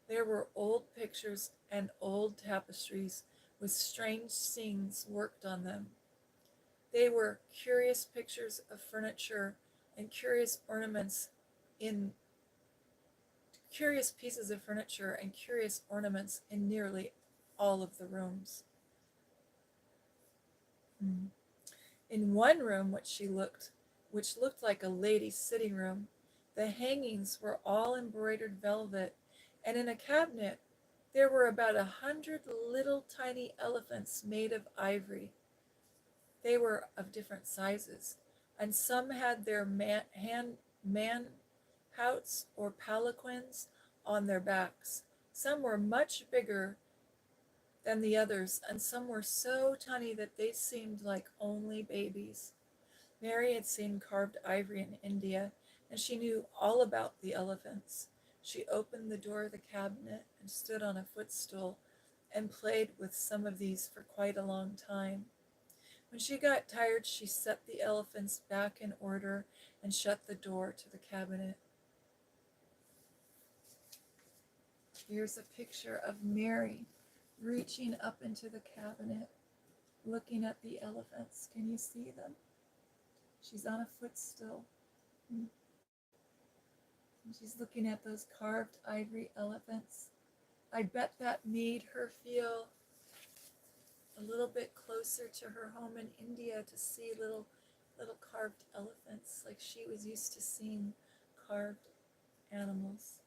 there were old pictures and old tapestries with strange scenes worked on them. They were curious pictures of furniture and curious pieces of furniture and curious ornaments in nearly all of the rooms. In one room which looked like a lady's sitting room, the hangings were all embroidered velvet, and in a cabinet there were about 100 little tiny elephants made of ivory. They were of different sizes, and some had their manhouts or palanquins on their backs. Some were much bigger than the others, and some were so tiny that they seemed like only babies. Mary had seen carved ivory in India, and she knew all about the elephants. She opened the door of the cabinet and stood on a footstool and played with some of these for quite a long time. When she got tired, she set the elephants back in order and shut the door to the cabinet. Here's a picture of Mary reaching up into the cabinet, looking at the elephants. Can you see them? She's on a footstool. And she's looking at those carved ivory elephants. I bet that made her feel a little bit closer to her home in India to see little carved elephants like she was used to seeing carved animals.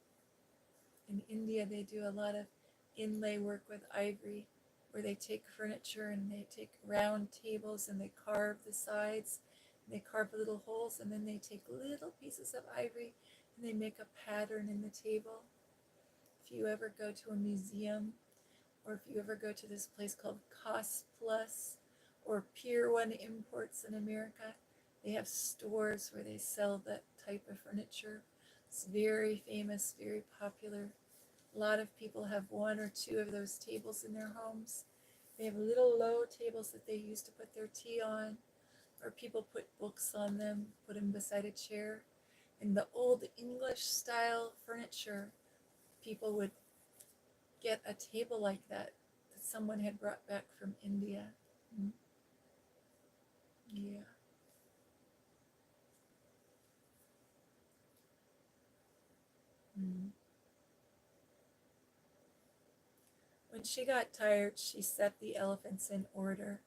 In India, they do a lot of inlay work with ivory, where they take furniture and they take round tables and they carve the sides, and they carve little holes, and then they take little pieces of ivory and they make a pattern in the table. If you ever go to a museum, or if you ever go to this place called Cost Plus or Pier 1 Imports in America, they have stores where they sell that type of furniture. It's very famous, very popular. A lot of people have one or two of those tables in their homes. They have little low tables that they use to put their tea on, or people put books on them, put them beside a chair. In the old English style furniture, people would get a table like that someone had brought back from India. Yeah. When she got tired, she set the elephants in order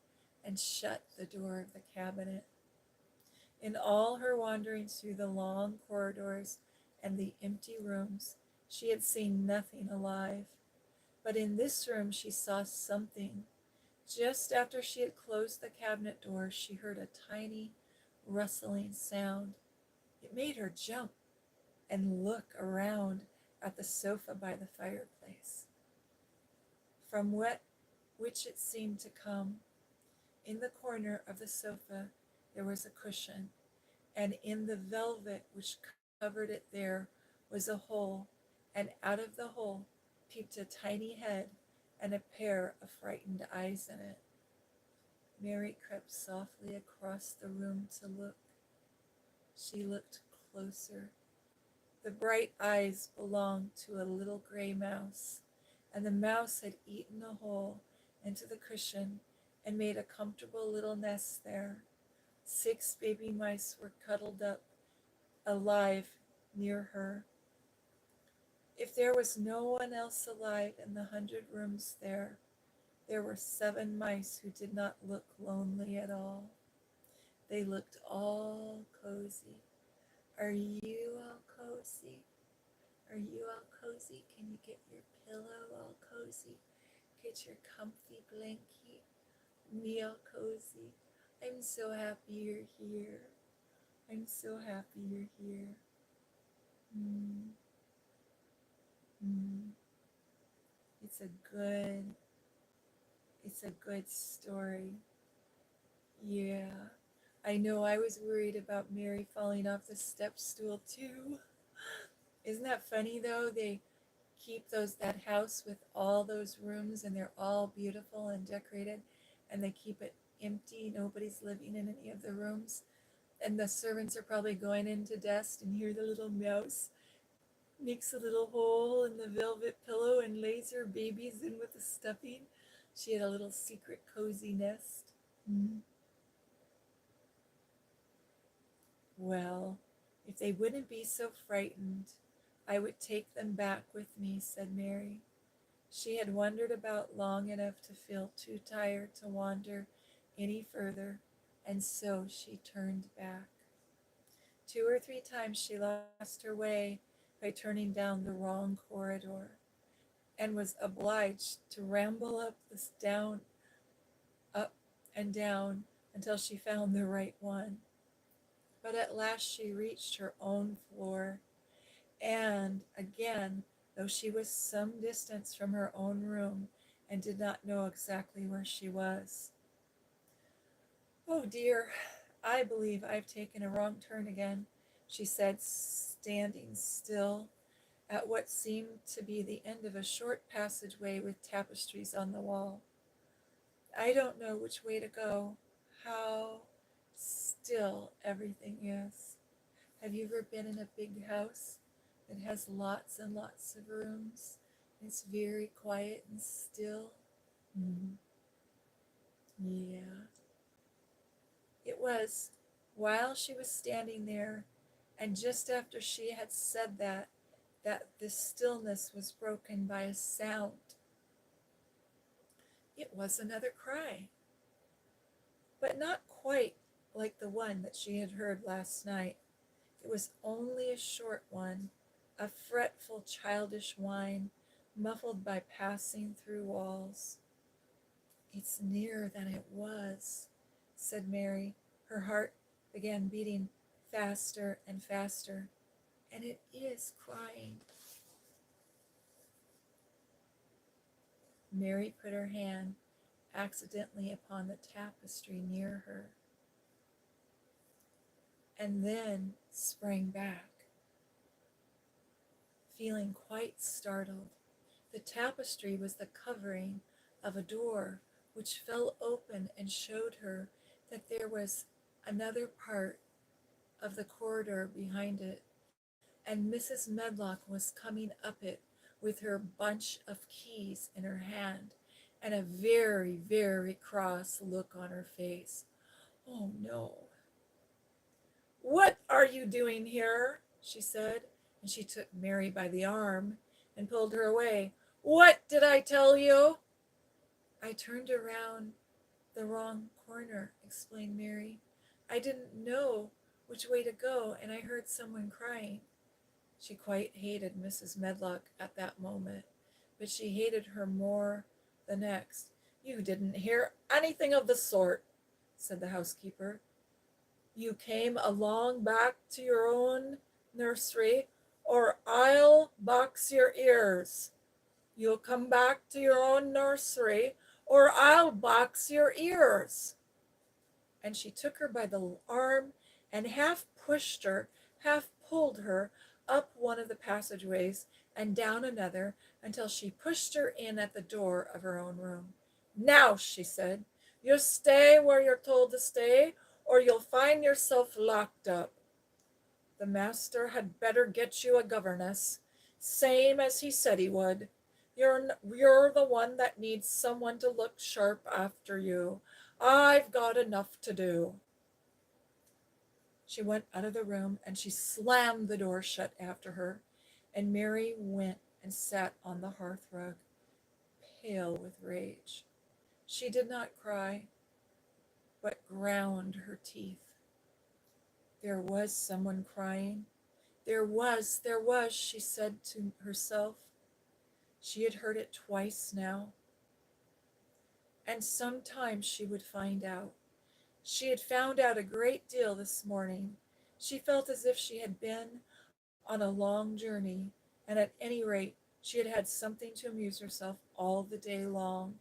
and shut the door of the cabinet. In all her wanderings through the long corridors and the empty rooms, she had seen nothing alive. But in this room she saw something. Just after she had closed the cabinet door, she heard a tiny rustling sound. It made her jump and look around at the sofa by the fireplace, from which it seemed to come. In the corner of the sofa there was a cushion, and in the velvet which covered it there was a hole, and out of the hole peeped a tiny head and a pair of frightened eyes in it. Mary crept softly across the room to look. She looked closer. The bright eyes belonged to a little gray mouse, and the mouse had eaten a hole into the cushion and made a comfortable little nest there. 6 baby mice were cuddled up, alive, near her. If there was no one else alive in the 100 rooms there were 7 mice who did not look lonely at all. They looked all cozy. Are you all cozy? Are you all cozy? Can you get your pillow all cozy? Get your comfy blankie. Me all cozy. I'm so happy you're here. I'm so happy you're here. It's a good story. Yeah. I know I was worried about Mary falling off the step stool too. Isn't that funny though? They keep that house with all those rooms, and they're all beautiful and decorated, and they keep it empty. Nobody's living in any of the rooms. And the servants are probably going in to dust, and here the little mouse makes a little hole in the velvet pillow and lays her babies in with the stuffing. She had a little secret cozy nest. Well, if they wouldn't be so frightened, I would take them back with me, said Mary. She had wandered about long enough to feel too tired to wander any further, and so she turned back. 2 or 3 times she lost her way by turning down the wrong corridor, and was obliged to ramble up and down until she found the right one. But at last she reached her own floor, and again, though she was some distance from her own room and did not know exactly where she was. "Oh dear, I believe I've taken a wrong turn again," she said, standing still at what seemed to be the end of a short passageway with tapestries on the wall. "I don't know which way to go. How still everything is. Have you ever been in a big house that has lots and lots of rooms? It's very quiet and still." Mm, yeah. It was while she was standing there, and just after she had said that, that the stillness was broken by a sound. It was another cry, but not quite like the one that she had heard last night. It was only a short one, a fretful, childish whine, muffled by passing through walls. "It's nearer than it was," said Mary. Her heart began beating faster and faster. "And it is crying." Mary put her hand accidentally upon the tapestry near her, and then sprang back, feeling quite startled. The tapestry was the covering of a door which fell open and showed her that there was another part of the corridor behind it, and Mrs. Medlock was coming up it with her bunch of keys in her hand and a very, very cross look on her face. "Oh no." "What are you doing here?" she said, and she took Mary by the arm and pulled her away. "What did I tell you?" "I turned around the wrong corner," explained Mary. "I didn't know which way to go, and I heard someone crying." She quite hated Mrs. Medlock at that moment, but she hated her more the next. "You didn't hear anything of the sort," said the housekeeper. "You came along back to your own nursery, or I'll box your ears. You'll come back to your own nursery, or I'll box your ears." And she took her by the arm and half pushed her, half pulled her up one of the passageways and down another until she pushed her in at the door of her own room. "Now," she said, "you stay where you're told to stay, or you'll find yourself locked up. The master had better get you a governess, same as he said he would. You're the one that needs someone to look sharp after you. I've got enough to do." She went out of the room, and she slammed the door shut after her, and Mary went and sat on the hearthrug, pale with rage. She did not cry, but ground her teeth. There was someone crying. There was, she said to herself. She had heard it twice now, and sometime she would find out. She had found out a great deal this morning. She felt as if she had been on a long journey, and at any rate she had had something to amuse herself all the day long,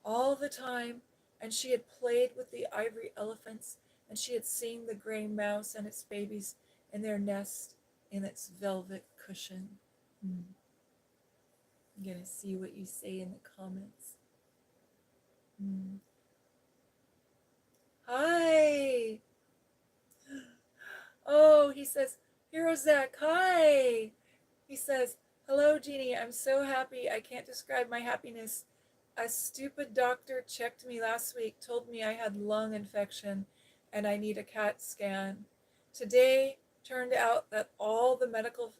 all the time, and she had played with the ivory elephants, and she had seen the gray mouse and its babies in their nest in its velvet cushion. I'm going to see what you say in the comments. Hi. Oh, he says, "Hero Zach, hi." He says, "Hello, Jeannie. I'm so happy. I can't describe my happiness. A stupid doctor checked me last week, told me I had lung infection and I need a CAT scan. Today turned out that all the medical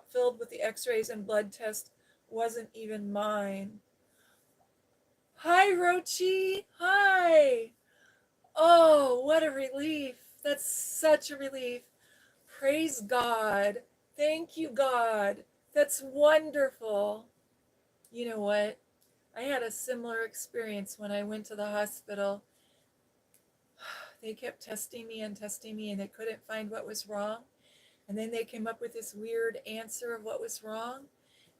filled with the x-rays and blood test wasn't even mine." Hi, Rochi. Hi. Oh, what a relief. That's such a relief. Praise God. Thank you, God. That's wonderful. You know what? I had a similar experience when I went to the hospital. they kept testing me and they couldn't find what was wrong. And then they came up with this weird answer of what was wrong.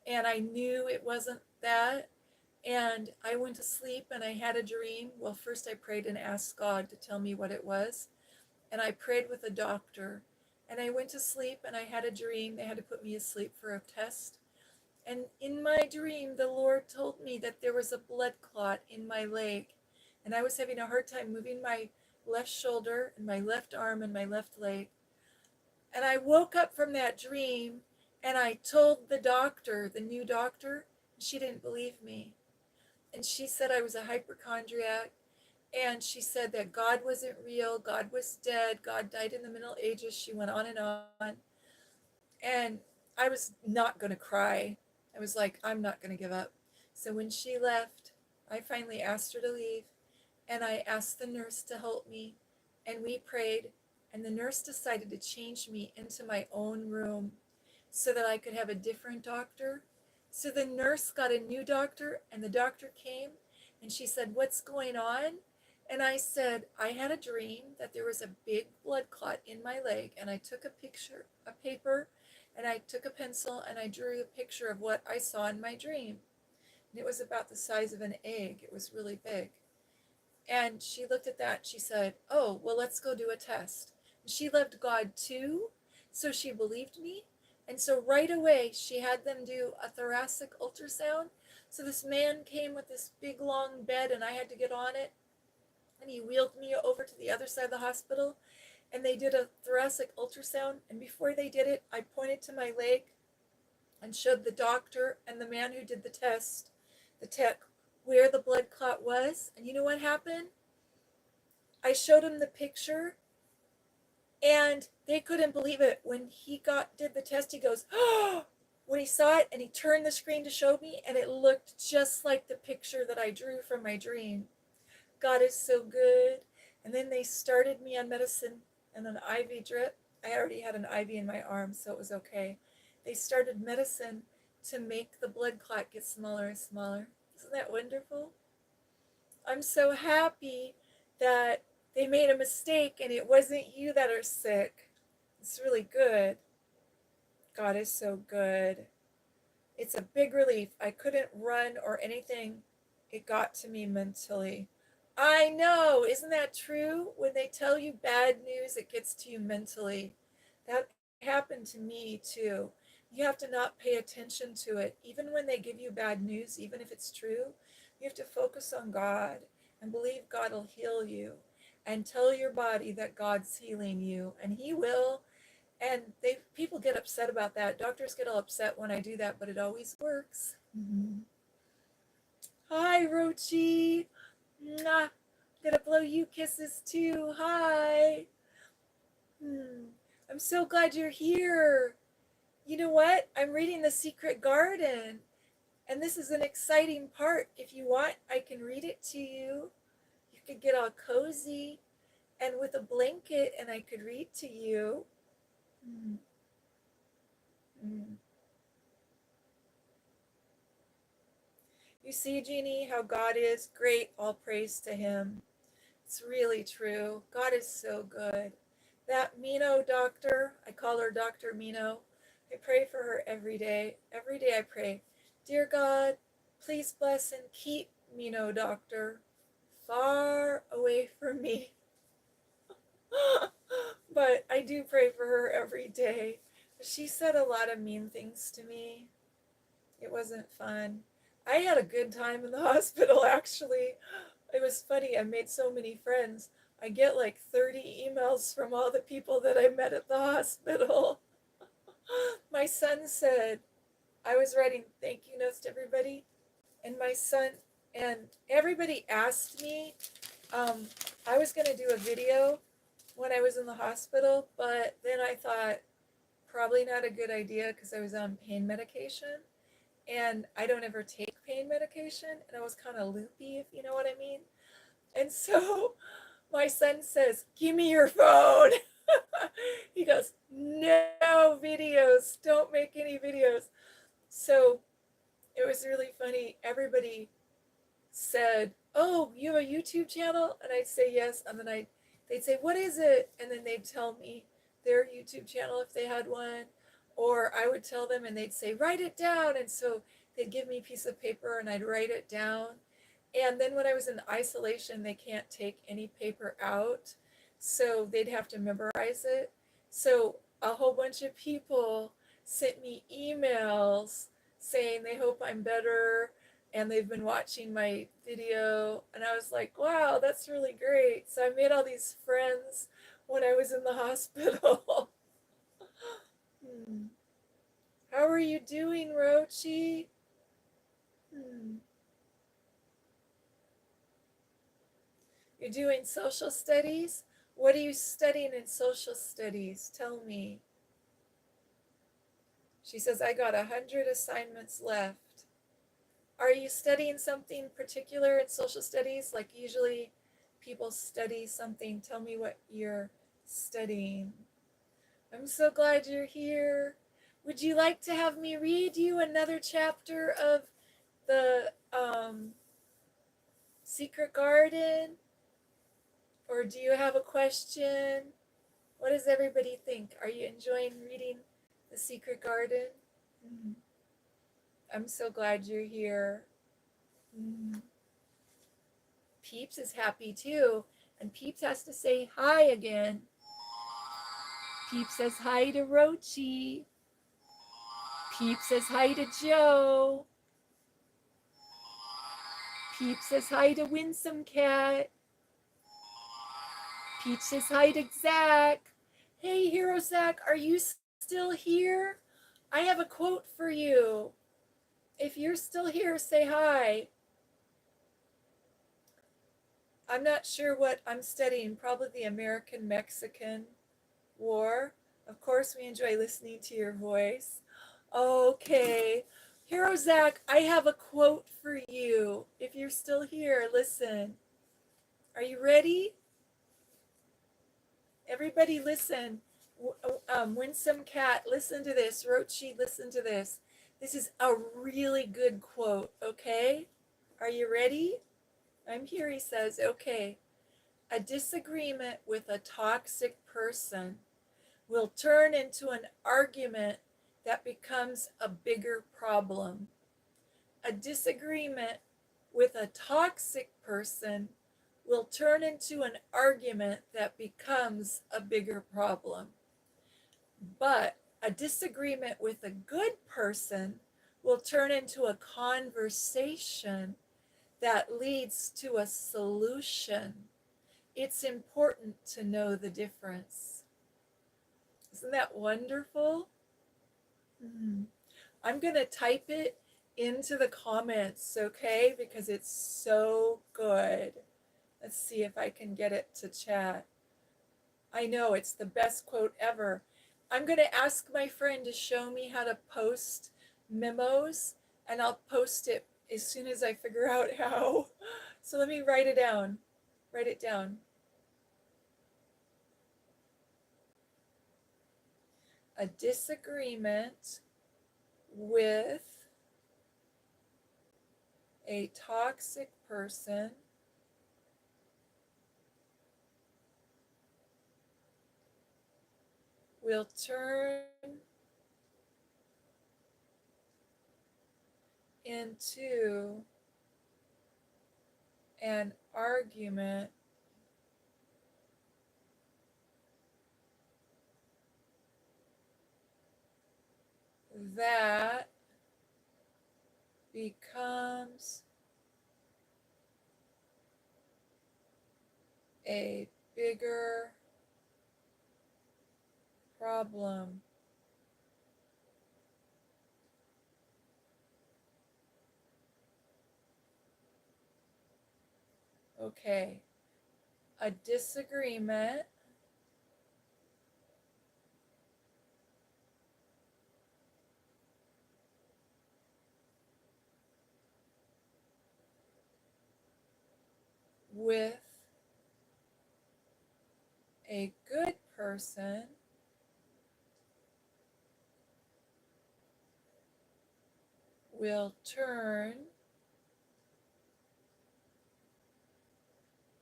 And I knew it wasn't that. And I went to sleep and I had a dream. Well, first I prayed and asked God to tell me what it was. And I prayed with a doctor. And I went to sleep and I had a dream. They had to put me asleep for a test. And in my dream, the Lord told me that there was a blood clot in my leg. And I was having a hard time moving my left shoulder and my left arm and my left leg. And I woke up from that dream and I told the doctor, the new doctor, and she didn't believe me. And she said I was a hypochondriac. And she said that God wasn't real. God was dead. God died in the Middle Ages. She went on and on. And I was not going to cry. I was like, I'm not going to give up. So when she left, I finally asked her to leave. And I asked the nurse to help me. And we prayed. And the nurse decided to change me into my own room so that I could have a different doctor. So the nurse got a new doctor, and the doctor came, and she said, "What's going on?" And I said, "I had a dream that there was a big blood clot in my leg," and I took a picture, a paper, and I took a pencil, and I drew a picture of what I saw in my dream. And it was about the size of an egg. It was really big. And she looked at that. She said, "Oh, well, let's go do a test." And she loved God too, so she believed me. And so right away, she had them do a thoracic ultrasound. So this man came with this big long bed, and I had to get on it. And he wheeled me over to the other side of the hospital. And they did a thoracic ultrasound. And before they did it, I pointed to my leg and showed the doctor and the man who did the test, the tech, where the blood clot was. And you know what happened? I showed him the picture, and they couldn't believe it. When he did the test, he goes, "Oh!" When he saw it, and he turned the screen to show me, and it looked just like the picture that I drew from my dream. God is so good. And then they started me on medicine and an IV drip. I already had an IV in my arm, so it was okay. They started medicine to make the blood clot get smaller and smaller. Isn't that wonderful? I'm so happy that they made a mistake and it wasn't you that are sick. It's really good. God is so good. It's a big relief. I couldn't run or anything. It got to me mentally. I know. Isn't that true? When they tell you bad news, it gets to you mentally. That happened to me too. You have to not pay attention to it. Even when they give you bad news, even if it's true, you have to focus on God and believe God will heal you. And tell your body that God's healing you, and He will. And people get upset about that. Doctors get all upset when I do that, but it always works. Mm-hmm. Hi, Rochi. Mwah. I'm gonna blow you kisses too. Hi. I'm so glad you're here. You know what? I'm reading The Secret Garden, and this is an exciting part. If you want, I can read it to you. You could get all cozy and with a blanket, and I could read to you. Mm. Mm. You see, Jeannie, how God is great. All praise to Him. It's really true. God is so good. That Mino doctor, I call her Dr. Mino. I pray for her every day. Every day I pray, "Dear God, please bless and keep Mino doctor far away from me." But I do pray for her every day. She said a lot of mean things to me. It wasn't fun. I had a good time in the hospital, actually. It was funny. I made so many friends. I get like 30 emails from all the people that I met at the hospital. My son said, I was writing thank you notes to everybody, and my son, and everybody asked me, I was going to do a video when I was in the hospital, but then I thought, probably not a good idea because I was on pain medication, and I don't ever take pain medication, and I was kind of loopy, if you know what I mean. And so my son says, "Give me your phone." He goes, "No videos, don't make any videos." So it was really funny. Everybody said, "Oh, you have a YouTube channel?" And I'd say yes, and then they'd say, "What is it?" And then they'd tell me their YouTube channel if they had one, or I would tell them and they'd say, "Write it down." And so they'd give me a piece of paper and I'd write it down. And then when I was in isolation, they can't take any paper out, so they'd have to memorize it. So a whole bunch of people sent me emails saying they hope I'm better and they've been watching my video. And I was like, wow, that's really great. So I made all these friends when I was in the hospital. How are you doing, Rochi? You're doing social studies? What are you studying in social studies? Tell me. She says, I got 100 assignments left. Are you studying something particular in social studies? Like usually people study something. Tell me what you're studying. I'm so glad you're here. Would you like to have me read you another chapter of the Secret Garden? Or do you have a question? What does everybody think? Are you enjoying reading The Secret Garden? I'm so glad you're here. Peeps is happy too, and Peeps has to say hi again. Peeps says hi to Rochi. Peeps says hi to Joe. Peeps says hi to Winsome Cat. Peeps says hi to Zach. Hey, Hero Zach, are you still here? I have a quote for you. If you're still here, say hi. I'm not sure what I'm studying, probably the American-Mexican War. Of course, we enjoy listening to your voice. Okay. Hero Zach, I have a quote for you. If you're still here, listen. Are you ready? Everybody listen. Winsome Cat, listen to this. Rochi, listen to this. This is a really good quote, okay? Are you ready? I'm here, he says. Okay. A disagreement with a toxic person will turn into an argument that becomes a bigger problem. A disagreement with a toxic person will turn into an argument that becomes a bigger problem. But a disagreement with a good person will turn into a conversation that leads to a solution. It's important to know the difference. Isn't that wonderful? I'm going to type it into the comments, okay? Because it's so good. Let's see if I can get it to chat. I know it's the best quote ever. I'm going to ask my friend to show me how to post memos, and I'll post it as soon as I figure out how. So let me write it down. Write it down. A disagreement with a toxic person will turn into an argument that becomes a bigger problem. Okay, a disagreement with a good person will turn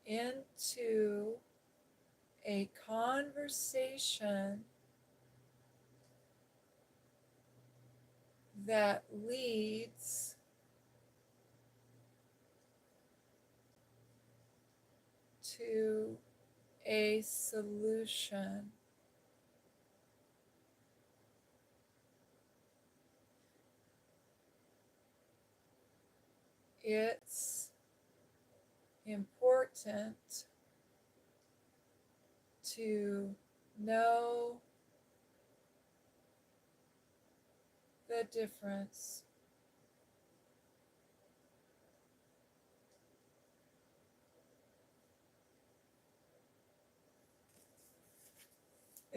into a conversation that leads to a solution. It's important to know the difference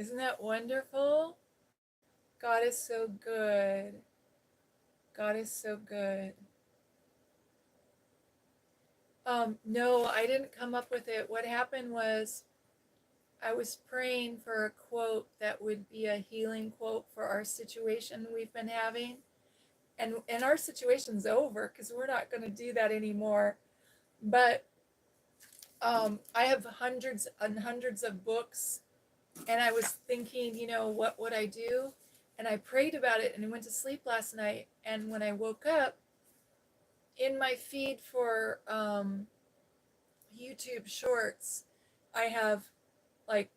Isn't that wonderful? God is so good. God is so good. No, I didn't come up with it. What happened was I was praying for a quote that would be a healing quote for our situation we've been having. And our situation's over because we're not going to do that anymore. But I have hundreds and hundreds of books, and I was thinking, what would I do? And I prayed about it and I went to sleep last night. And when I woke up, in my feed for YouTube Shorts, I have like,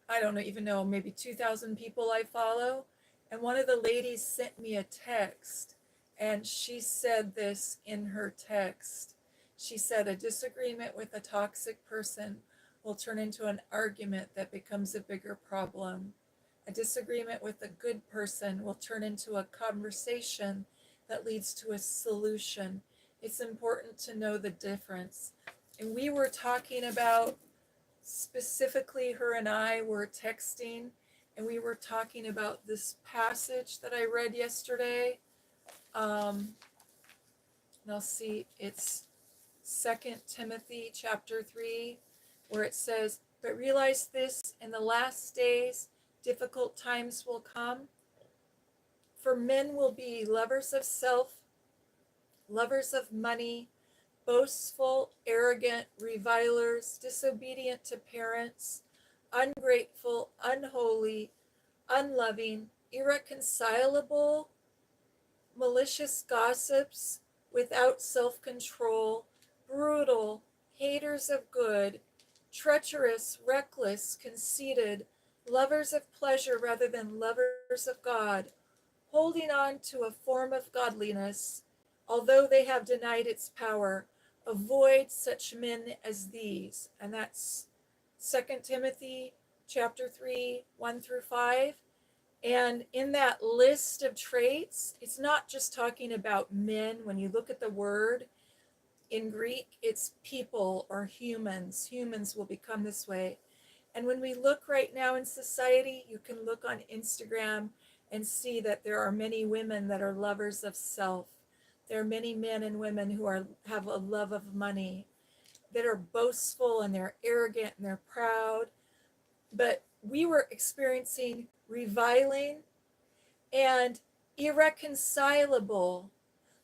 I don't even know, maybe 2,000 people I follow. And one of the ladies sent me a text, and she said this in her text. She said, a disagreement with a toxic person will turn into an argument that becomes a bigger problem. A disagreement with a good person will turn into a conversation that leads to a solution. It's important to know the difference. And we were talking about, specifically, her and I were texting, and we were talking about this passage that I read yesterday. And I'll see, it's 2 Timothy chapter 3, where it says, but realize this, in the last days, difficult times will come. For men will be lovers of self, lovers of money, boastful, arrogant, revilers, disobedient to parents, ungrateful, unholy, unloving, irreconcilable, malicious gossips, without self-control, brutal, haters of good, treacherous, reckless, conceited, lovers of pleasure rather than lovers of God, holding on to a form of godliness, although they have denied its power. Avoid such men as these. And that's 2 Timothy chapter 3, 1 through 5. And in that list of traits, it's not just talking about men. When you look at the word in Greek, it's people or humans. Humans will become this way. And when we look right now in society, you can look on Instagram and see that there are many women that are lovers of self. There are many men and women who have a love of money, that are boastful and they're arrogant and they're proud. But we were experiencing reviling and irreconcilable.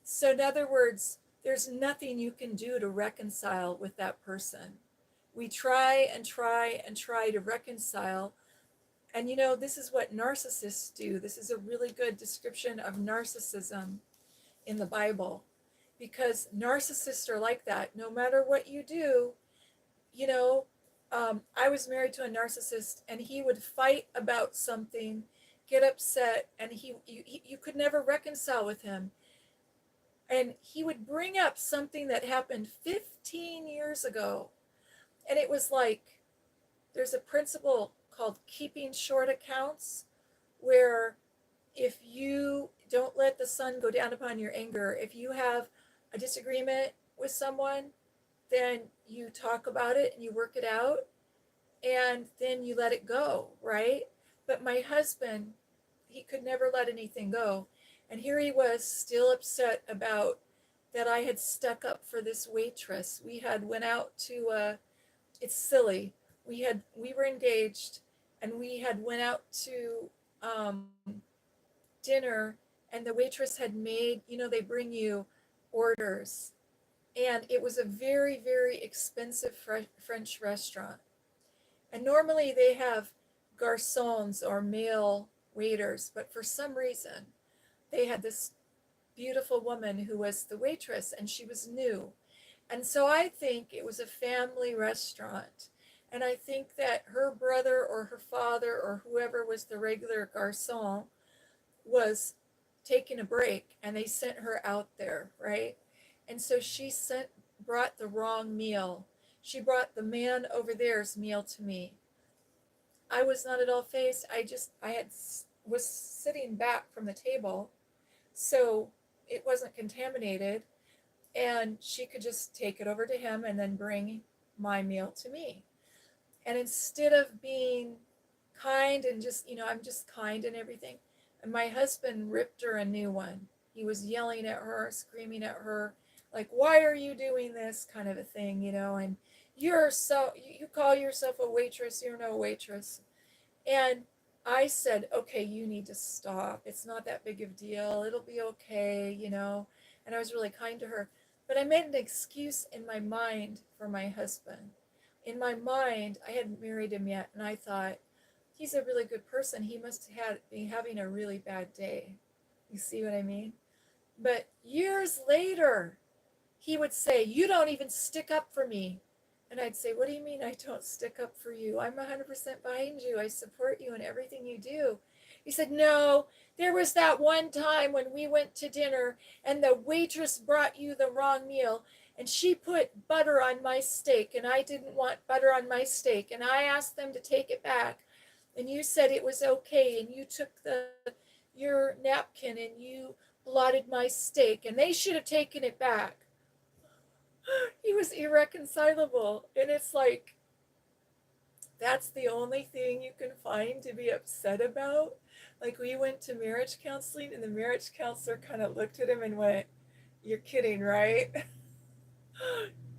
So in other words, there's nothing you can do to reconcile with that person. We try and try and try to reconcile. And this is what narcissists do. This is a really good description of narcissism in the Bible, because narcissists are like that. No matter what you do, I was married to a narcissist, and he would fight about something, get upset, and you could never reconcile with him. And he would bring up something that happened 15 years ago. And it was like, there's a principle called keeping short accounts, where if you don't let the sun go down upon your anger, if you have a disagreement with someone, then you talk about it and you work it out, and then you let it go, right? But my husband, he could never let anything go. And here he was, still upset about that I had stuck up for this waitress. We had went out to it's silly. We were engaged, and we had went out to dinner, and the waitress had made, they bring you orders, and it was a very, very expensive French restaurant. And normally they have garçons or male waiters, but for some reason they had this beautiful woman who was the waitress, and she was new. And so I think it was a family restaurant. And I think that her brother or her father or whoever was the regular garçon was taking a break, and they sent her out there, right? And so brought the wrong meal. She brought the man over there's meal to me. I was not at all phased. Was sitting back from the table, so it wasn't contaminated, and she could just take it over to him and then bring my meal to me. And instead of being kind and just, I'm just kind and everything, and my husband ripped her a new one. He was yelling at her, screaming at her, like, why are you doing this, kind of a thing, and you call yourself a waitress, you're no waitress. And I said, okay, you need to stop. It's not that big of a deal. It'll be okay. And I was really kind to her. But I made an excuse in my mind for my husband. In my mind, I hadn't married him yet, and I thought, he's a really good person. He must be having a really bad day. You see what I mean? But years later, he would say, you don't even stick up for me. And I'd say, what do you mean I don't stick up for you? I'm 100% behind you. I support you in everything you do. He said, no, there was that one time when we went to dinner and the waitress brought you the wrong meal, and she put butter on my steak, and I didn't want butter on my steak, and I asked them to take it back, and you said it was okay, and you took your napkin and you blotted my steak, and they should have taken it back. He was irreconcilable. And it's like, that's the only thing you can find to be upset about. Like, we went to marriage counseling, and the marriage counselor kind of looked at him and went, you're kidding, right?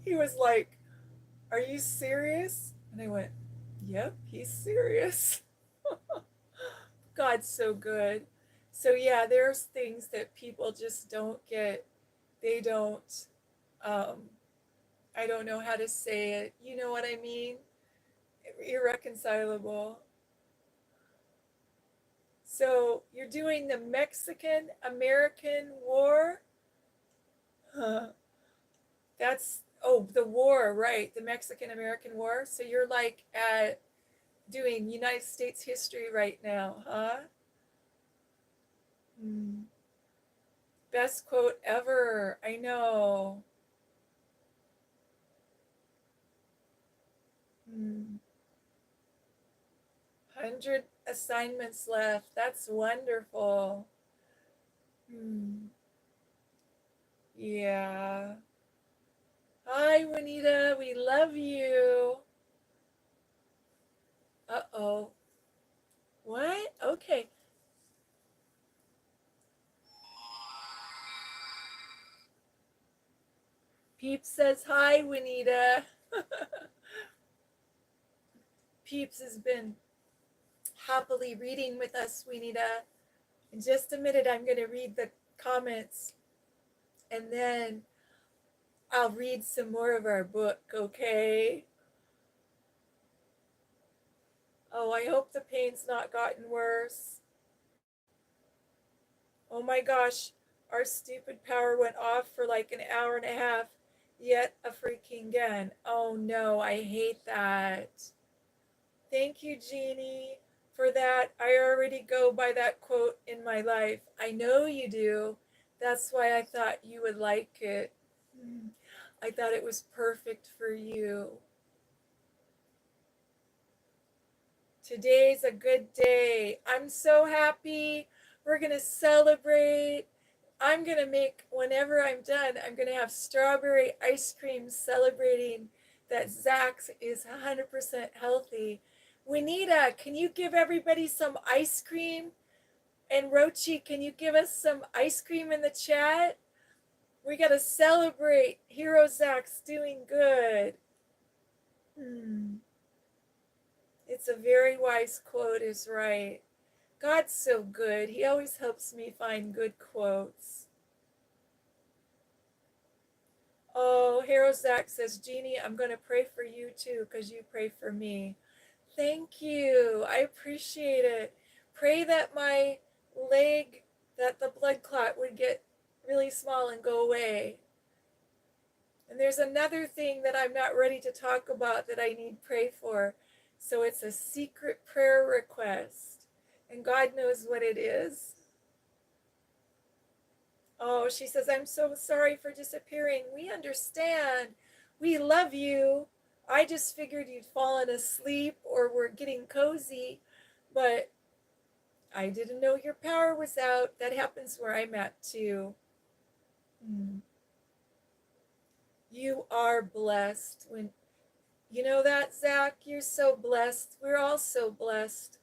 He was like, are you serious? And I went, yep, he's serious. God's so good. So yeah, there's things that people just don't get. They don't, I don't know how to say it. You know what I mean? Irreconcilable. So you're doing the Mexican American War? Huh. The war, right? The Mexican American War. So you're like doing United States history right now, huh? Hmm. Best quote ever. I know. Hmm. 100 assignments left. That's wonderful. Hmm. Yeah. Hi, Juanita. We love you. Uh-oh. What? Okay. Peeps says hi, Juanita. Peeps has been happily reading with us, Juanita. In just a minute, I'm going to read the comments, and then I'll read some more of our book, okay? Oh, I hope the pain's not gotten worse. Oh my gosh, our stupid power went off for like an hour and a half, yet a freaking again. Oh no, I hate that. Thank you, Jeannie, for that. I already go by that quote in my life. I know you do. That's why I thought you would like it. I thought it was perfect for you. Today's a good day. I'm so happy. We're going to celebrate. I'm going to make, whenever I'm done, I'm going to have strawberry ice cream celebrating that Zach is 100% healthy. Juanita, can you give everybody some ice cream? And Rochi, can you give us some ice cream in the chat? We got to celebrate Hero Zach's doing good. It's a very wise quote, is right. God's so good. He always helps me find good quotes. Oh, Hero Zach says, Jeannie, I'm going to pray for you too, because you pray for me. Thank you. I appreciate it. Pray that my leg, that the blood clot would get really small and go away. And there's another thing that I'm not ready to talk about that I need pray for. So it's a secret prayer request. And God knows what it is. Oh, she says, I'm so sorry for disappearing. We understand. We love you. I just figured you'd fallen asleep or were getting cozy, but I didn't know your power was out. That happens where I'm at too. You are blessed. When you know that, Zach, you're so blessed. We're all so blessed.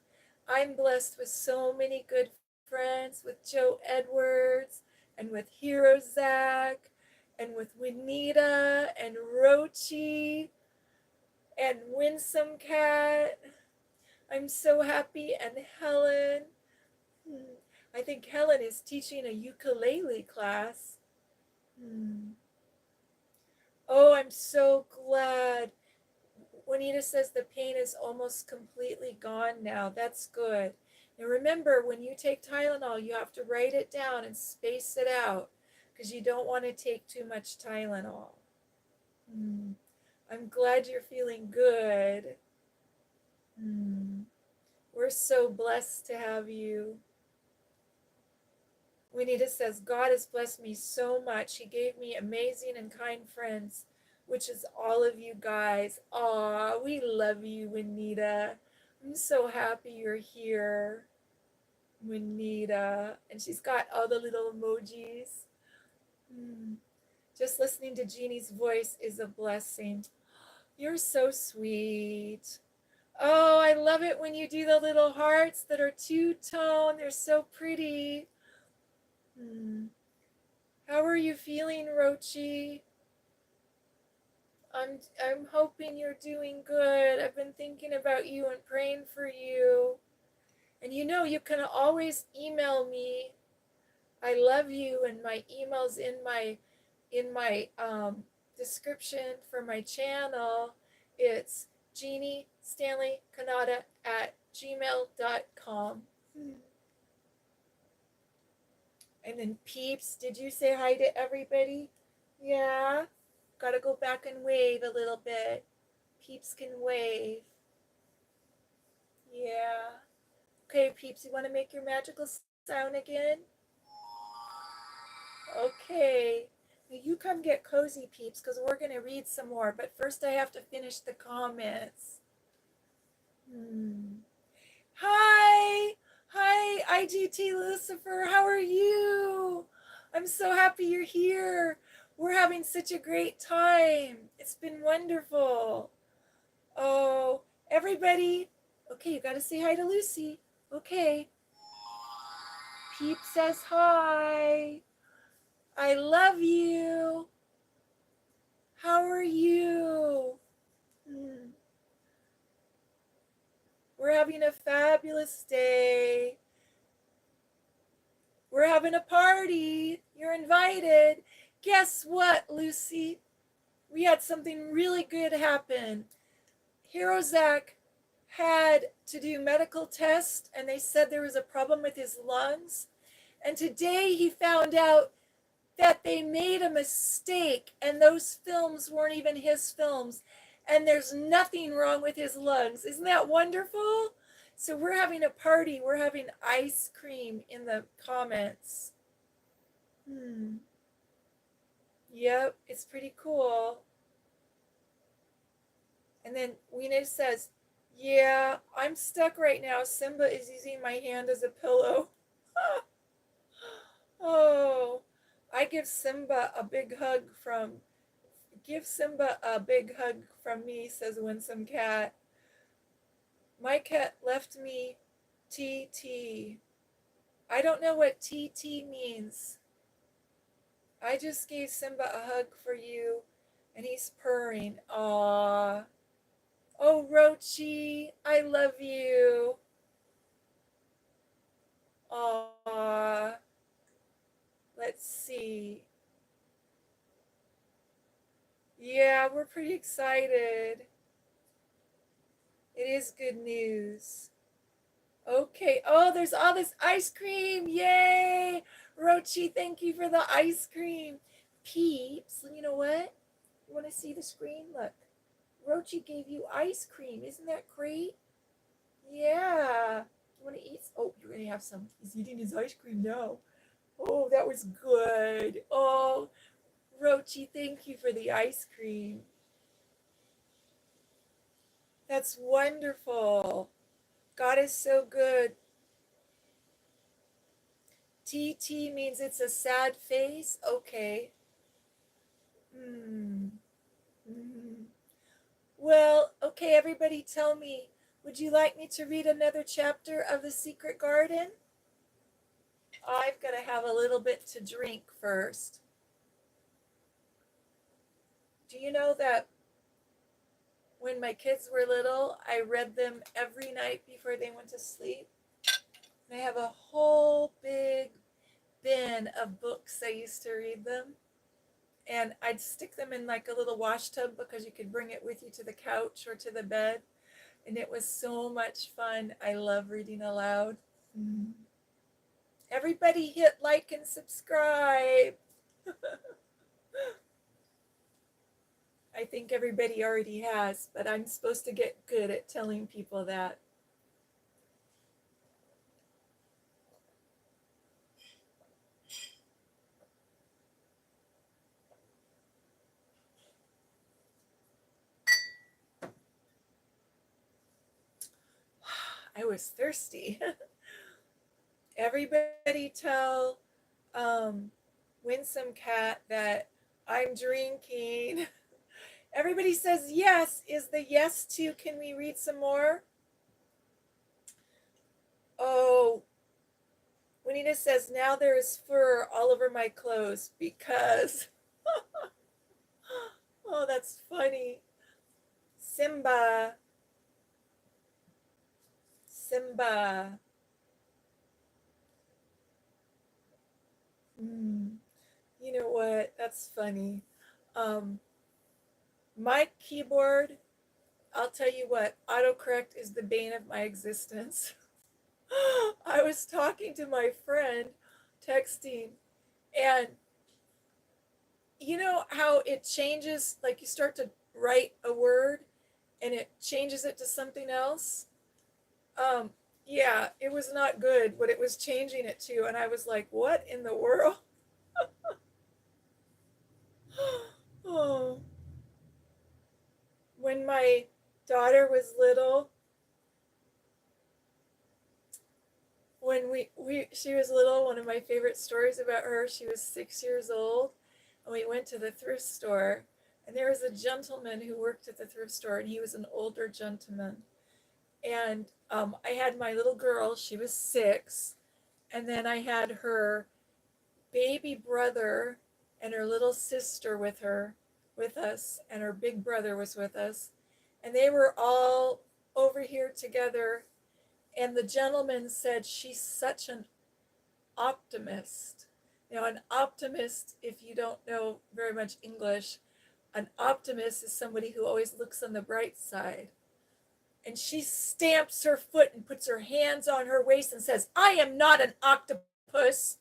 I'm blessed with so many good friends, with Joe Edwards and with Hero Zach and with Winita and Rochi and Winsome Cat. I'm so happy. And Helen. I think Helen is teaching a ukulele class. Oh, I'm so glad. Juanita says the pain is almost completely gone now. That's good. And remember, when you take Tylenol, you have to write it down and space it out because you don't want to take too much Tylenol. I'm glad you're feeling good. We're so blessed to have you. Juanita says, God has blessed me so much. He gave me amazing and kind friends, which is all of you guys. Aw, we love you, Juanita. I'm so happy you're here, Juanita. And she's got all the little emojis. Just listening to Jeannie's voice is a blessing. You're so sweet. Oh, I love it when you do the little hearts that are two-tone. They're so pretty. How are you feeling, Rochi? I'm hoping you're doing good. I've been thinking about you and praying for you. And you know, you can always email me. I love you, and my email's in my description for my channel. It's Jeanne Standley-Kinata at gmail.com. And then Peeps, did you say hi to everybody? Yeah. Gotta go back and wave a little bit. Peeps can wave. Yeah. Okay, Peeps, you want to make your magical sound again? Okay. Now you come get cozy, Peeps, because we're going to read some more. But first I have to finish the comments. Hi! Hi, IGT Lucifer. How are you? I'm so happy you're here. We're having such a great time. It's been wonderful. Oh, everybody. Okay, you got to say hi to Lucy. Okay. Peep says hi. I love you. How are you? We're having a fabulous day. We're having a party. You're invited. Guess what, Lucy? We had something really good happen. Hero Zach had to do medical tests, and they said there was a problem with his lungs. And today he found out that they made a mistake, and those films weren't even his films, and there's nothing wrong with his lungs. Isn't that wonderful? So we're having a party. We're having ice cream in the comments. Yep, it's pretty cool. And then Weena says, yeah, I'm stuck right now. Simba is using my hand as a pillow. Oh, I give Simba a big hug from me, says Winsome Cat. My cat left me TT. I don't know what TT means. I just gave Simba a hug for you, and he's purring. Aww. Oh, Rochi, I love you. Aww. Let's see. Yeah, we're pretty excited. It is good news. Okay. Oh, there's all this ice cream. Yay! Rochi, thank you for the ice cream. Peeps, you know what? You want to see the screen? Look. Rochi gave you ice cream. Isn't that great? Yeah. You want to eat? Oh, you're going to have some. He's eating his ice cream now. Oh, that was good. Oh, Rochi, thank you for the ice cream. That's wonderful. God is so good. TT means it's a sad face. Okay. Hmm. Well, okay, everybody tell me, would you like me to read another chapter of The Secret Garden? I've got to have a little bit to drink first. Do you know that when my kids were little, I read them every night before they went to sleep? And I have a whole big bin of books I used to read them. And I'd stick them in like a little wash tub because you could bring it with you to the couch or to the bed. And it was so much fun. I love reading aloud. Everybody hit like and subscribe. I think everybody already has, but I'm supposed to get good at telling people that. I was thirsty. Everybody tell Winsome Cat that I'm drinking. Everybody says yes. Is the yes to, can we read some more? Oh, Juanita says, now there is fur all over my clothes because, oh, that's funny. Simba. You know what? That's funny. My keyboard, I'll tell you what, autocorrect is the bane of my existence. I was talking to my friend, texting, and you know how it changes, like you start to write a word and it changes it to something else? Yeah, it was not good what it was changing it to, and I was like, what in the world? Oh. When my daughter was little, when she was little, one of my favorite stories about her, she was 6 years old, and we went to the thrift store, and there was a gentleman who worked at the thrift store, and he was an older gentleman. And I had my little girl, she was 6, and then I had her baby brother and her little sister with us, and her big brother was with us, and they were all over here together. And the gentleman said, she's such an optimist. You know, an optimist, if you don't know very much English, an optimist is somebody who always looks on the bright side. And she stamps her foot and puts her hands on her waist and says, I am not an octopus.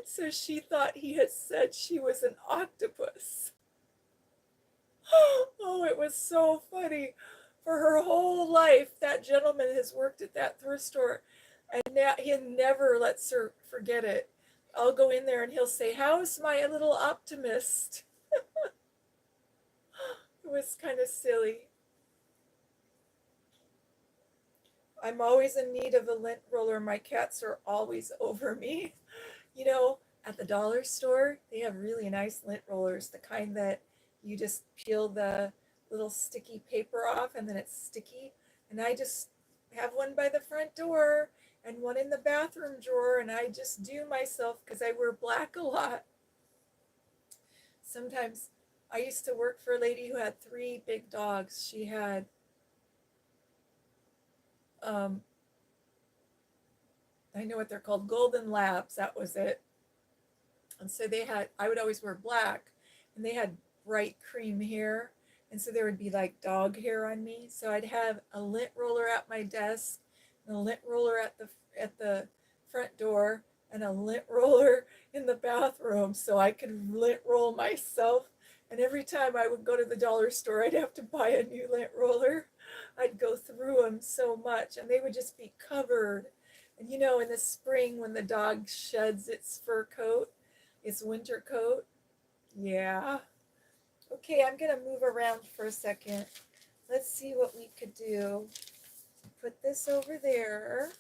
So she thought he had said she was an octopus. Oh, it was so funny. For her whole life, that gentleman has worked at that thrift store, and now he never lets her forget it. I'll go in there and he'll say, how's my little optimist? It was kind of silly. I'm always in need of a lint roller. My cats are always over me. You know, at the dollar store, they have really nice lint rollers, the kind that you just peel the little sticky paper off and then it's sticky. And I just have one by the front door and one in the bathroom drawer, and I just do myself because I wear black a lot. Sometimes I used to work for a lady who had 3 big dogs. She had I know what they're called, golden labs, that was it. And so I would always wear black, and they had bright cream hair, And so there would be like dog hair on me. So I'd have a lint roller at my desk, and a lint roller at the front door, and a lint roller in the bathroom so I could lint roll myself. And every time I would go to the dollar store, I'd have to buy a new lint roller. I'd go through them so much, and they would just be covered. And you know, in the spring when the dog sheds its fur coat, its winter coat, yeah. Okay, I'm gonna move around for a second. Let's see what we could do. Put this over there.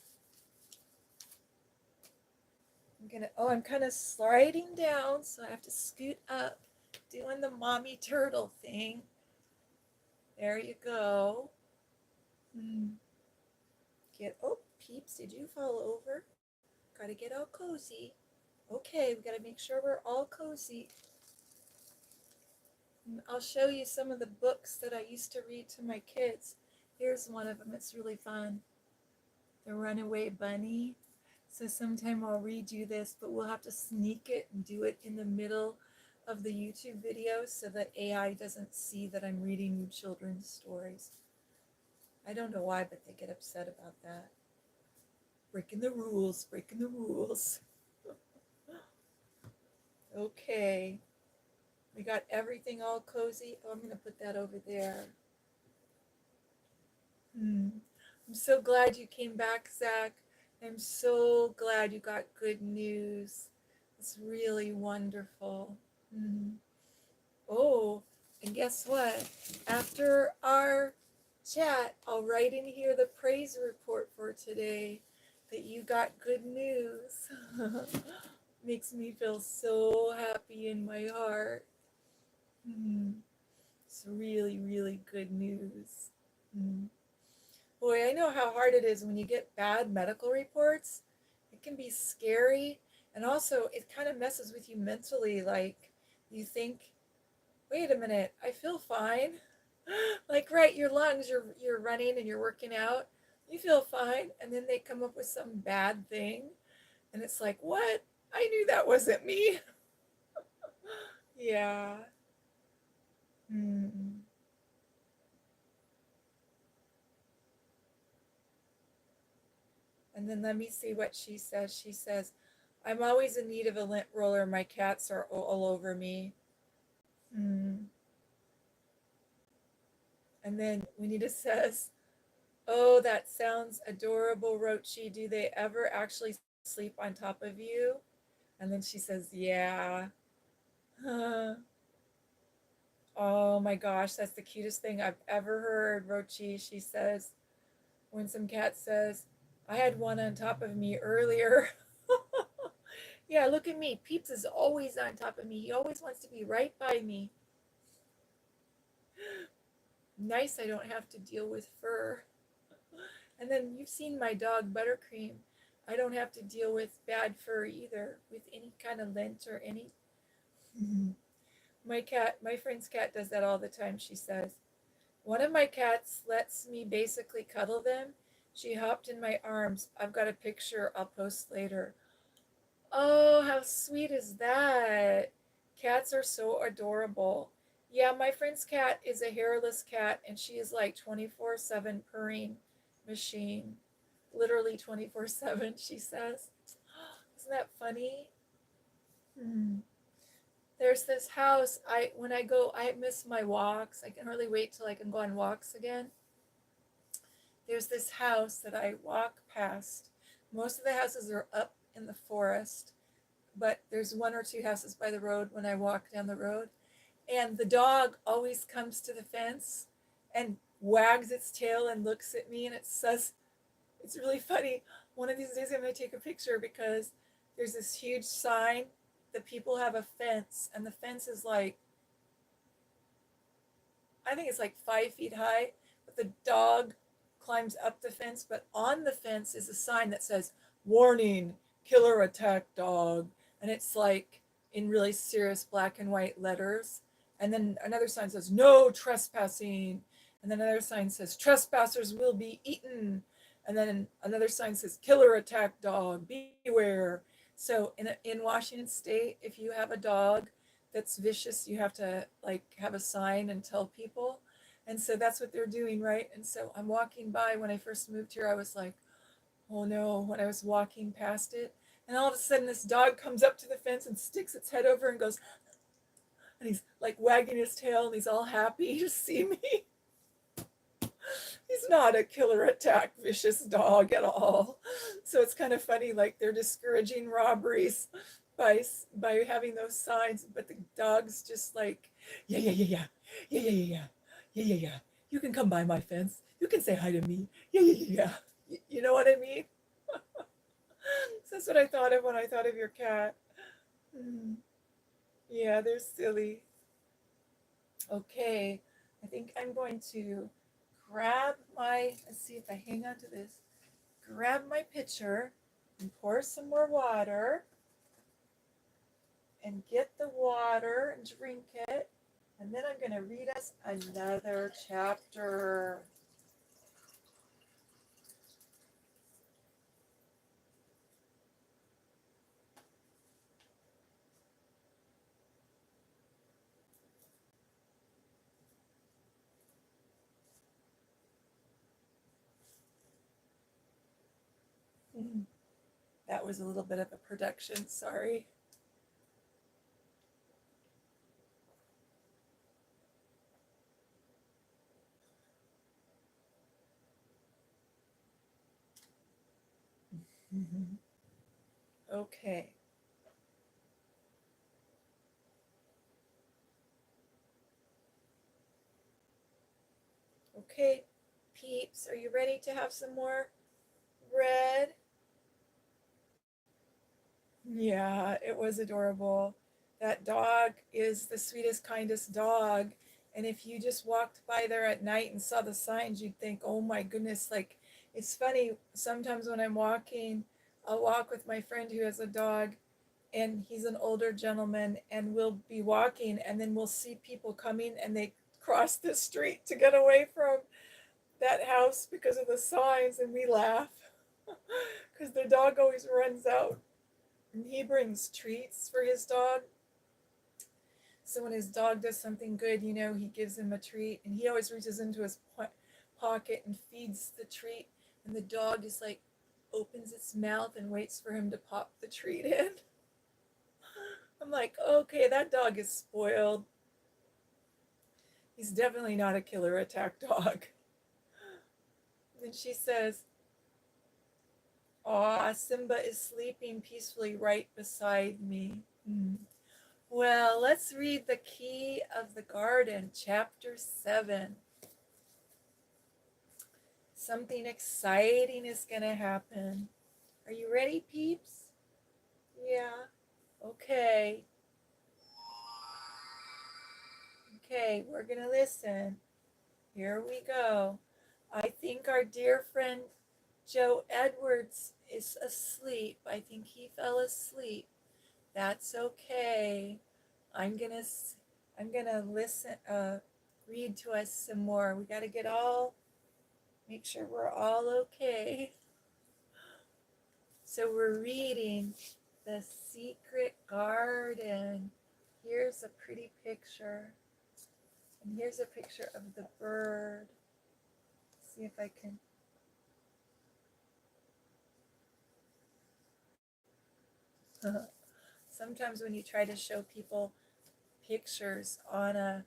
I'm kind of sliding down, so I have to scoot up, doing the mommy turtle thing. There you go. Peeps, did you fall over? Gotta get all cozy. Okay, we gotta make sure we're all cozy. I'll show you some of the books that I used to read to my kids. Here's one of them, it's really fun. The Runaway Bunny. So sometime I'll read you this, but we'll have to sneak it and do it in the middle of the YouTube video so that AI doesn't see that I'm reading you children's stories. I don't know why, but they get upset about that. Breaking the rules, breaking the rules. Okay. We got everything all cozy. Oh, I'm going to put that over there. I'm so glad you came back, Zach. I'm so glad you got good news. It's really wonderful. Oh, and guess what? After our chat, I'll write in here the praise report for today that you got good news. Makes me feel so happy in my heart. It's really, really good news. Boy, I know how hard it is when you get bad medical reports. It can be scary. And also, it kind of messes with you mentally. Like, you think, wait a minute, I feel fine. Like, right, your lungs, you're running and you're working out. You feel fine. And then they come up with some bad thing. And it's like, what? I knew that wasn't me. Yeah. And then let me see what she says. She says, I'm always in need of a lint roller. My cats are all over me. And then Winita says, oh, that sounds adorable, Rochi. Do they ever actually sleep on top of you? And then she says, yeah. Oh my gosh, that's the cutest thing I've ever heard, Rochi. She says, when some cat says, I had one on top of me earlier. Yeah, look at me. Peeps is always on top of me. He always wants to be right by me. Nice, I don't have to deal with fur. And then you've seen my dog, Buttercream. I don't have to deal with bad fur either, with any kind of lint or any. My friend's cat does that all the time, she says. One of my cats lets me basically cuddle them. She hopped in my arms. I've got a picture I'll post later. Oh, how sweet is that? Cats are so adorable. Yeah, my friend's cat is a hairless cat, and she is like 24/7 purring machine. Literally 24/7, she says. Isn't that funny? There's this house. When I go, I miss my walks. I can hardly wait till I can go on walks again. There's this house that I walk past. Most of the houses are up in the forest, but there's one or two houses by the road when I walk down the road. And the dog always comes to the fence and wags its tail and looks at me, and it says, it's really funny. One of these days I'm going to take a picture because there's this huge sign. The people have a fence, and the fence is like, I think it's like 5 feet high, but the dog climbs up the fence, but on the fence is a sign that says, warning, killer attack dog. And it's like in really serious black and white letters. And then another sign says, no trespassing. And then another sign says, trespassers will be eaten. And then another sign says, killer attack dog, beware. So in Washington State, if you have a dog that's vicious, you have to like have a sign and tell people. And so that's what they're doing, right? And so I'm walking by. When I first moved here, I was like, oh no, when I was walking past it. And all of a sudden, this dog comes up to the fence and sticks its head over and goes, and he's like wagging his tail and he's all happy to see me. He's not a killer attack vicious dog at all. So it's kind of funny, like they're discouraging robberies by having those signs, but the dog's just like, yeah, yeah, yeah, yeah, yeah, yeah, yeah, yeah, yeah, yeah. You can come by my fence. You can say hi to me. Yeah, yeah, yeah, yeah. You know what I mean? So that's what I thought of when I thought of your cat. Mm. Yeah, they're silly. Okay, I think I'm going to grab my, let's see if I hang on to this, grab my pitcher and pour some more water and get the water and drink it. And then I'm going to read us another chapter. That was a little bit of a production, sorry. Okay. Okay, peeps, are you ready to have some more red? Yeah, it was adorable. That dog is the sweetest, kindest dog. And if you just walked by there at night and saw the signs, you'd think, oh my goodness, like it's funny. Sometimes when I'm walking, I'll walk with my friend who has a dog, and he's an older gentleman, and we'll be walking, and then we'll see people coming and they cross the street to get away from that house because of the signs, and we laugh because the dog always runs out. And he brings treats for his dog. So when his dog does something good, you know, he gives him a treat, and he always reaches into his pocket and feeds the treat, and the dog is like opens its mouth and waits for him to pop the treat in. I'm like, okay, that dog is spoiled. He's definitely not a killer attack dog. Then she says, aw, Simba is sleeping peacefully right beside me. Well, let's read The Key of the Garden, Chapter 7. Something exciting is going to happen. Are you ready, peeps? Yeah. Okay. Okay, we're going to listen. Here we go. I think our dear friend Joe Edwards is asleep. I think he fell asleep. That's okay. I'm gonna listen, read to us some more. We gotta make sure we're all okay. So we're reading The Secret Garden. Here's a pretty picture. And here's a picture of the bird. Let's see if I can. Sometimes when you try to show people pictures on a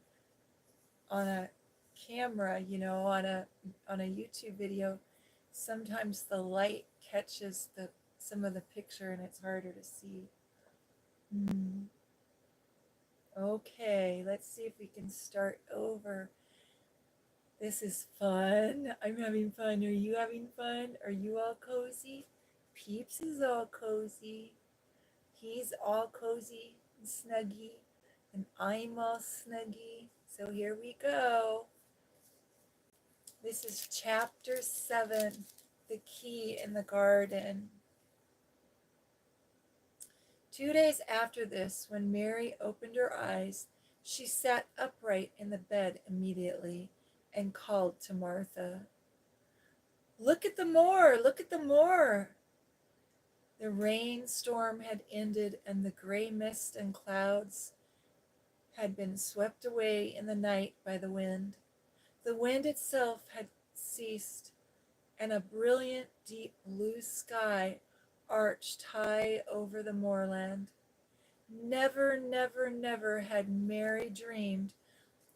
camera, you know, on a YouTube video, sometimes the light catches some of the picture and it's harder to see. Okay, let's see if we can start over. This is fun. I'm having fun. Are you having fun? Are you all cozy? Peeps is all cozy. He's all cozy and snuggy, and I'm all snuggy. So here we go. This is Chapter 7, The Key in the Garden. 2 days after this, when Mary opened her eyes, she sat upright in the bed immediately and called to Martha. Look at the moor! Look at the moor! The rainstorm had ended, and the gray mist and clouds had been swept away in the night by the wind. The wind itself had ceased, and a brilliant deep blue sky arched high over the moorland. Never, never, never had Mary dreamed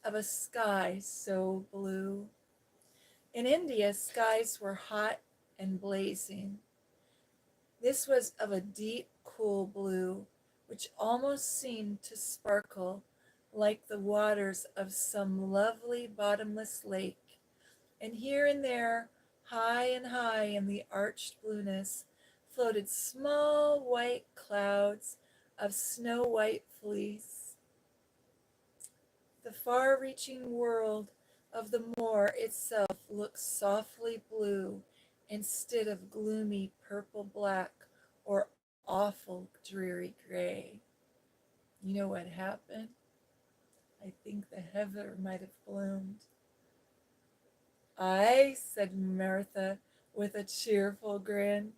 of a sky so blue. In India, skies were hot and blazing. This was of a deep, cool blue, which almost seemed to sparkle like the waters of some lovely bottomless lake. And here and there, high and high in the arched blueness, floated small white clouds of snow-white fleece. The far-reaching world of the moor itself looked softly blue instead of gloomy purple-black or awful dreary gray. You know what happened? I think the heather might have bloomed. "Aye," said Martha with a cheerful grin.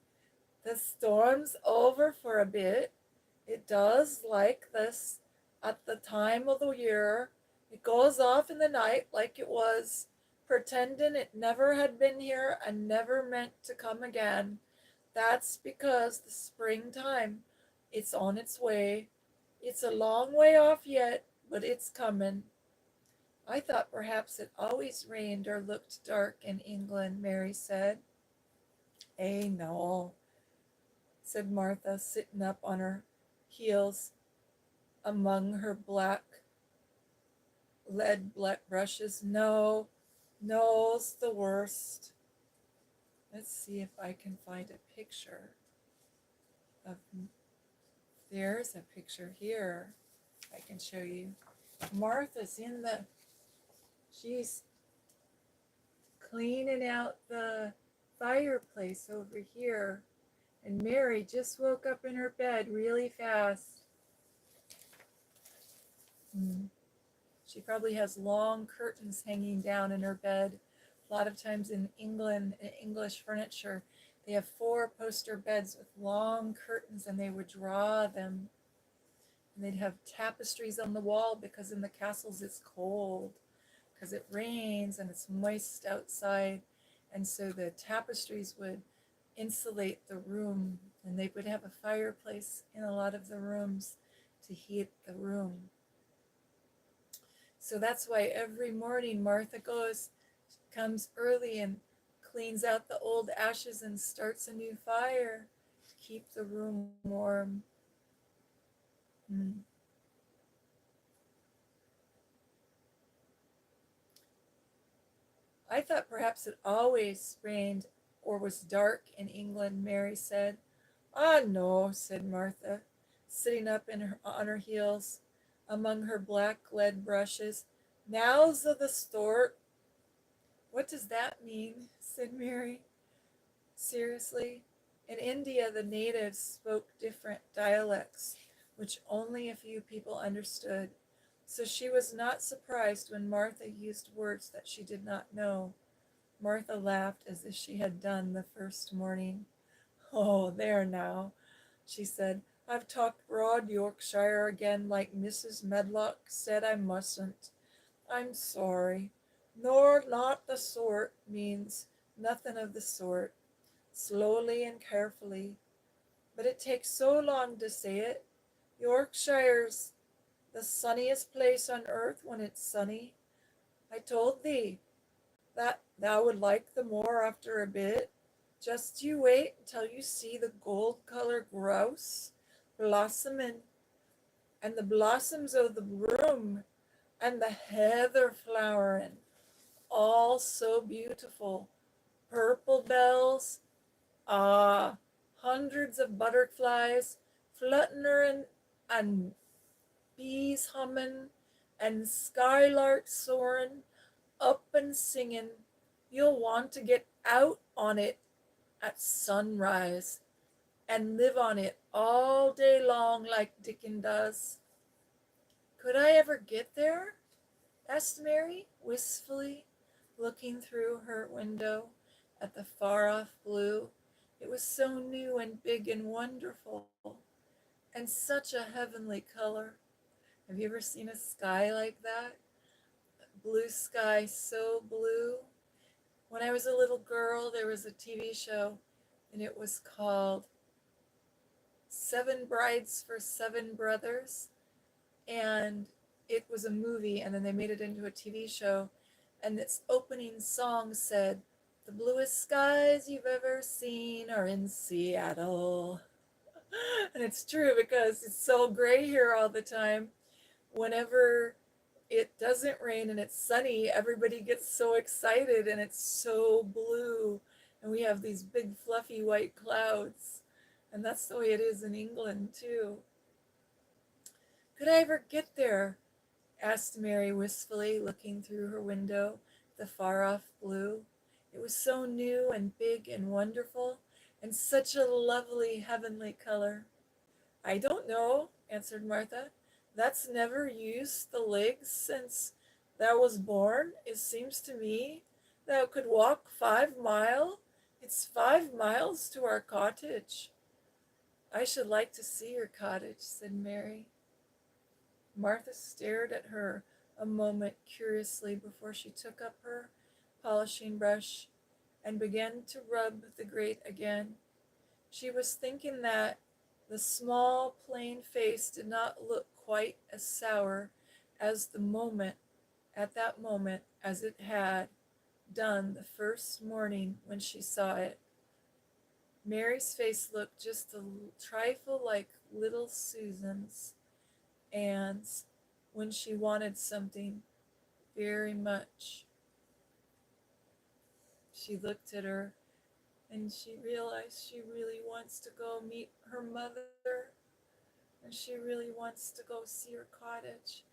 "The storm's over for a bit. It does like this at the time of the year. It goes off in the night like it was, pretending it never had been here and never meant to come again. That's because the springtime, it's on its way. It's a long way off yet, but it's coming." "I thought perhaps it always rained or looked dark in England," Mary said. No," said Martha, sitting up on her heels among her black brushes. No's the worst." Let's see if I can find a picture of, there's a picture here I can show you. Martha's she's cleaning out the fireplace over here, and Mary just woke up in her bed really fast. She probably has long curtains hanging down in her bed. A lot of times in England, in English furniture, they have 4-poster beds with long curtains, and they would draw them. And they'd have tapestries on the wall because in the castles it's cold, because it rains and it's moist outside. And so the tapestries would insulate the room, and they would have a fireplace in a lot of the rooms to heat the room. So that's why every morning Martha comes early and cleans out the old ashes and starts a new fire to keep the room warm. "I thought perhaps it always rained or was dark in England," Mary said. No," said Martha, sitting up on her heels among her black lead brushes. "Now's of the sort." "What does that mean?" said Mary. Seriously, in India the natives spoke different dialects, which only a few people understood. So she was not surprised when Martha used words that she did not know. Martha laughed as if she had done the first morning. "Oh, there now," she said. "I've talked broad Yorkshire again like Mrs. Medlock said I mustn't. I'm sorry. Nor not the sort means nothing of the sort. Slowly and carefully. But it takes so long to say it. Yorkshire's the sunniest place on earth when it's sunny. I told thee that thou would like the moor after a bit. Just you wait until you see the gold-colored grouse blossoming, and the blossoms of the broom, and the heather flowering, all so beautiful. Purple bells, hundreds of butterflies fluttering, and bees humming, and skylarks soaring up and singing. You'll want to get out on it at sunrise and live on it all day long like Dickon does." "Could I ever get there?" asked Mary, wistfully, looking through her window at the far-off blue. It was so new and big and wonderful, and such a heavenly color. Have you ever seen a sky like that? blue sky, so blue. When I was a little girl, there was a TV show, and it was called Seven Brides for Seven Brothers. And it was a movie, and then they made it into a TV show. And its opening song said, "The bluest skies you've ever seen are in Seattle." And it's true because it's so gray here all the time. Whenever it doesn't rain and it's sunny, everybody gets so excited and it's so blue. And we have these big fluffy white clouds. And that's the way it is in England too. Could I ever get there? Asked Mary wistfully, looking through her window, the far-off blue. It was so new and big and wonderful, and such a lovely heavenly color. I don't know, answered Martha. That's never used the legs since thou was born. It seems to me thou could walk 5 mile. It's 5 miles to our cottage. I should like to see your cottage, said Mary. Martha stared at her a moment curiously before she took up her polishing brush and began to rub the grate again. She was thinking that the small, plain face did not look quite as sour as at that moment, as it had done the first morning when she saw it. Mary's face looked just a trifle like little Susan's, Anne's, when she wanted something very much. She looked at her and she realized she really wants to go meet her mother, and she really wants to go see her cottage.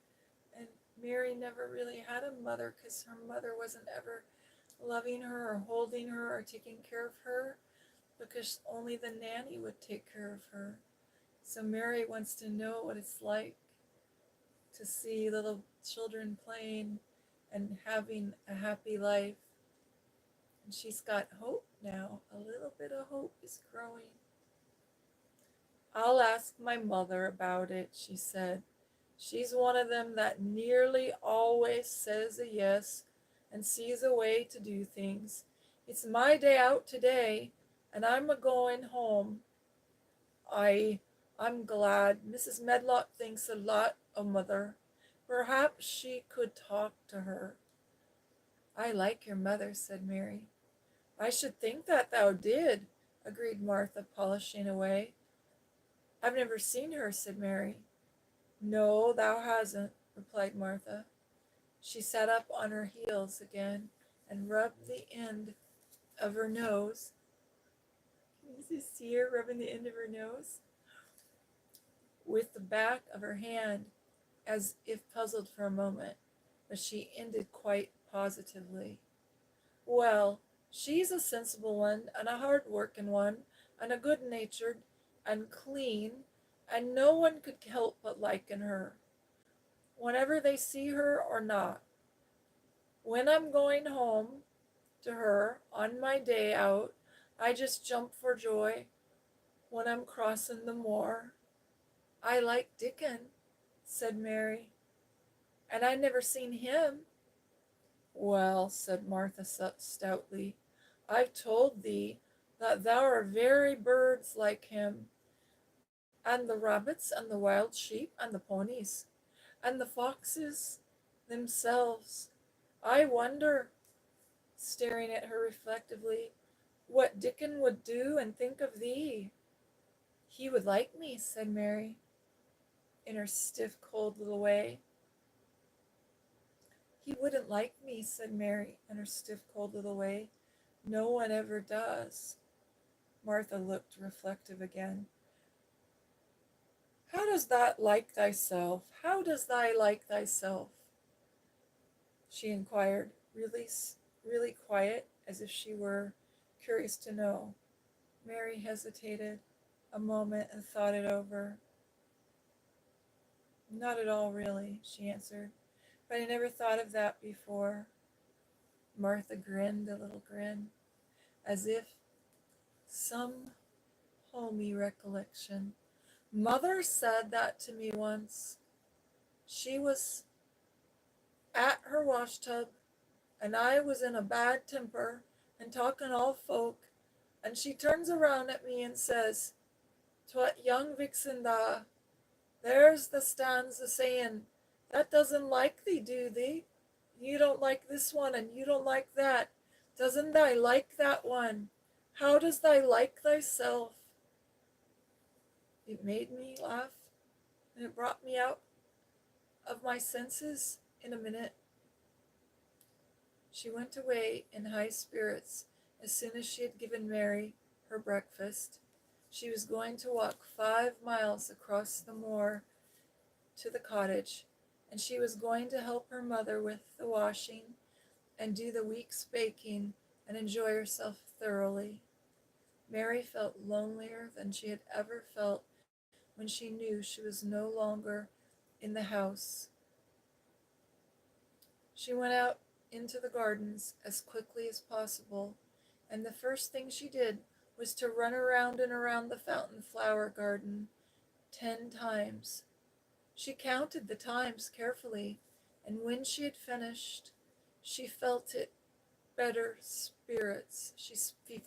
And Mary never really had a mother because her mother wasn't ever loving her or holding her or taking care of her, because only the nanny would take care of her. So Mary wants to know what it's like to see little children playing and having a happy life. And she's got hope now. A little bit of hope is growing. I'll ask my mother about it, she said. She's one of them that nearly always says a yes and sees a way to do things. It's my day out today, and I'm a-going home. I'm glad Mrs. Medlock thinks a lot of mother. Perhaps she could talk to her. I like your mother, said Mary. I should think that thou did, agreed Martha, polishing away. I've never seen her, said Mary. No, thou hasn't, replied Martha. She sat up on her heels again and rubbed the end of her nose. Can you see her rubbing the end of her nose? With the back of her hand, as if puzzled for a moment, but she ended quite positively. Well, she's a sensible one, and a hard-working one, and a good-natured, and clean, and no one could help but liking her, whenever they see her or not. When I'm going home to her on my day out, I just jump for joy when I'm crossing the moor. I like Dickon, said Mary, and I never seen him. Well, said Martha stoutly, I've told thee that thou are very birds like him, and the rabbits, and the wild sheep, and the ponies, and the foxes themselves. I wonder, staring at her reflectively, what Dickon would do and think of thee. He would like me, said Mary, in her stiff, cold little way. He wouldn't like me, said Mary, in her stiff, cold little way. No one ever does. Martha looked reflective again. How does that like thyself? How does thy like thyself? She inquired, really quiet, as if she were curious to know. Mary hesitated a moment and thought it over. Not at all, really, she answered, but I never thought of that before. Martha grinned a little grin, as if some homey recollection. Mother said that to me once. She was at her wash tub, and I was in a bad temper and talking all folk, and she turns around at me and says, "'Twat young vixen da, there's the stands a saying, that doesn't like thee, do thee? You don't like this one, and you don't like that. Doesn't thy like that one? How does thy like thyself?" It made me laugh, and it brought me out of my senses in a minute. She went away in high spirits as soon as she had given Mary her breakfast. She was going to walk 5 miles across the moor to the cottage, and she was going to help her mother with the washing and do the week's baking and enjoy herself thoroughly. Mary felt lonelier than she had ever felt when she knew she was no longer in the house. She went out into the gardens as quickly as possible, and the first thing she did was to run around and around the fountain flower garden 10 times. She counted the times carefully, and when she had finished, she felt it better spirits.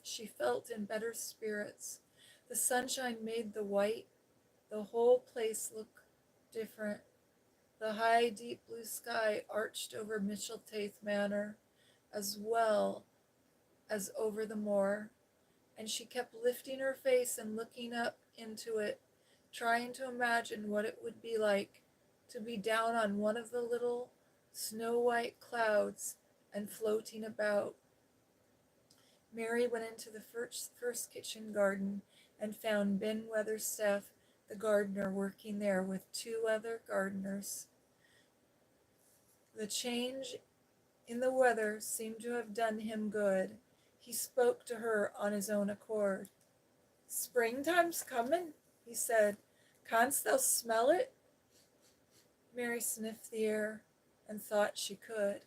She felt in better spirits. The sunshine made the whole place look different. The high, deep blue sky arched over Micheltaith Manor as well as over the moor, and she kept lifting her face and looking up into it, trying to imagine what it would be like to be down on one of the little snow-white clouds and floating about. Mary went into the first kitchen garden and found Ben Weatherstaff, the gardener, working there with 2 other gardeners. The change in the weather seemed to have done him good. He spoke to her on his own accord. "Springtime's coming," he said. "Canst thou smell it?" Mary sniffed the air and thought she could.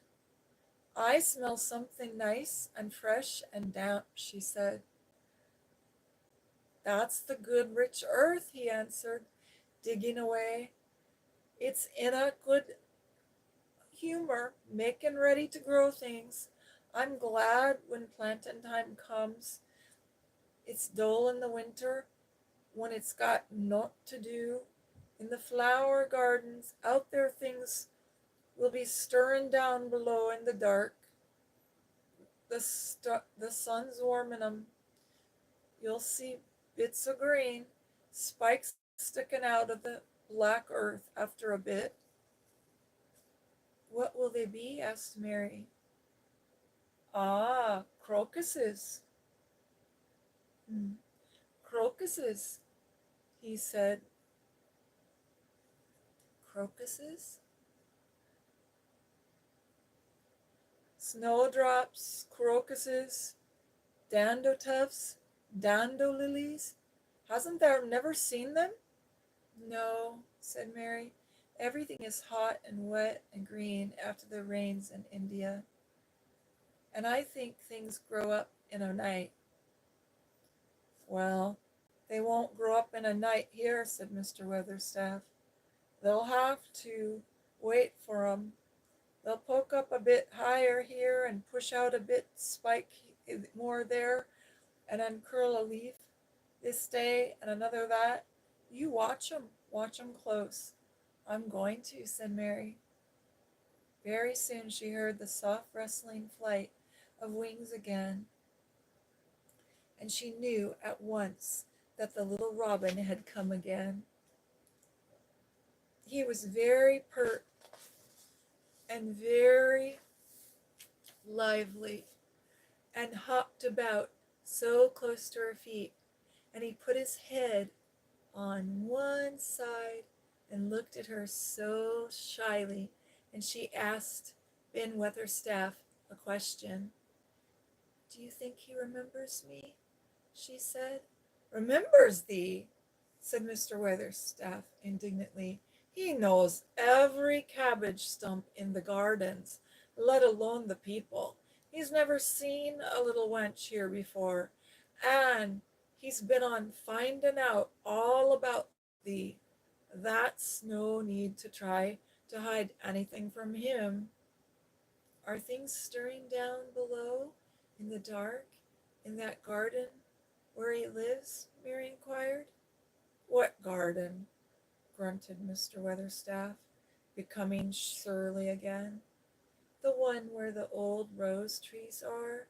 "I smell something nice and fresh and damp," she said. "That's the good rich earth," he answered, digging away. "It's in a good humor, making ready to grow things. I'm glad when planting time comes. It's dull in the winter when it's got naught to do. In the flower gardens out there things will be stirring down below in the dark. The sun's warming 'em. You'll see bits of green, spikes sticking out of the black earth after a bit." "What will they be?" asked Mary. "Ah, crocuses." "Crocuses," he said. "Crocuses?" "Snowdrops, crocuses, dandotufts, dandolilies. Hasn't thou never seen them?" "No," said Mary. "Everything is hot and wet and green after the rains in India. And I think things grow up in a night." "Well, they won't grow up in a night here," said Mr. Weatherstaff. "They'll have to wait for 'em. They'll poke up a bit higher here and push out a bit spike more there and uncurl a leaf this day and another that. You watch 'em close." "I'm going to," said Mary. Very soon she heard the soft rustling flight of wings again, and she knew at once that the little robin had come again. He was very pert and very lively and hopped about so close to her feet, and he put his head on one side and looked at her so shyly, and she asked Ben Weatherstaff a question. "Do you think he remembers me?" she said. "Remembers thee?" said Mr. Weatherstaff indignantly. "He knows every cabbage stump in the gardens, let alone the people. He's never seen a little wench here before, and he's been on finding out all about thee. That's no need to try to hide anything from him." Are things stirring down below in the dark in that garden where he lives? Mary inquired. What garden? Grunted Mr. Weatherstaff, becoming surly again. The one where the old rose trees are?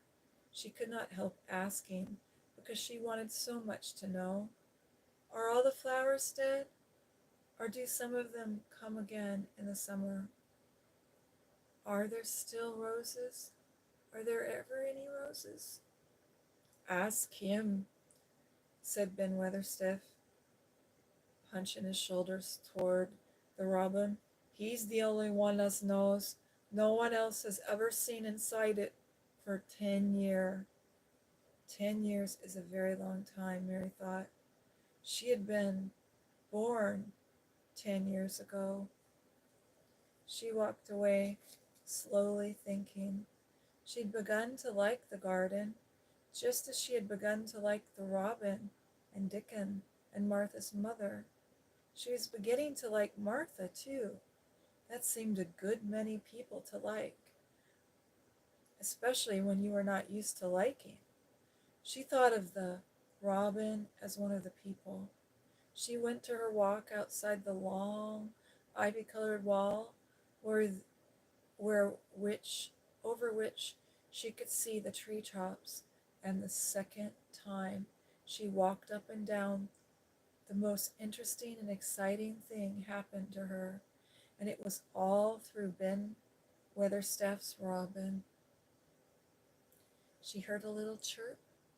She could not help asking, because she wanted so much to know. Are all the flowers dead? Or do some of them come again in the summer? Are there still roses? Are there ever any roses? Ask him, said Ben Weatherstaff, hunching his shoulders toward the robin. He's the only one as knows. No one else has ever seen inside it for 10 years. 10 years is a very long time, Mary thought. She had been born 10 years ago. She walked away, slowly thinking. She'd begun to like the garden, just as she had begun to like the robin and Dickon and Martha's mother. She was beginning to like Martha, too. That seemed a good many people to like, especially when you were not used to liking. She thought of the robin as one of the people. She went to her walk outside the long, ivy-colored wall, over which she could see the treetops, and the second time she walked up and down, the most interesting and exciting thing happened to her, and it was all through Ben Weatherstaff's robin. She heard a little chirp,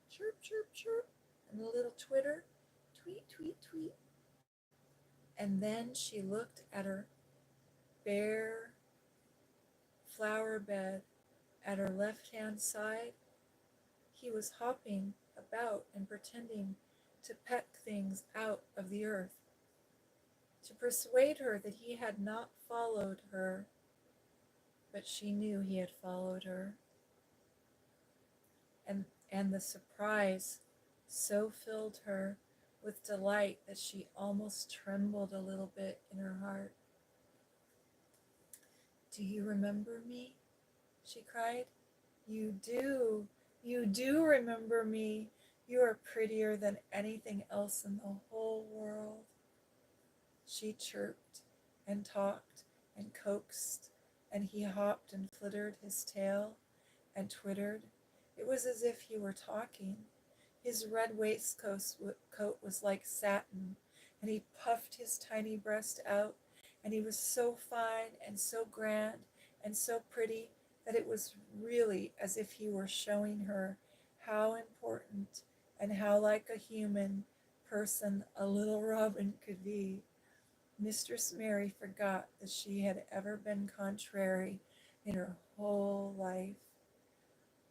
chirp, chirp, chirp, and a little twitter, tweet, tweet, tweet. And then she looked at her bare flower bed at her left-hand side. He was hopping about and pretending to peck things out of the earth, to persuade her that he had not followed her, but she knew he had followed her. And the surprise so filled her with delight that she almost trembled a little bit in her heart. Do you remember me? She cried. You do remember me. You are prettier than anything else in the whole world. She chirped and talked and coaxed, and he hopped and flittered his tail and twittered. It was as if he were talking. His red waistcoat was like satin, and he puffed his tiny breast out, and he was so fine and so grand and so pretty that it was really as if he were showing her how important and how like a human person a little robin could be. Mistress Mary forgot that she had ever been contrary in her whole life.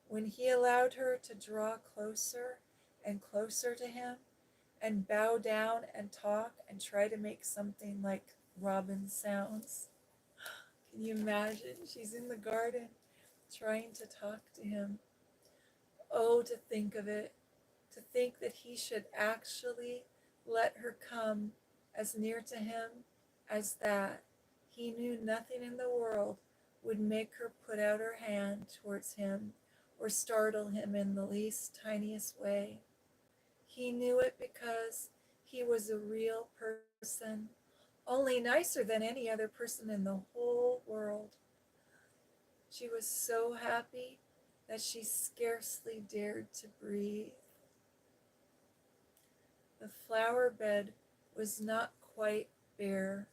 When he allowed her to draw closer and closer to him and bow down and talk and try to make something like robin sounds. Can you imagine? She's in the garden trying to talk to him. Oh, to think of it, to think that he should actually let her come as near to him as that. He knew nothing in the world would make her put out her hand towards him or startle him in the least tiniest way. He knew it because he was a real person, only nicer than any other person in the whole world. She was so happy that she scarcely dared to breathe. The flower bed was not quite bare.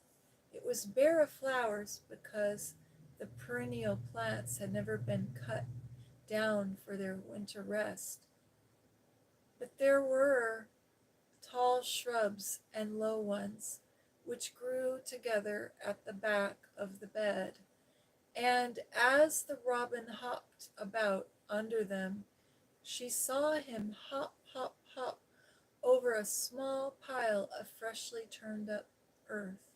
It was bare of flowers because the perennial plants had never been cut down for their winter rest. But there were tall shrubs and low ones, which grew together at the back of the bed, and as the robin hopped about under them, she saw him hop, hop, hop over a small pile of freshly turned up earth.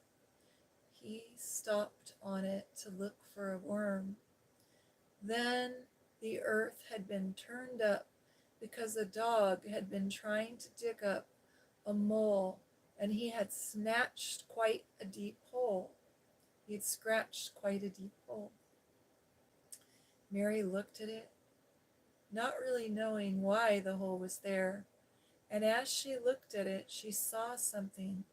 He stopped on it to look for a worm. Then the earth had been turned up because a dog had been trying to dig up a mole, and he had snatched quite a deep hole. He had scratched quite a deep hole. Mary looked at it, not really knowing why the hole was there, and as she looked at it, she saw something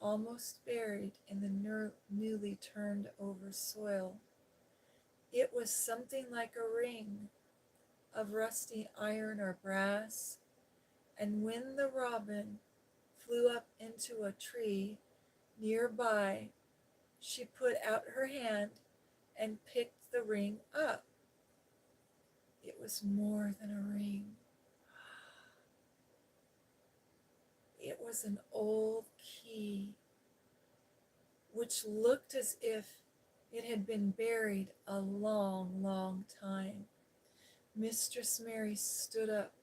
almost buried in the newly turned over soil. It was something like a ring of rusty iron or brass, and when the robin flew up into a tree nearby, she put out her hand and picked the ring up. It was more than a ring. It was an old key, which looked as if it had been buried a long, long time. Mistress Mary stood up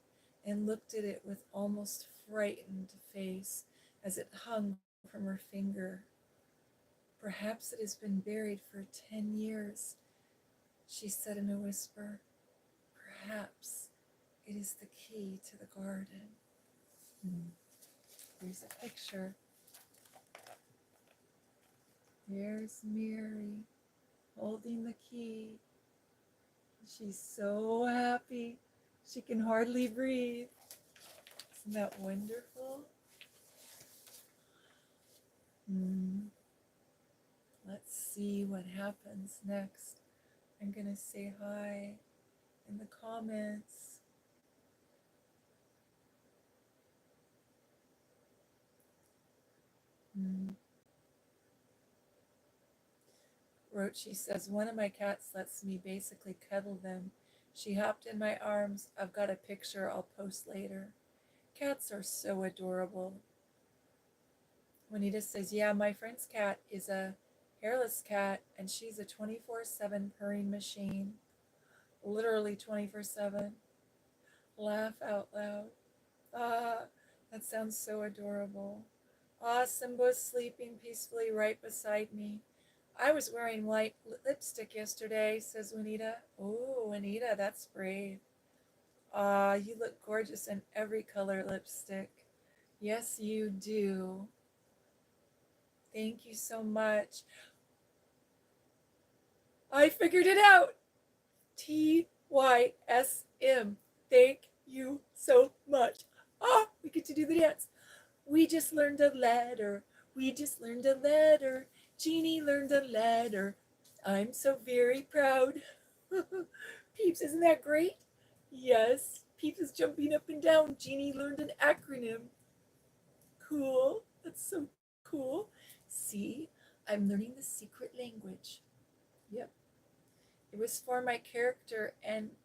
and looked at it with almost frightened face as it hung from her finger. Perhaps it has been buried for 10 years, she said in a whisper. Perhaps it is the key to the garden. Here's a picture. There's Mary holding the key. She's so happy. She can hardly breathe. Isn't that wonderful? Let's see what happens next. I'm going to say hi in the comments. Rochi says, one of my cats lets me basically cuddle them. She hopped in my arms. I've got a picture I'll post later. Cats are so adorable. Juanita says, yeah, my friend's cat is a hairless cat, and she's a 24/7 purring machine. Literally 24/7. Laugh out loud. Ah, that sounds so adorable. Ah, Simba's sleeping peacefully right beside me. I was wearing white lipstick yesterday, says Juanita. Oh, Juanita, that's brave. Ah, you look gorgeous in every color lipstick. Yes, you do. Thank you so much. I figured it out. TYSM. Thank you so much. Ah, we get to do the dance. We just learned a letter. We just learned a letter. Jeannie learned a letter. I'm so very proud. Peeps, isn't that great? Yes, Peeps is jumping up and down. Jeannie learned an acronym. Cool. That's so cool. See, I'm learning the secret language. Yep. It was for my character, and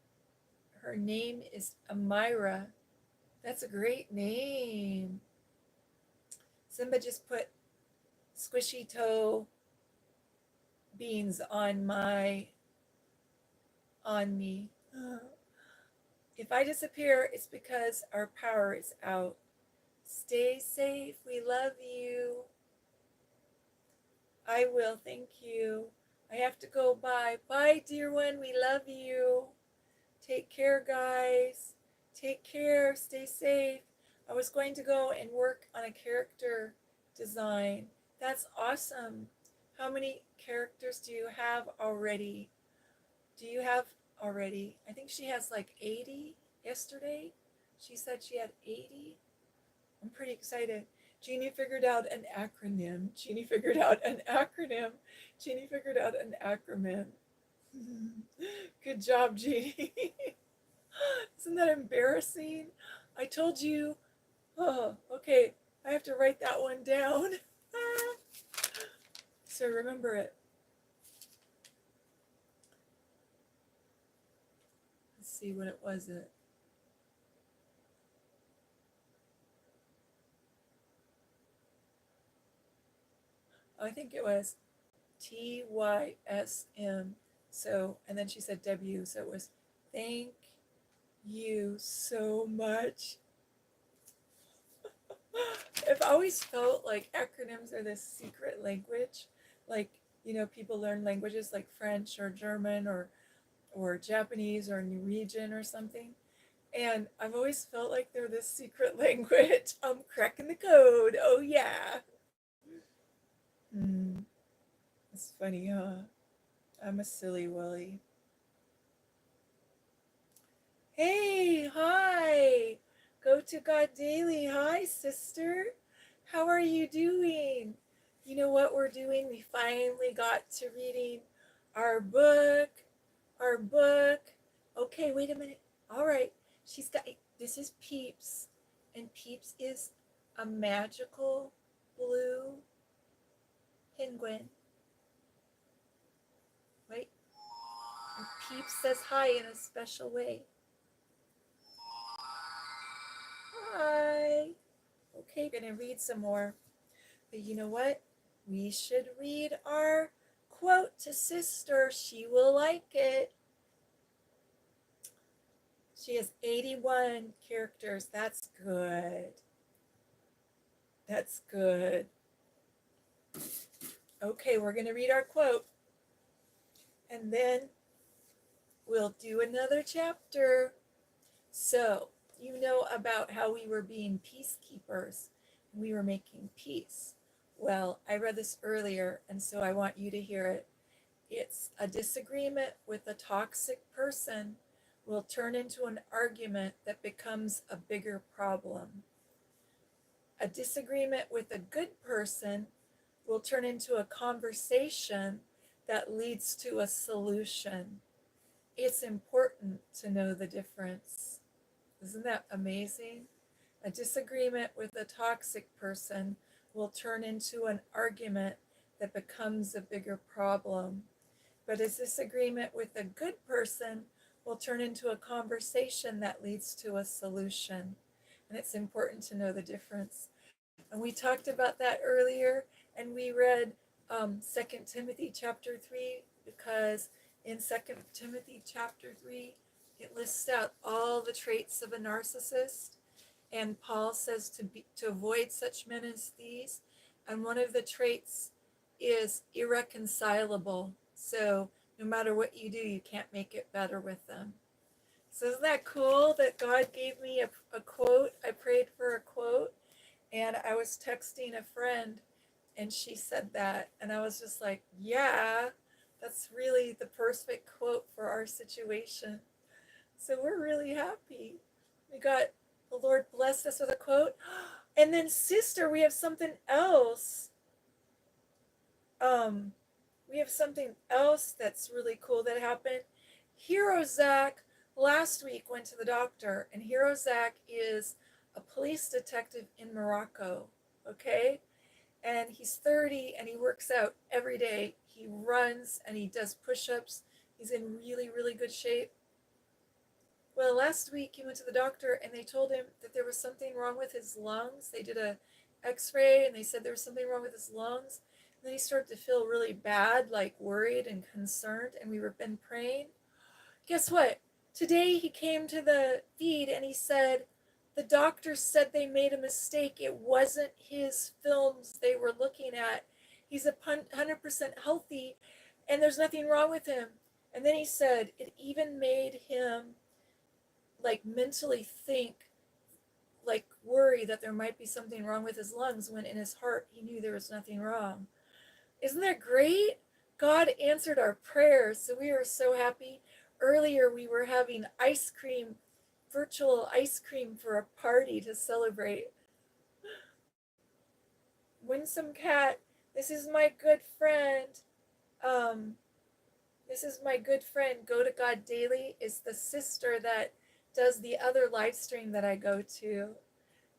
her name is Amira. That's a great name. Simba just put squishy toe beans on me. If I disappear, it's because our power is out. Stay safe. We love you. I will. Thank you. I have to go. Bye. Bye, dear one. We love you. Take care, guys. Take care. Stay safe. I was going to go and work on a character design. That's awesome. How many characters do you have already? Do you have already? I think she has like 80 yesterday. She said she had 80. I'm pretty excited. Jeannie figured out an acronym. Jeannie figured out an acronym. Jeannie figured out an acronym. Good job, Jeannie. Isn't that embarrassing? I told you. Oh, okay. I have to write that one down. So remember it. Let's see what it was. I think it was TYSM. So, and then she said W. So it was thank you so much. I've always felt like acronyms are this secret language. Like, you know, people learn languages like French or German or Japanese or Norwegian or something. And I've always felt like they're this secret language. I'm cracking the code. Oh, yeah. It's funny, huh? I'm a silly Willy. Hey, hi. Go to God Daily. Hi, sister. How are you doing? You know what we're doing? We finally got to reading our book. Our book. Okay, wait a minute. All right. This is Peeps. And Peeps is a magical blue penguin. Wait. And Peeps says hi in a special way. Hi. Okay, we're going to read some more. But you know what? We should read our quote to sister. She will like it. She has 81 characters. That's good. That's good. Okay, we're going to read our quote. And then we'll do another chapter. So, you know about how we were being peacekeepers. We were making peace. Well, I read this earlier, and so I want you to hear it. It's a disagreement with a toxic person will turn into an argument that becomes a bigger problem. A disagreement with a good person will turn into a conversation that leads to a solution. It's important to know the difference. Isn't that amazing? A disagreement with a toxic person will turn into an argument that becomes a bigger problem. But a disagreement with a good person will turn into a conversation that leads to a solution. And it's important to know the difference. And we talked about that earlier, and we read 2 Timothy chapter 3, because in 2 Timothy chapter 3, it lists out all the traits of a narcissist. And Paul says to avoid such men as these. And one of the traits is irreconcilable. So no matter what you do, you can't make it better with them. So isn't that cool that God gave me a quote? I prayed for a quote, and I was texting a friend, and she said that. And I was just like, yeah, that's really the perfect quote for our situation. So we're really happy. We got the Lord blessed us with a quote. And then, sister, we have something else. We have something else that's really cool that happened. Hero Zach last week went to the doctor, and Hero Zach is a police detective in Morocco, okay? And he's 30 and he works out every day. He runs and he does push-ups. He's in really, really good shape. Well, last week he went to the doctor and they told him that there was something wrong with his lungs. They did a x-ray and they said there was something wrong with his lungs. And then he started to feel really bad, like worried and concerned, and we were been praying. Guess what? Today he came to the feed and he said, the doctor said they made a mistake. It wasn't his films they were looking at. He's 100% healthy and there's nothing wrong with him. And then he said it even made him like mentally think, like worry that there might be something wrong with his lungs, when in his heart he knew there was nothing wrong. Isn't that great? God answered our prayers, so we are so happy. Earlier we were having ice cream, virtual ice cream for a party to celebrate. Winsome Cat, this is my good friend. This is my good friend. Go to God Daily is the sister that does the other live stream that I go to.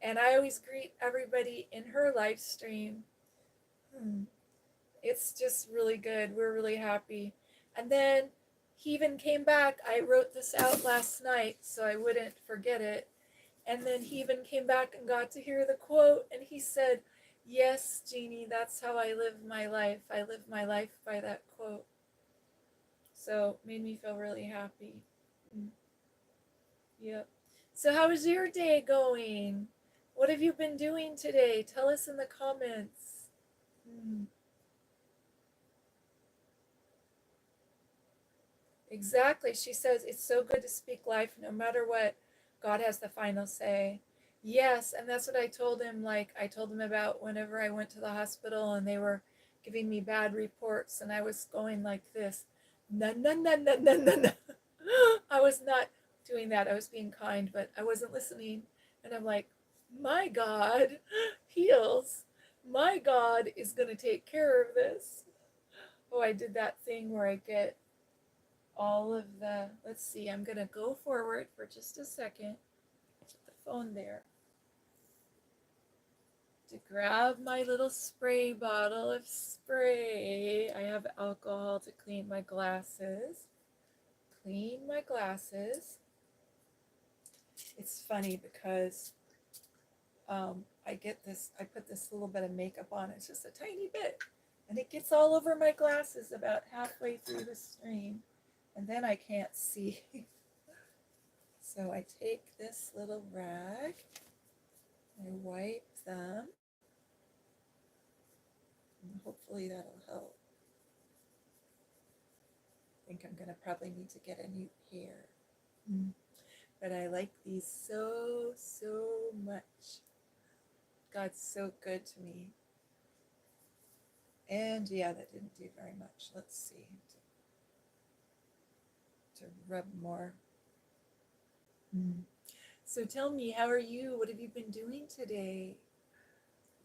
And I always greet everybody in her live stream. It's just really good. We're really happy. And then he even came back. I wrote this out last night so I wouldn't forget it. And then he even came back and got to hear the quote. And he said, yes, Jeannie, that's how I live my life. I live my life by that quote. So it made me feel really happy. Yep. So how is your day going? What have you been doing today? Tell us in the comments. Exactly. She says it's so good to speak life no matter what. God has the final say. Yes, and that's what I told him. Like I told him about whenever I went to the hospital and they were giving me bad reports and I was going like this. No, no, no, no, no, no, no. I was not doing that. I was being kind, but I wasn't listening. And I'm like, my God heals. My God is going to take care of this. Oh, I did that thing where I get all of the, let's see, I'm going to go forward for just a second. Put the phone there. To grab my little spray bottle of spray. I have alcohol to clean my glasses. Clean my glasses. It's funny because I put this little bit of makeup on. It's just a tiny bit. And it gets all over my glasses about halfway through the stream. And then I can't see. So I take this little rag. I wipe them. And hopefully that'll help. I think I'm going to probably need to get a new pair. But I like these so, so much. God's so good to me. And yeah, that didn't do very much. Let's see. To rub more. So tell me, how are you? What have you been doing today?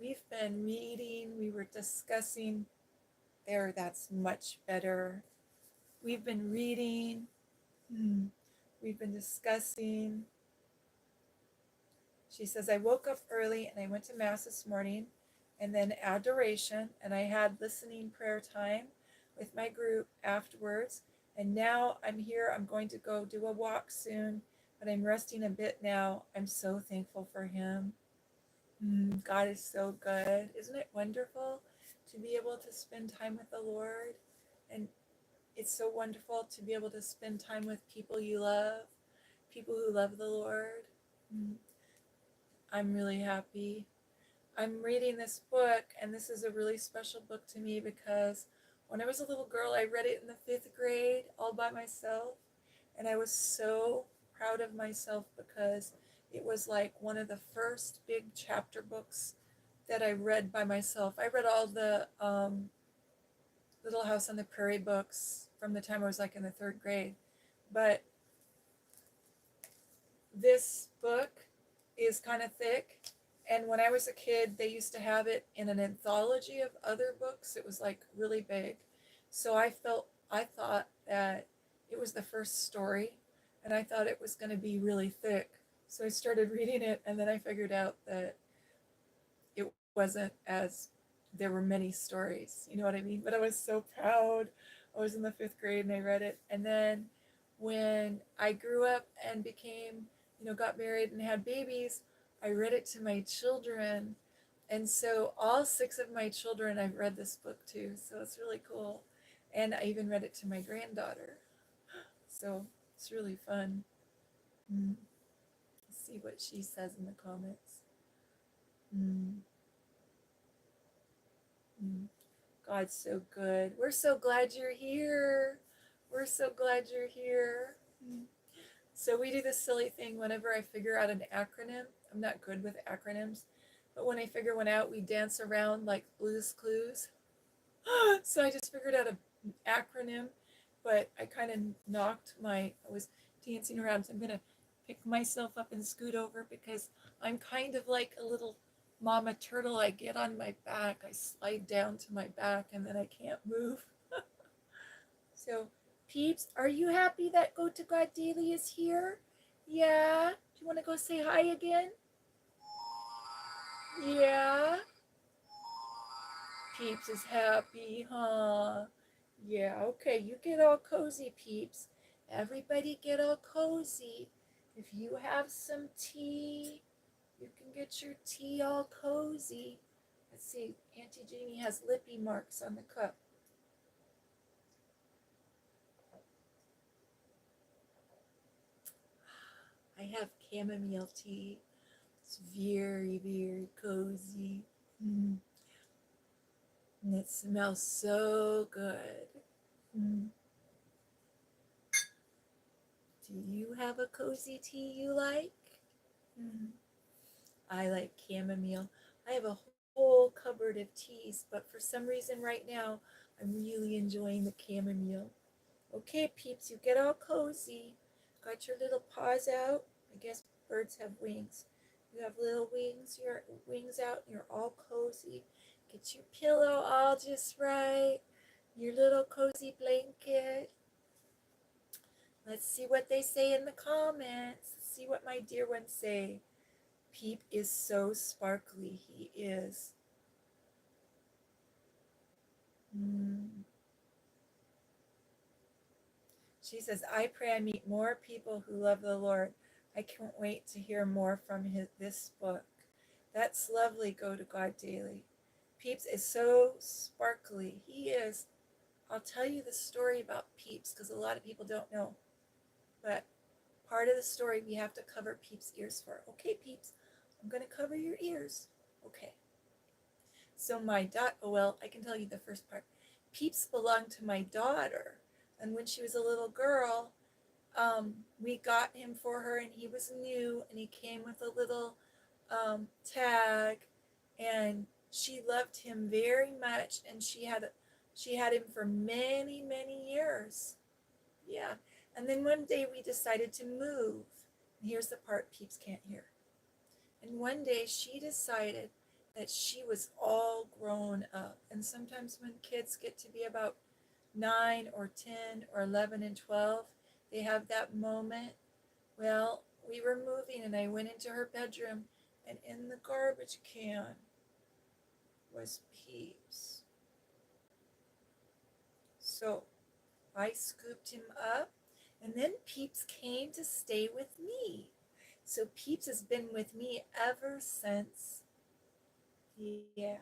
We've been reading. We were discussing. There, that's much better. We've been reading. We've been discussing. She says, I woke up early and I went to Mass this morning and then adoration, and I had listening prayer time with my group afterwards. And now I'm here. I'm going to go do a walk soon, but I'm resting a bit now. I'm so thankful for him. God is so good. Isn't it wonderful to be able to spend time with the Lord? And it's so wonderful to be able to spend time with people you love, people who love the Lord. I'm really happy. I'm reading this book, and this is a really special book to me because when I was a little girl, I read it in the 5th grade all by myself, and I was so proud of myself because it was like one of the first big chapter books that I read by myself. I read all the Little House on the Prairie books from the time I was like in the 3rd grade, but this book is kind of thick. And when I was a kid, they used to have it in an anthology of other books. It was like really big. So I thought that it was the first story, and I thought it was going to be really thick. So I started reading it, and then I figured out that it wasn't, as there were many stories. You know what I mean? But I was so proud. I was in the 5th grade and I read it. And then when I grew up and became, got married and had babies, I read it to my children. And so all 6 of my children, I've read this book to. So it's really cool. And I even read it to my granddaughter. So it's really fun. Let's see what she says in the comments. God's so good. We're so glad you're here. We're so glad you're here. So we do this silly thing whenever I figure out an acronym. I'm not good with acronyms, but when I figure one out, we dance around like Blue's Clues. So I just figured out an acronym, but I kind of I was dancing around, so I'm going to pick myself up and scoot over because I'm kind of like a little mama turtle. I get on my back, I slide down to my back, and then I can't move. So, peeps, are you happy that Go to God Daily is here? Yeah? Do you want to go say hi again? Yeah? Peeps is happy, huh? Yeah, okay, you get all cozy, peeps. Everybody get all cozy. If you have some tea, you can get your tea all cozy. Let's see, Auntie Jeannie has lippy marks on the cup. I have chamomile tea. It's very, very cozy. And it smells so good. Do you have a cozy tea you like? I like chamomile. I have a whole cupboard of teas, but for some reason right now, I'm really enjoying the chamomile. Okay, peeps, you get all cozy. Got your little paws out. I guess birds have wings. You have little wings, your wings out, and you're all cozy. Get your pillow all just right. Your little cozy blanket. Let's see what they say in the comments. Let's see what my dear ones say. Peep is so sparkly. He is. She says, I pray I meet more people who love the Lord. I can't wait to hear more from this book. That's lovely. Go to God daily. Peeps is so sparkly. He is. I'll tell you the story about Peeps because a lot of people don't know. But part of the story we have to cover Peeps' ears for. Okay, Peeps, I'm going to cover your ears. Okay. So I can tell you the first part. Peeps belonged to my daughter. And when she was a little girl, we got him for her, and he was new, and he came with a little tag, and she loved him very much, and she had him for many, many years. Yeah. And then one day we decided to move. And here's the part Peeps can't hear. And one day she decided that she was all grown up. And sometimes when kids get to be about 9 or 10 or 11 and 12, they have that moment. Well, we were moving and I went into her bedroom, and in the garbage can was Peeps. So I scooped him up, and then Peeps came to stay with me. So Peeps has been with me ever since. Yeah.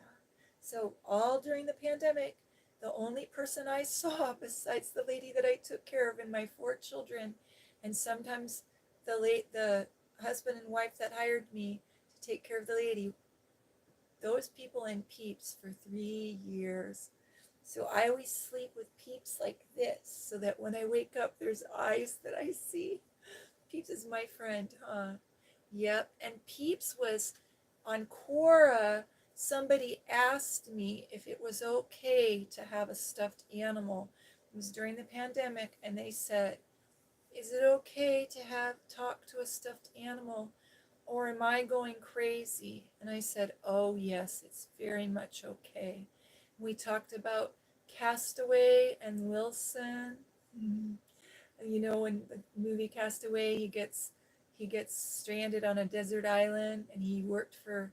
So all during the pandemic, the only person I saw besides the lady that I took care of and my 4 children, and sometimes the husband and wife that hired me to take care of the lady, those people and Peeps for 3 years. So I always sleep with Peeps like this, so that when I wake up, there's eyes that I see. Peeps is my friend, huh? Yep. And Peeps was on Quora. Somebody asked me if it was okay to have a stuffed animal. It was during the pandemic, and they said, is it okay to talk to a stuffed animal, or am I going crazy? And I said, oh yes, it's very much okay. We talked about Castaway and Wilson. You know, in the movie Castaway, he gets stranded on a desert island, and he worked for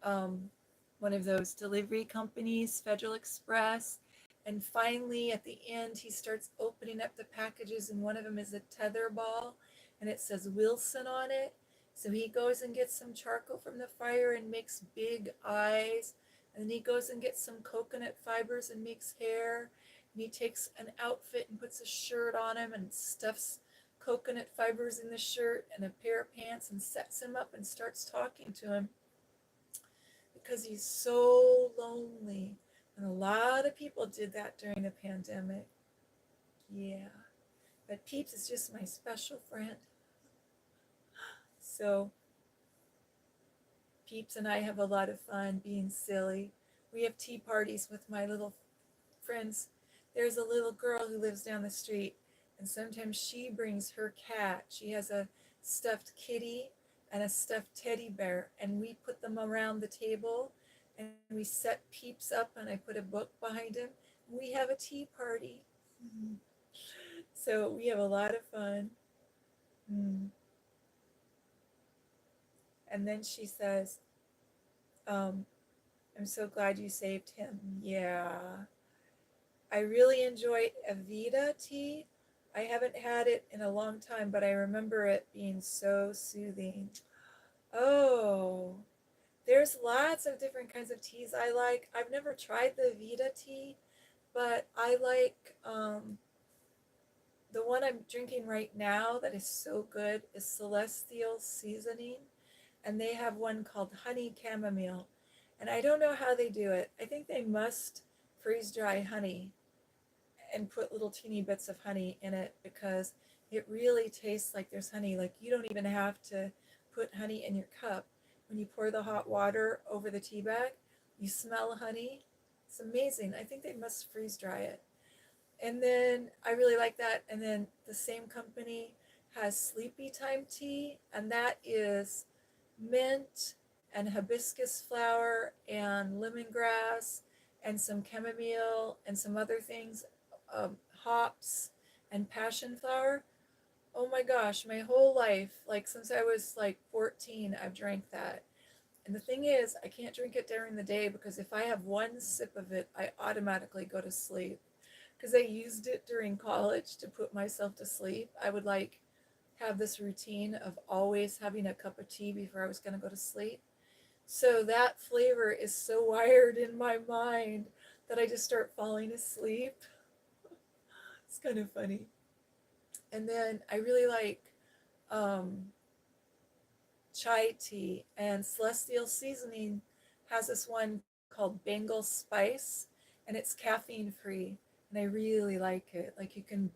one of those delivery companies, Federal Express. And finally, at the end, he starts opening up the packages, and one of them is a tether ball, and it says Wilson on it. So he goes and gets some charcoal from the fire and makes big eyes. And then he goes and gets some coconut fibers and makes hair. And he takes an outfit and puts a shirt on him and stuffs coconut fibers in the shirt and a pair of pants and sets him up and starts talking to him because he's so lonely. And a lot of people did that during the pandemic. Yeah. But Peeps is just my special friend. So Peeps and I have a lot of fun being silly. We have tea parties with my little friends. There's a little girl who lives down the street, and sometimes she brings her cat. She has a stuffed kitty and a stuffed teddy bear, and we put them around the table, and we set Peeps up, and I put a book behind him. We have a tea party. So we have a lot of fun. And then she says, I'm so glad you saved him. Yeah. I really enjoy Avita tea. I haven't had it in a long time, but I remember it being so soothing. Oh, there's lots of different kinds of teas I like. I've never tried the Avita tea, but I like the one I'm drinking right now that is so good is Celestial Seasoning, and they have one called Honey Chamomile. And I don't know how they do it. I think they must freeze dry honey and put little teeny bits of honey in it because it really tastes like there's honey. Like you don't even have to put honey in your cup. When you pour the hot water over the tea bag, you smell honey. It's amazing. I think they must freeze dry it. And then I really like that. And then the same company has sleepy time tea, and that is mint and hibiscus flower and lemongrass and some chamomile and some other things, hops and passion flower. Oh my gosh, my whole life, like since I was like 14, I've drank that. And the thing is, I can't drink it during the day because if I have one sip of it, I automatically go to sleep. Because I used it during college to put myself to sleep. I would like have this routine of always having a cup of tea before I was going to go to sleep. So that flavor is so wired in my mind that I just start falling asleep. It's kind of funny. And then I really like um, chai tea, and Celestial Seasoning has this one called Bengal Spice, and it's caffeine free. And I really like it. Like you can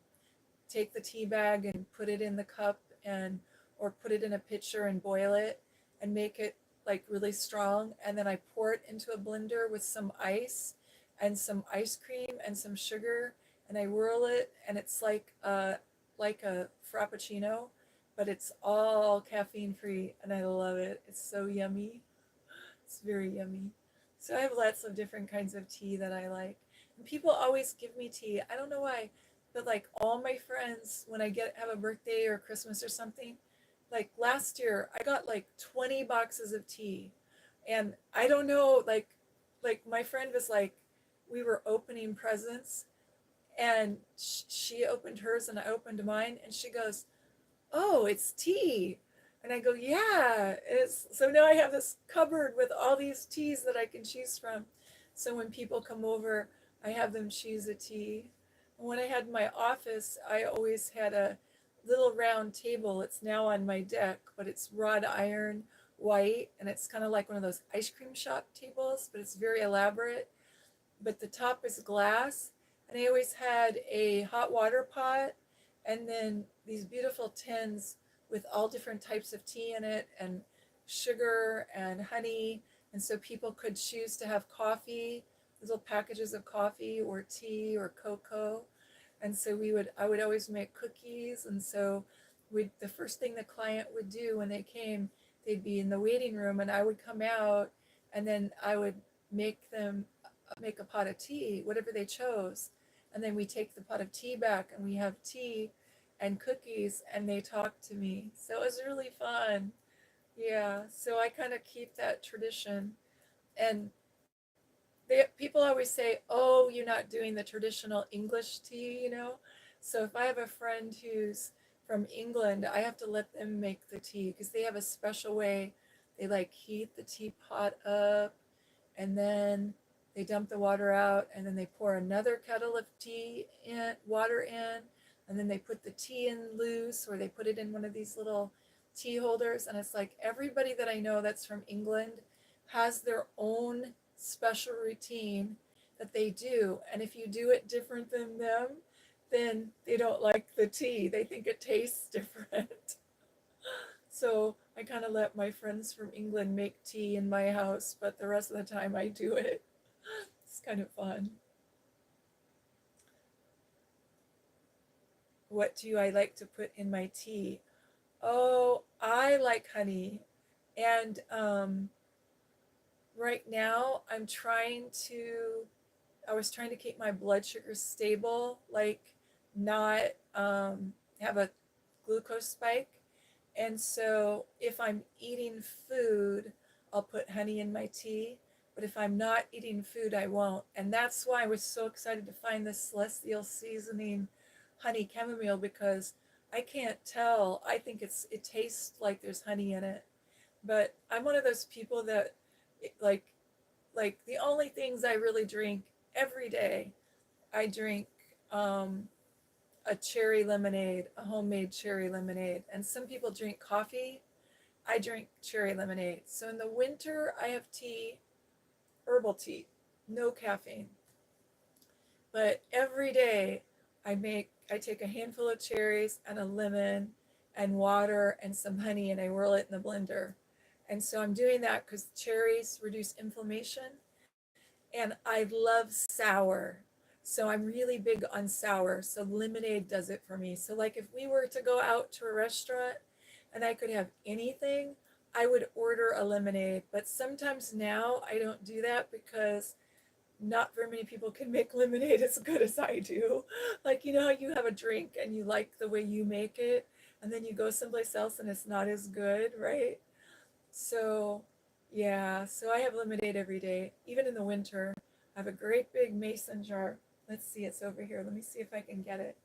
take the tea bag and put it in the cup and or put it in a pitcher and boil it and make it like really strong, and then I pour it into a blender with some ice and some ice cream and some sugar, and I whirl it, and it's like a frappuccino, but it's all caffeine free, and I love it. It's so yummy. It's very yummy. So I have lots of different kinds of tea that I like. And people always give me tea. I don't know why, but like all my friends, when I get have a birthday or Christmas or something, like last year I got like 20 boxes of tea. And I don't know, like my friend was like, we were opening presents, and she opened hers and I opened mine, and she goes, "Oh, it's tea." And I go, "Yeah, it's." So now I have this cupboard with all these teas that I can choose from. So when people come over, I have them choose a tea. And when I had my office, I always had a little round table. It's now on my deck, but it's wrought iron white, and it's kind of like one of those ice cream shop tables, but it's very elaborate. But the top is glass. And I always had a hot water pot, and then these beautiful tins with all different types of tea in it, and sugar and honey. And so people could choose to have coffee, little packages of coffee or tea or cocoa. And so I would always make cookies. And so the first thing the client would do when they came, they'd be in the waiting room, and I would come out, and then I would make them make a pot of tea, whatever they chose. And then we take the pot of tea back, and we have tea and cookies, and they talk to me. So it was really fun. Yeah. So I kind of keep that tradition. And people always say, "Oh, you're not doing the traditional English tea, you know?" So if I have a friend who's from England, I have to let them make the tea because they have a special way. They like heat the teapot up, and then they dump the water out, and then they pour another kettle of water in, and then they put the tea in loose, or they put it in one of these little tea holders. And it's like everybody that I know that's from England has their own special routine that they do, and if you do it different than them, then they don't like the tea. They think it tastes different. So I kind of let my friends from England make tea in my house, but the rest of the time I do it. It's kind of fun. What do I like to put in my tea? Oh, I like honey. And right now I was trying to keep my blood sugar stable, like not have a glucose spike. And so if I'm eating food, I'll put honey in my tea. But if I'm not eating food, I won't. And that's why I was so excited to find this Celestial Seasoning honey chamomile, because I can't tell. I think it tastes like there's honey in it. But I'm one of those people that like the only things I really drink every day, I drink a cherry lemonade, a homemade cherry lemonade. And some people drink coffee. I drink cherry lemonade. So in the winter, I have tea, herbal tea, no caffeine. But every day, I take a handful of cherries and a lemon and water and some honey, and I whirl it in the blender. And so I'm doing that because cherries reduce inflammation, and I love sour. So I'm really big on sour. So lemonade does it for me. So like if we were to go out to a restaurant and I could have anything, I would order a lemonade. But sometimes now I don't do that because not very many people can make lemonade as good as I do. Like, you know how you have a drink and you like the way you make it, and then you go someplace else and it's not as good, right? So, yeah, so I have lemonade every day, even in the winter. I have a great big mason jar. Let's see, it's over here. Let me see if I can get it.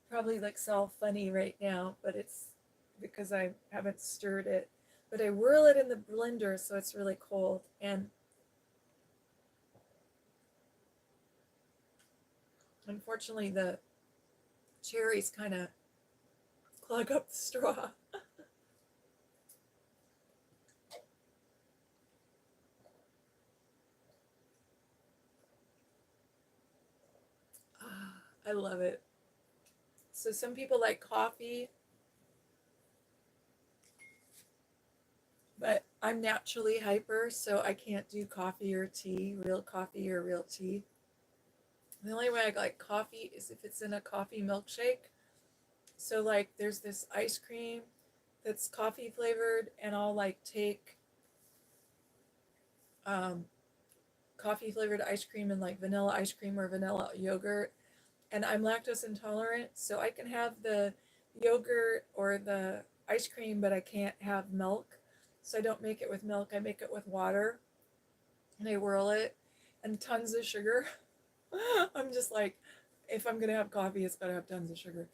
Probably looks all funny right now, but it's because I haven't stirred it. But I whirl it in the blender so it's really cold. And unfortunately, the cherries kind of clog up the straw. I love it. So some people like coffee, but I'm naturally hyper, so I can't do coffee or tea, real coffee or real tea. The only way I like coffee is if it's in a coffee milkshake. So like there's this ice cream that's coffee flavored, and I'll like take um, coffee flavored ice cream and like vanilla ice cream or vanilla yogurt. And I'm lactose intolerant, so I can have the yogurt or the ice cream, but I can't have milk. So I don't make it with milk, I make it with water, and I whirl it, and tons of sugar. I'm just like, if I'm gonna have coffee, it's gotta have tons of sugar.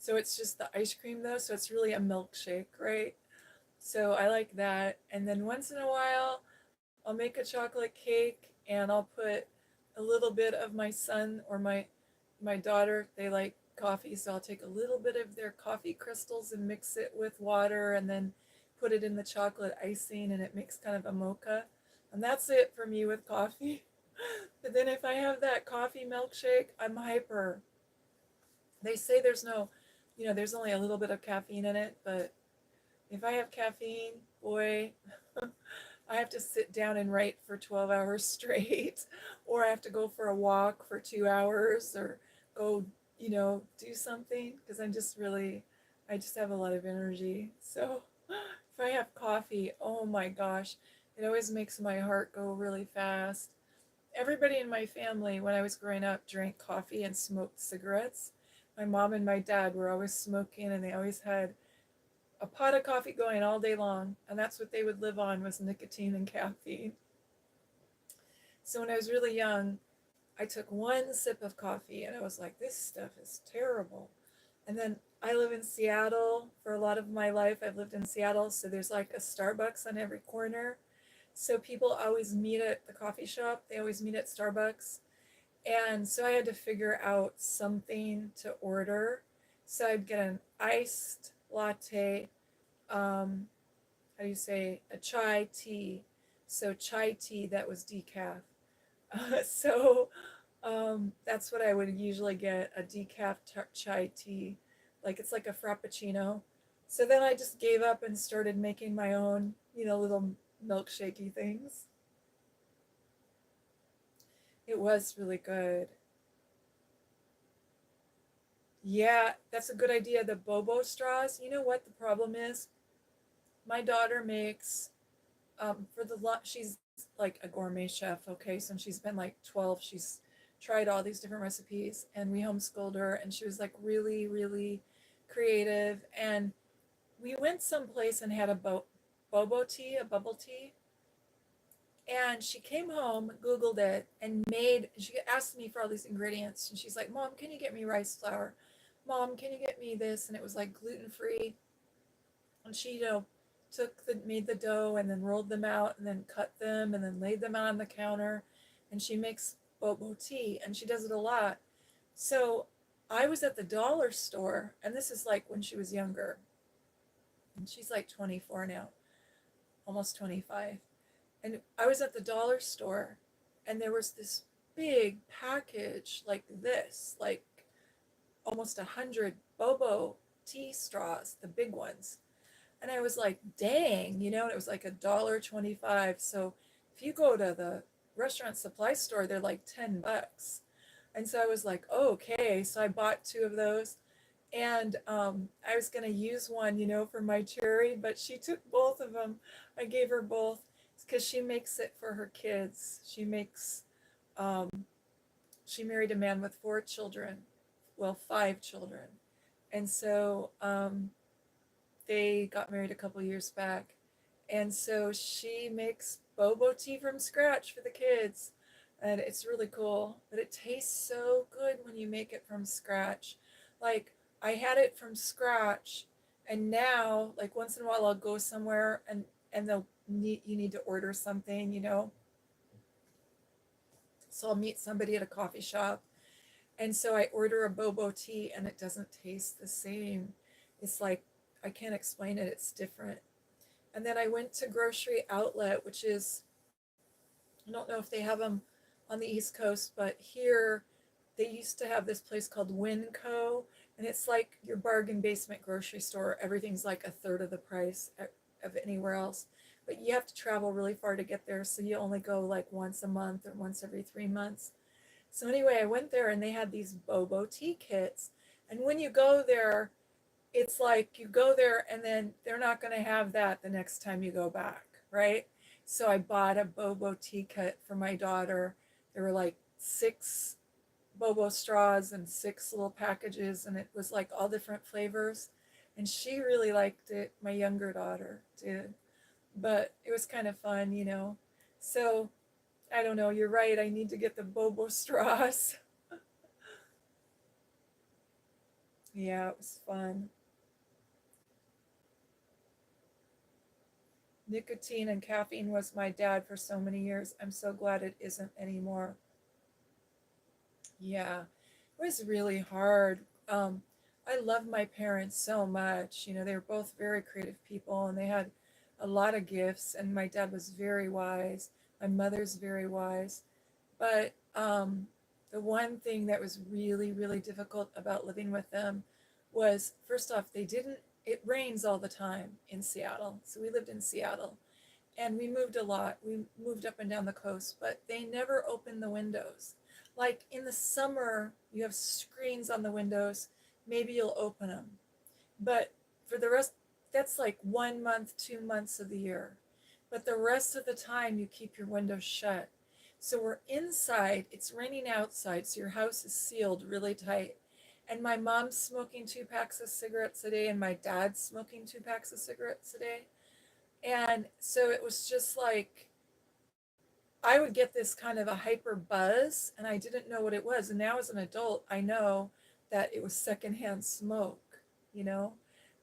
So it's just the ice cream though, so it's really a milkshake, right? So I like that. And then once in a while, I'll make a chocolate cake and I'll put a little bit of my son or my daughter, they like coffee, so I'll take a little bit of their coffee crystals and mix it with water and then put it in the chocolate icing and it makes kind of a mocha. And that's it for me with coffee. But then if I have that coffee milkshake, I'm hyper. They say there's no, there's only a little bit of caffeine in it, but if I have caffeine, boy, I have to sit down and write for 12 hours straight, or I have to go for a walk for 2 hours, or go, do something because I just have a lot of energy. So if I have coffee, oh my gosh, it always makes my heart go really fast. Everybody in my family, when I was growing up, drank coffee and smoked cigarettes. My mom and my dad were always smoking, and they always had a pot of coffee going all day long, and that's what they would live on, was nicotine and caffeine. So when I was really young, I took one sip of coffee and I was like, this stuff is terrible. And then I live in Seattle for a lot of my life. I've lived in Seattle, so there's like a Starbucks on every corner. So people always meet at the coffee shop. They always meet at Starbucks. And so I had to figure out something to order. So I'd get an iced latte, how do you say, a chai tea. So chai tea that was decaf. So that's what I would usually get, a decaf chai tea. Like it's like a frappuccino. So then I just gave up and started making my own, little milkshakey things. It was really good. Yeah, that's a good idea. The bobo straws. You know what the problem is? My daughter makes for the lunch. She's like a gourmet chef. Okay, since she's been like 12, she's tried all these different recipes, and we homeschooled her, and she was like really, really creative. And we went someplace and had a bobo tea, a bubble tea, and she came home, Googled it, and she asked me for all these ingredients. And she's like, Mom, can you get me rice flour? Mom, can you get me this? And it was like gluten free. And she, made the dough and then rolled them out and then cut them and then laid them out on the counter. And she makes bobo tea, and she does it a lot. So I was at the dollar store, and this is like when she was younger. And she's like 24 now, almost 25. And I was at the dollar store, and there was this big package like this, like almost 100 bobo tea straws, the big ones. And I was like, dang, and it was like $1.25. So if you go to the restaurant supply store, they're like $10. And so I was like, oh, okay. So I bought two of those. And I was going to use one, for my cherry, but she took both of them. I gave her both because she makes it for her kids. Um, she married a man with 4 children, well, 5 children. And so they got married a couple years back. And so she makes boba tea from scratch for the kids. And it's really cool. But it tastes so good when you make it from scratch. Like, I had it from scratch, and now, like, once in a while I'll go somewhere and you need to order something. So I'll meet somebody at a coffee shop, and so I order a boba tea and it doesn't taste the same. It's like, I can't explain it, it's different. And then I went to Grocery Outlet, which is, I don't know if they have them on the East Coast, but here they used to have this place called Winco, and it's like your bargain basement grocery store. Everything's like a third of the price of anywhere else, but you have to travel really far to get there, so you only go like once a month or once every 3 months. So anyway, I went there and they had these boba tea kits, and when you go there, it's like you go there and then they're not going to have that the next time you go back, right? So I bought a boba tea kit for my daughter. There were like 6 boba straws and 6 little packages, and it was like all different flavors. And she really liked it. My younger daughter did. But it was kind of fun. So I don't know. You're right. I need to get the boba straws. Yeah, it was fun. Nicotine and caffeine was my dad for so many years. I'm so glad it isn't anymore. Yeah, it was really hard. I love my parents so much. They were both very creative people and they had a lot of gifts, and my dad was very wise. My mother's very wise. But the one thing that was really, really difficult about living with them was, first off, it rains all the time in Seattle. So we lived in Seattle and we moved a lot. We moved up and down the coast, but they never opened the windows. Like in the summer, you have screens on the windows, maybe you'll open them. But for the rest, that's like 1 month, 2 months of the year. But the rest of the time, you keep your windows shut. So we're inside, it's raining outside, so your house is sealed really tight. And my mom's smoking 2 packs of cigarettes a day, and my dad's smoking 2 packs of cigarettes a day. And so it was just like, I would get this kind of a hyper buzz, and I didn't know what it was. And now as an adult, I know that it was secondhand smoke, you know?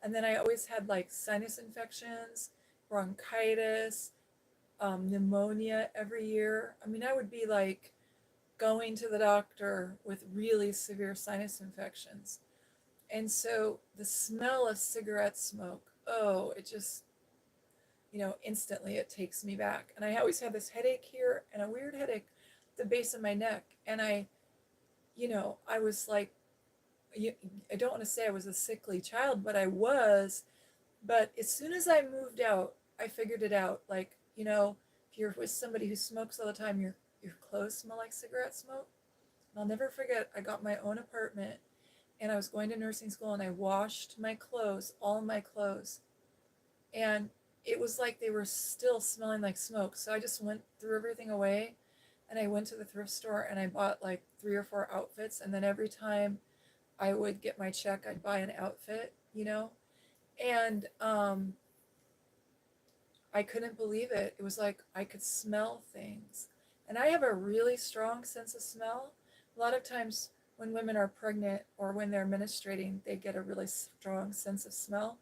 And then I always had like sinus infections, bronchitis, pneumonia every year. I mean, I would be like going to the doctor with really severe sinus infections. And so the smell of cigarette smoke, oh, it just, instantly it takes me back. And I always had this headache here and a weird headache at the base of my neck. And I was like, I don't want to say I was a sickly child, but I was. But as soon as I moved out, I figured it out. Like, if you're with somebody who smokes all the time, your clothes smell like cigarette smoke. And I'll never forget, I got my own apartment and I was going to nursing school and I washed my clothes, all my clothes. And it was like they were still smelling like smoke. So I just went, threw everything away, and I went to the thrift store and I bought like 3 or 4 outfits. And then every time I would get my check, I'd buy an outfit. And I couldn't believe it. It was like I could smell things. And I have a really strong sense of smell. A lot of times when women are pregnant or when they're menstruating, they get a really strong sense of smell.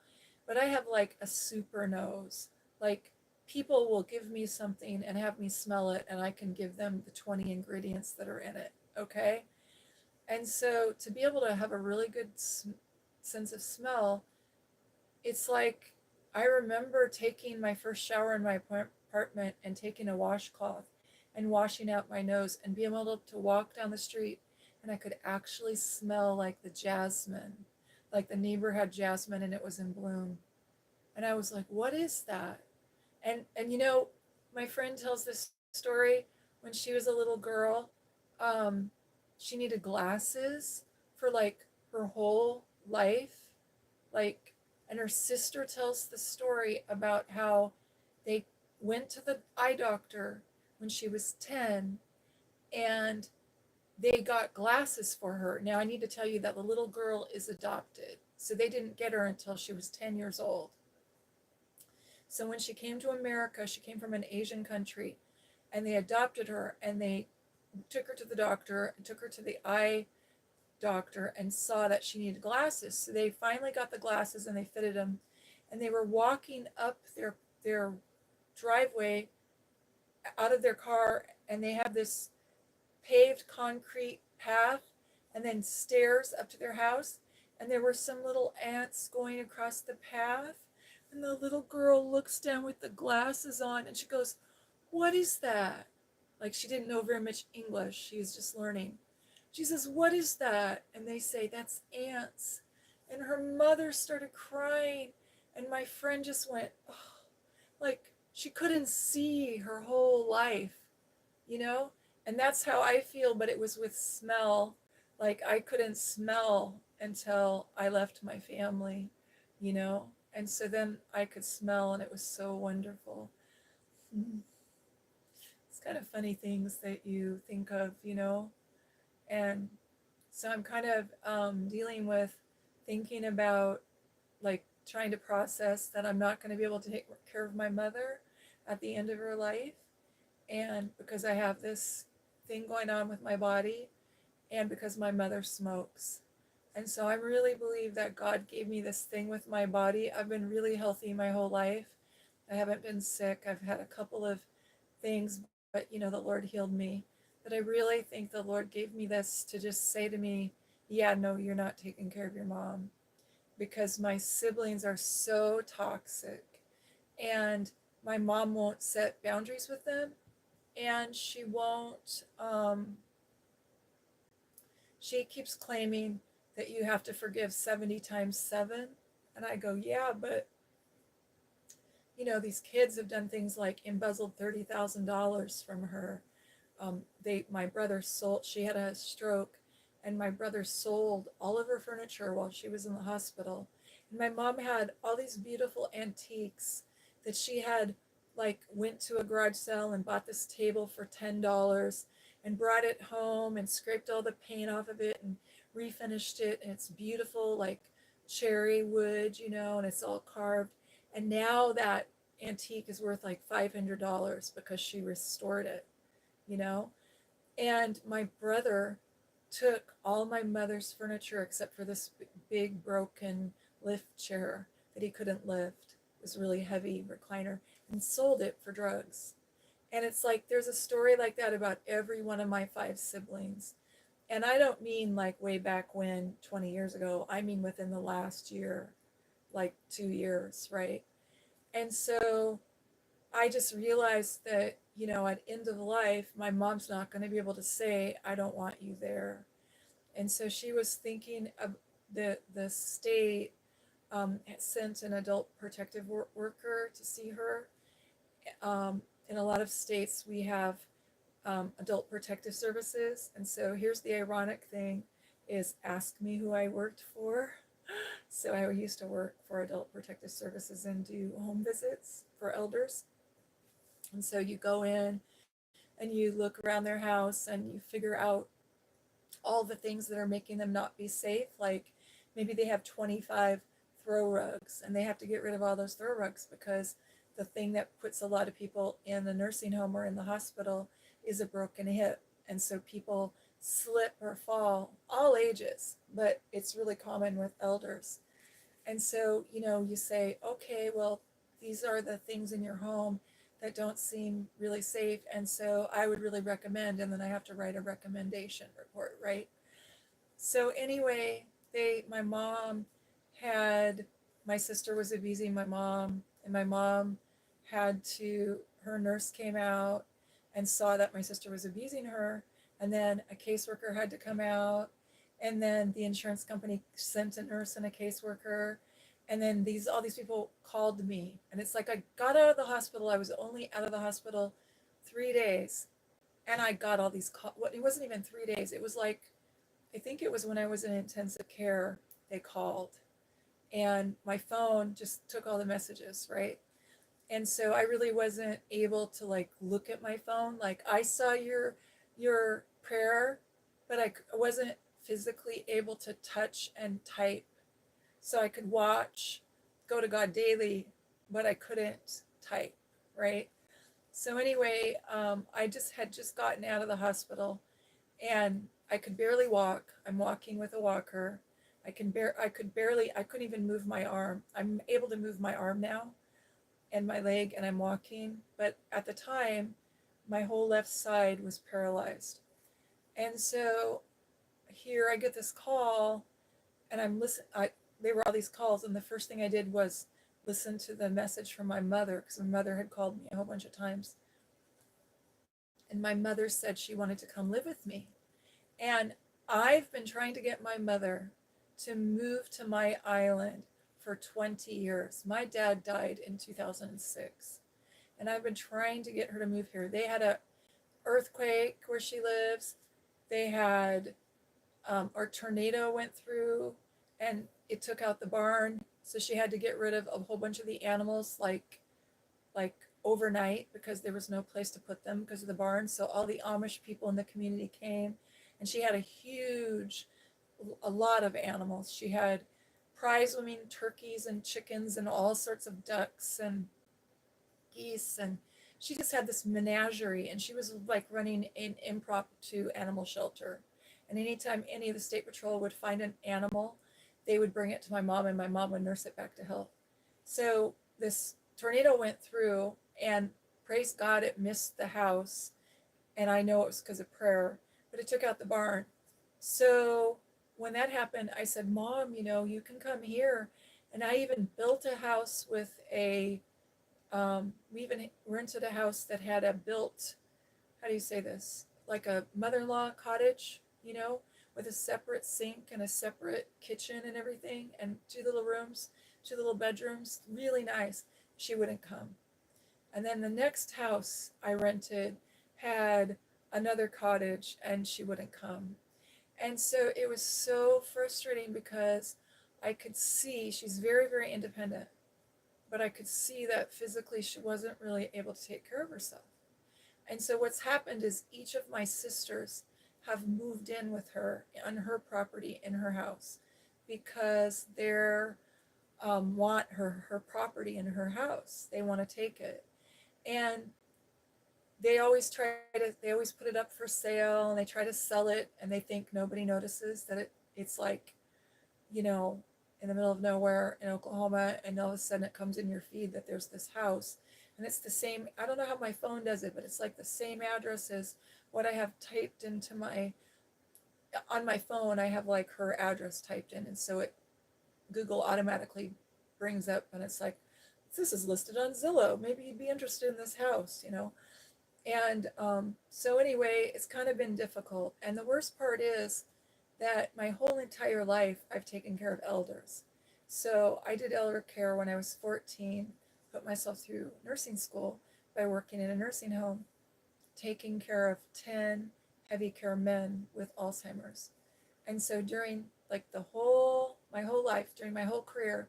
But I have like a super nose. Like, people will give me something and have me smell it, and I can give them the 20 ingredients that are in it. Okay? And so to be able to have a really good sense of smell, it's like, I remember taking my first shower in my apartment and taking a washcloth and washing out my nose and being able to walk down the street and I could actually smell like the jasmine, like the neighbor had jasmine and it was in bloom. And I was like, what is that? And my friend tells this story. when she was a little girl, um, she needed glasses for like her whole life. Like, and her sister tells the story about how they went to the eye doctor when she was 10 and they got glasses for her. Now, I need to tell you that the little girl is adopted. So they didn't get her until she was 10 years old. So when she came to America, she came from an Asian country, and they adopted her and they took her to the doctor and took her to the eye doctor and saw that she needed glasses. So they finally got the glasses and they fitted them. And they were walking up their driveway out of their car, and they have this paved concrete path and then stairs up to their house. And there were some little ants going across the path. And the little girl looks down with the glasses on and she goes, "What is that?" Like, she didn't know very much English. She was just learning. She says, "What is that?" And they say, "That's ants." And her mother started crying. And my friend just went, oh, like she couldn't see her whole life, you know? And that's how I feel, but it was with smell. Like, I couldn't smell until I left my family, you know? And so then I could smell, and it was so wonderful. It's kind of funny things that you think of, you know? And so I'm kind of dealing with thinking about, like, trying to process that I'm not going to be able to take care of my mother at the end of her life. And because I have this thing going on with my body, and because my mother smokes. And so I really believe that God gave me this thing with my body. I've been really healthy my whole life. I haven't been sick. I've had a couple of things, but you know, the Lord healed me. But I really think the Lord gave me this to just say to me, yeah, no, you're not taking care of your mom, because my siblings are so toxic, and my mom won't set boundaries with them, and she won't, she keeps claiming that you have to forgive 70 times 7. And I go, yeah, but you know, these kids have done things like embezzled $30,000 from her. My brother sold, she had a stroke, and my brother sold all of her furniture while she was in the hospital. And my mom had all these beautiful antiques that she had, like, went to a garage sale and bought this table for $10 and brought it home and scraped all the paint off of it and refinished it. And it's beautiful, like cherry wood, you know, and it's all carved. And now that antique is worth like $500 because she restored it, you know? And my brother took all my mother's furniture except for this big broken lift chair that he couldn't lift. It was a really heavy recliner, and sold it for drugs. And it's like there's a story like that about every one of my 5 siblings. And I don't mean like way back when, 20 years ago. I mean within the last year, like 2 years, right? And so I just realized that, you know, at end of life, my mom's not going to be able to say, "I don't want you there." And so she was thinking of the state sent an adult protective worker to see her. In a lot of states, we have adult protective services. And so here's the ironic thing is, ask me who I worked for. So I used to work for adult protective services and do home visits for elders. And so you go in and you look around their house and you figure out all the things that are making them not be safe. Like, maybe they have 25 throw rugs and they have to get rid of all those throw rugs because the thing that puts a lot of people in the nursing home or in the hospital is a broken hip. And so people slip or fall, all ages, but it's really common with elders. And so, you know, you say, okay, well, these are the things in your home that don't seem really safe. And so I would really recommend, and then I have to write a recommendation report, right? So anyway, my mom had, my sister was abusing my mom, and my mom had to, her nurse came out and saw that my sister was abusing her. And then a caseworker had to come out, and then the insurance company sent a nurse and a caseworker. And then all these people called me, and it's like I got out of the hospital. I was only out of the hospital 3 days, and I got all these calls. It wasn't even 3 days. It was like, I think it was when I was in intensive care, they called, and my phone just took all the messages, right? And so I really wasn't able to like look at my phone. Like, I saw your prayer, but I wasn't physically able to touch and type. So I could watch, go to God daily, but I couldn't type, right? So anyway, I just gotten out of the hospital, and I could barely walk. I'm walking with a walker. I couldn't even move my arm. I'm able to move my arm now and my leg, and I'm walking. But at the time, my whole left side was paralyzed. And so here I get this call, and there were all these calls, and the first thing I did was listen to the message from my mother, because my mother had called me a whole bunch of times. And my mother said she wanted to come live with me. And I've been trying to get my mother to move to my island for 20 years. My dad died in 2006, and I've been trying to get her to move here. They had a earthquake where she lives. They had our tornado went through, and it took out the barn. So she had to get rid of a whole bunch of the animals, like overnight, because there was no place to put them because of the barn. So all the Amish people in the community came, and she had a lot of animals. She had prize swimming turkeys and chickens and all sorts of ducks and geese, and she just had this menagerie, and she was like running an impromptu animal shelter. And anytime any of the state patrol would find an animal, they would bring it to my mom, and my mom would nurse it back to health. So this tornado went through, and praise God, it missed the house. And I know it was because of prayer, but it took out the barn. So when that happened, I said, Mom, you can come here. And I even built a house with we even rented a house that had a built, how do you say this? Like a mother-in-law cottage, with a separate sink and a separate kitchen and everything, and two little rooms, two little bedrooms, really nice. She wouldn't come. And then the next house I rented had another cottage, and she wouldn't come. And so it was so frustrating, because I could see she's very, very independent, but I could see that physically she wasn't really able to take care of herself. And so what's happened is each of my sisters have moved in with her on her property in her house, because they're want her property in her house. They want to take it. And they always put it up for sale, and they try to sell it, and they think nobody notices that it's like, in the middle of nowhere in Oklahoma, and all of a sudden it comes in your feed that there's this house, and it's the same. I don't know how my phone does it, but it's like the same address as what I have typed into on my phone. I have like her address typed in, and so Google automatically brings up, and it's like, this is listed on Zillow. Maybe you'd be interested in this house, And so anyway, it's kind of been difficult. And the worst part is that my whole entire life, I've taken care of elders. So I did elder care when I was 14, put myself through nursing school by working in a nursing home, taking care of 10 heavy care men with Alzheimer's. And so during like my whole life, during my whole career,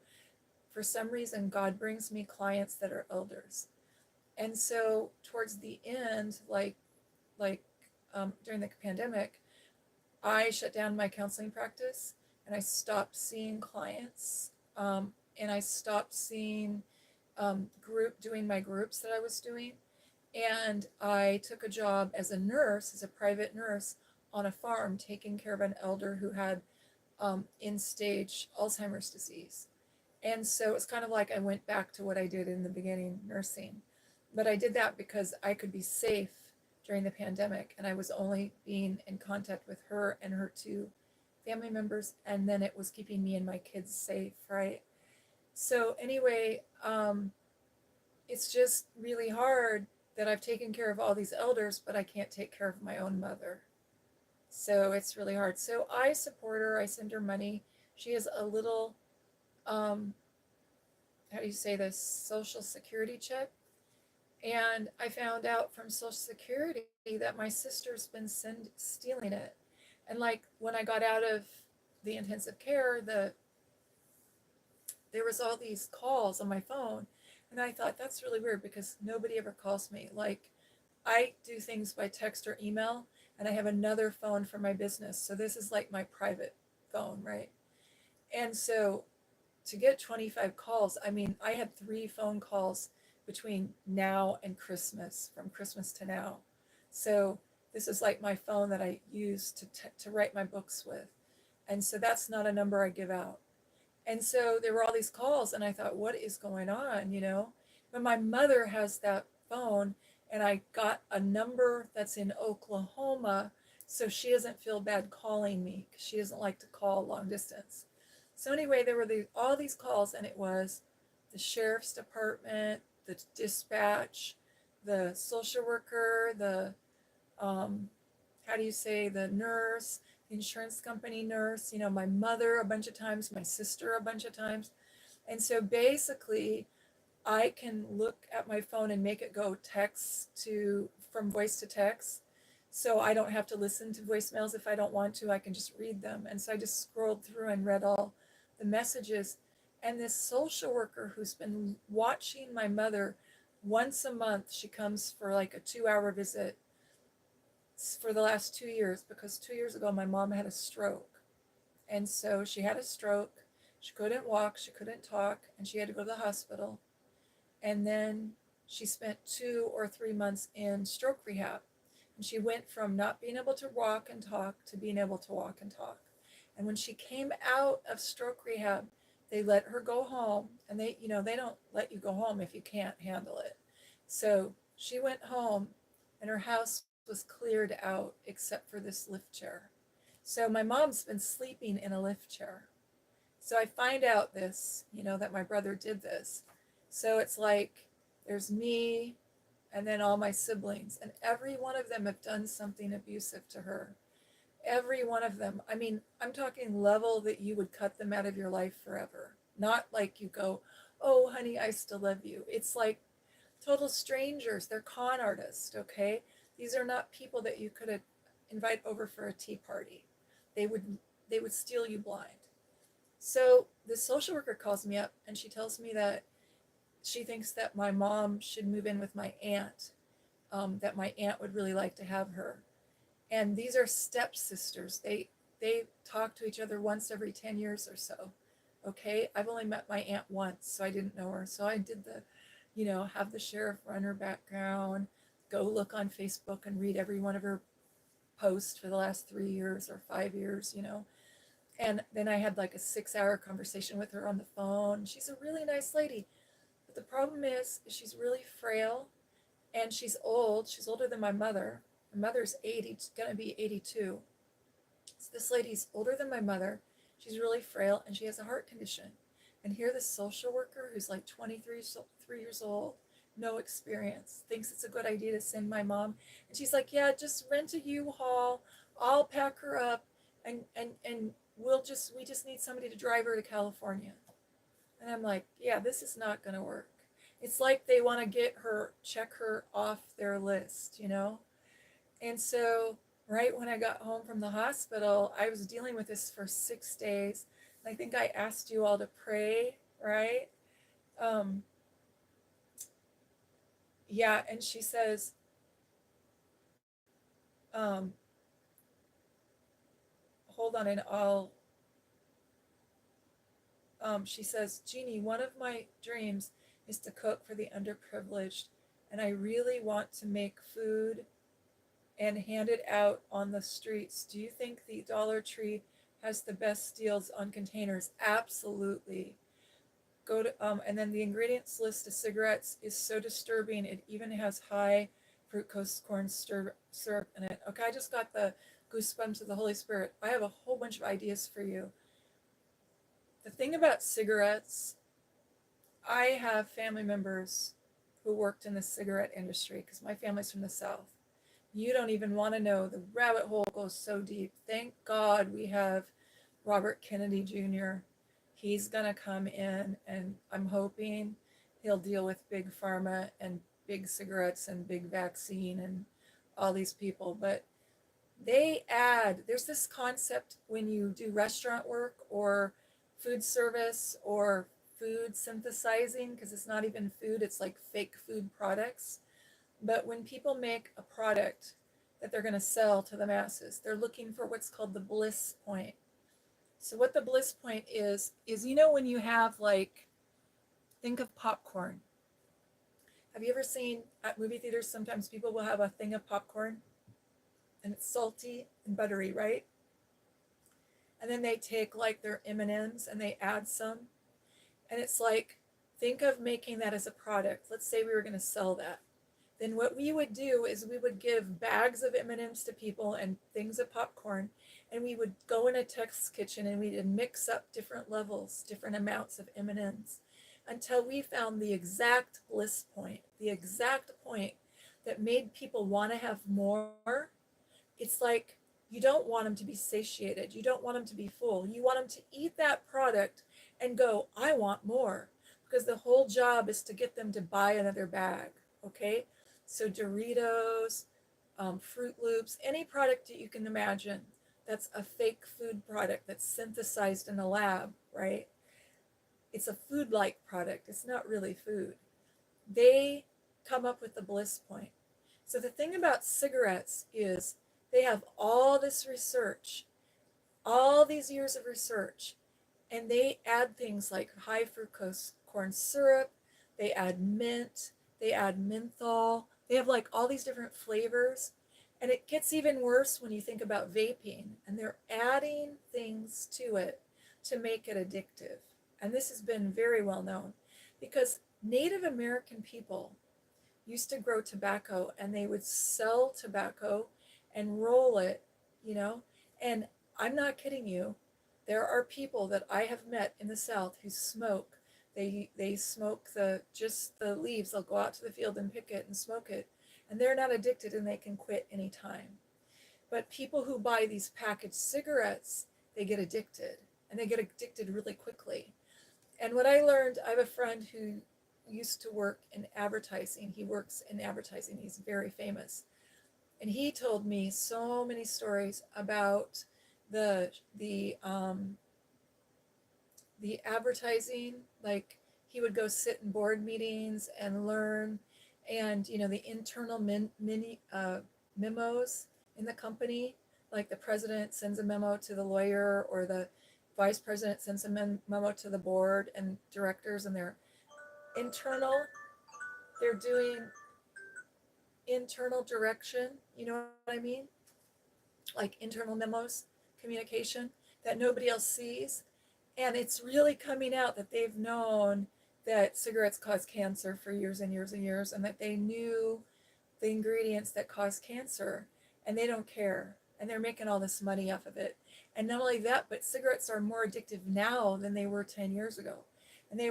for some reason, God brings me clients that are elders. And so towards the end, during the pandemic, I shut down my counseling practice, and I stopped seeing clients, and I stopped seeing doing my groups that I was doing. And I took a job as a nurse, as a private nurse on a farm, taking care of an elder who had end-stage Alzheimer's disease. And so it's kind of like I went back to what I did in the beginning, nursing. But I did that because I could be safe during the pandemic, and I was only being in contact with her and her two family members, and then it was keeping me and my kids safe, right? So anyway, it's just really hard that I've taken care of all these elders, but I can't take care of my own mother. So it's really hard. So I support her. I send her money. She has a little, how do you say this, Social Security check. And I found out from Social Security that my sister's been stealing it. And like when I got out of the intensive care, there was all these calls on my phone, and I thought that's really weird because nobody ever calls me. Like I do things by text or email, and I have another phone for my business. So this is like my private phone, right? And so to get 25 calls, I mean, I had 3 phone calls between now and Christmas, from Christmas to now. So this is like my phone that I use to write my books with. And so that's not a number I give out. And so there were all these calls, and I thought, what is going on, you know? But my mother has that phone, and I got a number that's in Oklahoma, so she doesn't feel bad calling me because she doesn't like to call long distance. So anyway, there were all these calls, and it was the sheriff's department, the dispatch, the social worker, the how do you say, the nurse, the insurance company nurse, you know, my mother a bunch of times, my sister a bunch of times. And so basically, I can look at my phone and make it go text to from voice to text. So I don't have to listen to voicemails if I don't want to. I can just read them. And so I just scrolled through and read all the messages. And this social worker who's been watching my mother once a month, she comes for like a 2-hour visit for the last 2 years, because 2 years ago my mom had a stroke. And so she had a stroke. She couldn't walk, she couldn't talk, and she had to go to the hospital. And then she spent 2 or 3 months in stroke rehab. And she went from not being able to walk and talk to being able to walk and talk. And when she came out of stroke rehab, they let her go home. And they, you know, they don't let you go home if you can't handle it. So she went home, and her house was cleared out except for this lift chair. So my mom's been sleeping in a lift chair. So I find out this, you know, that my brother did this. So it's like there's me and then all my siblings, and every one of them have done something abusive to her. Every one of them. I mean, I'm talking level that you would cut them out of your life forever. Not like you go, oh, honey, I still love you. It's like total strangers. They're con artists, okay? These are not people that you could invite over for a tea party. They would steal you blind. So the social worker calls me up, and she tells me that she thinks that my mom should move in with my aunt, that my aunt would really like to have her. And these are stepsisters. They talk to each other once every 10 years or so. Okay, I've only met my aunt once, so I didn't know her. So I did the, you know, have the sheriff run her background, go look on Facebook and read every one of her posts for the last 3 years or 5 years, you know. And then I had like a 6-hour conversation with her on the phone. She's a really nice lady. But the problem is she's really frail, and she's old. She's older than my mother. My mother's 80, going to be 82. So this lady's older than my mother. She's really frail, and she has a heart condition. And here this social worker who's like 23 years old, no experience, thinks it's a good idea to send my mom. And she's like, yeah, just rent a U-Haul. I'll pack her up, and we just need somebody to drive her to California. And I'm like, yeah, this is not going to work. It's like they want to check her off their list, you know? And so right when I got home from the hospital, I was dealing with this for 6 days. And I think I asked you all to pray, right? Um, yeah, and she says, um, hold on, and she says, Jeannie, one of my dreams is to cook for the underprivileged, and I really want to make food and hand it out on the streets. Do you think the Dollar Tree has the best deals on containers? Absolutely. Go to and then the ingredients list of cigarettes is so disturbing. It even has high fructose corn syrup in it. Okay, I just got the goosebumps of the Holy Spirit. I have a whole bunch of ideas for you. The thing about cigarettes, I have family members who worked in the cigarette industry because my family's from the South. You don't even want to know. The rabbit hole goes so deep. Thank God we have Robert Kennedy Jr. He's going to come in, and I'm hoping he'll deal with big pharma and big cigarettes and big vaccine and all these people, but they add, there's this concept when you do restaurant work or food service or food synthesizing, because it's not even food, it's like fake food products. But when people make a product that they're going to sell to the masses, they're looking for what's called the bliss point. So what the bliss point is when you have, like, think of popcorn. Have you ever seen at movie theaters, sometimes people will have a thing of popcorn and it's salty and buttery, right? And then they take like their M&Ms and they add some. And it's like, think of making that as a product. Let's say we were going to sell that. Then what we would do is we would give bags of M&Ms to people and things of popcorn, and we would go in a test kitchen and we'd mix up different levels, different amounts of M&Ms until we found the exact bliss point, the exact point that made people want to have more. It's like, you don't want them to be satiated. You don't want them to be full. You want them to eat that product and go, I want more, because the whole job is to get them to buy another bag, okay? So Doritos, Fruit Loops, any product that you can imagine that's a fake food product that's synthesized in a lab, right? It's a food-like product. It's not really food. They come up with the bliss point. So the thing about cigarettes is they have all this research, all these years of research, and they add things like high fructose corn syrup, they add mint, they add menthol, they have like all these different flavors. And it gets even worse when you think about vaping, and they're adding things to it to make it addictive. And this has been very well known because Native American people used to grow tobacco and they would sell tobacco and roll it, you know. And I'm not kidding you. There are people that I have met in the South who smoke. They smoke just the leaves. They'll go out to the field and pick it and smoke it. And they're not addicted and they can quit anytime. But people who buy these packaged cigarettes, they get addicted. And they get addicted really quickly. And what I learned, I have a friend who used to work in advertising. He works in advertising. He's very famous. And he told me so many stories about the advertising. Like, he would go sit in board meetings and learn, and the internal memos in the company. Like, the president sends a memo to the lawyer, or the vice president sends a memo to the board and directors, and they're doing internal direction, you know what I mean? Like internal memos, communication that nobody else sees. And it's really coming out that they've known that cigarettes cause cancer for years and years and years, and that they knew the ingredients that cause cancer, and they don't care. And they're making all this money off of it. And not only that, but cigarettes are more addictive now than they were 10 years ago. And they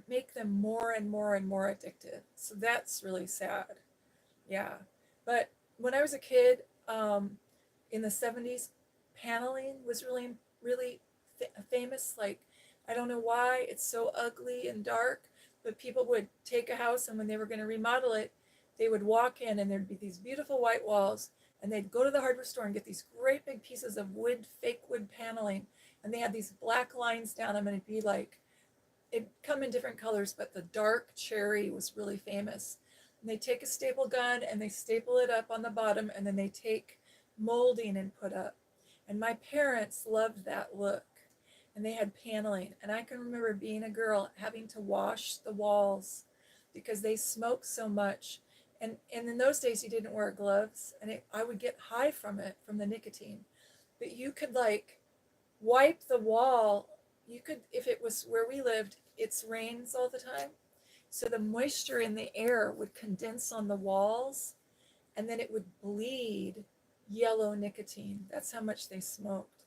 make them more and more and more addictive. So that's really sad. Yeah. But when I was a kid, in the 70s, paneling was really, really famous. Like, I don't know why it's so ugly and dark, but people would take a house, and when they were going to remodel it, they would walk in and there'd be these beautiful white walls, and they'd go to the hardware store and get these great big pieces of wood, fake wood paneling, and they had these black lines down them, and it'd be like, it'd come in different colors, but the dark cherry was really famous. And they take a staple gun and they staple it up on the bottom, and then they take molding and put up. And my parents loved that look, and they had paneling. And I can remember being a girl having to wash the walls because they smoked so much. And in those days, you didn't wear gloves, and I would get high from it, from the nicotine. But you could like wipe the wall. You could, if it was where we lived, it's rains all the time. So the moisture in the air would condense on the walls, and then it would bleed yellow nicotine. That's how much they smoked.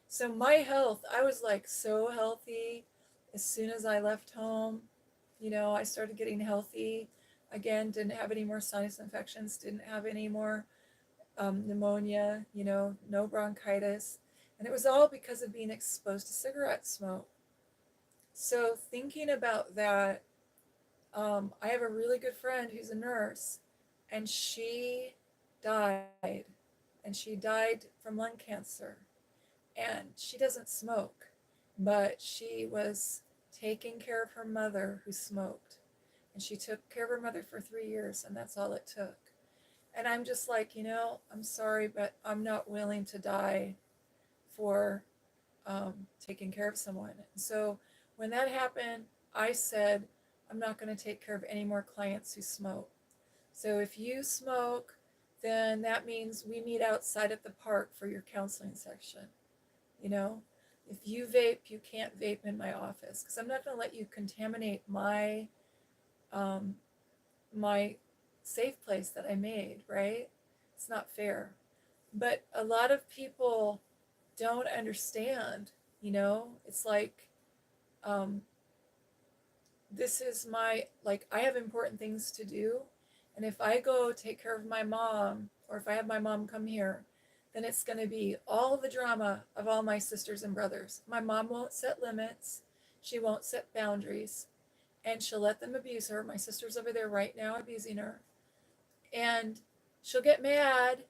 So my health, I was like so healthy as soon as I left home. I started getting healthy again, didn't have any more sinus infections, didn't have any more pneumonia, no bronchitis. And it was all because of being exposed to cigarette smoke. So thinking about that, I have a really good friend who's a nurse, and she died, and she died from lung cancer. And she doesn't smoke, but she was taking care of her mother who smoked. And she took care of her mother for 3 years, and that's all it took. And I'm just like, I'm sorry, but I'm not willing to die for taking care of someone. And so when that happened, I said, I'm not going to take care of any more clients who smoke. So if you smoke, then that means we meet outside at the park for your counseling section. You know, if you vape, you can't vape in my office because I'm not going to let you contaminate um, my safe place that I made, right? It's not fair. But a lot of people don't understand, it's like, um, this is like, I have important things to do. And if I go take care of my mom, or if I have my mom come here, then it's going to be all the drama of all my sisters and brothers. My mom won't set limits. She won't set boundaries. And she'll let them abuse her. My sister's over there right now abusing her. And she'll get mad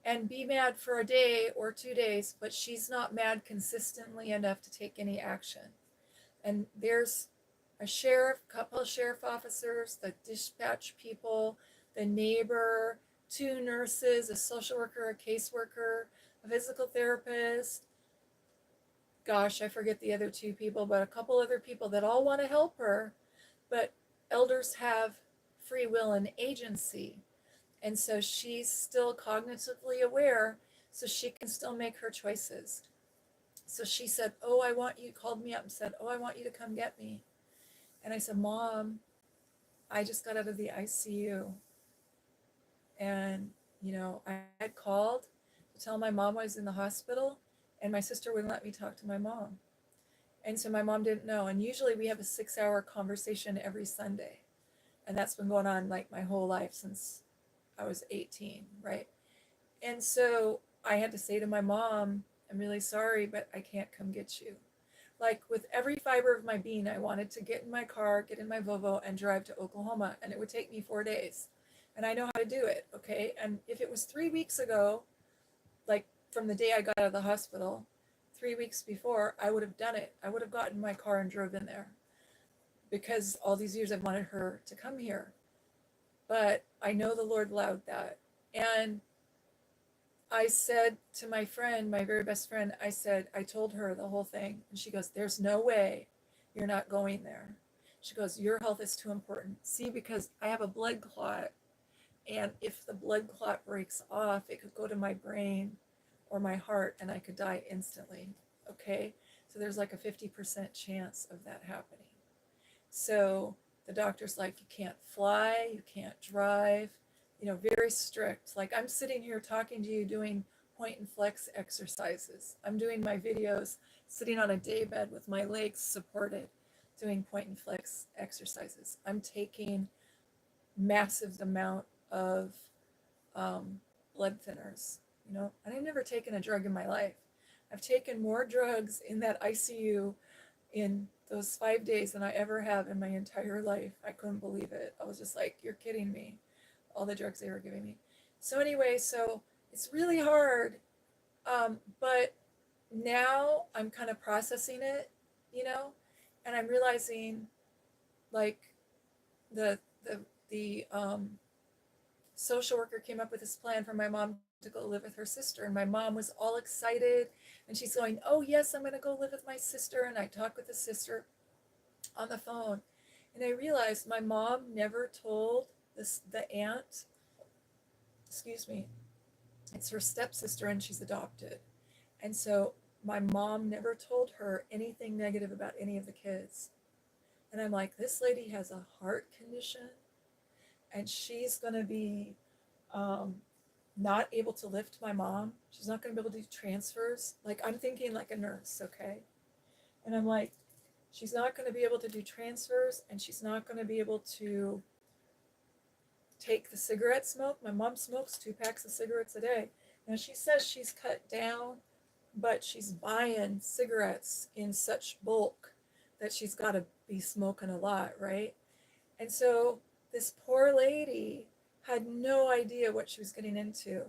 and be mad for a day or 2 days, but she's not mad consistently enough to take any action. And there's a sheriff, couple of sheriff officers, the dispatch people, the neighbor, 2 nurses, a social worker, a caseworker, a physical therapist. Gosh, I forget the other 2 people, but a couple other people that all want to help her. But elders have free will and agency. And so she's still cognitively aware, so she can still make her choices. So she said, called me up and said, I want you to come get me. And I said, Mom, I just got out of the ICU. And, I had called to tell my mom I was in the hospital, and my sister wouldn't let me talk to my mom. And so my mom didn't know. And usually we have a 6-hour conversation every Sunday. And that's been going on like my whole life since I was 18, right? And so I had to say to my mom, I'm really sorry, but I can't come get you. Like, with every fiber of my being, I wanted to get in my car, get in my Volvo, and drive to Oklahoma. And it would take me 4 days. And I know how to do it, okay? And if it was 3 weeks ago, like from the day I got out of the hospital, 3 weeks before, I would have done it. I would have gotten in my car and drove in there, because all these years I've wanted her to come here. But I know the Lord allowed that. And I said to my friend, my very best friend, I told her the whole thing. And she goes, there's no way you're not going there. She goes, your health is too important. See, because I have a blood clot. And if the blood clot breaks off, it could go to my brain or my heart, and I could die instantly. Okay? So there's like a 50% chance of that happening. So the doctor's like, you can't fly, you can't drive, very strict. Like, I'm sitting here talking to you doing point and flex exercises. I'm doing my videos sitting on a daybed with my legs supported, doing point and flex exercises. I'm taking massive amount of blood thinners, and I've never taken a drug in my life. I've taken more drugs in that ICU in those 5 days than I ever have in my entire life. I couldn't believe it. I was just like, you're kidding me. All the drugs they were giving me. So anyway, so it's really hard. But now I'm kind of processing it, and I'm realizing, like, the social worker came up with this plan for my mom to go live with her sister, and my mom was all excited, and she's going, oh yes, I'm going to go live with my sister. And I talked with the sister on the phone, and I realized my mom never told the aunt, excuse me, it's her stepsister and she's adopted. And so my mom never told her anything negative about any of the kids. And I'm like, this lady has a heart condition, and she's going to be not able to lift my mom. She's not going to be able to do transfers. Like, I'm thinking like a nurse, okay? And I'm like, she's not going to be able to do transfers, and she's not going to be able to take the cigarette smoke. My mom smokes 2 packs of cigarettes a day. Now, she says she's cut down, but she's buying cigarettes in such bulk that she's got to be smoking a lot, right? And so this poor lady had no idea what she was getting into.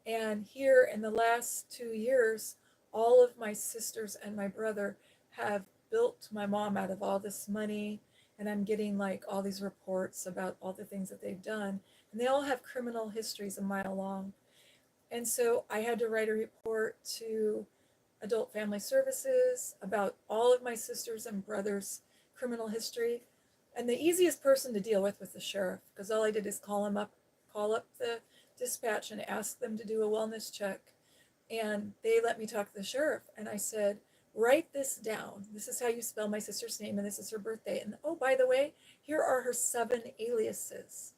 And here in the last 2 years, all of my sisters and my brother have built my mom out of all this money. And I'm getting like all these reports about all the things that they've done. And they all have criminal histories a mile long. And so I had to write a report to Adult Family Services about all of my sisters and brothers' criminal history. And the easiest person to deal with was the sheriff, because all I did is call up the dispatch and ask them to do a wellness check. And they let me talk to the sheriff. And I said, write this down. This is how you spell my sister's name, and this is her birthday. And oh, by the way, here are her 7 aliases.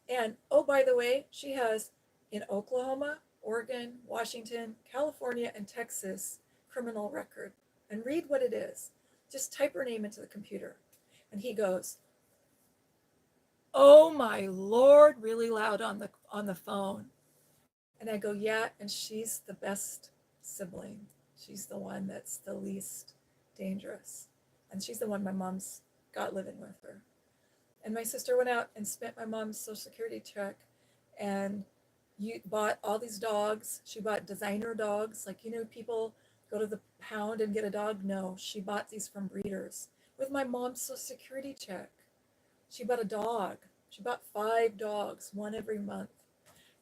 And oh, by the way, she has in Oklahoma, Oregon, Washington, California, and Texas criminal record. And read what it is. Just type her name into the computer. And he goes, "Oh my Lord," really loud on the phone. And I go, "Yeah, and she's the best sibling. She's the one that's the least dangerous. And she's the one my mom's got living with her." And my sister went out and spent my mom's Social Security check and you bought all these dogs. She bought designer dogs. Like, people go to the pound and get a dog. No, she bought these from breeders with my mom's Social Security check. She bought a dog. She bought 5 dogs, one every month.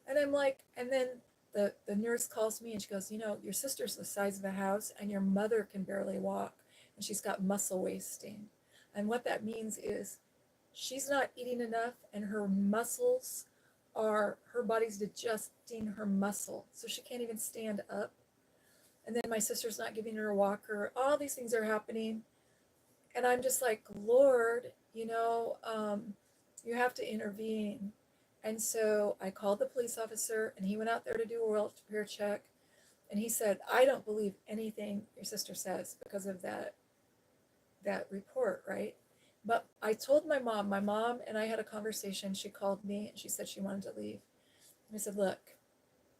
And I'm like, and then the nurse calls me and she goes, your sister's the size of a house and your mother can barely walk and she's got muscle wasting. And what that means is she's not eating enough and her body's adjusting her muscle. So she can't even stand up. And then my sister's not giving her a walker. All these things are happening. And I'm just like, Lord, you have to intervene. And so I called the police officer and he went out there to do a welfare check. And he said, I don't believe anything your sister says because of that report, right? But I told my mom and I had a conversation. She called me and she said she wanted to leave. And I said, look,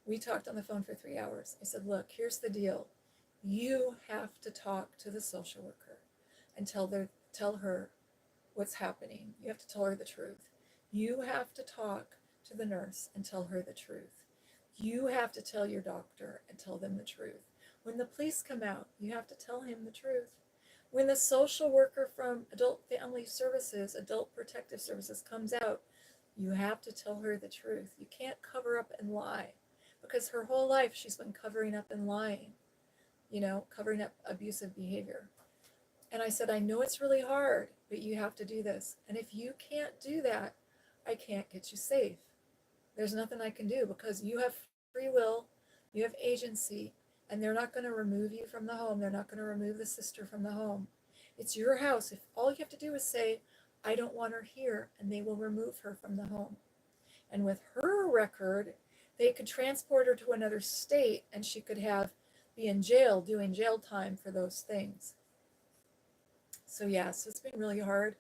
we talked on the phone for 3 hours. I said, look, here's the deal. You have to talk to the social worker and tell her what's happening. You have to tell her the truth. You have to talk to the nurse and tell her the truth. You have to tell your doctor and tell them the truth. When the police come out, you have to tell him the truth. When the social worker from Adult Family Services, Adult Protective Services comes out, you have to tell her the truth. You can't cover up and lie, because her whole life she's been covering up and lying, covering up abusive behavior. And I said, I know it's really hard, but you have to do this. And if you can't do that, I can't get you safe. There's nothing I can do because you have free will, you have agency, and they're not going to remove you from the home. They're not going to remove the sister from the home. It's your house. If all you have to do is say, I don't want her here, and they will remove her from the home. And with her record, they could transport her to another state and she could be in jail doing jail time for those things. So it's been really hard.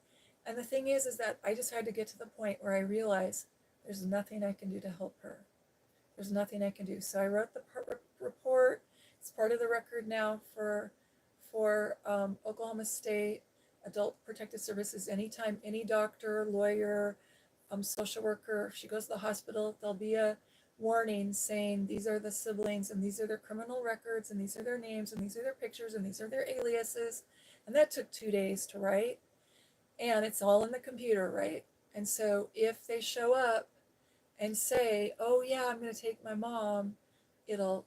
And the thing is that I just had to get to the point where I realized there's nothing I can do to help her. There's nothing I can do. So I wrote the report. It's part of the record now for Oklahoma State Adult Protective Services. Anytime any doctor, lawyer, social worker, if she goes to the hospital, there'll be a warning saying these are the siblings and these are their criminal records and these are their names and these are their pictures and these are their aliases. And that took 2 days to write. And it's all in the computer, right? And so if they show up and say, oh yeah, I'm going to take my mom, it'll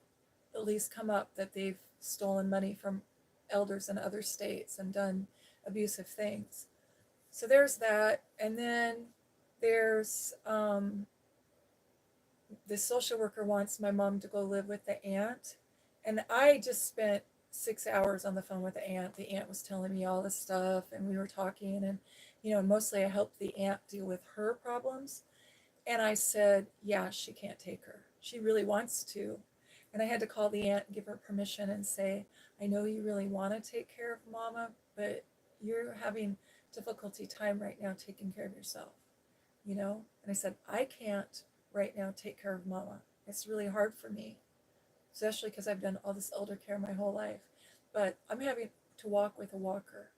at least come up that they've stolen money from elders in other states and done abusive things. So there's that. And then there's the social worker wants my mom to go live with the aunt. And I just spent 6 hours on the phone with the aunt. The aunt was telling me all this stuff and we were talking and, mostly I helped the aunt deal with her problems. And I said, yeah, she can't take her. She really wants to. And I had to call the aunt and give her permission and say, I know you really want to take care of mama, but you're having difficulty time right now taking care of yourself, And I said, I can't right now take care of mama. It's really hard for me, especially because I've done all this elder care my whole life. But I'm having to walk with a walker.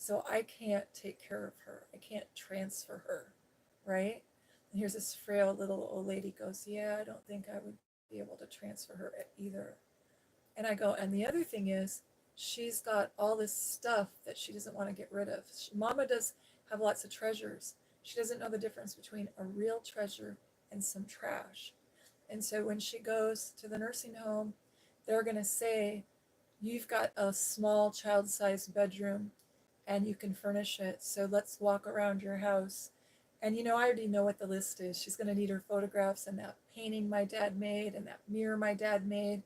So I can't take care of her. I can't transfer her, right? And here's this frail little old lady goes, yeah, I don't think I would be able to transfer her either. And I go, and the other thing is, she's got all this stuff that she doesn't want to get rid of. Mama does have lots of treasures. She doesn't know the difference between a real treasure and some trash. And so when she goes to the nursing home, they're going to say, you've got a small child-sized bedroom and you can furnish it. So let's walk around your house. And I already know what the list is. She's going to need her photographs and that painting my dad made and that mirror my dad made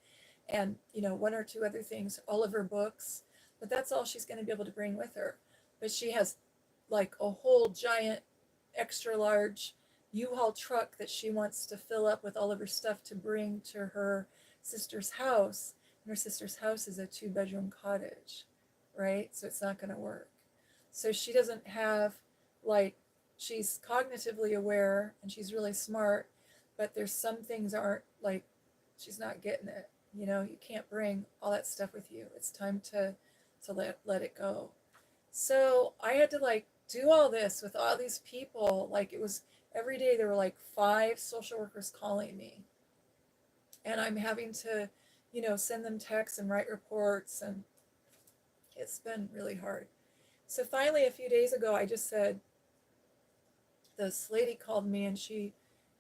and, one or two other things, all of her books. But that's all she's going to be able to bring with her. But she has like a whole giant extra large U-Haul truck that she wants to fill up with all of her stuff to bring to her sister's house. And her sister's house is a 2-bedroom cottage, right? So it's not going to work. So she doesn't have, like, she's cognitively aware and she's really smart, but there's some things aren't, like, she's not getting it. You can't bring all that stuff with you. It's time to let it go. So I had to like do all this with all these people. Like it was every day there were like 5 social workers calling me. And I'm having to, send them texts and write reports, and it's been really hard. So finally a few days ago I just said, this lady called me and she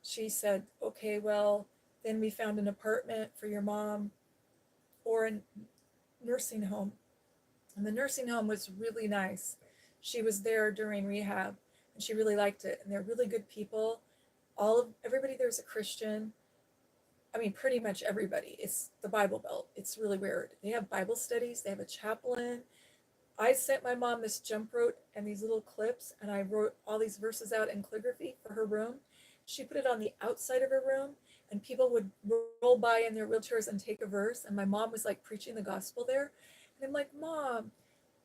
said, okay, well, then we found an apartment for your mom or a nursing home. And the nursing home was really nice. She was there during rehab and she really liked it. And they're really good people. Everybody there's a Christian. I mean, pretty much everybody. It's the Bible Belt. It's really weird. They have Bible studies. They have a chaplain. I sent my mom this jump rope and these little clips, and I wrote all these verses out in calligraphy for her room. She put it on the outside of her room, and people would roll by in their wheelchairs and take a verse, and my mom was like preaching the gospel there. And I'm like, Mom,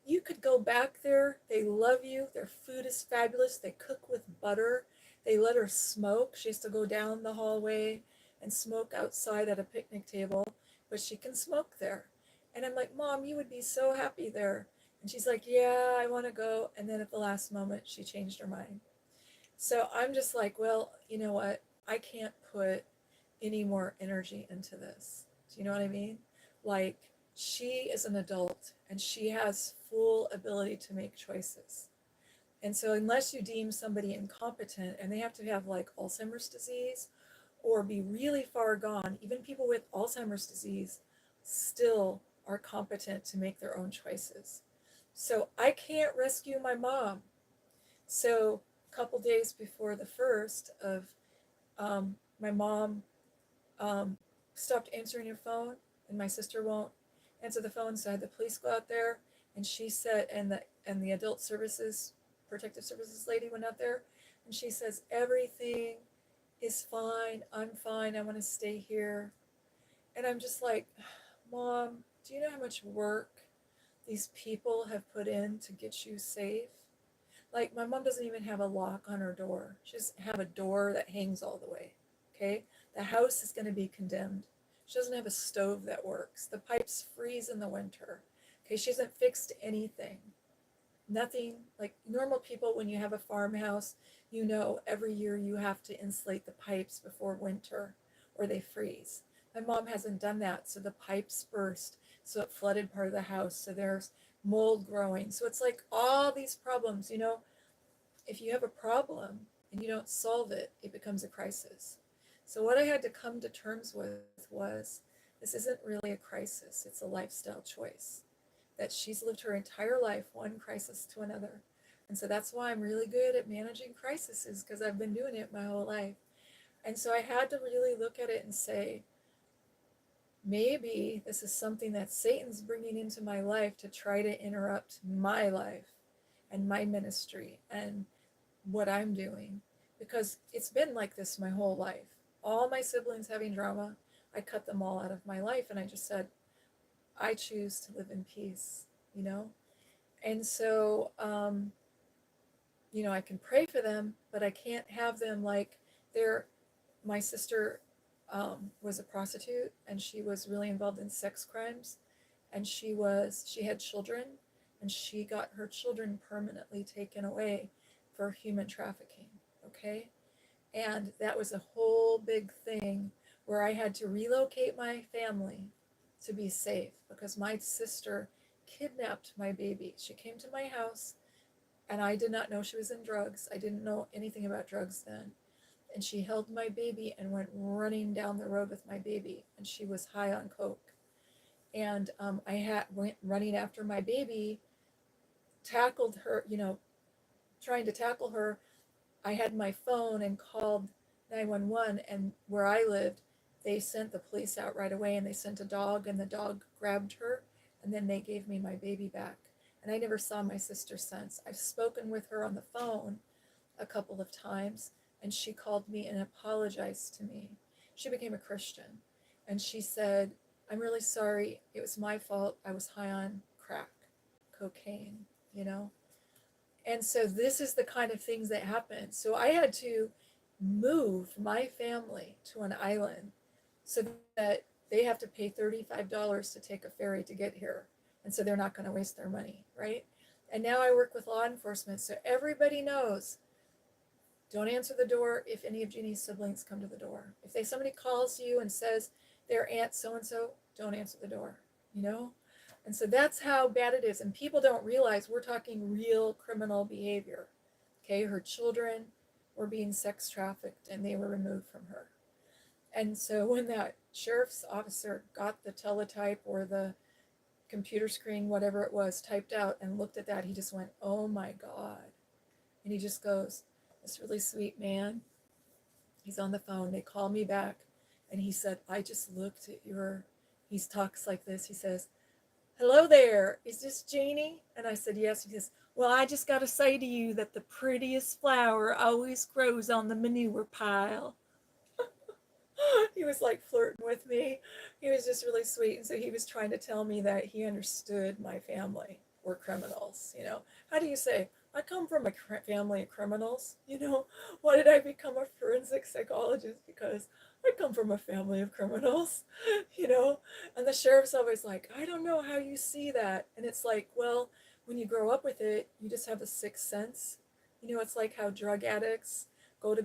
you could go back there. They love you. Their food is fabulous. They cook with butter. They let her smoke. She has to go down the hallway and smoke outside at a picnic table, but she can smoke there. And I'm like, Mom, you would be so happy there. And she's like, yeah, I want to go. And then at the last moment, she changed her mind. So I'm just like, well, you know what? I can't put any more energy into this. Do you know what I mean? Like, she is an adult and she has full ability to make choices. And so unless you deem somebody incompetent and they have to have like Alzheimer's disease or be really far gone, even people with Alzheimer's disease still are competent to make their own choices. So I can't rescue my mom. So a couple days before the first of, my mom stopped answering her phone, and my sister won't answer the phone. So I had the police go out there, and she said, and the adult services, protective services lady went out there, and she says, everything is fine. I'm fine. I want to stay here. And I'm just like, Mom, do you know how much work these people have put in to get you safe? Like, my mom doesn't even have a lock on her door. She doesn't have a door that hangs all the way. Okay? The house is going to be condemned. She doesn't have a stove that works. The pipes freeze in the winter. Okay? She hasn't fixed anything. Nothing. Like normal people, when you have a farmhouse, every year you have to insulate the pipes before winter or they freeze. My mom hasn't done that, so the pipes burst, so it flooded part of the house, so there's mold growing. So it's like all these problems, if you have a problem and you don't solve it, it becomes a crisis. So what I had to come to terms with was, this isn't really a crisis, it's a lifestyle choice. That she's lived her entire life, one crisis to another. And so that's why I'm really good at managing crises, because I've been doing it my whole life. And so I had to really look at it and say, maybe this is something that Satan's bringing into my life to try to interrupt my life and my ministry and what I'm doing. Because it's been like this my whole life. All my siblings having drama, I cut them all out of my life. And I just said, I choose to live in peace, And so, I can pray for them, but I can't have them like my sister was a prostitute and she was really involved in sex crimes, and she had children, and she got her children permanently taken away for human trafficking. Okay? And that was a whole big thing where I had to relocate my family to be safe because my sister kidnapped my baby. She came to my house and I did not know she was in drugs. I didn't know anything about drugs then. And she held my baby and went running down the road with my baby, and she was high on coke. And went running after my baby, tackled her, trying to tackle her. I had my phone and called 911, and where I lived, they sent the police out right away, and they sent a dog, and the dog grabbed her, and then they gave me my baby back. And I never saw my sister since. I've spoken with her on the phone a couple of times, and she called me and apologized to me. She became a Christian, and she said, "I'm really sorry. It was my fault. I was high on crack, cocaine, you know?" And so this is the kind of things that happen. So I had to move my family to an island so that they have to pay $35 to take a ferry to get here. And so they're not going to waste their money, right? And now I work with law enforcement, so everybody knows, don't answer the door if any of Jeannie's siblings come to the door. If somebody calls you and says their aunt so-and-so, don't answer the door, you know? And so that's how bad it is. And people don't realize we're talking real criminal behavior. Okay, her children were being sex trafficked and they were removed from her. And so when that sheriff's officer got the teletype or the computer screen, whatever it was, typed out and looked at that, he just went, "Oh my God." And he just goes, "This really sweet man." He's on the phone. They call me back and he said, "I just looked at he talks like this. He says, 'Hello there, is this Jeannie?' And I said, 'Yes.' He says, 'Well, I just got to say to you that the prettiest flower always grows on the manure pile.'" He was like flirting with me. He was just really sweet. And so he was trying to tell me that he understood my family were criminals. How do you say, "I come from a family of criminals"? Why did I become a forensic psychologist? Because I come from a family of criminals, and the sheriff's always like, "I don't know how you see that." And it's like, well, when you grow up with it, you just have a sixth sense. It's like how drug addicts go to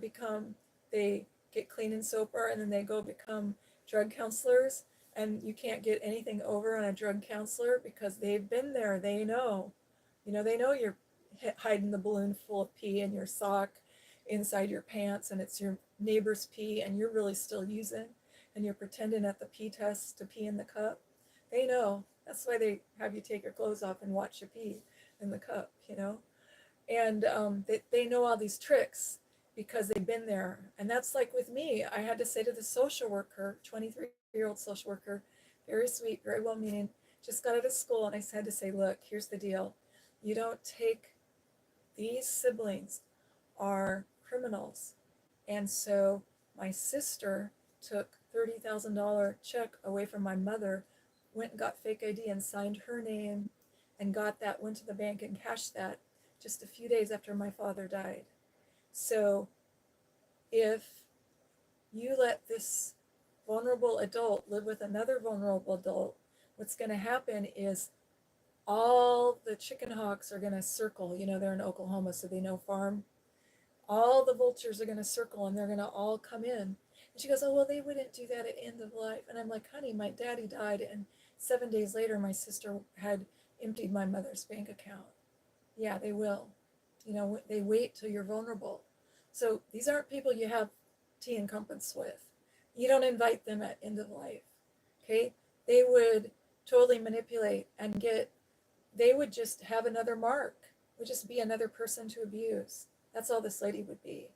they get clean and sober, and then they go become drug counselors, and you can't get anything over on a drug counselor because they've been there. They know. They know you're hiding the balloon full of pee in your sock inside your pants, and it's your neighbor's pee, and you're really still using, and you're pretending at the pee test to pee in the cup. They know. That's why they have you take your clothes off and watch you pee in the cup, and they know all these tricks because they've been there. And that's like with me. I had to say to the social worker, 23-year-old social worker, very sweet, very well-meaning, just got out of school, and I had to say, "Look, here's the deal. You don't take, these siblings are criminals." And so my sister took $30,000 check away from my mother, went and got fake ID and signed her name, and went to the bank and cashed that just a few days after my father died. So if you let this vulnerable adult live with another vulnerable adult, what's going to happen is all the chicken hawks are going to circle. They're in Oklahoma, so they know farm. All the vultures are going to circle, and they're going to all come in. And she goes, "Oh, well, they wouldn't do that at end of life." And I'm like, "Honey, my daddy died, and 7 days later, my sister had emptied my mother's bank account." Yeah, they will. They wait till you're vulnerable. So these aren't people you have tea and crumpets with. You don't invite them at end of life. Okay? They would totally manipulate and they would just have another mark, would just be another person to abuse. That's all this lady would be.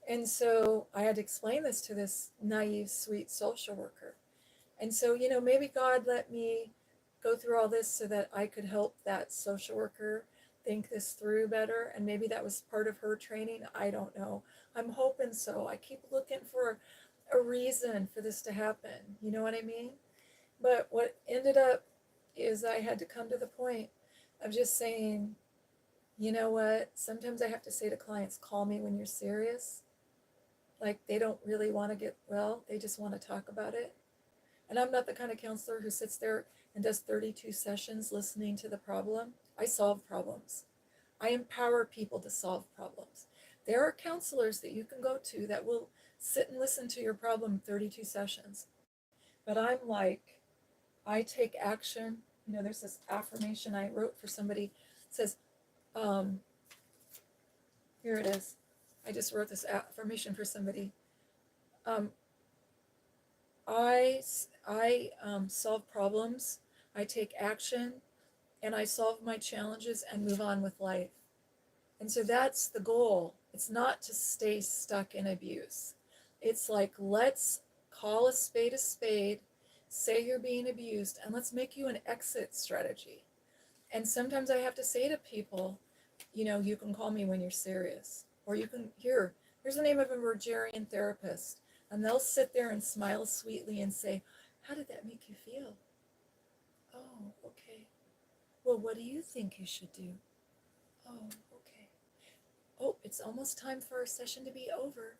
And so I had to explain this to this naive, sweet social worker. And so, maybe God let me go through all this so that I could help that social worker think this through better. And maybe that was part of her training. I don't know. I'm hoping so. I keep looking for a reason for this to happen. You know what I mean? But what ended up is I had to come to the point of just saying, you know what? Sometimes I have to say to clients, "Call me when you're serious." Like they don't really want to get well. They just want to talk about it. And I'm not the kind of counselor who sits there and does 32 sessions listening to the problem. I solve problems. I empower people to solve problems. There are counselors that you can go to that will sit and listen to your problem 32 sessions. But I'm like, I take action. You know, there's this affirmation I wrote for somebody. It says, um, here it is. I just wrote this affirmation for somebody. Um, I solve problems. I take action, and I solve my challenges and move on with life. And so that's the goal. It's not to stay stuck in abuse. It's like, let's call a spade, say you're being abused, and let's make you an exit strategy. And sometimes I have to say to people, you know, you can call me when you're serious. Or you can, here's the name of a Rogerian therapist. And they'll sit there and smile sweetly and say, how did that make you feel? Oh, okay. Well, what do you think you should do? Oh, okay. Oh, it's almost time for our session to be over.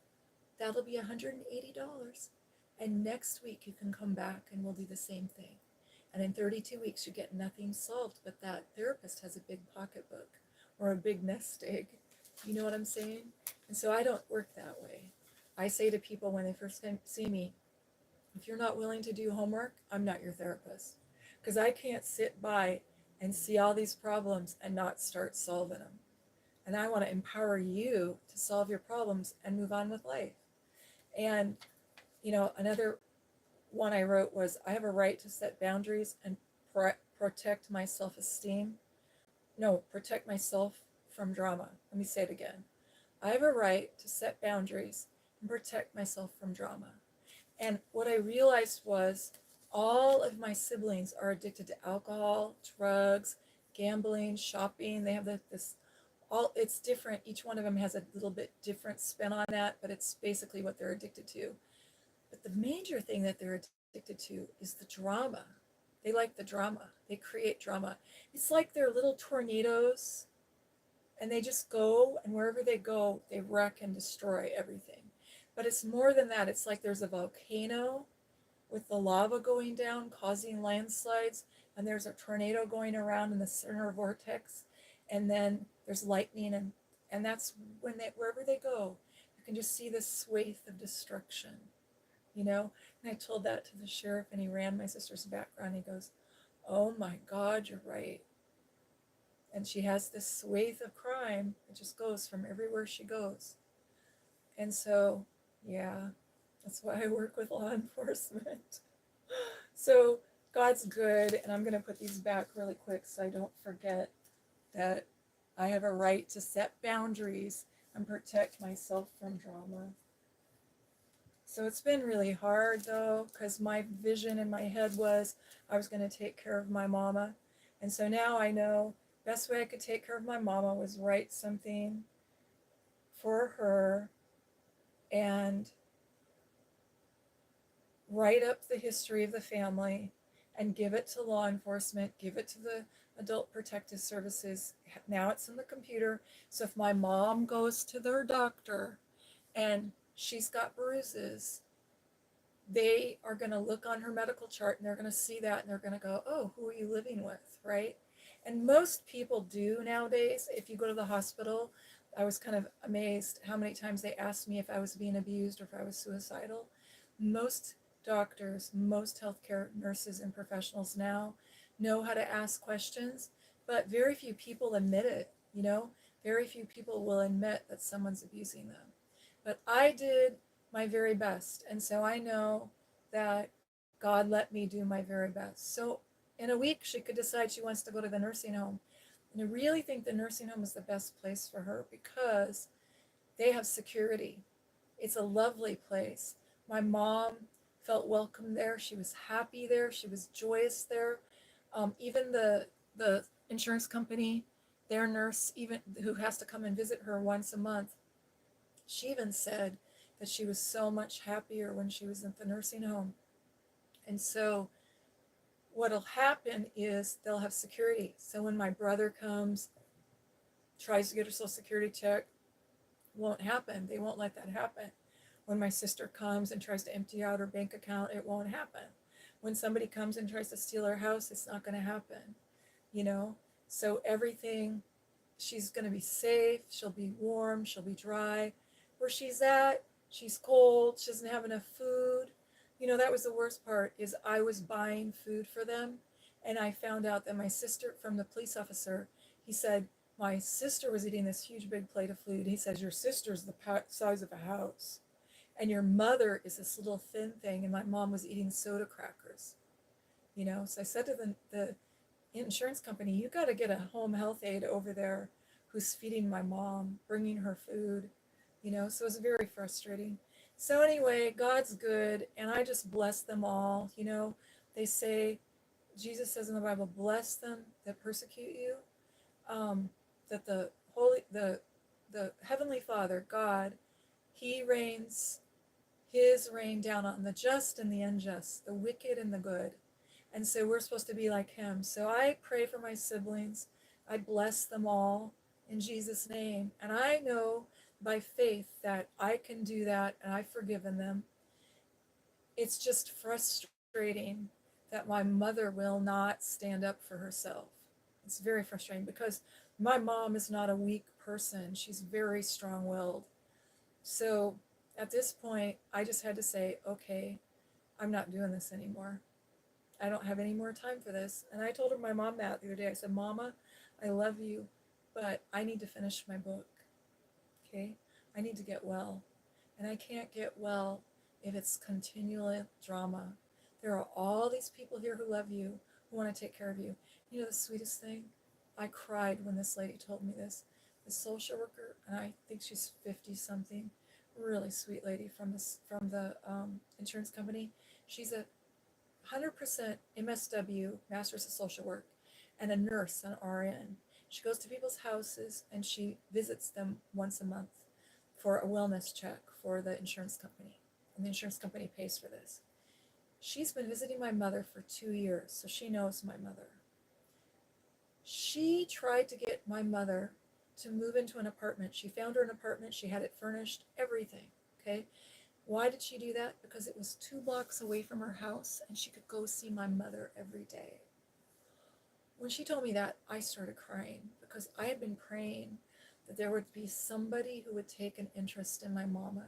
That'll be $180. And next week you can come back and we'll do the same thing. And in 32 weeks you get nothing solved, but that therapist has a big pocketbook or a big nest egg. You know what I'm saying? And so I don't work that way. I say to people when they first see me, if you're not willing to do homework, I'm not your therapist. Because I can't sit by and see all these problems and not start solving them. And I want to empower you to solve your problems and move on with life. And, you know, another one I wrote was, I have a right to set boundaries and protect my self-esteem. No, protect myself from drama. Let me say it again. I have a right to set boundaries and protect myself from drama. And what I realized was all of my siblings are addicted to alcohol, drugs, gambling, shopping. They have this all, it's different. Each one of them has a little bit different spin on that, but it's basically what they're addicted to. But the major thing that they're addicted to is the drama. They like the drama. They create drama. It's like they're little tornadoes, and they just go, and wherever they go, they wreck and destroy everything. But it's more than that. It's like there's a volcano with the lava going down, causing landslides, and there's a tornado going around in the center vortex, and then there's lightning, and that's when they, wherever they go, you can just see this swathe of destruction, you know. And I told that to the sheriff, and he ran my sister's background. He goes, oh my God, you're right. And she has this swathe of crime that just goes from everywhere she goes. And so, yeah, that's why I work with law enforcement. So God's good, and I'm going to put these back really quick so I don't forget that I have a right to set boundaries and protect myself from drama. So it's been really hard though, because my vision in my head was I was going to take care of my mama. And so now I know best way I could take care of my mama was write something for her and write up the history of the family and give it to law enforcement, give it to the adult protective services. Now it's in the computer. So if my mom goes to their doctor and she's got bruises, they are going to look on her medical chart and they're going to see that and they're going to go, oh, who are you living with, right? And most people do nowadays. If you go to the hospital, I was kind of amazed how many times they asked me if I was being abused or if I was suicidal. Most doctors, most healthcare nurses and professionals now know how to ask questions, but very few people admit it, you know? Very few people will admit that someone's abusing them. But I did my very best, and so I know that God let me do my very best. So in a week, she could decide she wants to go to the nursing home. And I really think the nursing home is the best place for her because they have security. It's a lovely place. My mom felt welcome there. She was happy there. She was joyous there. Even the insurance company, their nurse, even who has to come and visit her once a month, she even said that she was so much happier when she was at the nursing home. And so what'll happen is they'll have security. So when my brother comes, tries to get her social security check, won't happen. They won't let that happen. When my sister comes and tries to empty out her bank account, it won't happen. When somebody comes and tries to steal her house, it's not going to happen, you know? So everything, she's going to be safe, she'll be warm, she'll be dry. Where she's at, she's cold, she doesn't have enough food. You know, that was the worst part, is I was buying food for them, and I found out that my sister, from the police officer, he said, my sister was eating this huge big plate of food. He says, your sister's the size of a house, and your mother is this little thin thing, and my mom was eating soda crackers. You know, so I said to the insurance company, you got to get a home health aide over there who's feeding my mom, bringing her food, you know, so it was very frustrating. So anyway, God's good, and I just bless them all. You know, they say, Jesus says in the Bible, bless them that persecute you, that the Heavenly Father, God, He rains His rain down on the just and the unjust, the wicked and the good. And so we're supposed to be like Him. So I pray for my siblings. I bless them all in Jesus' name. And I know by faith that I can do that, and I've forgiven them. It's just frustrating that my mother will not stand up for herself. It's very frustrating because my mom is not a weak person. She's very strong-willed. So at this point, I just had to say, okay, I'm not doing this anymore. I don't have any more time for this. And I told her, my mom, that the other day. I said, Mama, I love you, but I need to finish my book. Okay? I need to get well. And I can't get well if it's continual drama. There are all these people here who love you, who want to take care of you. You know the sweetest thing? I cried when this lady told me this. The social worker, and I think she's 50 something, really sweet lady from the insurance company. She's a 100% MSW, Master's of Social Work, and a nurse, an RN. She goes to people's houses and she visits them once a month for a wellness check for the insurance company. And the insurance company pays for this. She's been visiting my mother for 2 years, so she knows my mother. She tried to get my mother to move into an apartment. She found her an apartment, she had it furnished, everything, okay? Why did she do that? Because it was 2 blocks away from her house and she could go see my mother every day. When she told me that, I started crying because I had been praying that there would be somebody who would take an interest in my mama.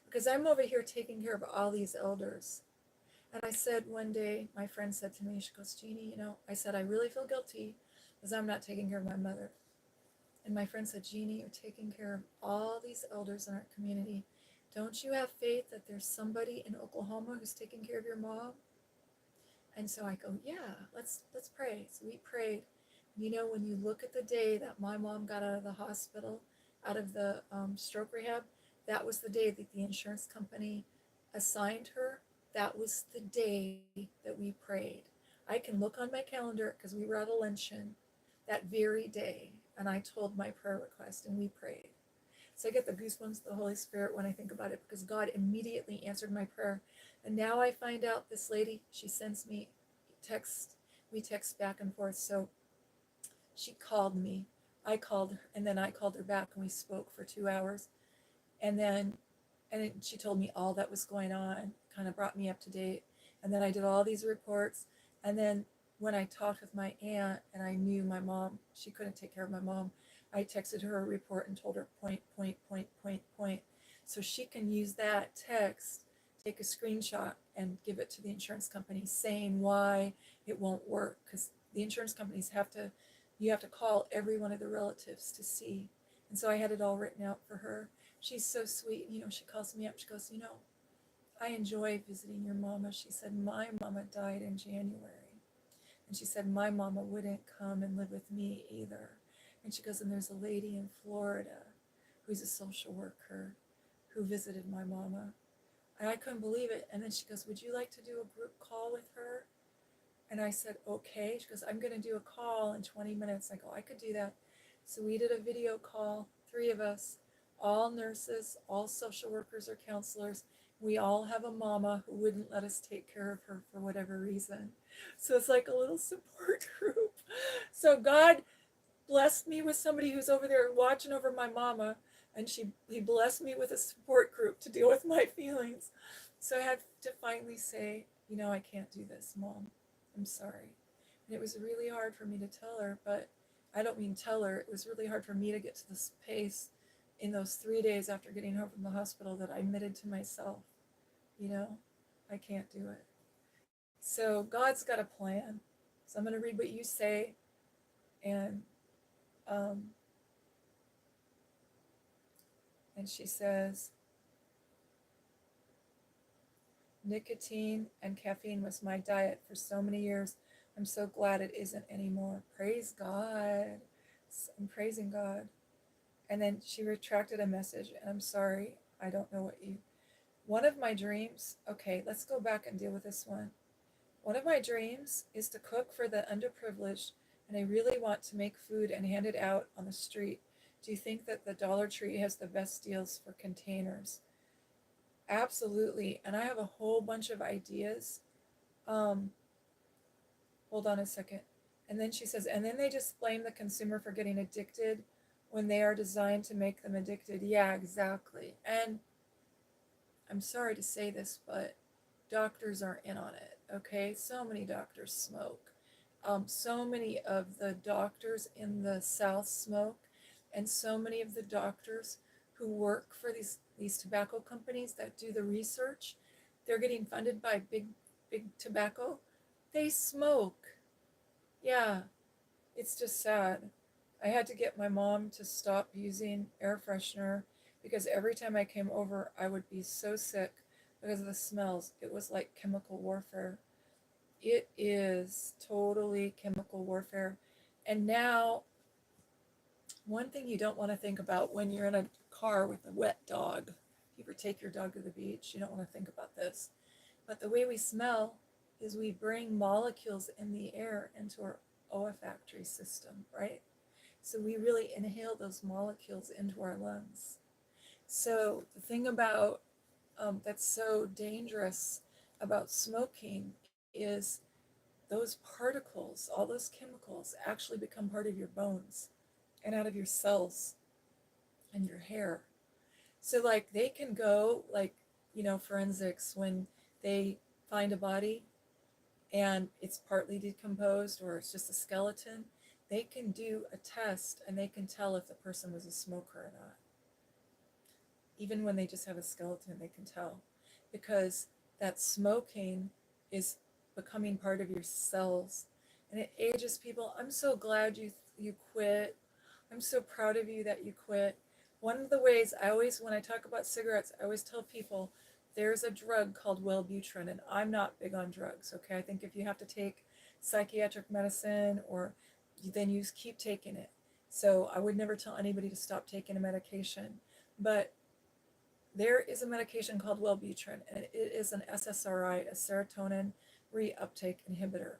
Because I'm over here taking care of all these elders. And I said one day, my friend said to me, she goes, Jeannie, you know, I said, I really feel guilty because I'm not taking care of my mother. And my friend said, Jeannie, you're taking care of all these elders in our community. Don't you have faith that there's somebody in Oklahoma who's taking care of your mom? And so I go, yeah, let's pray. So we prayed. You know, when you look at the day that my mom got out of the hospital, out of the stroke rehab, that was the day that the insurance company assigned her. That was the day that we prayed. I can look on my calendar because we were at a luncheon that very day, and I told my prayer request and we prayed. So I get the goosebumps of the Holy Spirit when I think about it because God immediately answered my prayer. And now I find out this lady, she sends me text, we text back and forth. So she called me, I called her, and then I called her back and we spoke for 2 hours. And then she told me all that was going on, kind of brought me up to date. And then I did all these reports. And then when I talked with my aunt and I knew my mom, she couldn't take care of my mom, I texted her a report and told her point, point, point, point, point. So she can use that text, take a screenshot and give it to the insurance company saying why it won't work. Because the insurance companies you have to call every one of the relatives to see. And so I had it all written out for her. She's so sweet. You know, she calls me up. She goes, you know, I enjoy visiting your mama. She said, my mama died in January. And she said, my mama wouldn't come and live with me either. And she goes, and there's a lady in Florida who's a social worker who visited my mama. And I couldn't believe it. And then she goes, would you like to do a group call with her? And I said, okay. She goes, I'm going to do a call in 20 minutes. I go, I could do that. So we did a video call, 3 of us, all nurses, all social workers or counselors. We all have a mama who wouldn't let us take care of her for whatever reason. So it's like a little support group. So God blessed me with somebody who's over there watching over my mama, and he blessed me with a support group to deal with my feelings. So I had to finally say, you know, I can't do this, Mom. I'm sorry. And it was really hard for me to tell her, but I don't mean tell her, it was really hard for me to get to this pace in those 3 days after getting home from the hospital that I admitted to myself, you know, I can't do it. So God's got a plan. So I'm going to read what you say. And um, and she says, nicotine and caffeine was my diet for so many years. I'm so glad it isn't anymore. Praise God. I'm praising God. And then she retracted a message, and I'm sorry, I don't know what you. One of my dreams, okay, let's go back and deal with this one. One of my dreams is to cook for the underprivileged, and I really want to make food and hand it out on the street. Do you think that the Dollar Tree has the best deals for containers? Absolutely. And I have a whole bunch of ideas. Um, hold on a second. And then she says, and then they just blame the consumer for getting addicted when they are designed to make them addicted. Yeah, exactly. And I'm sorry to say this, but doctors are in on it. Okay, so many doctors smoke. So many of the doctors in the South smoke, and so many of the doctors who work for these tobacco companies that do the research, they're getting funded by big tobacco. They smoke. Yeah, it's just sad. I had to get my mom to stop using air freshener because every time I came over, I would be so sick because of the smells. It was like chemical warfare. It is totally chemical warfare. And now, one thing you don't want to think about when you're in a car with a wet dog, if you ever take your dog to the beach, you don't want to think about this. But the way we smell is we bring molecules in the air into our olfactory system, right? So we really inhale those molecules into our lungs. So the thing about that's so dangerous about smoking is those particles, all those chemicals actually become part of your bones and out of your cells and your hair. So like they can go like, forensics when they find a body and it's partly decomposed or it's just a skeleton, they can do a test and they can tell if the person was a smoker or not. Even when they just have a skeleton, they can tell because that smoking is becoming part of your cells and it ages people. I'm so glad you quit. I'm so proud of you that you quit. One of the ways when I talk about cigarettes, I always tell people there's a drug called Wellbutrin, and I'm not big on drugs, okay? I think if you have to take psychiatric medicine then you keep taking it. So I would never tell anybody to stop taking a medication. But there is a medication called Wellbutrin, and it is an SSRI, a serotonin reuptake inhibitor.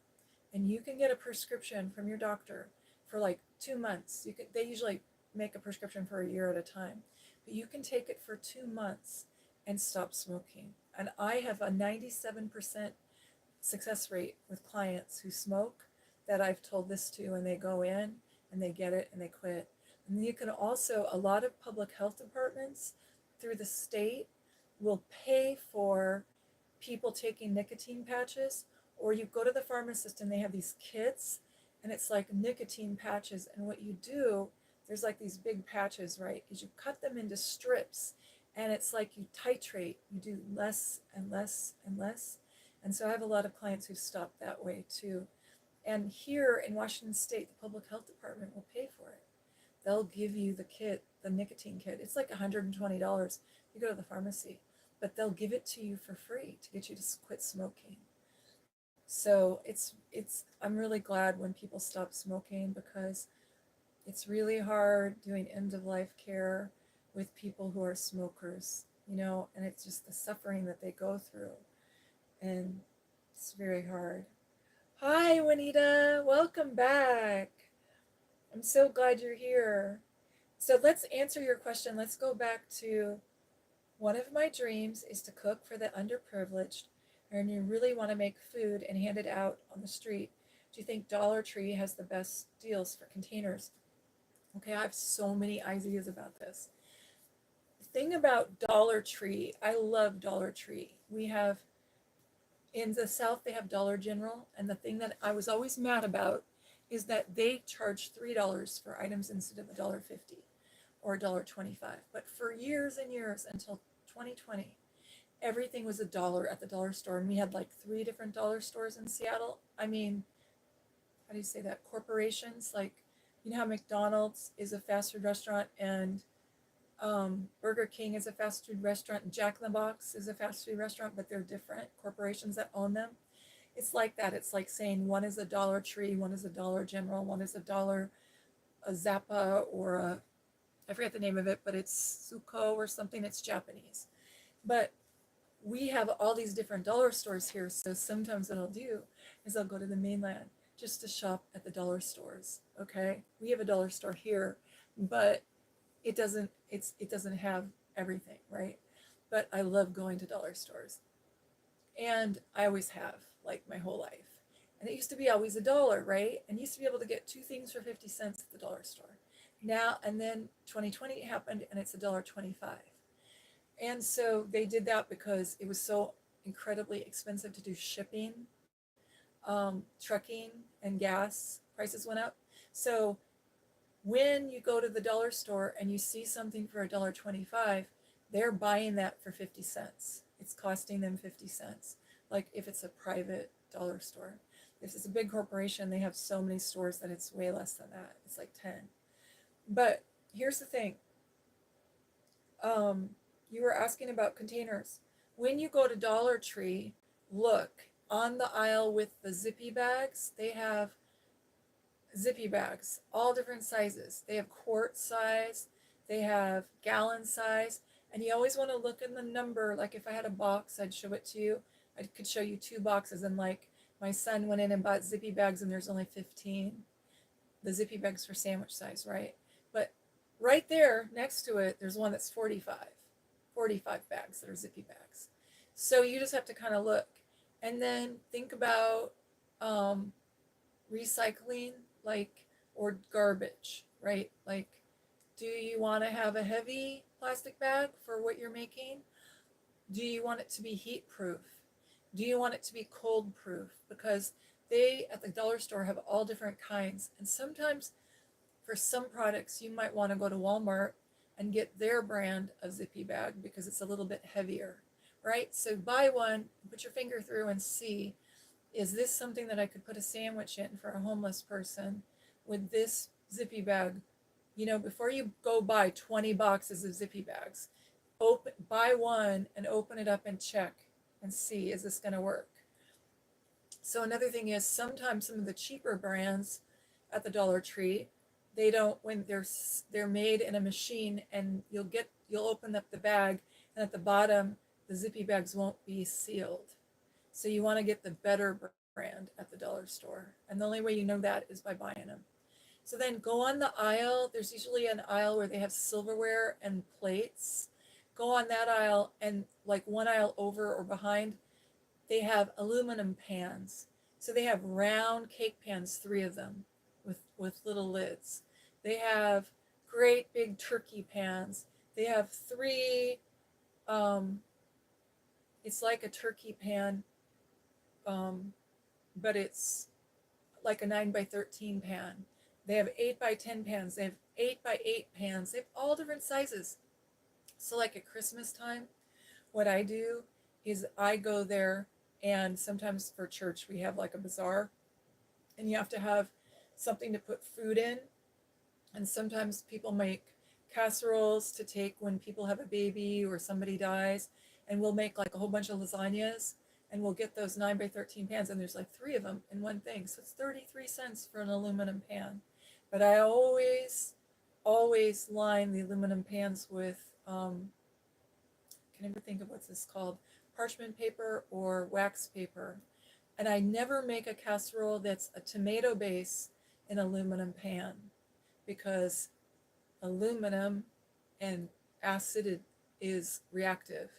And you can get a prescription from your doctor for like 2 months. They usually make a prescription for a year at a time, but you can take it for 2 months and stop smoking. And I have a 97% success rate with clients who smoke that I've told this to, and they go in and they get it and they quit. And you can also, a lot of public health departments through the state will pay for people taking nicotine patches, or you go to the pharmacist and they have these kits and it's like nicotine patches. And what you do, there's like these big patches, right? Is you cut them into strips and it's like you titrate, you do less and less and less. And so I have a lot of clients who stop that way too. And here in Washington State, the public health department will pay for it. They'll give you the kit, the nicotine kit. It's like $120. You go to the pharmacy, but they'll give it to you for free to get you to quit smoking. So I'm really glad when people stop smoking because it's really hard doing end of life care with people who are smokers, and it's just the suffering that they go through. And it's very hard. Hi, Juanita. Welcome back. I'm so glad you're here. So let's answer your question. Let's go back to one of my dreams is to cook for the underprivileged, and you really want to make food and hand it out on the street. Do you think Dollar Tree has the best deals for containers? Okay, I have so many ideas about this. The thing about Dollar Tree, I love Dollar Tree. We have, in the South, they have Dollar General, and the thing that I was always mad about is that they charge $3 for items instead of $1.50 or $1.25. But for years and years until 2020, everything was $1 at the dollar store, and we had like 3 different dollar stores in Seattle. I mean, how do you say that? Corporations, like, you know how McDonald's is a fast food restaurant, and Burger King is a fast food restaurant, and Jack in the Box is a fast food restaurant, but they're different corporations that own them. It's like that. It's like saying one is a Dollar Tree, one is a Dollar General, one is a Zappa, or I forget the name of it, but it's Suko or something. It's Japanese. But we have all these different dollar stores here, so sometimes what I'll do is I'll go to the mainland just to shop at the dollar stores. Okay, we have a dollar store here, but it doesn't have everything, right? But I love going to dollar stores, and I always have, like, my whole life. And it used to be always $1, right? And you used to be able to get 2 things for 50 cents at the dollar store. Now, and then 2020 happened, and it's $1.25. And so they did that because it was so incredibly expensive to do shipping, trucking, and gas prices went up. So when you go to the dollar store and you see something for $1.25, they're buying that for 50 cents. It's costing them 50 cents. Like if it's a private dollar store. If it's a big corporation, they have so many stores that it's way less than that. It's like 10. But here's the thing. You were asking about containers. When you go to Dollar Tree, look on the aisle with the zippy bags. They have zippy bags, all different sizes. They have quart size, they have gallon size, and you always want to look in the number. Like if I had a box, I'd show it to you. I could show you 2 boxes, and like my son went in and bought zippy bags, and there's only 15. The zippy bags for sandwich size, right? But right there next to it, there's one that's 45 bags that are zippy bags. So you just have to kind of look, and then think about recycling, like, or garbage, right? Like, do you want to have a heavy plastic bag for what you're making? Do you want it to be heat proof? Do you want it to be cold proof? Because they at the dollar store have all different kinds, and sometimes for some products you might want to go to Walmart and get their brand of zippy bag because it's a little bit heavier, right? So buy one, put your finger through and see, is this something that I could put a sandwich in for a homeless person with this zippy bag? You know, before you go buy 20 boxes of zippy bags, buy one and open it up and check and see, is this going to work? So another thing is sometimes some of the cheaper brands at the Dollar Tree, they don't, when they're made in a machine, and you'll open up the bag, and at the bottom the zippy bags won't be sealed. So you want to get the better brand at the dollar store, and the only way you know that is by buying them. So then go on the aisle. There's usually an aisle where they have silverware and plates. Go on that aisle, and like one aisle over or behind, they have aluminum pans. So they have round cake pans, 3 of them with little lids. They have great big turkey pans. They have 3, it's like a turkey pan, but it's like a 9x13 pan. They have 8x10 pans. They have 8x8 pans. They have all different sizes. So like at Christmas time, what I do is I go there, and sometimes for church we have like a bazaar, and you have to have something to put food in. And sometimes people make casseroles to take when people have a baby or somebody dies, and we'll make like a whole bunch of lasagnas, and we'll get those 9x13 pans, and there's like 3 of them in one thing. So it's 33 cents for an aluminum pan. But I always line the aluminum pans with, can I ever think of what's this called? Parchment paper or wax paper. And I never make a casserole that's a tomato base in aluminum pan, because aluminum and acid is reactive,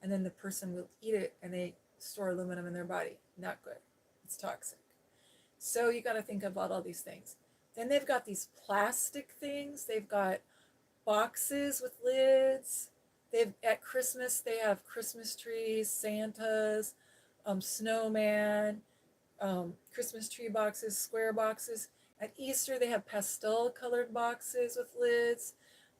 and then the person will eat it and they store aluminum in their body. Not good. It's toxic. So you got to think about all these things. Then they've got these plastic things. They've got boxes with lids. At Christmas, they have Christmas trees, Santas, snowman, Christmas tree boxes, square boxes, At Easter, they have pastel colored boxes with lids.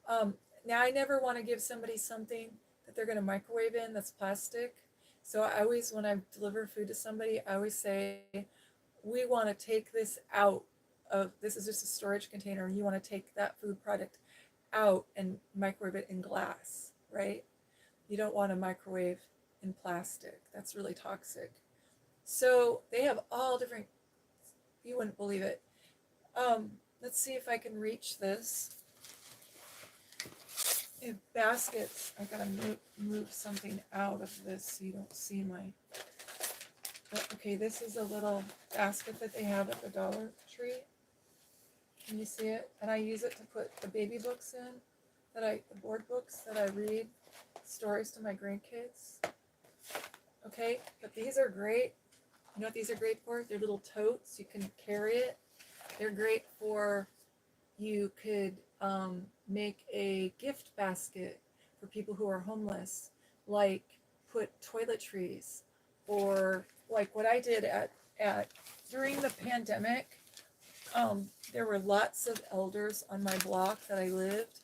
Now, I never want to give somebody something that they're going to microwave in that's plastic. So I always, when I deliver food to somebody, I always say, we want to take this out of, this is just a storage container. You want to take that food product out and microwave it in glass, right? You don't want to microwave in plastic. That's really toxic. So they have all different, you wouldn't believe it. Let's see if I can reach this. In baskets, I gotta move something out of this so you don't see my, okay, this is a little basket that they have at the Dollar Tree. Can you see it? And I use it to put the baby books in, the board books that I read, stories to my grandkids. Okay, but these are great. You know what these are great for? They're little totes. You can carry it. They're great for, you could make a gift basket for people who are homeless, like put toiletries, or like what I did at during the pandemic. There were lots of elders on my block that I lived,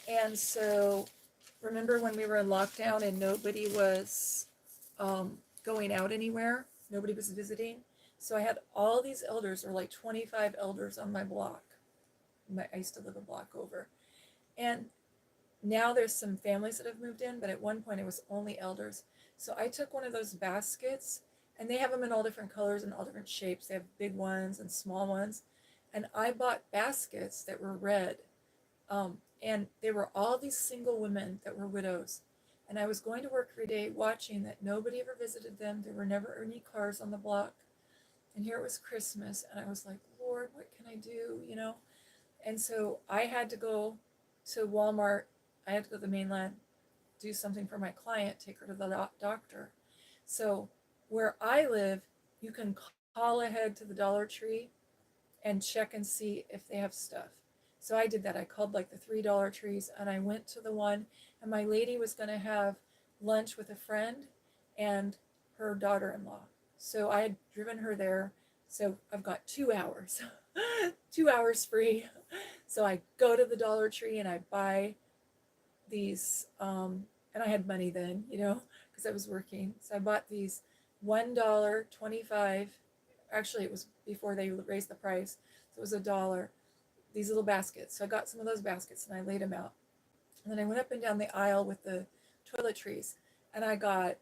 and so remember when we were in lockdown and nobody was going out anywhere, nobody was visiting. So I had all these elders, or like 25 elders on my block. I used to live a block over. And now there's some families that have moved in, but at one point it was only elders. So I took one of those baskets, and they have them in all different colors and all different shapes. They have big ones and small ones. And I bought baskets that were red. And they were all these single women that were widows. And I was going to work every day watching that nobody ever visited them. There were never any cars on the block. And here it was Christmas, and I was like, Lord, what can I do, you know? And so I had to go to Walmart. I had to go to the mainland, do something for my client, take her to the doctor. So where I live, you can call ahead to the Dollar Tree and check and see if they have stuff. So I did that. I called like the 3 Dollar Trees, and I went to the one, and my lady was going to have lunch with a friend and her daughter-in-law. So I had driven her there. So I've got 2 hours, 2 hours free. So I go to the Dollar Tree and I buy these, and I had money then, you know, because I was working. So I bought these $1.25. Actually, it was before they raised the price. So it was $1. These little baskets. So I got some of those baskets and I laid them out. And then I went up and down the aisle with the toiletries, and I got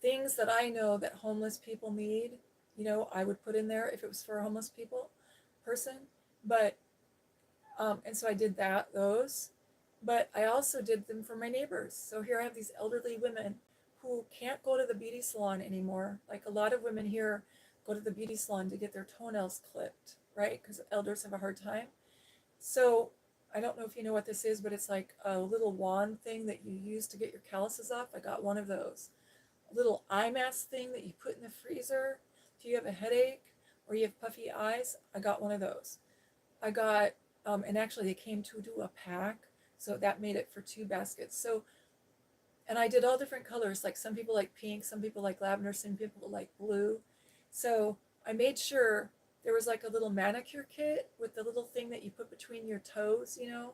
things that I know that homeless people need. You know, I would put in there if it was for a homeless person. But, and so I did those. But I also did them for my neighbors. So here I have these elderly women who can't go to the beauty salon anymore. Like a lot of women here go to the beauty salon to get their toenails clipped, right? Because elders have a hard time. So I don't know if you know what this is, but it's like a little wand thing that you use to get your calluses off. I got one of those. A little eye mask thing that you put in the freezer if you have a headache or you have puffy eyes. I got one of those. I got, and actually they came to do a pack, so that made it for 2 baskets. So, and I did all different colors. Like some people like pink, some people like lavender, some people like blue. So I made sure there was like a little manicure kit with the little thing that you put between your toes, you know,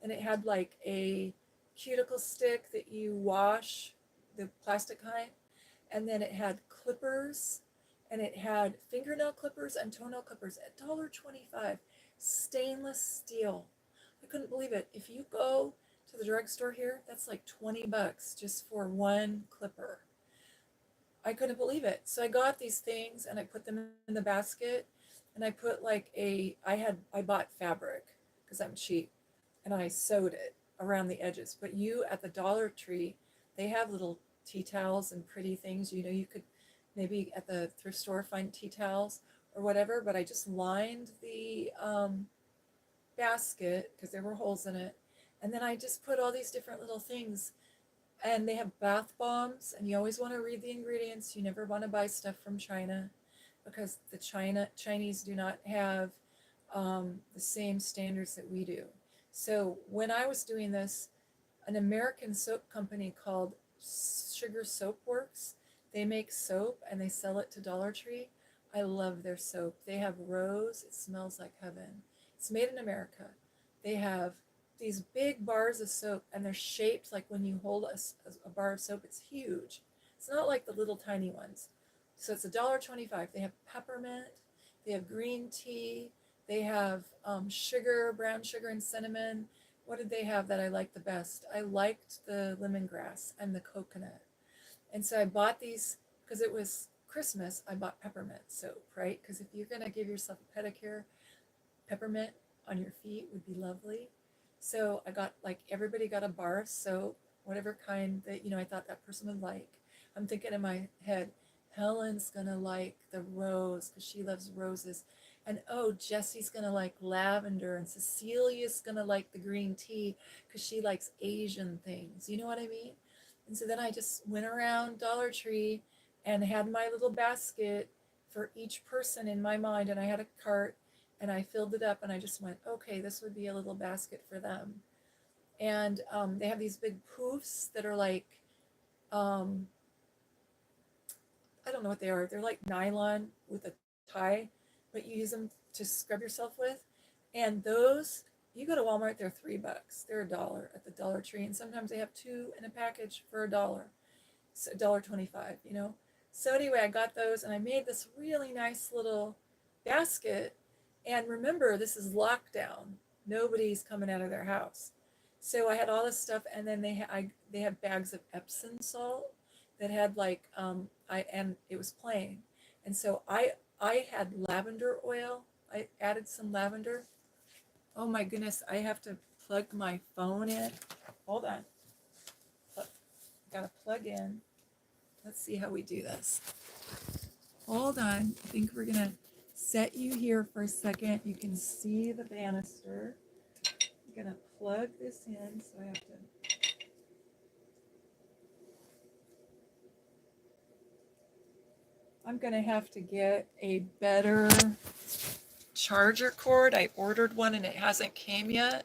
and it had like a cuticle stick that you wash, the plastic kind, and then it had clippers, and it had fingernail clippers and toenail clippers at $1.25, stainless steel. I couldn't believe it. If you go to the drugstore here, that's like $20 just for one clipper. I couldn't believe it. So I got these things and I put them in the basket, and I put like I bought fabric because I'm cheap, and I sewed it around the edges. But you at the Dollar Tree, they have little tea towels and pretty things. You know, you could maybe at the thrift store find tea towels or whatever, but I just lined the basket because there were holes in it. And then I just put all these different little things. And they have bath bombs, and you always want to read the ingredients. You never want to buy stuff from China because the Chinese do not have the same standards that we do. So when I was doing this, an American soap company called Sugar Soap Works, they make soap and they sell it to Dollar Tree. I love their soap. They have rose. It smells like heaven. It's made in America. They have these big bars of soap, and they're shaped like when you hold a bar of soap, it's huge. It's not like the little tiny ones. So it's $1.25. They have peppermint. They have green tea. They have sugar, brown sugar, and cinnamon. What did they have that I liked the best? I liked the lemongrass and the coconut. And so I bought these because it was Christmas. I bought peppermint soap, right? Because if you're going to give yourself a pedicure, peppermint on your feet would be lovely. So I got, like, everybody got a bar of soap, whatever kind that, I thought that person would like. I'm thinking in my head, Helen's going to like the rose because she loves roses. And oh, Jesse's going to like lavender, and Cecilia's going to like the green tea because she likes Asian things. You know what I mean? And so then I just went around Dollar Tree and had my little basket for each person in my mind. And I had a cart, and I filled it up, and I just went, okay, this would be a little basket for them. And they have these big poofs that are like, I don't know what they are. They're like nylon with a tie, but you use them to scrub yourself with. And those, you go to Walmart, they're $3. They're $1 at the Dollar Tree. And sometimes they have two in a package for $1. So $1.25. So anyway, I got those, and I made this really nice little basket. And remember, this is lockdown. Nobody's coming out of their house. So I had all this stuff, and then they have bags of Epsom salt that had like and it was plain. And so I had lavender oil. I added some lavender. Oh my goodness, I have to plug my phone in. Hold on. Gotta plug in. Let's see how we do this. Hold on. I think we're gonna set you here for a second. You can see the banister. I'm gonna plug this in, so I have to. I'm gonna have to get a better charger cord. I ordered one and it hasn't came yet.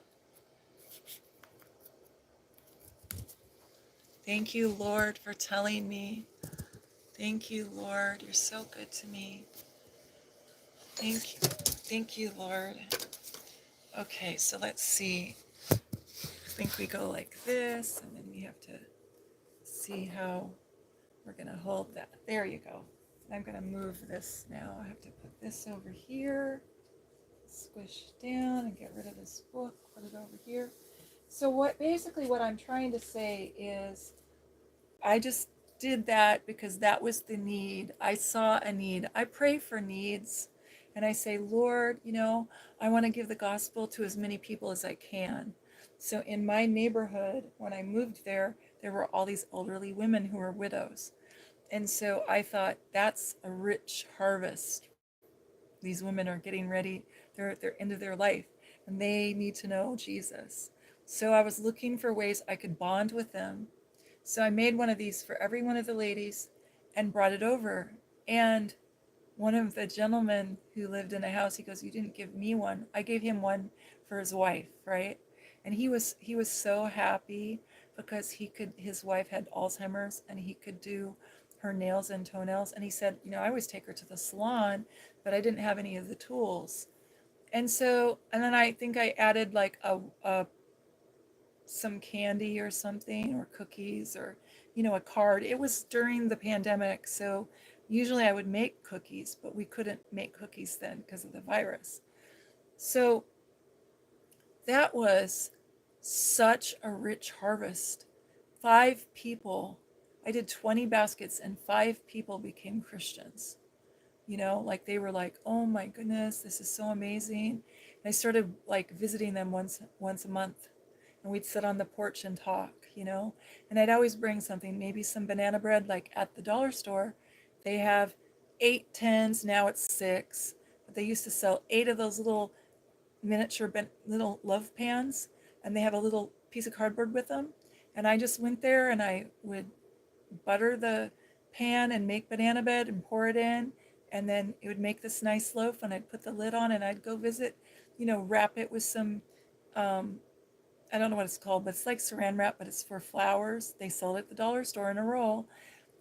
Thank you, Lord, for telling me. Thank you, Lord. You're so good to me. Thank you. Thank you, Lord. Okay, so let's see. I think we go like this, and then we have to see how we're going to hold that. There you go. I'm going to move this now. I have to put this over here, squish down, and get rid of this book, put it over here. So what I'm trying to say is, I just did that because that was the need. I saw a need. I pray for needs, and I say, Lord, I want to give the gospel to as many people as I can. So in my neighborhood, when I moved there were all these elderly women who were widows. And so I thought, that's a rich harvest. These women are getting ready. They're at their end of their life, and they need to know Jesus. So I was looking for ways I could bond with them. So I made one of these for every one of the ladies and brought it over. And one of the gentlemen who lived in a house, he goes, you didn't give me one. I gave him one for his wife, right? And he was so happy because his wife had Alzheimer's, and he could do her nails and toenails. And he said, I always take her to the salon, but I didn't have any of the tools. And then I think I added like some candy or something, or cookies, or a card. It was during the pandemic, so usually I would make cookies, but we couldn't make cookies then because of the virus. So that was such a rich harvest. 5 people, I did 20 baskets, and 5 people became Christians. Like they were like, oh my goodness, this is so amazing. And I started like visiting them once a month, and we'd sit on the porch and talk, and I'd always bring something, maybe some banana bread. Like at the dollar store, they have 8 tins, now it's 6, but they used to sell 8 of those little miniature little love pans, and they have a little piece of cardboard with them. And I just went there, and I would butter the pan and make banana bread and pour it in, and then it would make this nice loaf, and I'd put the lid on, and I'd go visit, wrap it with some I don't know what it's called, but it's like saran wrap, but it's for flowers. They sell it at the dollar store in a roll.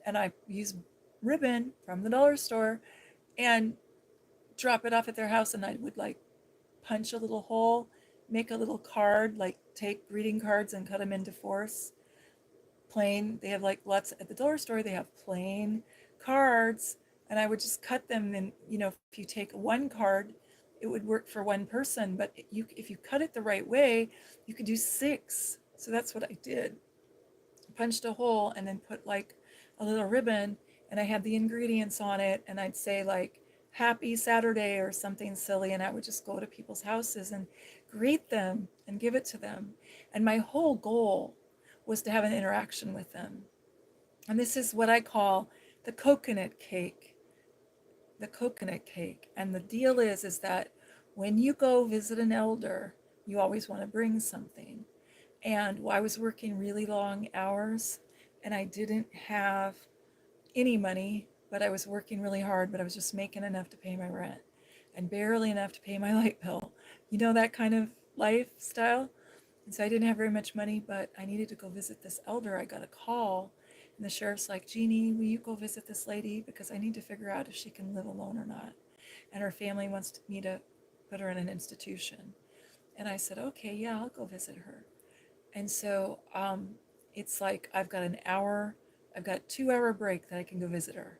And I use ribbon from the dollar store, and drop it off at their house, and I would like punch a little hole, make a little card, like take greeting cards and cut them into fourths. Plain, they have like lots at the dollar store, they have plain cards, and I would just cut them. And if you take one card, it would work for one person, but if you cut it the right way, you could do six. So that's what I did. Punched a hole and then put like a little ribbon, and I had the ingredients on it, and I'd say like happy Saturday or something silly, and I would just go to people's houses and greet them and give it to them. And my whole goal was to have an interaction with them. And this is what I call the coconut cake. The coconut cake. And the deal is that when you go visit an elder, you always want to bring something. And I was working really long hours, and I didn't have any money, but I was working really hard, but I was just making enough to pay my rent and barely enough to pay my light bill. That kind of lifestyle. And so I didn't have very much money, but I needed to go visit this elder. I got a call, and the sheriff's like, Jeannie, will you go visit this lady? Because I need to figure out if she can live alone or not. And her family wants me to put her in an institution. And I said, okay, yeah, I'll go visit her. And so it's like I've got 2-hour break that I can go visit her.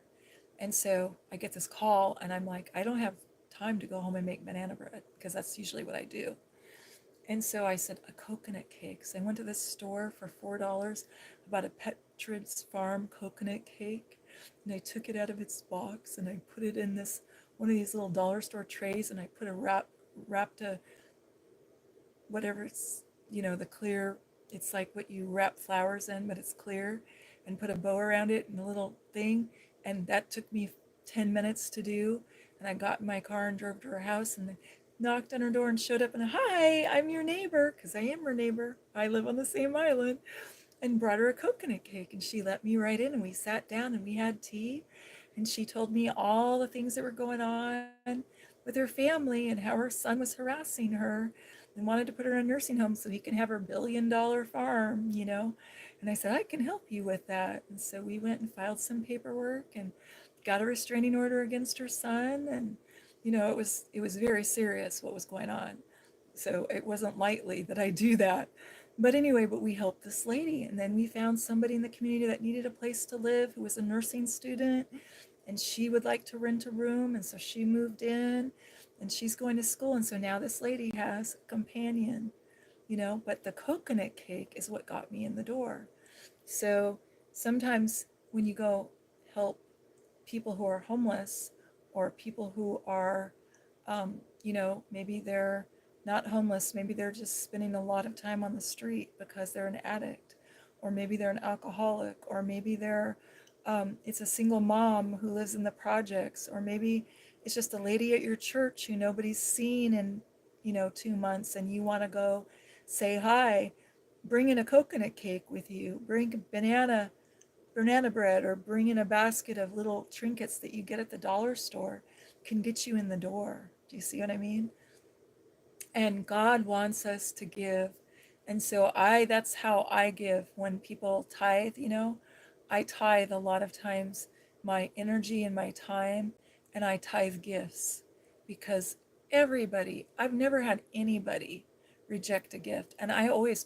And so I get this call, and I'm like, I don't have time to go home and make banana bread, because that's usually what I do. And so I said, a coconut cake. So I went to this store for $4. I bought a Petrid's Farm coconut cake, and I took it out of its box, and I put it in this one of these little dollar store trays, and I put wrapped a whatever it's, the clear, it's like what you wrap flowers in, but it's clear, and put a bow around it and a little thing. And that took me 10 minutes to do. And I got in my car and drove to her house, and knocked on her door and showed up, and hi, I'm your neighbor, because I am her neighbor. I live on the same island. And brought her a coconut cake, and she let me right in, and we sat down and we had tea, and she told me all the things that were going on with her family and how her son was harassing her and wanted to put her in a nursing home so he can have her $1 billion farm. And I said, I can help you with that. And so we went and filed some paperwork and got a restraining order against her son. And it was very serious what was going on. So it wasn't lightly that I do that. But anyway, we helped this lady, and then we found somebody in the community that needed a place to live who was a nursing student, and she would like to rent a room, and so she moved in, and she's going to school, and so now this lady has a companion. But the coconut cake is what got me in the door. So sometimes when you go help people who are homeless, or people who are, maybe they're not homeless, maybe they're just spending a lot of time on the street because they're an addict, or maybe they're an alcoholic, or maybe it's a single mom who lives in the projects, or maybe it's just a lady at your church who nobody's seen in 2 months, and you want to go say hi. Bring in a coconut cake with you, bring banana bread, or bring in a basket of little trinkets that you get at the dollar store, can get you in the door. Do you see what I mean? And God wants us to give. And so that's how I give. When people tithe, I tithe a lot of times my energy and my time, and I tithe gifts, because I've never had anybody reject a gift. And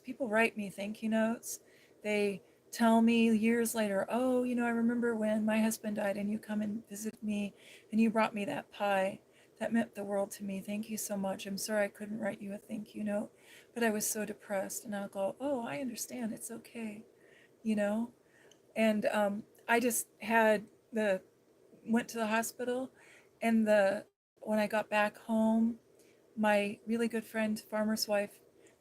people write me thank you notes. They tell me years later, oh, I remember when my husband died and you come and visit me and you brought me that pie. That meant the world to me. Thank you so much. I'm sorry I couldn't write you a thank you note, but I was so depressed. And I'll go, oh, I understand. It's okay. You know? And I just went to the hospital, and when I got back home, my really good friend, farmer's wife,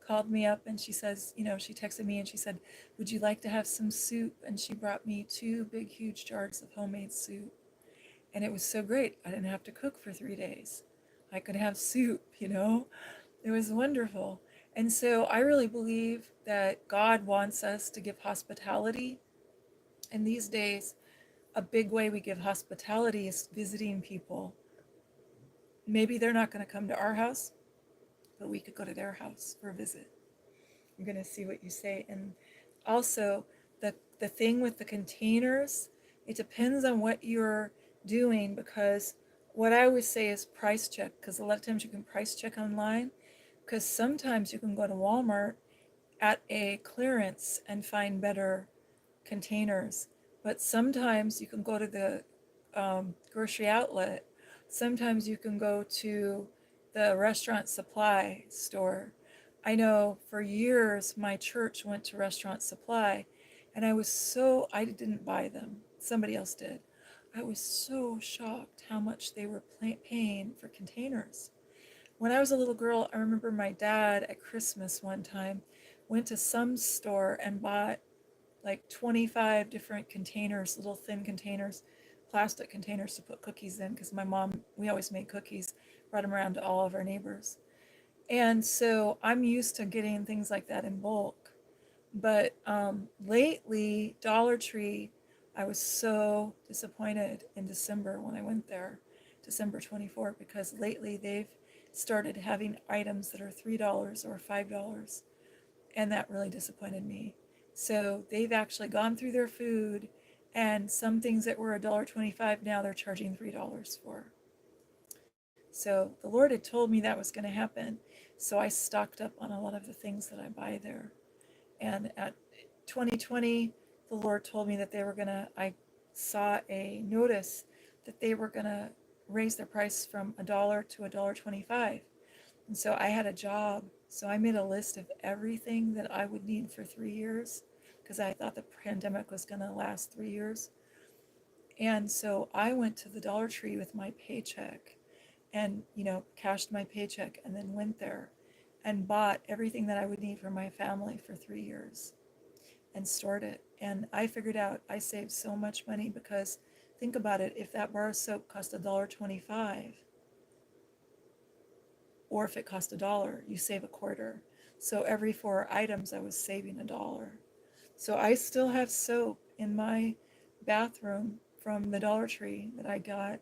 called me up, and she says, she texted me and she said, would you like to have some soup? And she brought me 2 big, huge jars of homemade soup. And it was so great. I didn't have to cook for 3 days. I could have soup. It was wonderful. And so I really believe that God wants us to give hospitality. And these days, a big way we give hospitality is visiting people. Maybe they're not going to come to our house, but we could go to their house for a visit. I'm going to see what you say. And also, the thing with the containers, it depends on what you're doing, because what I always say is price check, because a lot of times you can price check online, because sometimes you can go to Walmart at a clearance and find better containers. But sometimes you can go to the grocery outlet. Sometimes you can go to the restaurant supply store. I know for years my church went to restaurant supply, and I didn't buy them, somebody else did. I was so shocked how much they were paying for containers. When I was a little girl, I remember my dad at Christmas one time went to some store and bought like 25 different containers, little thin containers, plastic containers to put cookies in, because my mom, we always made cookies, brought them around to all of our neighbors. And so I'm used to getting things like that in bulk. But lately, Dollar Tree, I was so disappointed in December when I went there, December 24th, because lately they've started having items that are $3 or $5, and that really disappointed me. So they've actually gone through their food, and some things that were $1.25 now they're charging $3 for. So the Lord had told me that was going to happen. So I stocked up on a lot of the things that I buy there. And at 2020, the Lord told me that I saw a notice that they were going to raise their price from $1 to $1.25. And so I had a job. So I made a list of everything that I would need for 3 years, because I thought the pandemic was going to last 3 years. And so I went to the Dollar Tree with my paycheck and, cashed my paycheck and then went there and bought everything that I would need for my family for 3 years and stored it. And I figured out I saved so much money, because think about it, if that bar of soap cost $1.25, or if it cost $1, you save a quarter. So every 4 items I was saving $1. So I still have soap in my bathroom from the Dollar Tree that I got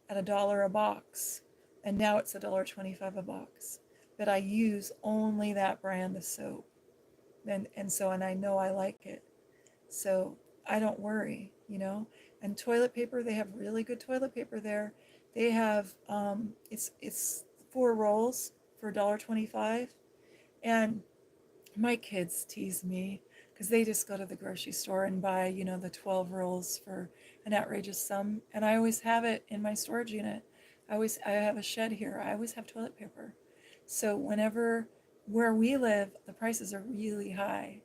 at $1 a box, and now it's $1.25 a box. But I use only that brand of soap, and I know I like it, so I don't worry. And toilet paper, they have really good toilet paper there. They have it's 4 rolls for $1.25, and my kids tease me because they just go to the grocery store and buy, the 12 rolls for an outrageous sum. And I always have it in my storage unit. I have a shed here. I always have toilet paper. So where we live, the prices are really high.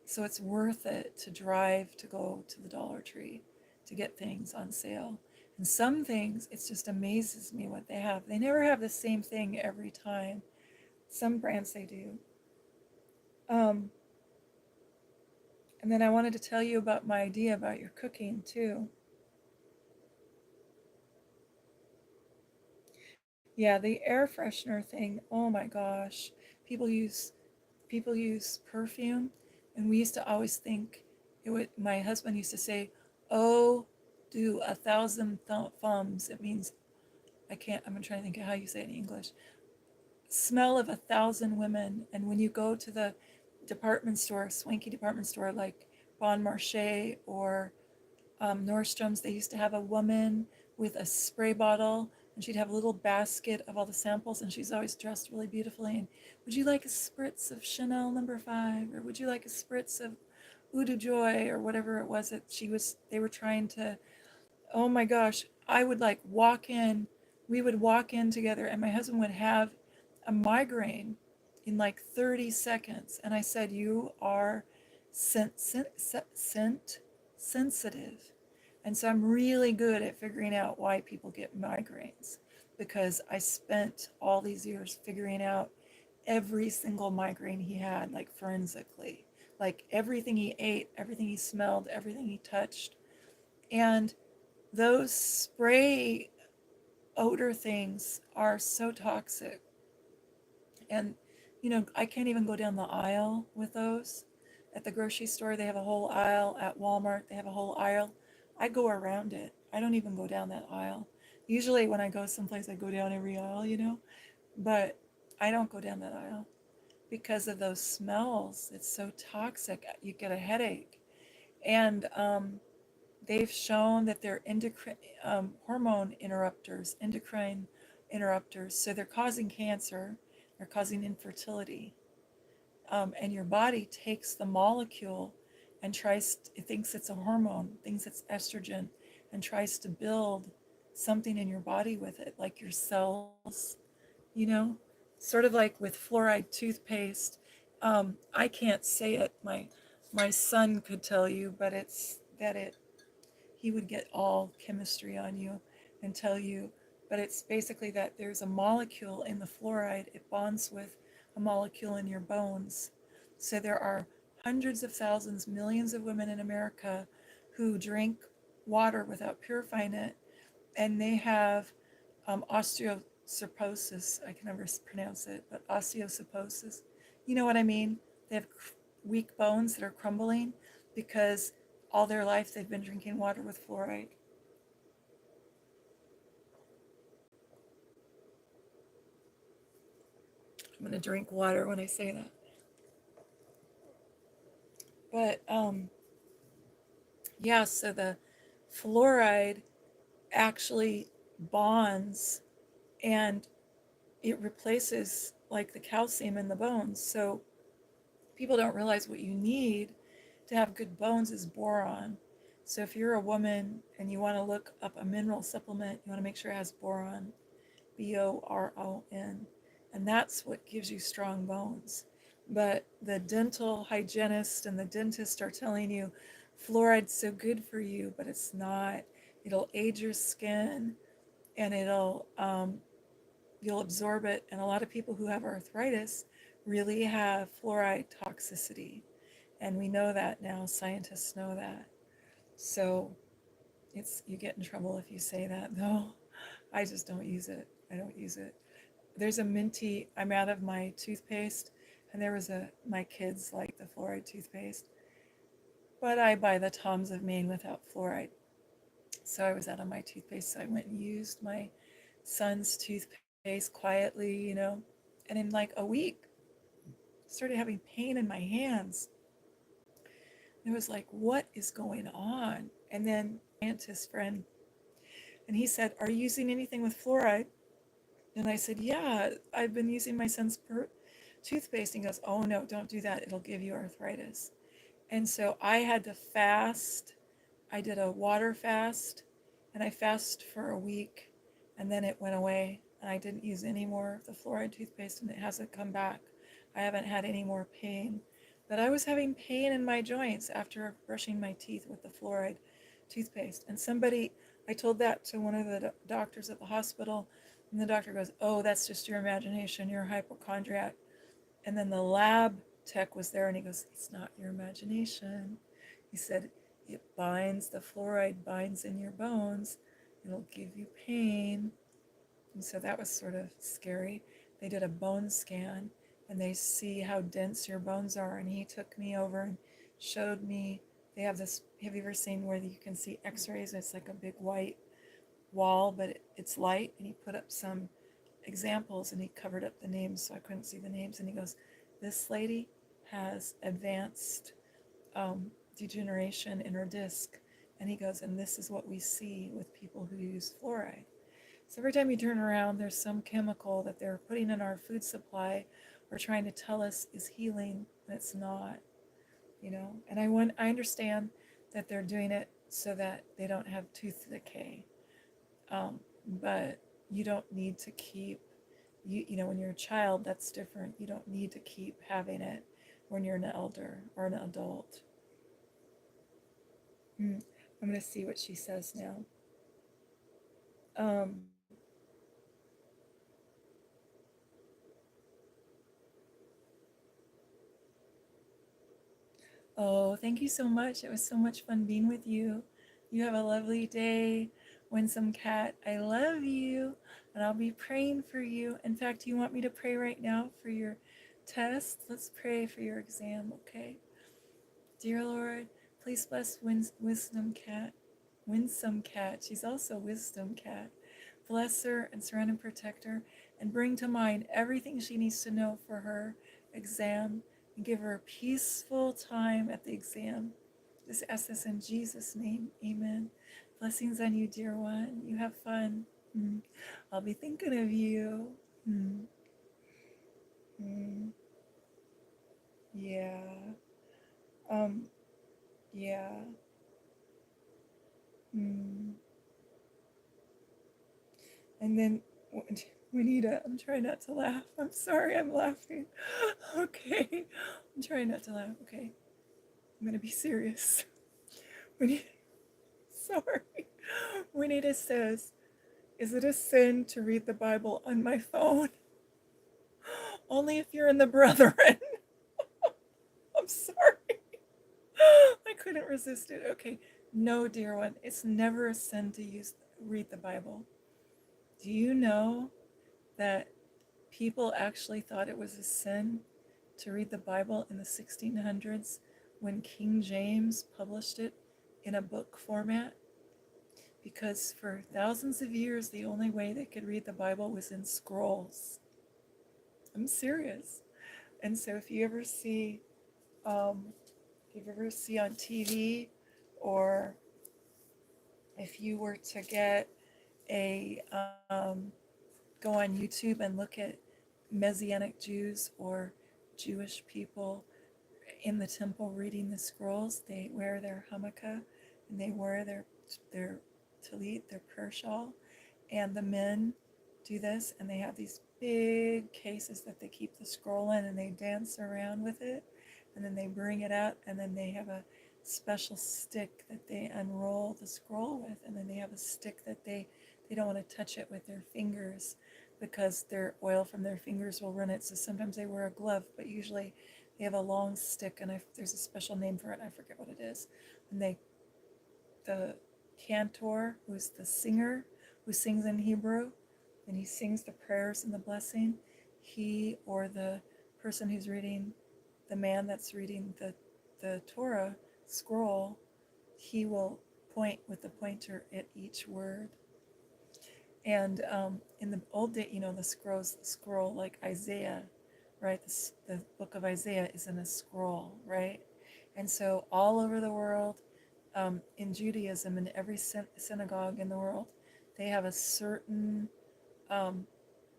So it's worth it to drive to go to the Dollar Tree to get things on sale. And some things, it just amazes me what they have. They never have the same thing every time. Some brands they do. Um, And then I wanted to tell you about my idea about your cooking too. Yeah, the air freshener thing. Oh my gosh. People use people use perfume, and we used to always think it would my husband used to say, "Oh, do 1,000 thumbs." It means I'm trying to think of how you say it in English. Smell of 1,000 women. And when you go to the department store, swanky department store like Bon Marché or Nordstrom's, they used to have a woman with a spray bottle, and she'd have a little basket of all the samples, and she's always dressed really beautifully. And would you like a spritz of Chanel No. 5, or would you like a spritz of Eau de Joy, or whatever it was that they were trying to, oh my gosh, I would like walk in, we would walk in together, and my husband would have a migraine in like 30 seconds. And I said, "You are scent sensitive." And so I'm really good at figuring out why people get migraines, because I spent all these years figuring out every single migraine he had, like forensically, like everything he ate, everything he smelled, everything he touched. And those spray odor things are so toxic. And, I can't even go down the aisle with those. At the grocery store, they have a whole aisle. At Walmart, they have a whole aisle. I go around it. I don't even go down that aisle. Usually, when I go someplace, I go down every aisle. But I don't go down that aisle because of those smells. It's so toxic. You get a headache. And they've shown that they're hormone interrupters, endocrine interrupters. So they're causing cancer, they're causing infertility. And your body takes the molecule and it thinks it's a hormone, thinks it's estrogen, and tries to build something in your body with it, like your cells, you know, sort of like with fluoride toothpaste. I can't say it. My son could tell you, but it's that he would get all chemistry on you and tell you, but it's basically that there's a molecule in the fluoride, it bonds with a molecule in your bones. So there are hundreds of thousands, millions of women in America who drink water without purifying it, and they have osteoporosis. I can never pronounce it, but osteoporosis. You know what I mean? They have weak bones that are crumbling because all their life they've been drinking water with fluoride. I'm going to drink water when I say that. But yeah, so the fluoride actually bonds and it replaces like the calcium in the bones. So people don't realize what you need to have good bones is boron. So if you're a woman and you want to look up a mineral supplement, you want to make sure it has boron, Boron, and that's what gives you strong bones. But the dental hygienist and the dentist are telling you fluoride's so good for you, but it's not. It'll age your skin, and you'll absorb it. And a lot of people who have arthritis really have fluoride toxicity, and we know that now. Scientists know that. So you get in trouble if you say that, though. I just don't use it. I don't use it. There's a minty, I'm out of my toothpaste, and my kids like the fluoride toothpaste, but I buy the Toms of Maine without fluoride. So I was out of my toothpaste, so I went and used my son's toothpaste quietly, and in like a week, started having pain in my hands. It was like, what is going on? And then scientist friend, and he said, are you using anything with fluoride? And I said, yeah, I've been using my son's toothpaste. And he goes, oh no, don't do that. It'll give you arthritis. And so I had to fast. I did a water fast, and I fasted for a week, and then it went away. And I didn't use any more of the fluoride toothpaste, and it hasn't come back. I haven't had any more pain. But I was having pain in my joints after brushing my teeth with the fluoride toothpaste. And I told that to one of the doctors at the hospital, and the doctor goes, oh, that's just your imagination. You're a hypochondriac. And then the lab tech was there, and he goes, it's not your imagination. He said, the fluoride binds in your bones. It'll give you pain. And so that was sort of scary. They did a bone scan, and they see how dense your bones are. And he took me over and showed me, have you ever seen where you can see x-rays? It's like a big white wall, but it's light. And he put up some examples, and he covered up the names so I couldn't see the names. And he goes, this lady has advanced degeneration in her disc. And he goes, and this is what we see with people who use fluoride. So every time you turn around, there's some chemical that they're putting in our food supply or trying to tell us is healing, and it's not, And I understand that they're doing it so that they don't have tooth decay. But you don't need to keep, when you're a child, that's different. You don't need to keep having it when you're an elder or an adult. I'm going to see what she says now. Um, oh, thank you so much. It was so much fun being with you. You have a lovely day. Winsome Cat, I love you, and I'll be praying for you. In fact, you want me to pray right now for your test? Let's pray for your exam, okay? Dear Lord, please bless Wisdom Cat. Winsome Cat. She's also Wisdom Cat. Bless her and surround and protect her, and bring to mind everything she needs to know for her exam, and give her a peaceful time at the exam. Just ask this in Jesus' name. Amen. Blessings on you, dear one. You have fun. I'll be thinking of you. Mm. Mm. Yeah. Um, yeah. Mm. And then, Juanita, I'm trying not to laugh. I'm sorry, I'm laughing. Okay. I'm trying not to laugh. Okay. I'm going to be serious. Juanita, sorry. Juanita says, is it a sin to read the Bible on my phone? Only if you're in the brethren. I'm sorry. I couldn't resist it. Okay. No, dear one, it's never a sin to read the Bible. Do you know that people actually thought it was a sin to read the Bible in the 1600s when King James published it in a book format? Because for thousands of years, the only way they could read the Bible was in scrolls. I'm serious. And so if you ever see on TV, or if you were to get go on YouTube and look at Messianic Jews or Jewish people in the temple reading the scrolls, they wear their hamaka and they wear their talit, their prayer shawl, and the men do this, and they have these big cases that they keep the scroll in, and they dance around with it, and then they bring it out, and then they have a special stick that they unroll the scroll with, and then they have a stick that they don't want to touch it with their fingers because their oil from their fingers will run it. So sometimes they wear a glove, but usually they have a long stick, and there's a special name for it, and I forget what it is. And the cantor, who's the singer, who sings in Hebrew, and he sings the prayers and the blessing, he or the person who's reading, the man that's reading the Torah scroll, he will point with the pointer at each word. And in the old day, the scroll like Isaiah, right? The book of Isaiah is in a scroll, right? And so all over the world, in Judaism, in every synagogue in the world, they have a certain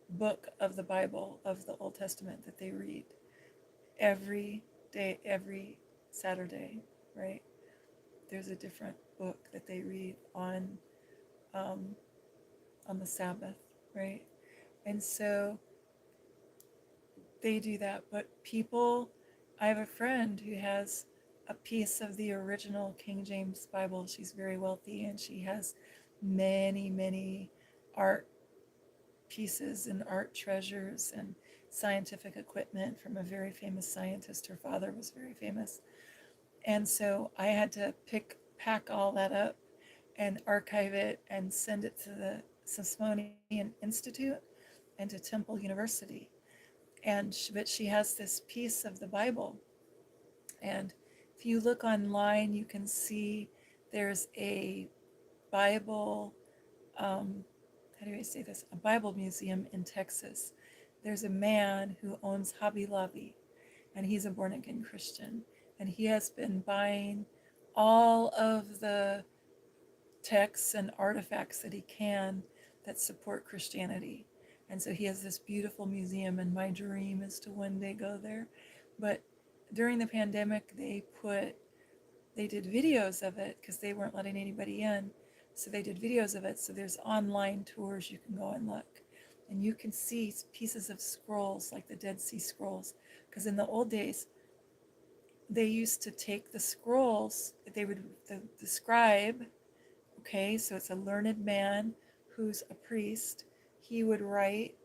book of the Bible, of the Old Testament, that they read every day, every Saturday, right? There's a different book that they read on the Sabbath, right? And so they do that. But I have a friend who has a piece of the original King James Bible. She's very wealthy, and she has many, many art pieces and art treasures and scientific equipment from a very famous scientist. Her father was very famous. And so I had to pack all that up and archive it and send it to the Smithsonian Institute and to Temple University. But she has this piece of the Bible. And if you look online, you can see there's a Bible, how do I say this? A Bible museum in Texas. There's a man who owns Hobby Lobby, and he's a born again Christian. And he has been buying all of the texts and artifacts that he can that support Christianity. And so he has this beautiful museum, and my dream is to one day go there. But during the pandemic, they did videos of it because they weren't letting anybody in. So they did videos of it. So there's online tours you can go and look. And you can see pieces of scrolls like the Dead Sea Scrolls. Because in the old days, they used to take the scrolls, the scribe, okay, so it's a learned man who's a priest. He would write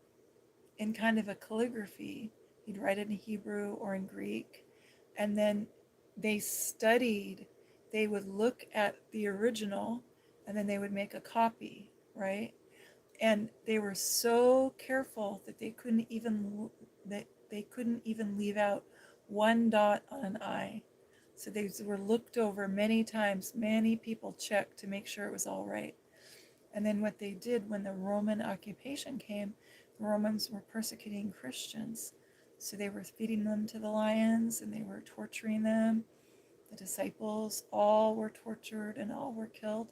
in kind of a calligraphy. He'd write it in Hebrew or in Greek. And then they would look at the original, and then they would make a copy, right? And they were so careful that they couldn't even leave out one dot on an I. So they were looked over many times. Many people checked to make sure it was all right. And then what they did when the Roman occupation came, the Romans were persecuting Christians. So they were feeding them to the lions, and they were torturing them. The disciples all were tortured and all were killed.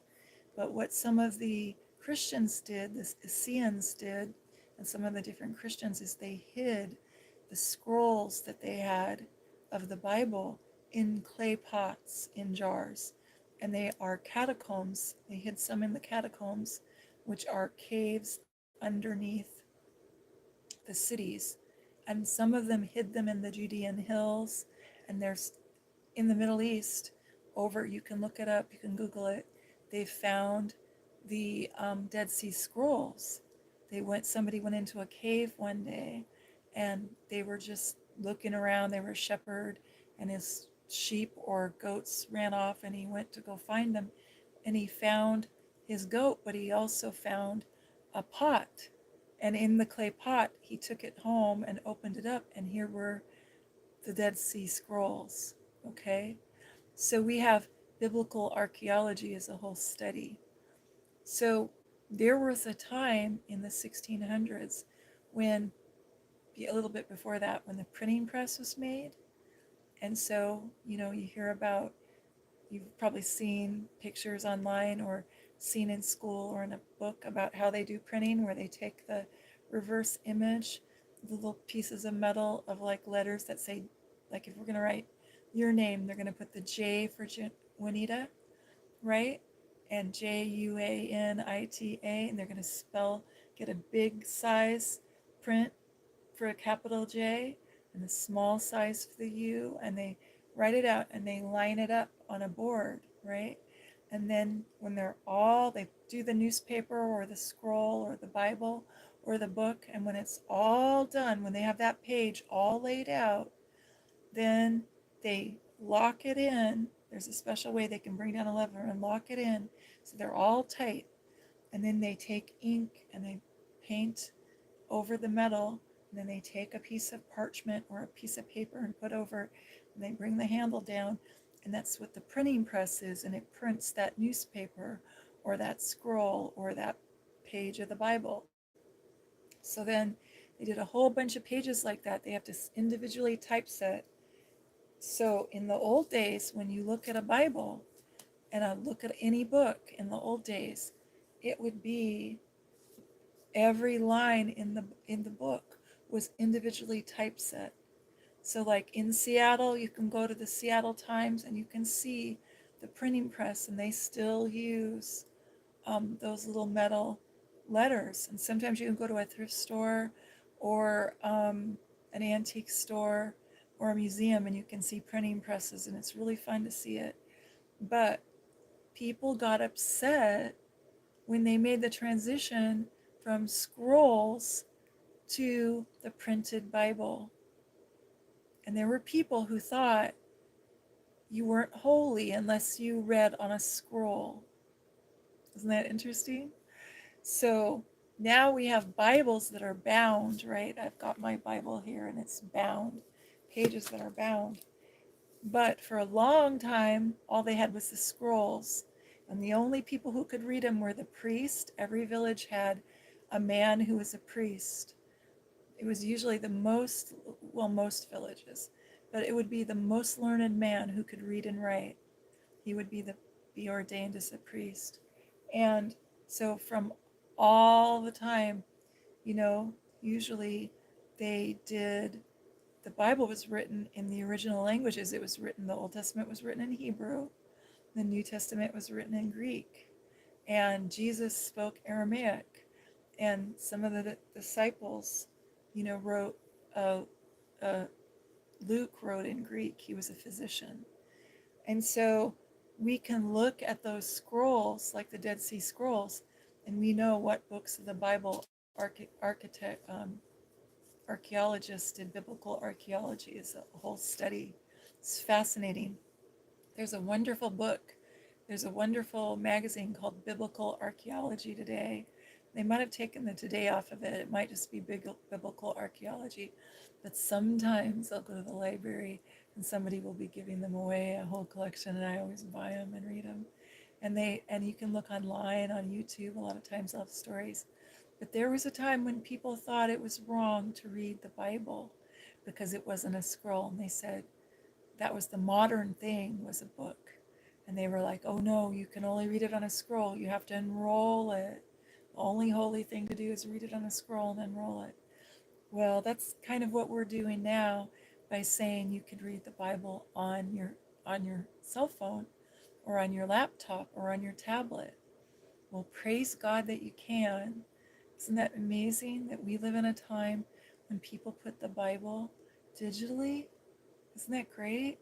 But what some of the Christians did, the Essenes did, and some of the different Christians, is they hid the scrolls that they had of the Bible in clay pots, in jars. And they are catacombs. They hid some in the catacombs, which are caves underneath the cities. And some of them hid them in the Judean hills. And there's in the Middle East, over, you can look it up, you can Google it, they found the Dead Sea Scrolls. Somebody went into a cave one day and they were just looking around. They were a shepherd and his sheep or goats ran off and he went to go find them and he found his goat, but he also found a pot. And in the clay pot, he took it home and opened it up, and here were the Dead Sea Scrolls. Okay? So we have biblical archaeology as a whole study. So there was a time in the 1600s when, a little bit before that, when the printing press was made. And so, you hear about, you've probably seen pictures online or seen in school or in a book about how they do printing, where they take the reverse image, the little pieces of metal of like letters that say, like if we're going to write your name, they're going to put the J for Juanita, right? And Juanita, and they're going to get a big size print for a capital J and a small size for the U, and they write it out and they line it up on a board, right? And then when they do the newspaper or the scroll or the Bible or the book, and when it's all done, when they have that page all laid out, then they lock it in. There's a special way they can bring down a lever and lock it in so they're all tight. And then they take ink and they paint over the metal, and then they take a piece of parchment or a piece of paper and put over, and they bring the handle down, and that's what the printing press is, and it prints that newspaper or that scroll or that page of the Bible. So then they did a whole bunch of pages like that. They have to individually typeset. So in the old days, when you look at a Bible and look at any book in the old days, it would be every line in the book was individually typeset. So like in Seattle, you can go to the Seattle Times and you can see the printing press, and they still use those little metal letters. And sometimes you can go to a thrift store or an antique store or a museum and you can see printing presses, and it's really fun to see it. But people got upset when they made the transition from scrolls to the printed Bible. And there were people who thought you weren't holy unless you read on a scroll. Isn't that interesting? So now we have Bibles that are bound, right? I've got my Bible here and it's bound, pages that are bound. But for a long time, all they had was the scrolls. And the only people who could read them were the priest. Every village had a man who was a priest. It was usually most villages, but it would be the most learned man who could read and write. He would be ordained as a priest. And so from all the time, usually the Bible was written in the original languages. The Old Testament was written in Hebrew. The New Testament was written in Greek. And Jesus spoke Aramaic. And some of the disciples, wrote, Luke wrote in Greek. He was a physician. And so we can look at those scrolls, like the Dead Sea Scrolls, and we know what books of the Bible archaeologists did. Biblical archaeology is a whole study. It's fascinating. There's a wonderful book. There's a wonderful magazine called Biblical Archaeology Today. They might have taken the today off of it. It might just be biblical archaeology. But sometimes I'll go to the library and somebody will be giving them away, a whole collection, and I always buy them and read them. And you can look online on YouTube. A lot of times I'll have stories. But there was a time when people thought it was wrong to read the Bible because it wasn't a scroll. And they said, that was the modern thing, was a book. And they were like, oh no, you can only read it on a scroll. You have to enroll it. The only holy thing to do is read it on a scroll and enroll it. Well, that's kind of what we're doing now by saying you could read the Bible on your cell phone or on your laptop or on your tablet. Well, praise God that you can. Isn't that amazing that we live in a time when people put the Bible digitally? Isn't that great?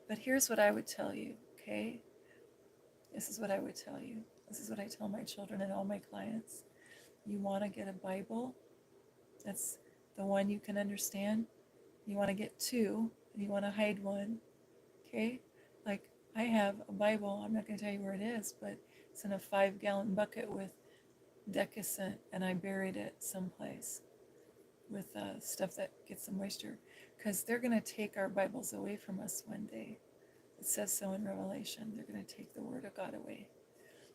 But here's what I would tell you, okay? This is what I would tell you. This is what I tell my children and all my clients. You want to get a Bible that's the one you can understand. You want to get two, and you want to hide one, okay? Like, I have a Bible. I'm not going to tell you where it is, but it's in a 5-gallon bucket with decusant, and I buried it someplace with stuff that gets some moisture, because they're going to take our Bibles away from us one day. It says so in Revelation. They're going to take the Word of God away.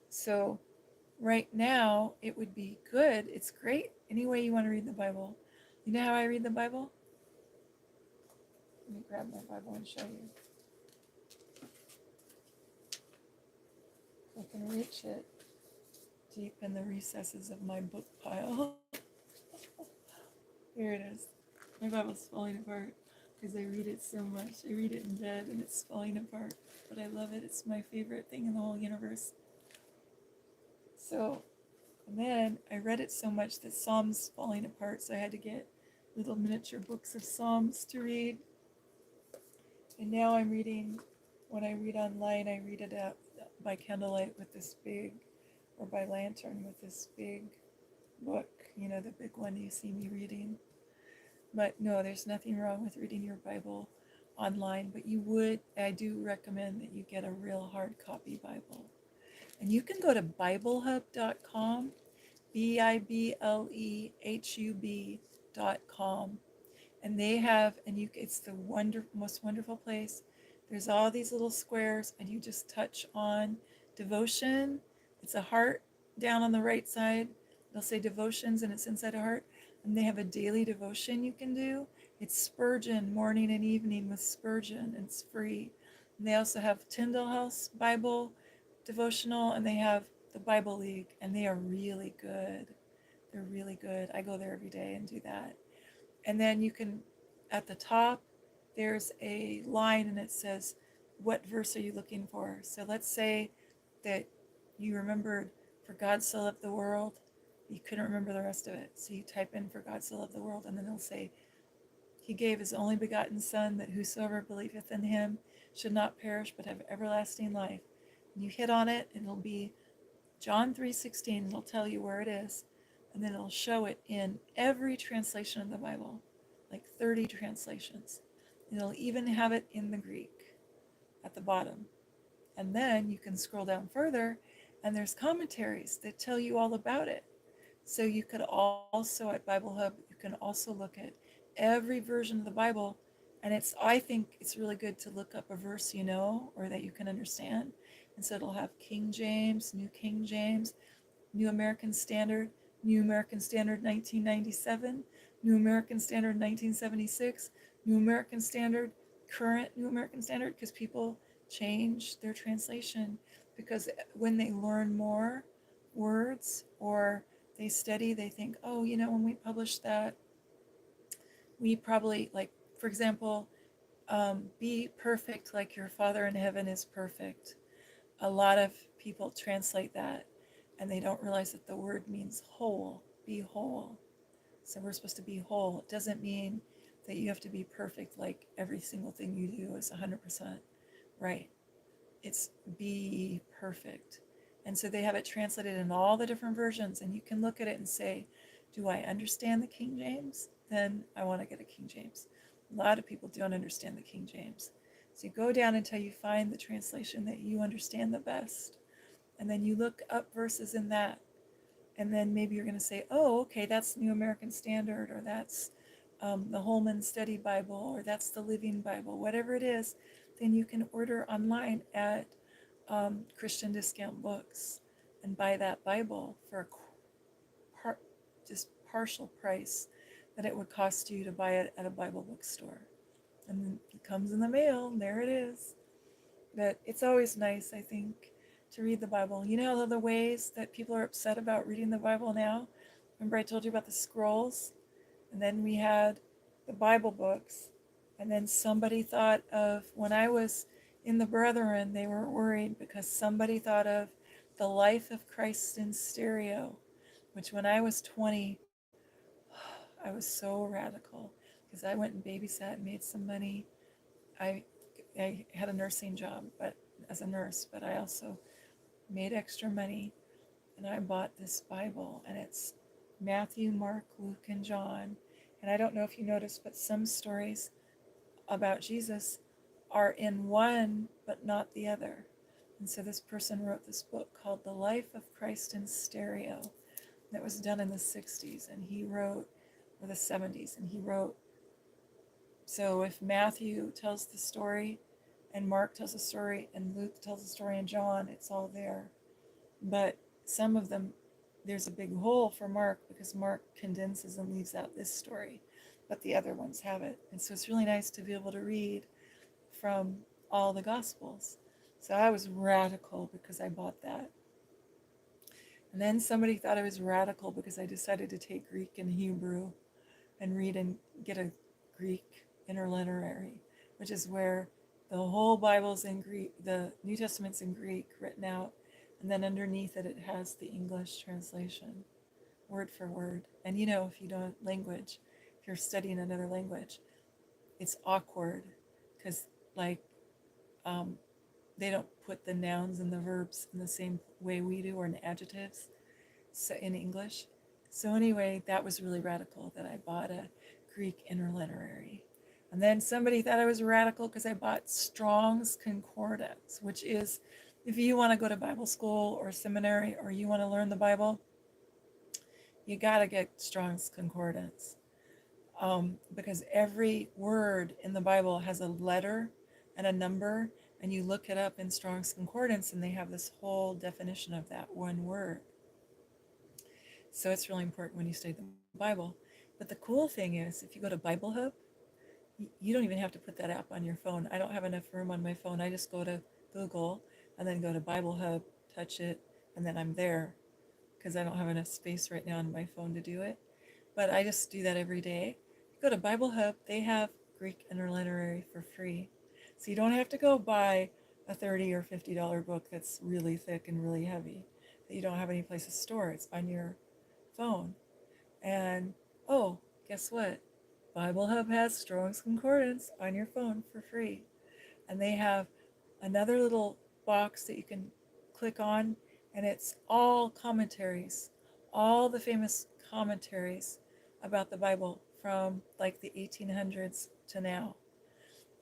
So right now, it would be good. It's great any way you want to read the Bible. You know how I read the Bible? Let me grab my Bible and show you. I can reach it deep in the recesses of my book pile. Here it is. My Bible's falling apart because I read it so much. I read it in bed and it's falling apart, but I love it. It's my favorite thing in the whole universe. So, and then I read it so much that Psalms falling apart, so I had to get little miniature books of Psalms to read. And now I'm reading, when I read online, I read it out by candlelight with this big, or by lantern with this big book, you know, the big one you see me reading. But no, there's nothing wrong with reading your Bible online, but I do recommend that you get a real hard copy Bible. And you can go to BibleHub.com, BIBLEHUB.com, and they have, it's the most wonderful place. There's all these little squares, and you just touch on devotion. It's a heart down on the right side. They'll say devotions, and it's inside a heart. And they have a daily devotion you can do. It's Spurgeon, morning and evening with Spurgeon, and it's free. And they also have Tyndale House Bible devotional, and they have the Bible League, and they are really good. They're really good. I go there every day and do that. And then you can, at the top, there's a line and it says, what verse are you looking for? So let's say that you remembered, for God so loved the world. You couldn't remember the rest of it. So you type in, for God so loved the world, and then it'll say, he gave his only begotten Son, that whosoever believeth in him should not perish, but have everlasting life. And you hit on it, and it'll be John 3:16. It'll tell you where it is. And then it'll show it in every translation of the Bible, like 30 translations. And it'll even have it in the Greek at the bottom. And then you can scroll down further, and there's commentaries that tell you all about it. So you could also, at Bible Hub, you can also look at every version of the Bible. And I think it's really good to look up a verse you know, or that you can understand. And so it'll have King James, New King James, New American Standard, New American Standard 1997, New American Standard 1976, New American Standard, current New American Standard, because people change their translation, because when they learn more words or they study, they think, oh, you know, when we published that, we probably, like, for example, be perfect like your Father in heaven is perfect. A lot of people translate that, and they don't realize that the word means whole, be whole. So we're supposed to be whole. It doesn't mean that you have to be perfect, like every single thing you do is 100% right. It's be perfect. And so they have it translated in all the different versions, and you can look at it and say, do I understand the King James? Then I want to get a King James. A lot of people don't understand the King James. So you go down until you find the translation that you understand the best. And then you look up verses in that. And then maybe you're going to say, oh, okay, that's New American Standard, or that's the Holman Study Bible, or that's the Living Bible, whatever it is. Then you can order online at Christian Discount Books and buy that Bible for just partial price that it would cost you to buy it at a Bible bookstore. and it comes in the mail, and there it is. But it's always nice, I think, to read the Bible. You know the ways that people are upset about reading the Bible now? Remember I told you about the scrolls? And then we had the Bible books. And then somebody thought of, when I was in the Brethren, they were worried because somebody thought of the Life of Christ in stereo, which when I was 20, I was so radical because I went and babysat and made some money. I, I had a nursing job, but as a nurse, but I also made extra money, and I bought this Bible, and it's Matthew, Mark, Luke, and John. And I don't know if you noticed, but some stories about Jesus are in one but not the other. And so this person wrote this book called The Life of Christ in Stereo that was done in the 60s, and he wrote, or the 70s, and he wrote, so if Matthew tells the story and Mark tells a story and Luke tells a story and John, it's all there. But some of them, there's a big hole for Mark because Mark condenses and leaves out this story, but the other ones have it. And so it's really nice to be able to read from all the Gospels. So I was radical because I bought that. And then somebody thought I was radical because I decided to take Greek and Hebrew and read and get a Greek interlineary, which is where the whole Bible's in Greek, the New Testament's in Greek written out, and then underneath it, it has the English translation, word for word. And you know, if you don't language, if you're studying another language, it's awkward because like they don't put the nouns and the verbs in the same way we do, or in adjectives, so in English. So anyway, that was really radical that I bought a Greek interlineary. And then somebody thought I was radical because I bought Strong's Concordance, which is, if you want to go to Bible school or seminary or you want to learn the Bible, you got to get Strong's Concordance. Because every word in the Bible has a letter and a number, and you look it up in Strong's Concordance and they have this whole definition of that one word. So it's really important when you study the Bible. But the cool thing is, if you go to Bible Hub, you don't even have to put that app on your phone. I don't have enough room on my phone. I just go to Google and then go to Bible Hub, touch it, and then I'm there because I don't have enough space right now on my phone to do it. But I just do that every day. You go to Bible Hub, they have Greek interlineary for free. So you don't have to go buy a $30 or $50 book that's really thick and really heavy that you don't have any place to store. It's on your phone. And oh, guess what? Bible Hub has Strong's Concordance on your phone for free. And they have another little box that you can click on, and it's all commentaries, all the famous commentaries about the Bible from like the 1800s to now.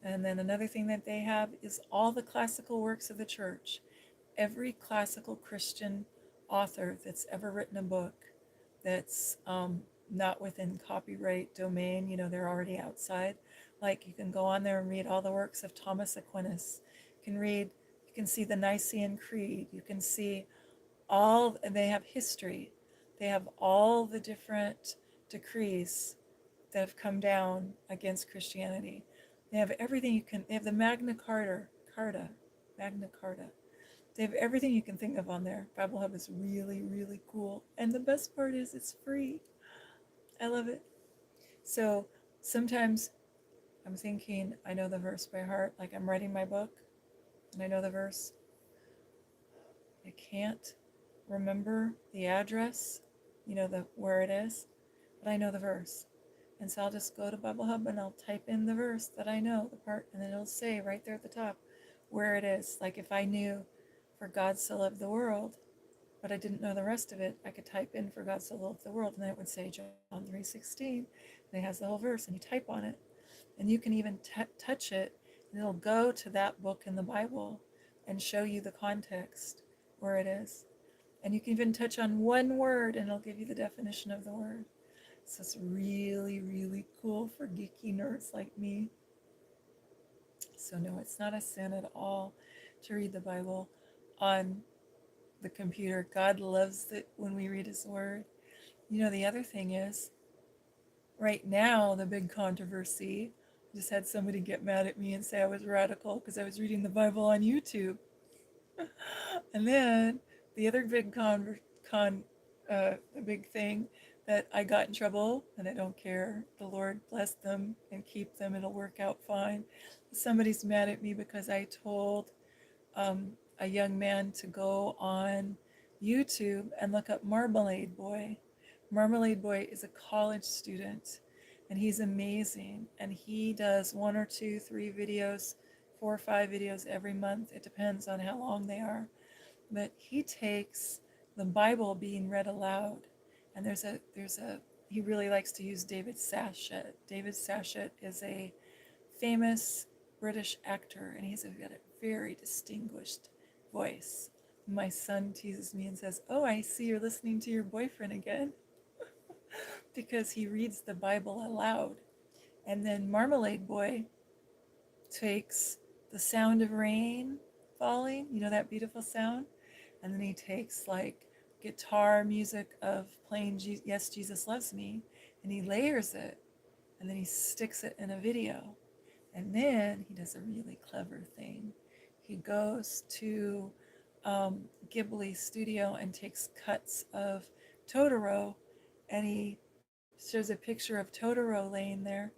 And then another thing that they have is all the classical works of the church. Every classical Christian author that's ever written a book that's not within copyright domain, you know, they're already outside. Like you can go on there and read all the works of Thomas Aquinas. You can see the Nicene Creed. You can see all, and they have history. They have all the different decrees that have come down against Christianity. They have everything they have the Magna Carta. They have everything you can think of on there. Bible Hub is really, really cool. And the best part is it's free. I love it. So sometimes I'm thinking I know the verse by heart, like I'm writing my book and I know the verse. I can't remember the address, you know, where it is, but I know the verse. And so I'll just go to Bible Hub and I'll type in the verse that I know, the part, and then it'll say right there at the top where it is. Like if I knew for God so loved the world, but I didn't know the rest of it, I could type in for God so loved the world, and then it would say John 3:16, and it has the whole verse, and you type on it. And you can even touch it, and it'll go to that book in the Bible and show you the context where it is. And you can even touch on one word, and it'll give you the definition of the word. So it's really, really cool for geeky nerds like me. So no, it's not a sin at all to read the Bible on the computer. God loves it when we read his word. You know, the other thing is, right now, the big controversy Just had somebody get mad at me and say I was radical because I was reading the Bible on YouTube. And then the other big the big thing that I got in trouble, and I don't care. The Lord bless them and keep them. It'll work out fine. Somebody's mad at me because I told a young man to go on YouTube and look up Marmalade Boy. Marmalade Boy is a college student, and he's amazing. And he does 1 or 2, 3 videos, 4 or 5 videos every month. It depends on how long they are. But he takes the Bible being read aloud, and he really likes to use David Sachet. David Sachet is a famous British actor, and he's got a very distinguished voice. My son teases me and says, "Oh, I see you're listening to your boyfriend again," because he reads the Bible aloud. And then Marmalade Boy takes the sound of rain falling, you know, that beautiful sound, and then he takes like guitar music of playing Yes, Jesus Loves Me, and he layers it, and then he sticks it in a video. And then he does a really clever thing. He goes to Ghibli studio and takes cuts of Totoro, and he shows a picture of Totoro laying there,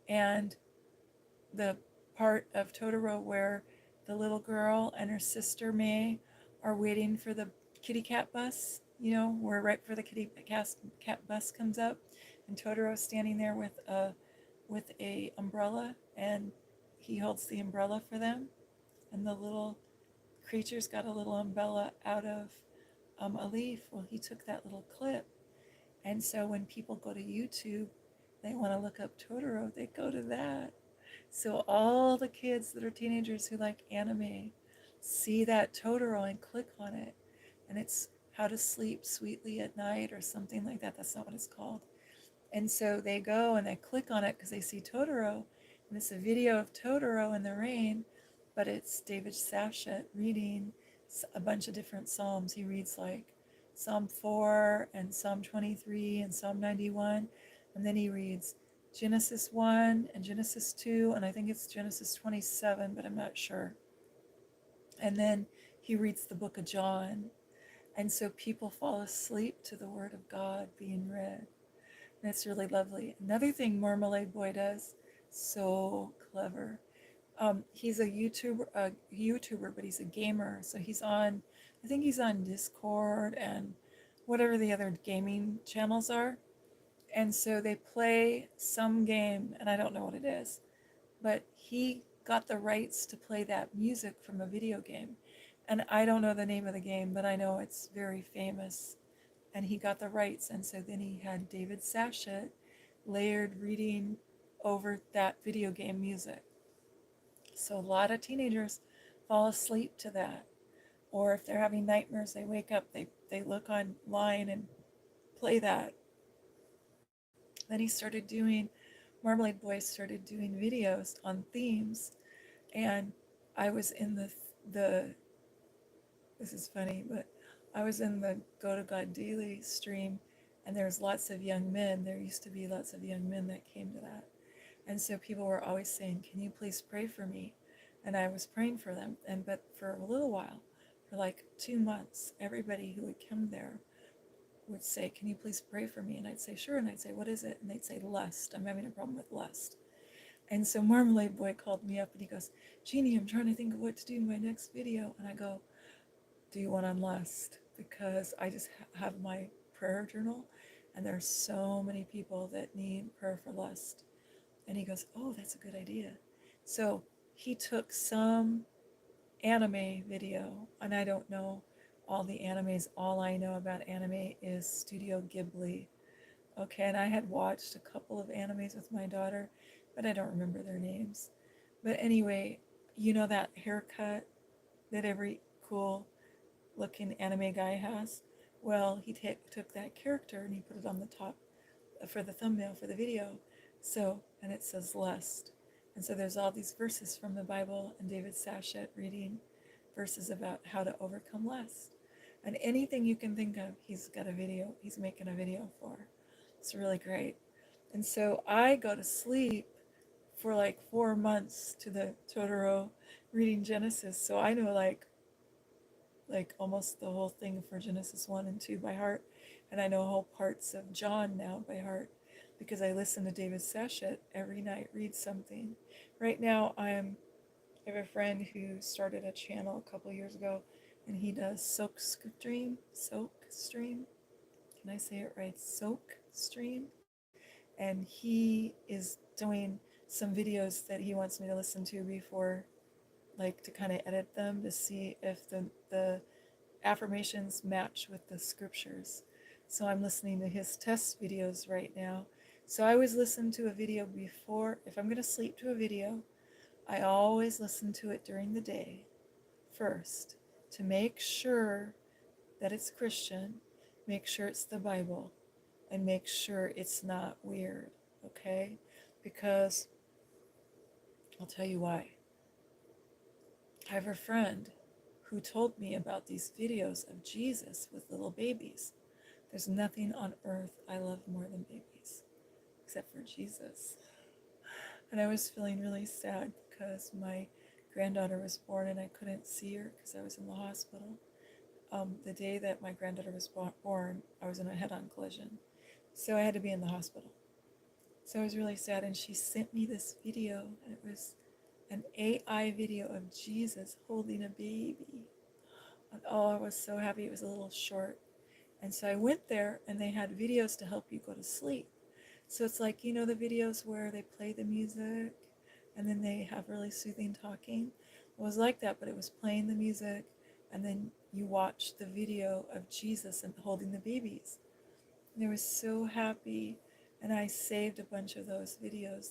and the part of Totoro where the little girl and her sister May are waiting for the kitty cat bus, you know, where right before the cat bus comes up, and Totoro's standing there with a umbrella, and he holds the umbrella for them, and the little creature's got a little umbrella out of a leaf. Well, he took that little clip, and so when people go to YouTube, they want to look up Totoro, they go to that. So all the kids that are teenagers who like anime see that Totoro and click on it, and it's How to Sleep Sweetly at Night or something like that. That's not what it's called. And so they go and they click on it because they see Totoro, and it's a video of Totoro in the rain, but it's David Sachet reading a bunch of different Psalms. He reads like Psalm 4 and Psalm 23 and Psalm 91, and then he reads Genesis 1 and Genesis 2, and I think it's Genesis 27, but I'm not sure. And then he reads the book of John. And so people fall asleep to the word of God being read. And it's really lovely. Another thing Marmalade Boy does, so clever. He's a YouTuber, but he's a gamer. So I think he's on Discord and whatever the other gaming channels are. And so they play some game, and I don't know what it is, but he got the rights to play that music from a video game. And I don't know the name of the game, but I know it's very famous. And he got the rights, and so then he had David Sachet layered reading over that video game music. So a lot of teenagers fall asleep to that. Or if they're having nightmares, they wake up, they look online and play that. Then Marmalade Boy started doing videos on themes, and I was in the this is funny, but I was in the Go to God Daily stream, and there's lots of young men. There used to be lots of young men that came to that. And so people were always saying, "Can you please pray for me?" And I was praying for them. But for a little while, for like 2 months, everybody who would come there would say, "Can you please pray for me?" And I'd say, "Sure." And I'd say, "What is it?" And they'd say, "Lust. I'm having a problem with lust." And so Marmalade Boy called me up and he goes, "Jeannie, I'm trying to think of what to do in my next video." And I go, "Do you want on lust?" Because I just have my prayer journal, and there's so many people that need prayer for lust. And he goes, "Oh, that's a good idea." So he took some anime video, and I don't know all the animes. All I know about anime is Studio Ghibli. Okay, and I had watched a couple of animes with my daughter, but I don't remember their names. But anyway, you know that haircut that every cool looking anime guy has? Well, he took that character and he put it on the top for the thumbnail for the video. So, and it says lust. And so there's all these verses from the Bible, and David Sachet reading verses about how to overcome lust. And anything you can think of, he's making a video for. It's really great. And so I go to sleep for like 4 months to the Totoro reading Genesis. So I know like almost the whole thing for Genesis 1 and 2 by heart. And I know whole parts of John now by heart because I listen to David Sachet every night, read something. Right now I have a friend who started a channel a couple years ago, and he does soak stream. Can I say it right? Soak stream. And he is doing some videos that he wants me to listen to before, like to kind of edit them to see if the affirmations match with the scriptures. So I'm listening to his test videos right now. So I always listen to a video before, if I'm going to sleep to a video, I always listen to it during the day first to make sure that it's Christian, make sure it's the Bible, and make sure it's not weird, okay? Because I'll tell you why. I have a friend who told me about these videos of Jesus with little babies. There's nothing on earth I love more than babies, except for Jesus. And I was feeling really sad because my granddaughter was born and I couldn't see her because I was in the hospital. The day that my granddaughter was born, I was in a head-on collision. So I had to be in the hospital. So I was really sad, and she sent me this video, and it was an AI video of Jesus holding a baby. And oh, I was so happy. It was a little short. And so I went there, and they had videos to help you go to sleep. So it's like, the videos where they play the music, and then they have really soothing talking. It was like that, but it was playing the music, and then you watch the video of Jesus and holding the babies. And I was so happy, and I saved a bunch of those videos,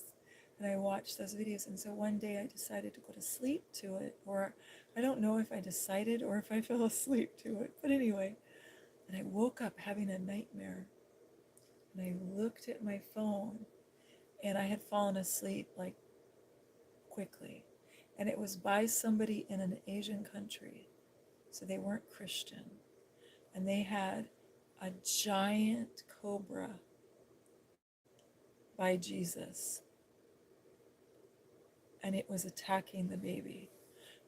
and I watched those videos. And so one day I decided to go to sleep to it, or I don't know if I decided or if I fell asleep to it, but anyway. And I woke up having a nightmare, and I looked at my phone, and I had fallen asleep like quickly, and it was by somebody in an Asian country, so they weren't Christian, and they had a giant cobra by Jesus, and it was attacking the baby.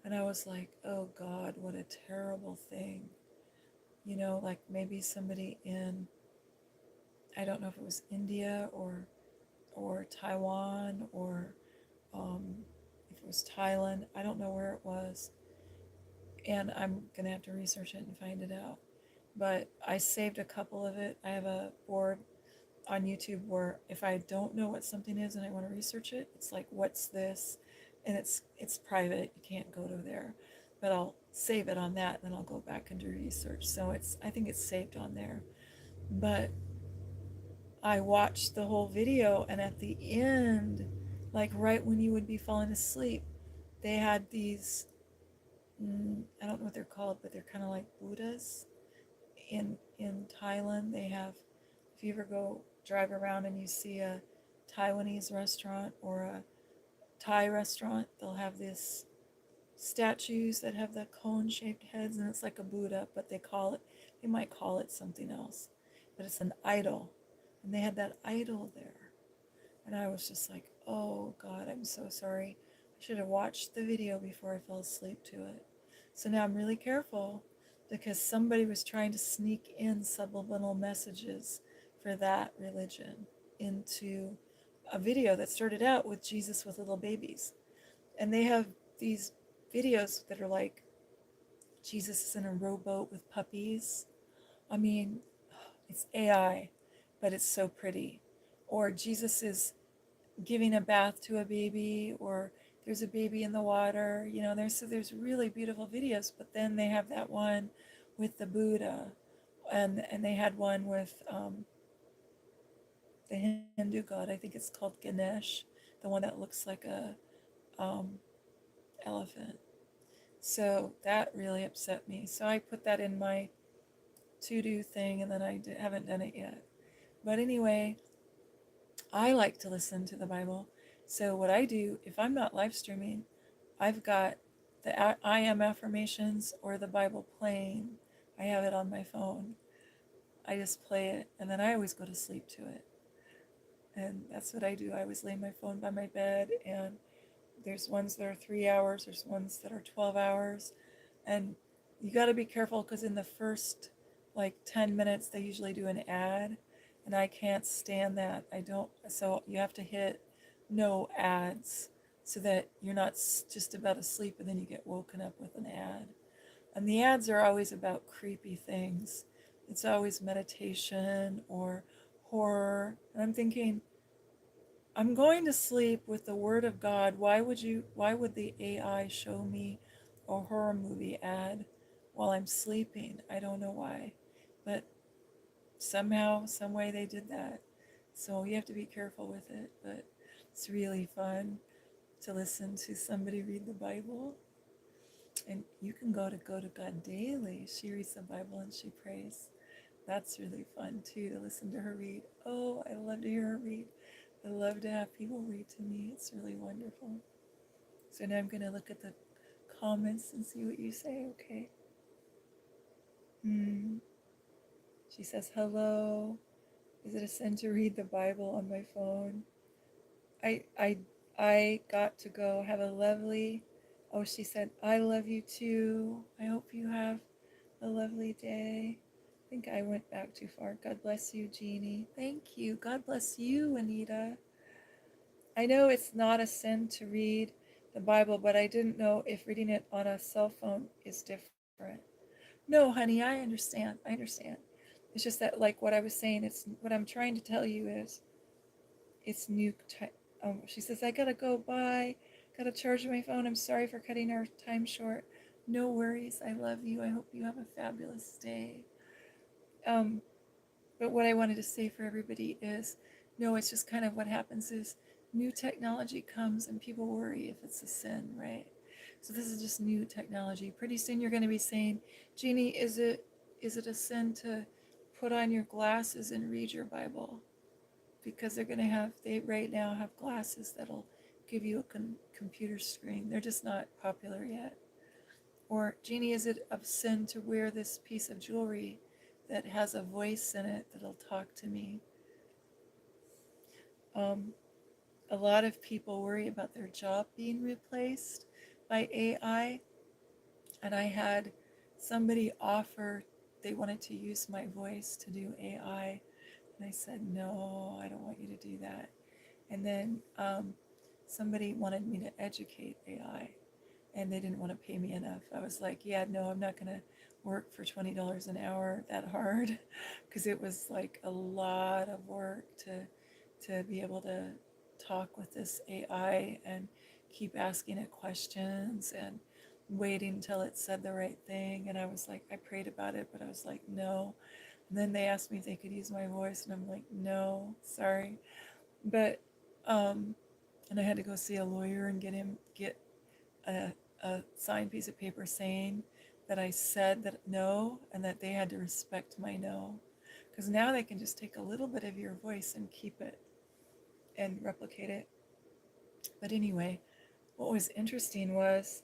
And I was like, oh God, what a terrible thing. Like maybe somebody in, I don't know if it was India or Taiwan or if it was Thailand, I don't know where it was. And I'm gonna have to research it and find it out. But I saved a couple of it. I have a board on YouTube where if I don't know what something is and I want to research it, it's like, what's this? And it's private. You can't go to there. But I'll save it on that, and then I'll go back and do research. So I think it's saved on there. But I watched the whole video, and at the end, like right when you would be falling asleep, they had these, I don't know what they're called, but they're kind of like Buddhas. In Thailand, they have, if you ever go drive around and you see a Taiwanese restaurant or a Thai restaurant, they'll have these statues that have the cone-shaped heads, and it's like a Buddha, but they might call it something else, but it's an idol, and they had that idol there, and I was just like, oh God, I'm so sorry. I should have watched the video before I fell asleep to it. So now I'm really careful because somebody was trying to sneak in subliminal messages for that religion into a video that started out with Jesus with little babies. And they have these videos that are like, Jesus is in a rowboat with puppies. I mean, it's AI, but it's so pretty. Or Jesus is giving a bath to a baby, or there's a baby in the water. There's really beautiful videos. But then they have that one with the Buddha, and they had one with the Hindu god. I think it's called Ganesh, the one that looks like a elephant. So that really upset me. So I put that in my to-do thing, and then I haven't done it yet. But anyway, I like to listen to the Bible. So what I do, if I'm not live streaming, I've got the I Am Affirmations or the Bible playing. I have it on my phone. I just play it, and then I always go to sleep to it. And that's what I do. I always lay my phone by my bed, and there's ones that are 3 hours, there's ones that are 12 hours. And you got to be careful because in the first like 10 minutes, they usually do an ad, and I can't stand that. I don't, so you have to hit no ads so that you're not just about to sleep and then you get woken up with an ad. And the ads are always about creepy things. It's always meditation or horror. And I'm thinking, I'm going to sleep with the word of God. Why would the AI show me a horror movie ad while I'm sleeping? I don't know why. But somehow, some way they did that. So you have to be careful with it. But it's really fun to listen to somebody read the Bible. And you can go to God daily. She reads the Bible and she prays. That's really fun too, to listen to her read. Oh, I love to hear her read. I love to have people read to me. It's really wonderful. So now I'm going to look at the comments and see what you say, okay? She says, hello. Is it a sin to read the Bible on my phone? I, I, I got to go. Have a lovely, oh, she said, I love you too. I hope you have a lovely day. I think I went back too far. God bless you, Jeannie. Thank you. God bless you, Anita. I know it's not a sin to read the Bible, but I didn't know if reading it on a cell phone is different. No, honey, I understand. I understand. It's just that, like what I was saying, it's what I'm trying to tell you is it's new. She says, I gotta go. Bye. Gotta charge my phone. I'm sorry for cutting our time short. No worries. I love you. I hope you have a fabulous day. Um, but what I wanted to say for everybody is, no, it's just kind of what happens is new technology comes and people worry if it's a sin, right? So this is just new technology. Pretty soon you're going to be saying, Jeannie, is it a sin to put on your glasses and read your Bible? Because they right now have glasses that'll give you a computer screen. They're just not popular yet. Or, Jeannie, is it a sin to wear this piece of jewelry that has a voice in it that'll talk to me? A lot of people worry about their job being replaced by AI. And I had somebody offer, they wanted to use my voice to do AI. And I said, no, I don't want you to do that. And then somebody wanted me to educate AI, and they didn't want to pay me enough. I was like, yeah, no, I'm not going to work for $20 an hour that hard, because it was like a lot of work to be able to talk with this AI and keep asking it questions and waiting until it said the right thing. And I was like, I prayed about it, but I was like, no. And then they asked me if they could use my voice, and I'm like, no, sorry. But and I had to go see a lawyer and get a, a signed piece of paper saying that I said that no, and that they had to respect my no. Because now they can just take a little bit of your voice and keep it and replicate it. But anyway, what was interesting was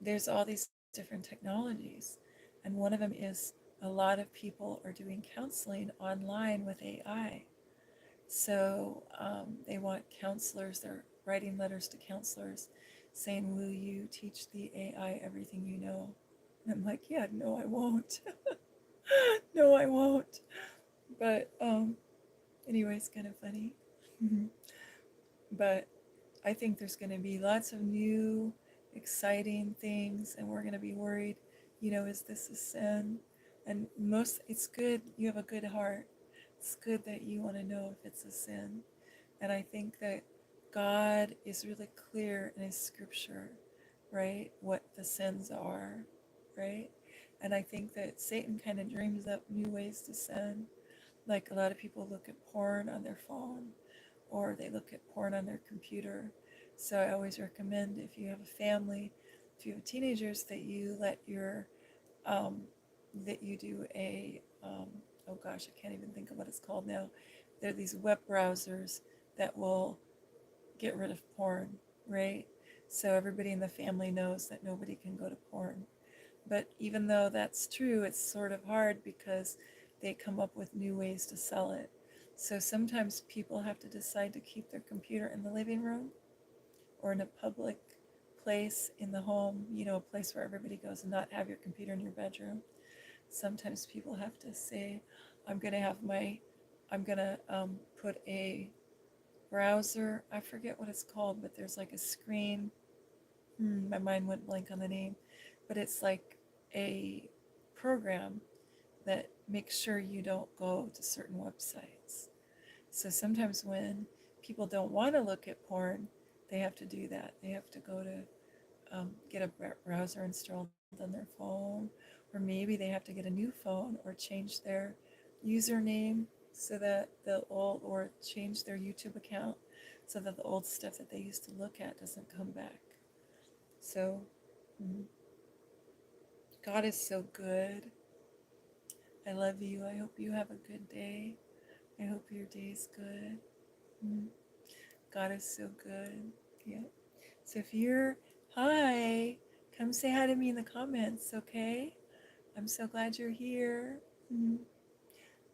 there's all these different technologies, and one of them is a lot of people are doing counseling online with AI. So they want counselors, they're writing letters to counselors saying, will you teach the AI everything you know? And I'm like, yeah, no, I won't. No, I won't. But anyway, it's kind of funny. But I think there's going to be lots of new, exciting things, and we're going to be worried, is this a sin? And it's good. You have a good heart. It's good that you want to know if it's a sin. And I think that God is really clear in his scripture, right? What the sins are, right? And I think that Satan kind of dreams up new ways to sin. Like a lot of people look at porn on their phone, or they look at porn on their computer. So I always recommend, if you have a family, if you have teenagers, that you let that you do oh gosh, I can't even think of what it's called now. There are these web browsers that will get rid of porn, right? So everybody in the family knows that nobody can go to porn. But even though that's true, it's sort of hard because they come up with new ways to sell it. So sometimes people have to decide to keep their computer in the living room or in a public place in the home, a place where everybody goes, and not have your computer in your bedroom. Sometimes people have to say, I'm going to put a browser, I forget what it's called, but there's like a screen, my mind went blank on the name, but it's like a program that makes sure you don't go to certain websites. So sometimes when people don't want to look at porn, they have to do that. They have to go to get a browser installed on their phone, or maybe they have to get a new phone or change their username so that or change their YouTube account so that the old stuff that they used to look at doesn't come back. So God is so good. I love you. I hope you have a good day. I hope your day's good. God is so good. Yeah. So if you're, hi, come say hi to me in the comments, okay? I'm so glad you're here.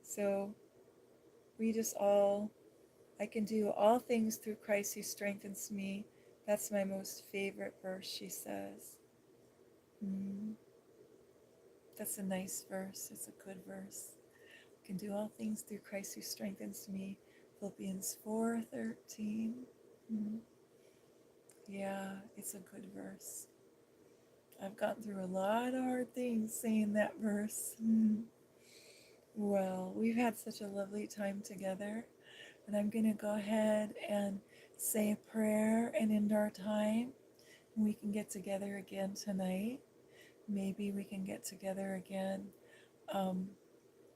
So I can do all things through Christ who strengthens me. That's my most favorite verse, she says. That's a nice verse. It's a good verse. I can do all things through Christ who strengthens me. Philippians 4:13. Yeah, it's a good verse. I've gotten through a lot of hard things saying that verse. Well, we've had such a lovely time together, and I'm going to go ahead and say a prayer and end our time. We can get together again tonight. Maybe we can get together again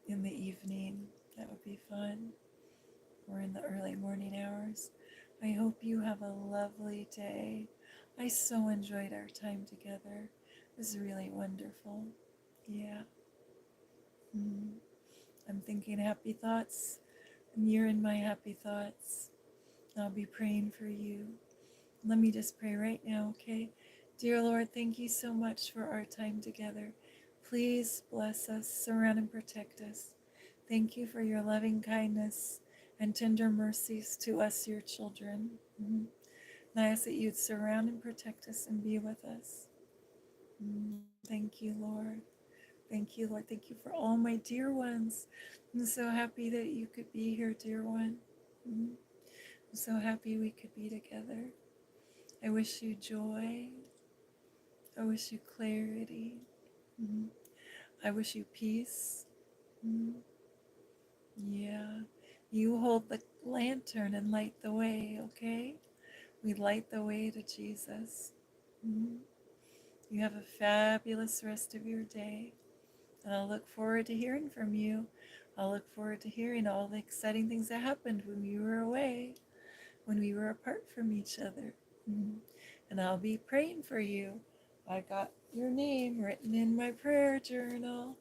in the evening. That would be fun. Or in the early morning hours. I hope you have a lovely day. I so enjoyed our time together. It was really wonderful. Yeah. I'm thinking happy thoughts, and you're in my happy thoughts. I'll be praying for you. Let me just pray right now, okay? Dear Lord, thank you so much for our time together. Please bless us, surround and protect us. Thank you for your loving kindness and tender mercies to us, your children. And I ask that you'd surround and protect us and be with us. Thank you, Lord. Thank you, Lord. Thank you for all my dear ones. I'm so happy that you could be here, dear one. I'm so happy we could be together. I wish you joy. I wish you clarity. I wish you peace. Yeah. You hold the lantern and light the way, okay? We light the way to Jesus. You have a fabulous rest of your day. And I'll look forward to hearing from you. I'll look forward to hearing all the exciting things that happened when we were away, when we were apart from each other. And I'll be praying for you. I got your name written in my prayer journal.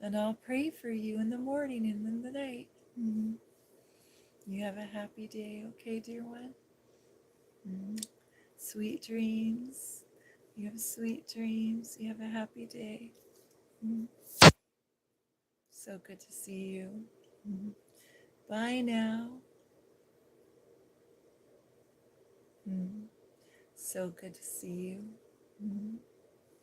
And I'll pray for you in the morning and in the night. You have a happy day, okay, dear one? Sweet dreams. You have sweet dreams. You have a happy day. So good to see you. Bye now. So good to see you.